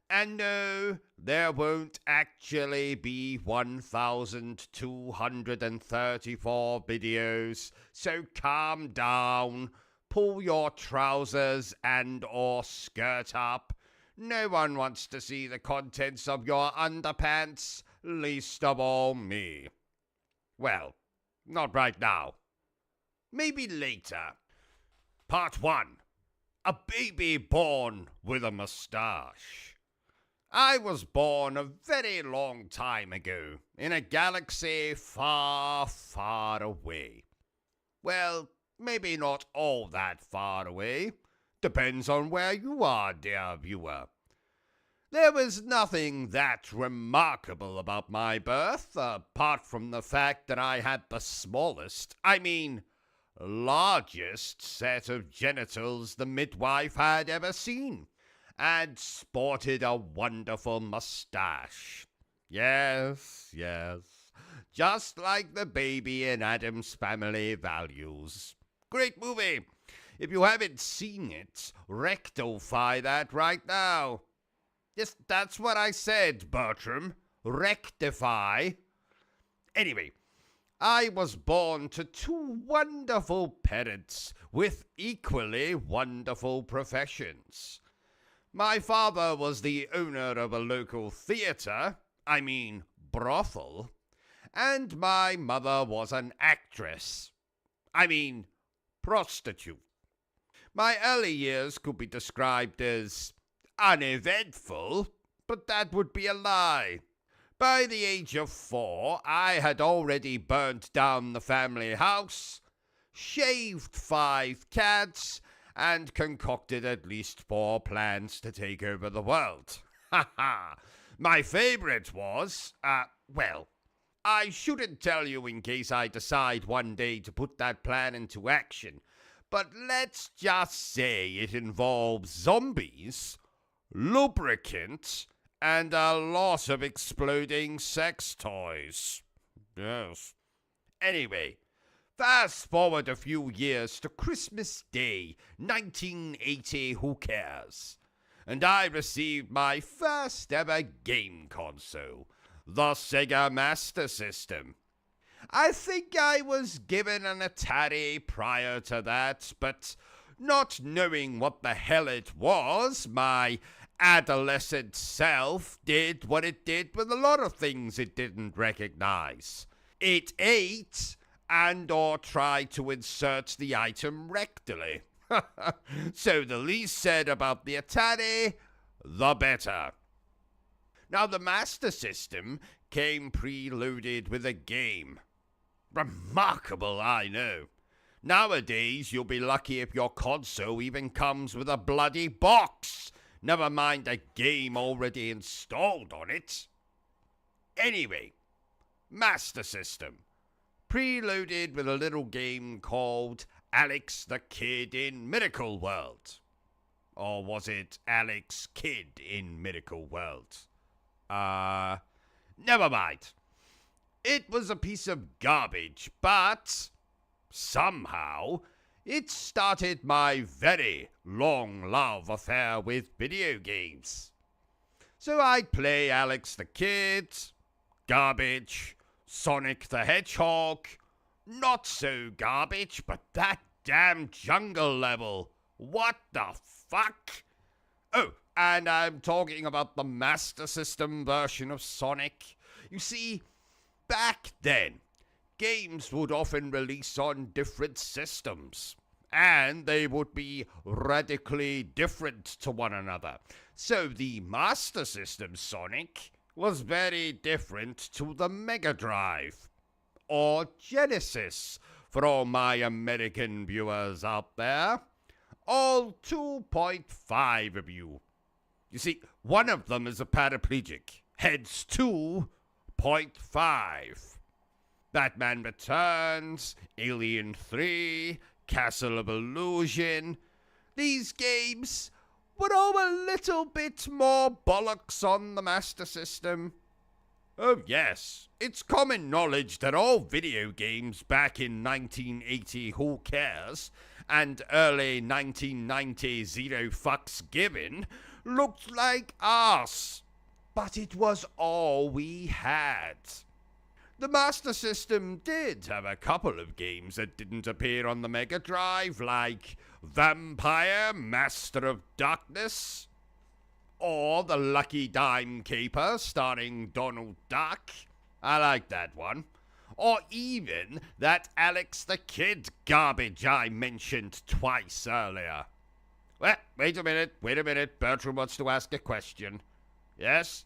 And no, there won't actually be 1,234 videos, so calm down, pull your trousers and or skirt up. No one wants to see the contents of your underpants, least of all me. Well, not right now. Maybe later. Part 1. A baby born with a mustache. I was born a very long time ago, in a galaxy far, far away. Well, maybe not all that far away. Depends on where you are, dear viewer. There was nothing that remarkable about my birth, apart from the fact that I had the smallest, largest set of genitals the midwife had ever seen, and sported a wonderful mustache. Yes, just like the baby in Addams Family Values. Great movie. If you haven't seen it, rectify that right now. Yes, that's what I said, Bertram. Rectify. Anyway, I was born to two wonderful parents with equally wonderful professions. My father was the owner of a local theatre, brothel, and my mother was an actress. Prostitute. My early years could be described as uneventful, but that would be a lie. By the age of 4, I had already burnt down the family house, shaved 5 cats, and concocted at least 4 plans to take over the world. My favorite was, I shouldn't tell you in case I decide one day to put that plan into action, but let's just say it involves zombies, lubricant, and a lot of exploding sex toys. Yes. Anyway, fast forward a few years to Christmas Day, 1980, who cares? And I received my first ever game console, the Sega Master System. I think I was given an Atari prior to that, but not knowing what the hell it was, my adolescent self did what it did with a lot of things it didn't recognize. It ate and or tried to insert the item rectally. So the least said about the Atari, the better. Now the Master System came preloaded with a game. Remarkable, I know. Nowadays, you'll be lucky if your console even comes with a bloody box. Never mind a game already installed on it. Anyway, Master System. Preloaded with a little game called Alex the Kid in Miracle World. Or was it Alex Kidd in Miracle World? Never mind. It was a piece of garbage, but somehow it started my very long love affair with video games. So I'd play Alex the Kid, garbage, Sonic the Hedgehog, not so garbage, but that damn jungle level. What the fuck? Oh, and I'm talking about the Master System version of Sonic. You see, back then, games would often release on different systems, and they would be radically different to one another. So the Master System Sonic was very different to the Mega Drive, or Genesis, for all my American viewers out there. All 2.5 of you. You see, one of them is a paraplegic, hence 2.5. Batman Returns, Alien 3, Castle of Illusion. These games were all a little bit more bollocks on the Master System. Oh yes, it's common knowledge that all video games back in 1980 Who Cares and early 1990 Zero Fucks Given looked like arse. But it was all we had. The Master System did have a couple of games that didn't appear on the Mega Drive, like Vampire, Master of Darkness, or The Lucky Dime Caper starring Donald Duck. I like that one. Or even that Alex the Kid garbage I mentioned twice earlier. Well, wait a minute. Bertram wants to ask a question. Yes?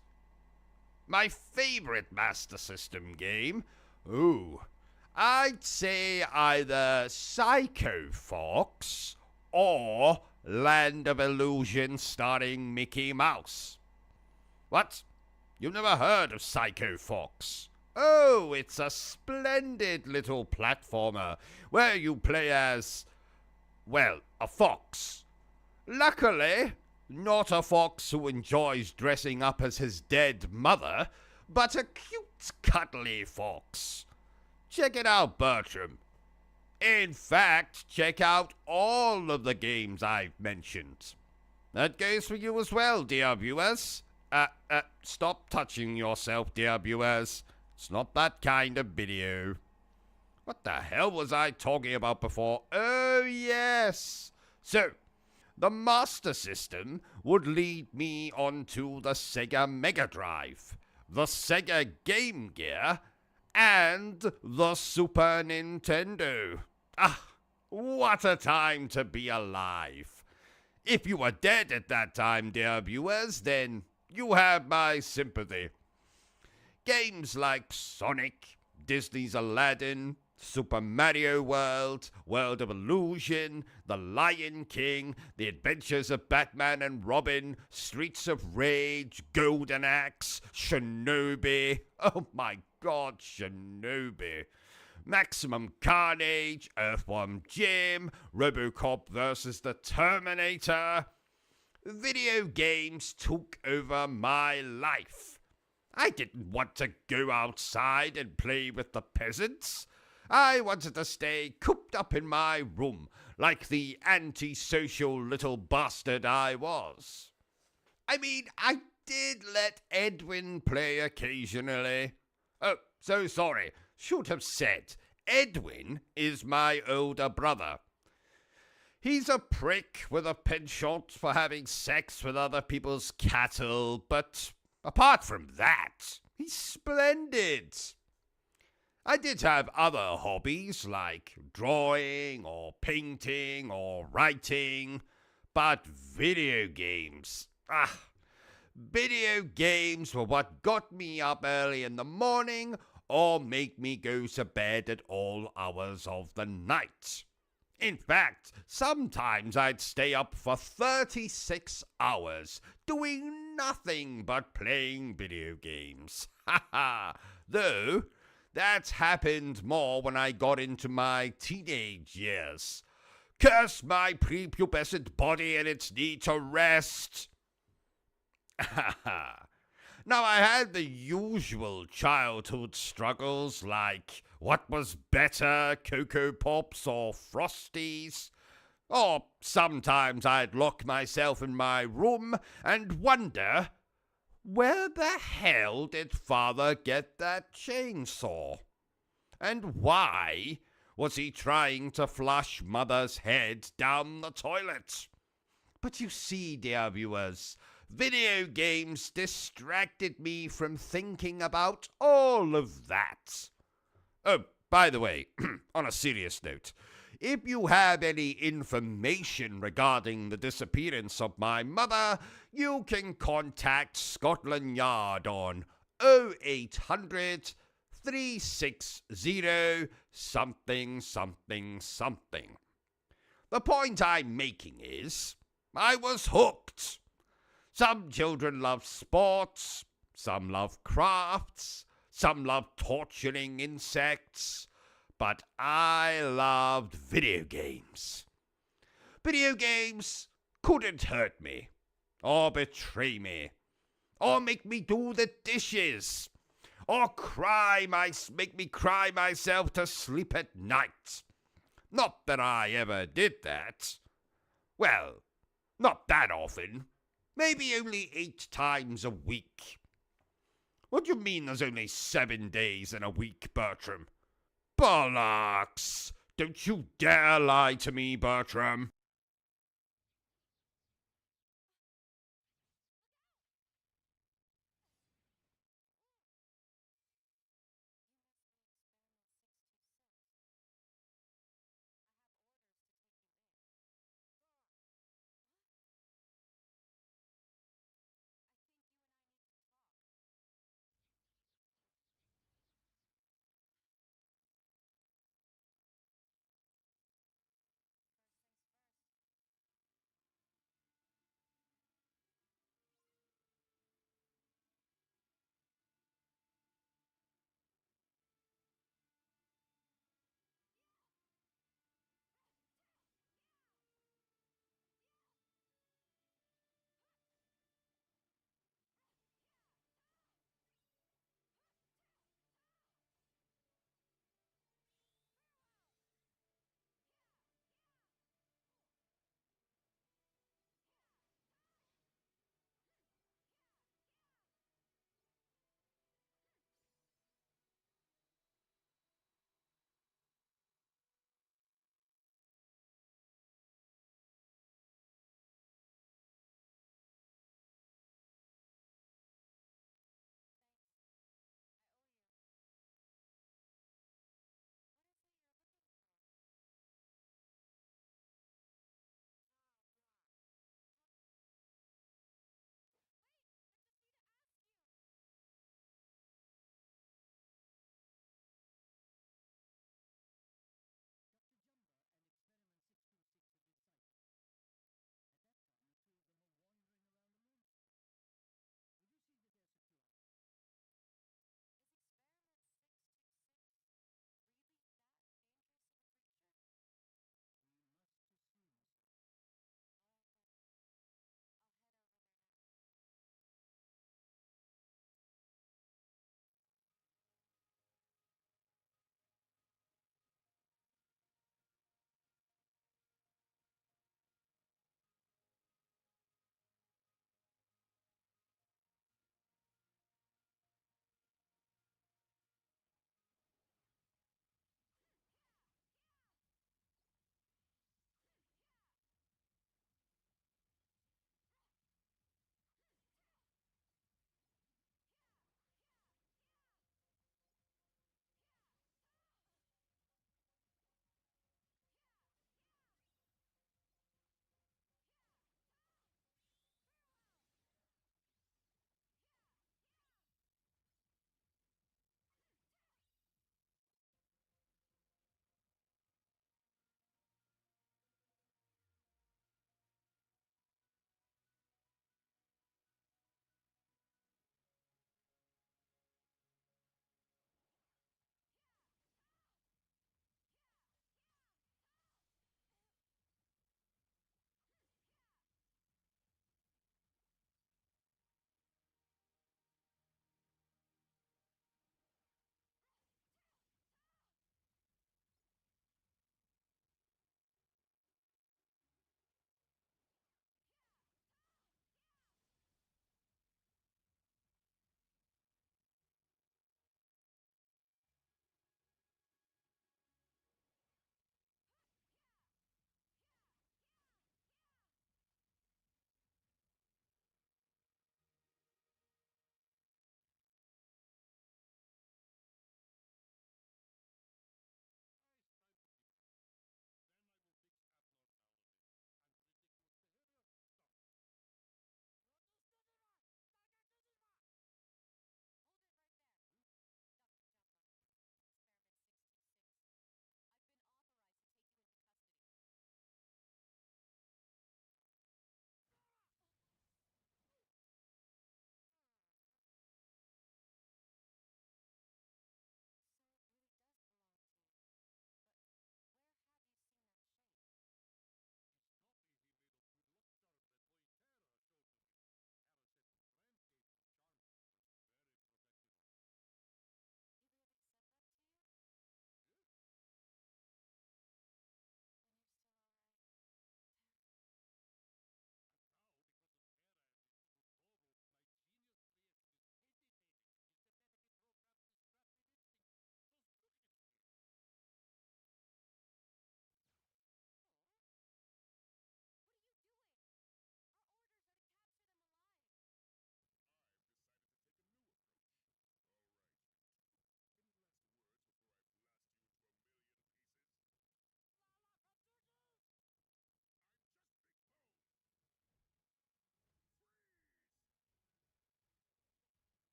My favorite Master System game? Ooh, I'd say either Psycho Fox or Land of Illusion starring Mickey Mouse. What? You've never heard of Psycho Fox? Oh, it's a splendid little platformer where you play as, well, a fox. Luckily, not a fox who enjoys dressing up as his dead mother, but a cute, cuddly fox. Check it out, Bertram. In fact, check out all of the games I've mentioned. That goes for you as well, dear viewers. Stop touching yourself, dear viewers. It's not that kind of video. What the hell was I talking about before? Oh, yes. So, the Master System would lead me onto the Sega Mega Drive, the Sega Game Gear, and the Super Nintendo. Ah, what a time to be alive. If you were dead at that time, dear viewers, then you have my sympathy. Games like Sonic, Disney's Aladdin, Super Mario World, World of Illusion, The Lion King, The Adventures of Batman and Robin, Streets of Rage, Golden Axe, Shinobi, oh my god, Shinobi, Maximum Carnage, Earthworm Jim, RoboCop vs. the Terminator. Video games took over my life. I didn't want to go outside and play with the peasants. I wanted to stay cooped up in my room, like the antisocial little bastard I was. I mean, I did let Edwin play occasionally. Oh, so sorry. Should have said, Edwin is my older brother. He's a prick with a penchant for having sex with other people's cattle, but apart from that, he's splendid. I did have other hobbies like drawing or painting or writing, but video games, video games were what got me up early in the morning or make me go to bed at all hours of the night. In fact, sometimes I'd stay up for 36 hours doing nothing but playing video games. Though, that's happened more when I got into my teenage years. Curse my prepubescent body and its need to rest. Now, I had the usual childhood struggles like what was better, Cocoa Pops or Frosties? Or sometimes I'd lock myself in my room and wonder, where the hell did Father get that chainsaw? And why was he trying to flush Mother's head down the toilet? But you see, dear viewers, video games distracted me from thinking about all of that. Oh, by the way, on a serious note, if you have any information regarding the disappearance of my mother, you can contact Scotland Yard on 0800 360 something something something. The point I'm making is, I was hooked. Some children love sports, some love crafts, some love torturing insects, but I loved video games. Video games couldn't hurt me, or betray me, or make me do the dishes, or make me cry myself to sleep at night. Not that I ever did that. Well, not that often. Maybe only 8 times a week. What do you mean there's only 7 days in a week, Bertram? Bollocks! Don't you dare lie to me, Bertram.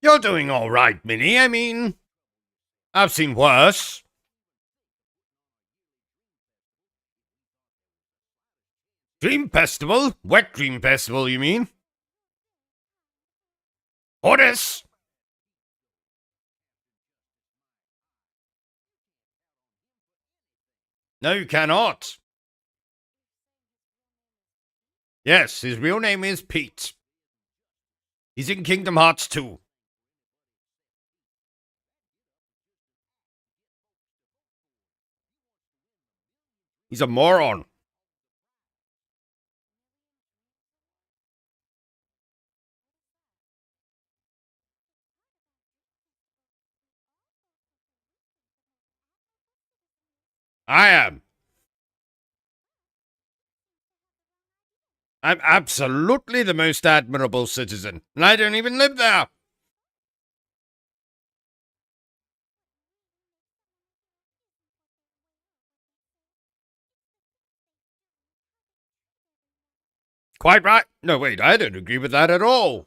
You're doing all right, Minnie. I mean, I've seen worse. Dream Festival? Wet Dream Festival, you mean? Horace! No, you cannot. Yes, his real name is Pete. He's in Kingdom Hearts 2. He's a moron. I am. I'm absolutely the most admirable citizen, and I don't even live there. Quite right. No, wait, I don't agree with that at all.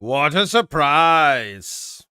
What a surprise.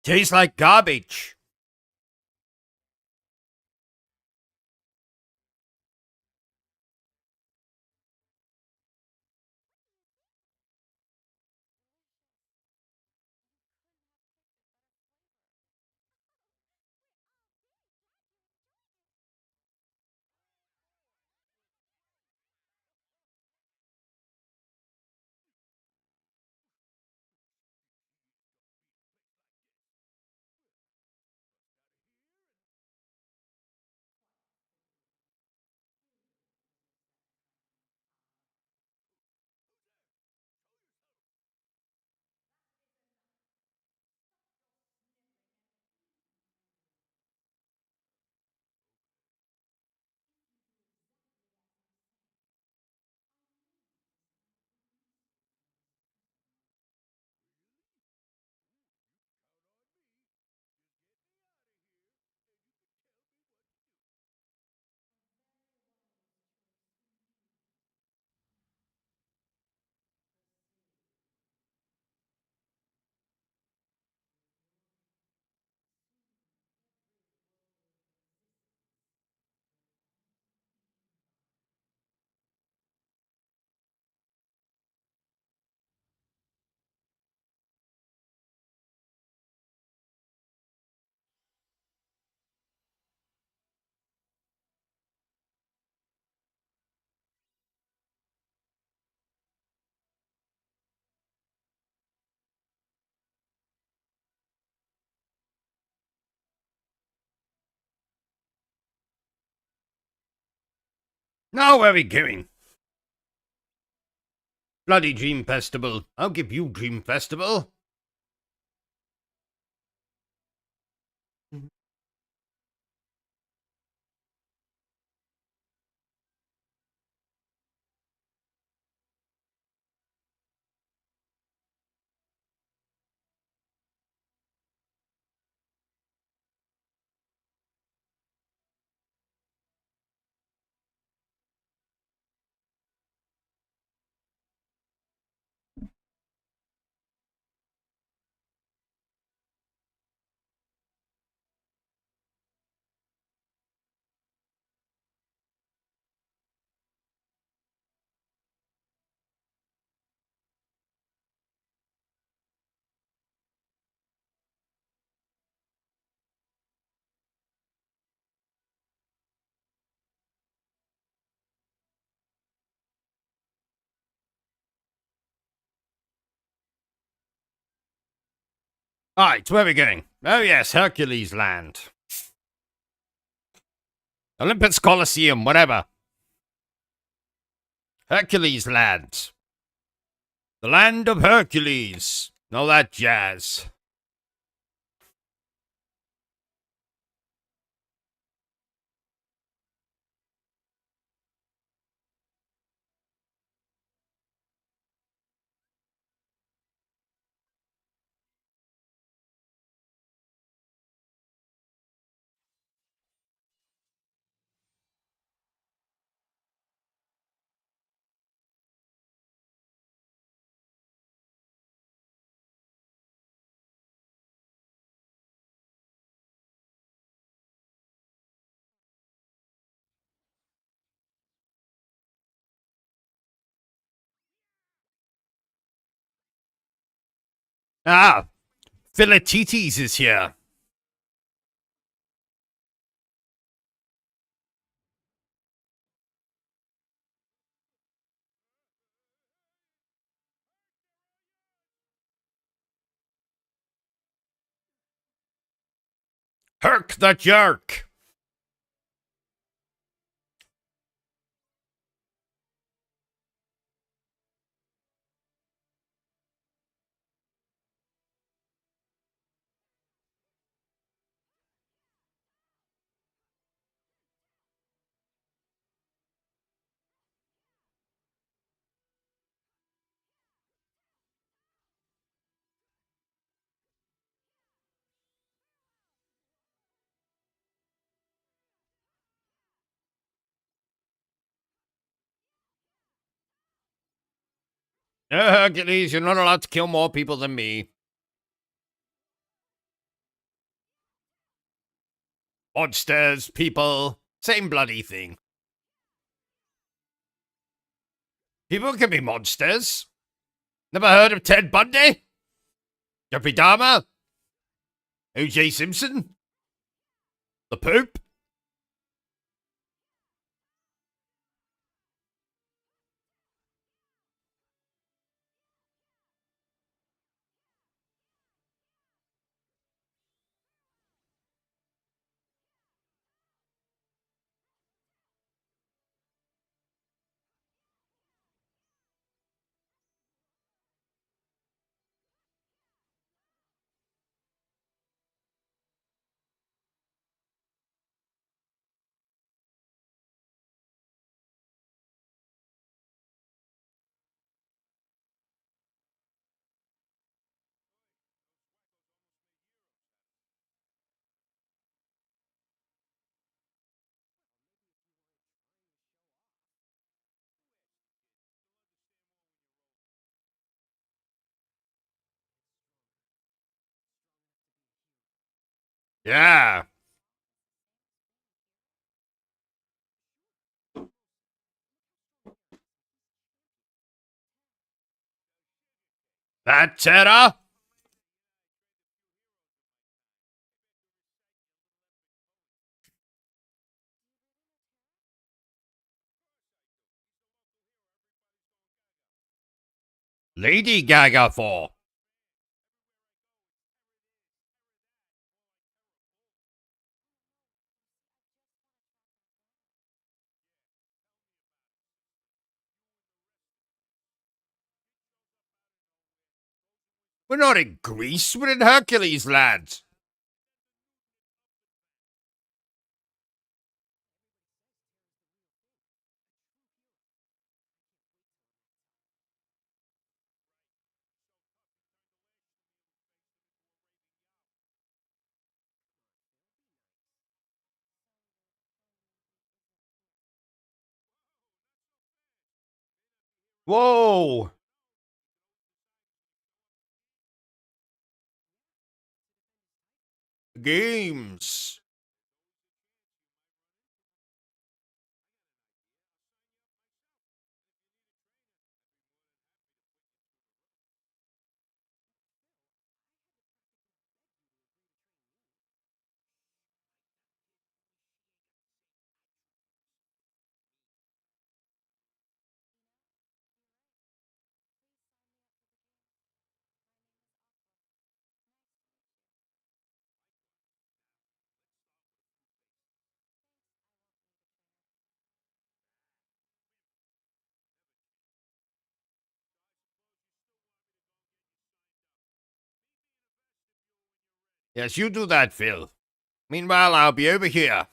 Tastes like garbage. Now where are we going? Bloody Dream Festival. I'll give you Dream Festival. Alright, where are we going? Oh yes, Hercules Land. Olympus Coliseum, whatever. Hercules Land. The land of Hercules. All that jazz. Ah, Philatites is here. Herc the Jerk. No, Hercules, you're not allowed to kill more people than me. Monsters, people, same bloody thing. People can be monsters. Never heard of Ted Bundy? Jeffrey Dahmer? O.J. Simpson? The Pope? Yeah. That terror? Lady Gaga for. We're not in Greece, we're in Hercules land. Whoa. Games. Yes, you do that, Phil. Meanwhile, I'll be over here.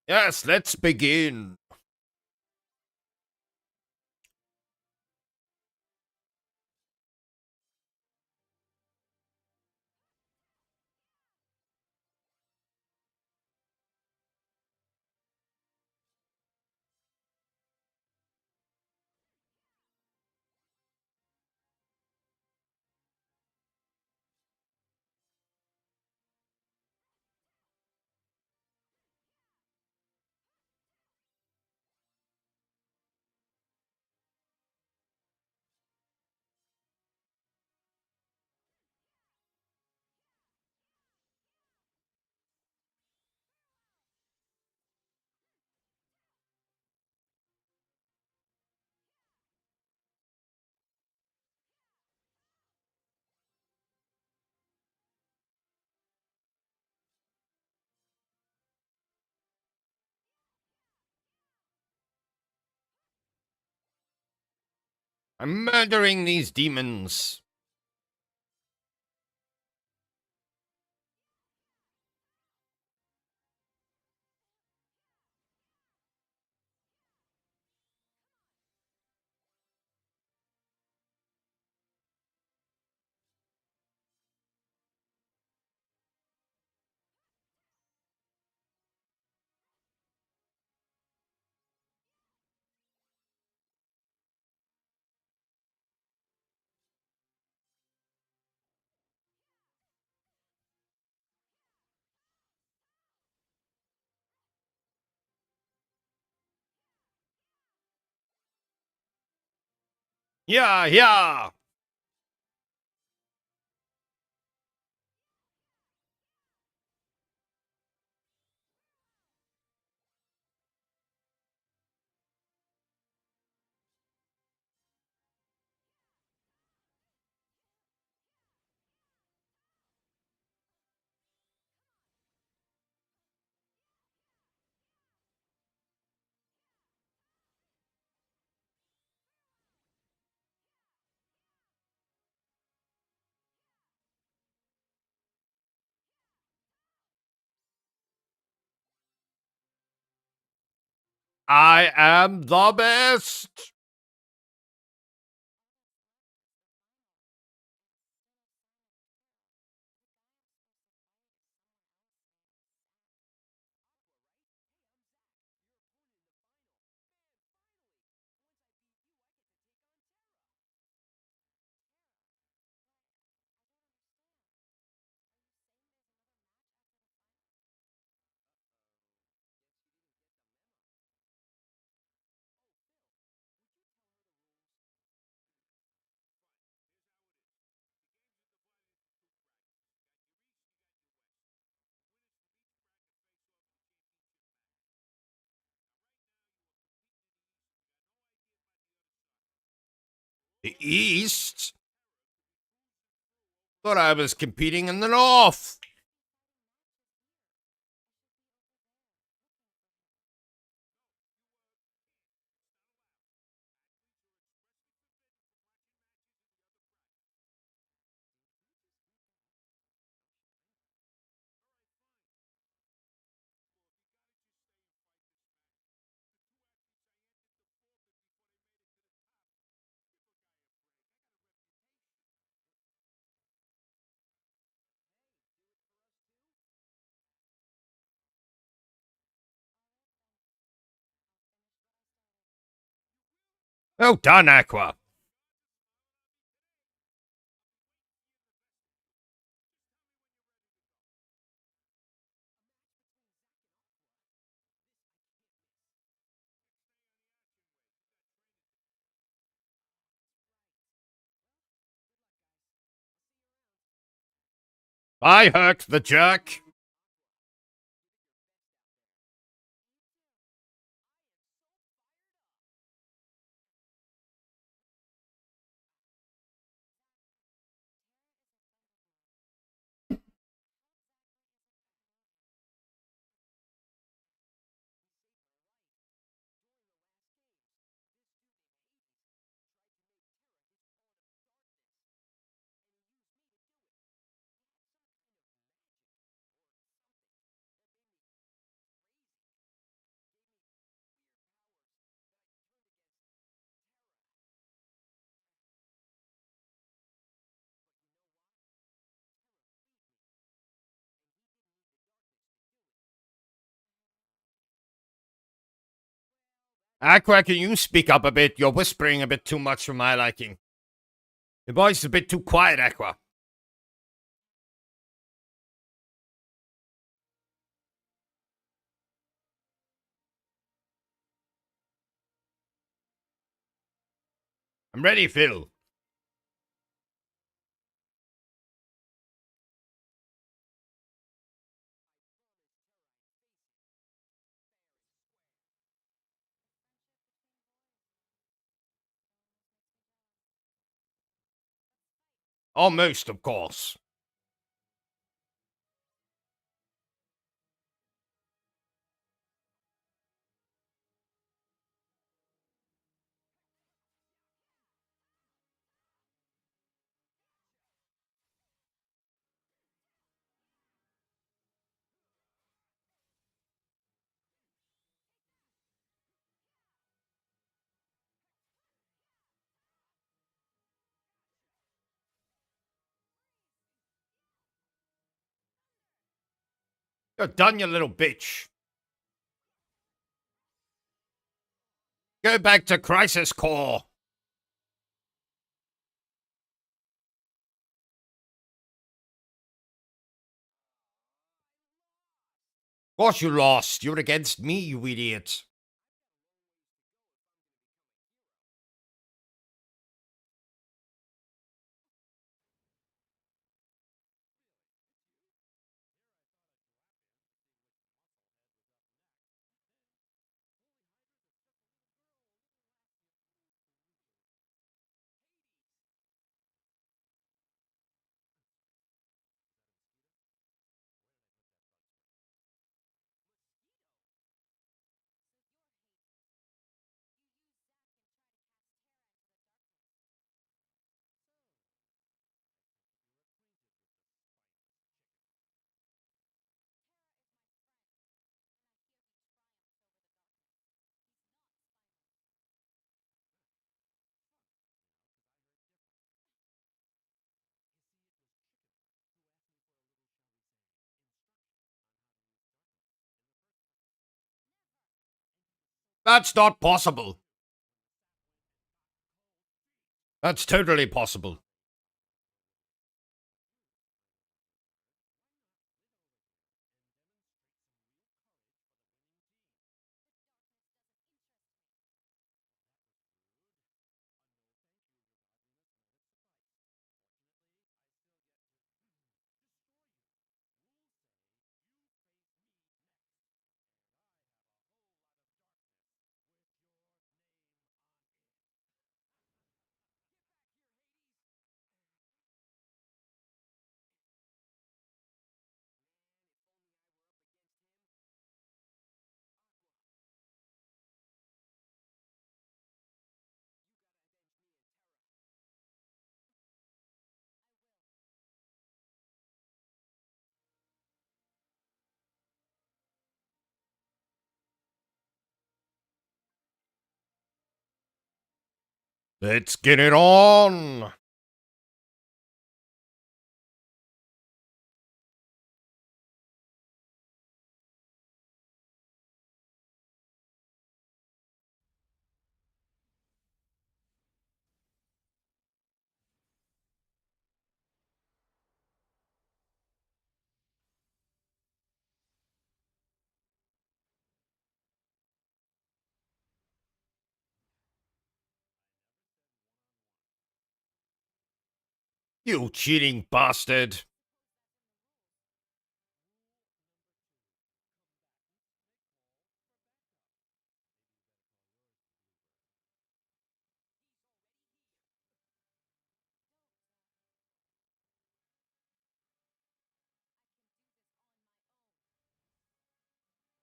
Yes, let's begin. I'm murdering these demons. Yeah, yeah. I am the best. The East? Thought I was competing in the North. Oh, done, Aqua. I hurt the jerk. Aqua, can you speak up a bit? You're whispering a bit too much for my liking. Your voice is a bit too quiet, Aqua. I'm ready, Phil. Almost, of course. You're done, you little bitch. Go back to Crisis Core. Of course you lost. You're against me, you idiot. That's not possible. That's totally possible. Let's get it on. You cheating bastard.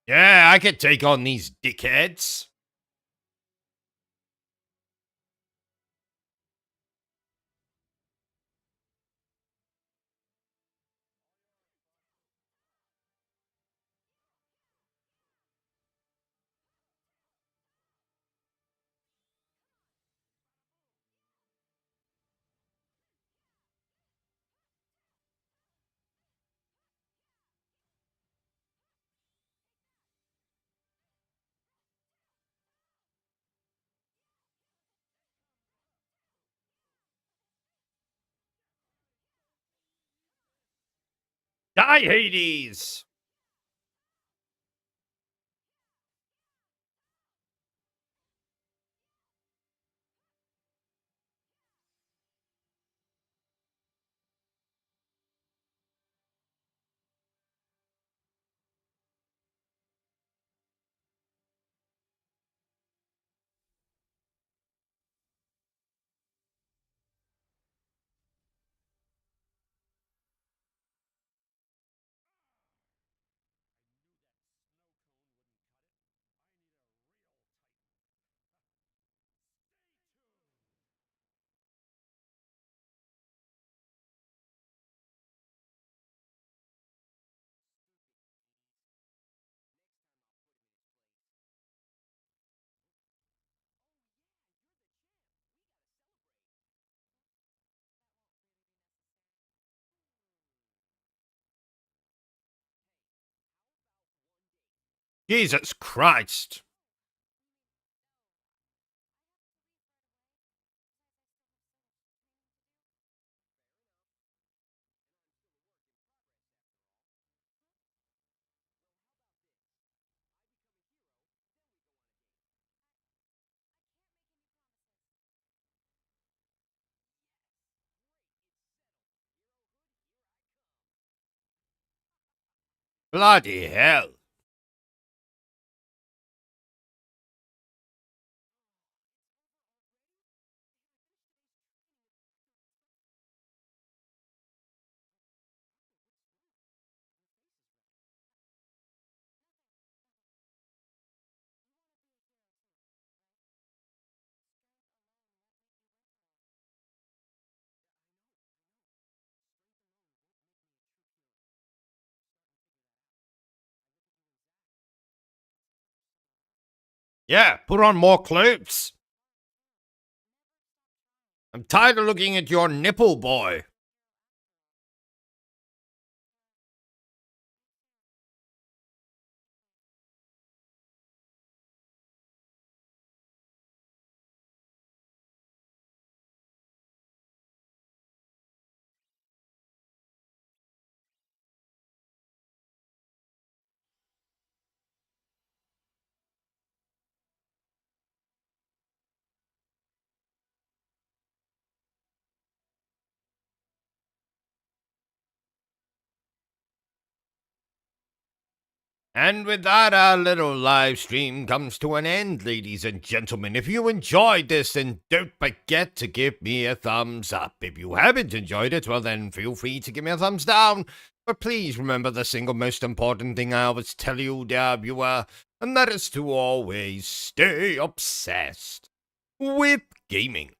Yeah, I could take on these dickheads. Die, Hades! Jesus Christ. Bloody hell. Yeah, put on more clothes. I'm tired of looking at your nipple, boy. And with that, our little live stream comes to an end, ladies and gentlemen. If you enjoyed this, then don't forget to give me a thumbs up. If you haven't enjoyed it, well then feel free to give me a thumbs down. But please remember the single most important thing I always tell you, dear viewer, and that is to always stay obsessed with gaming.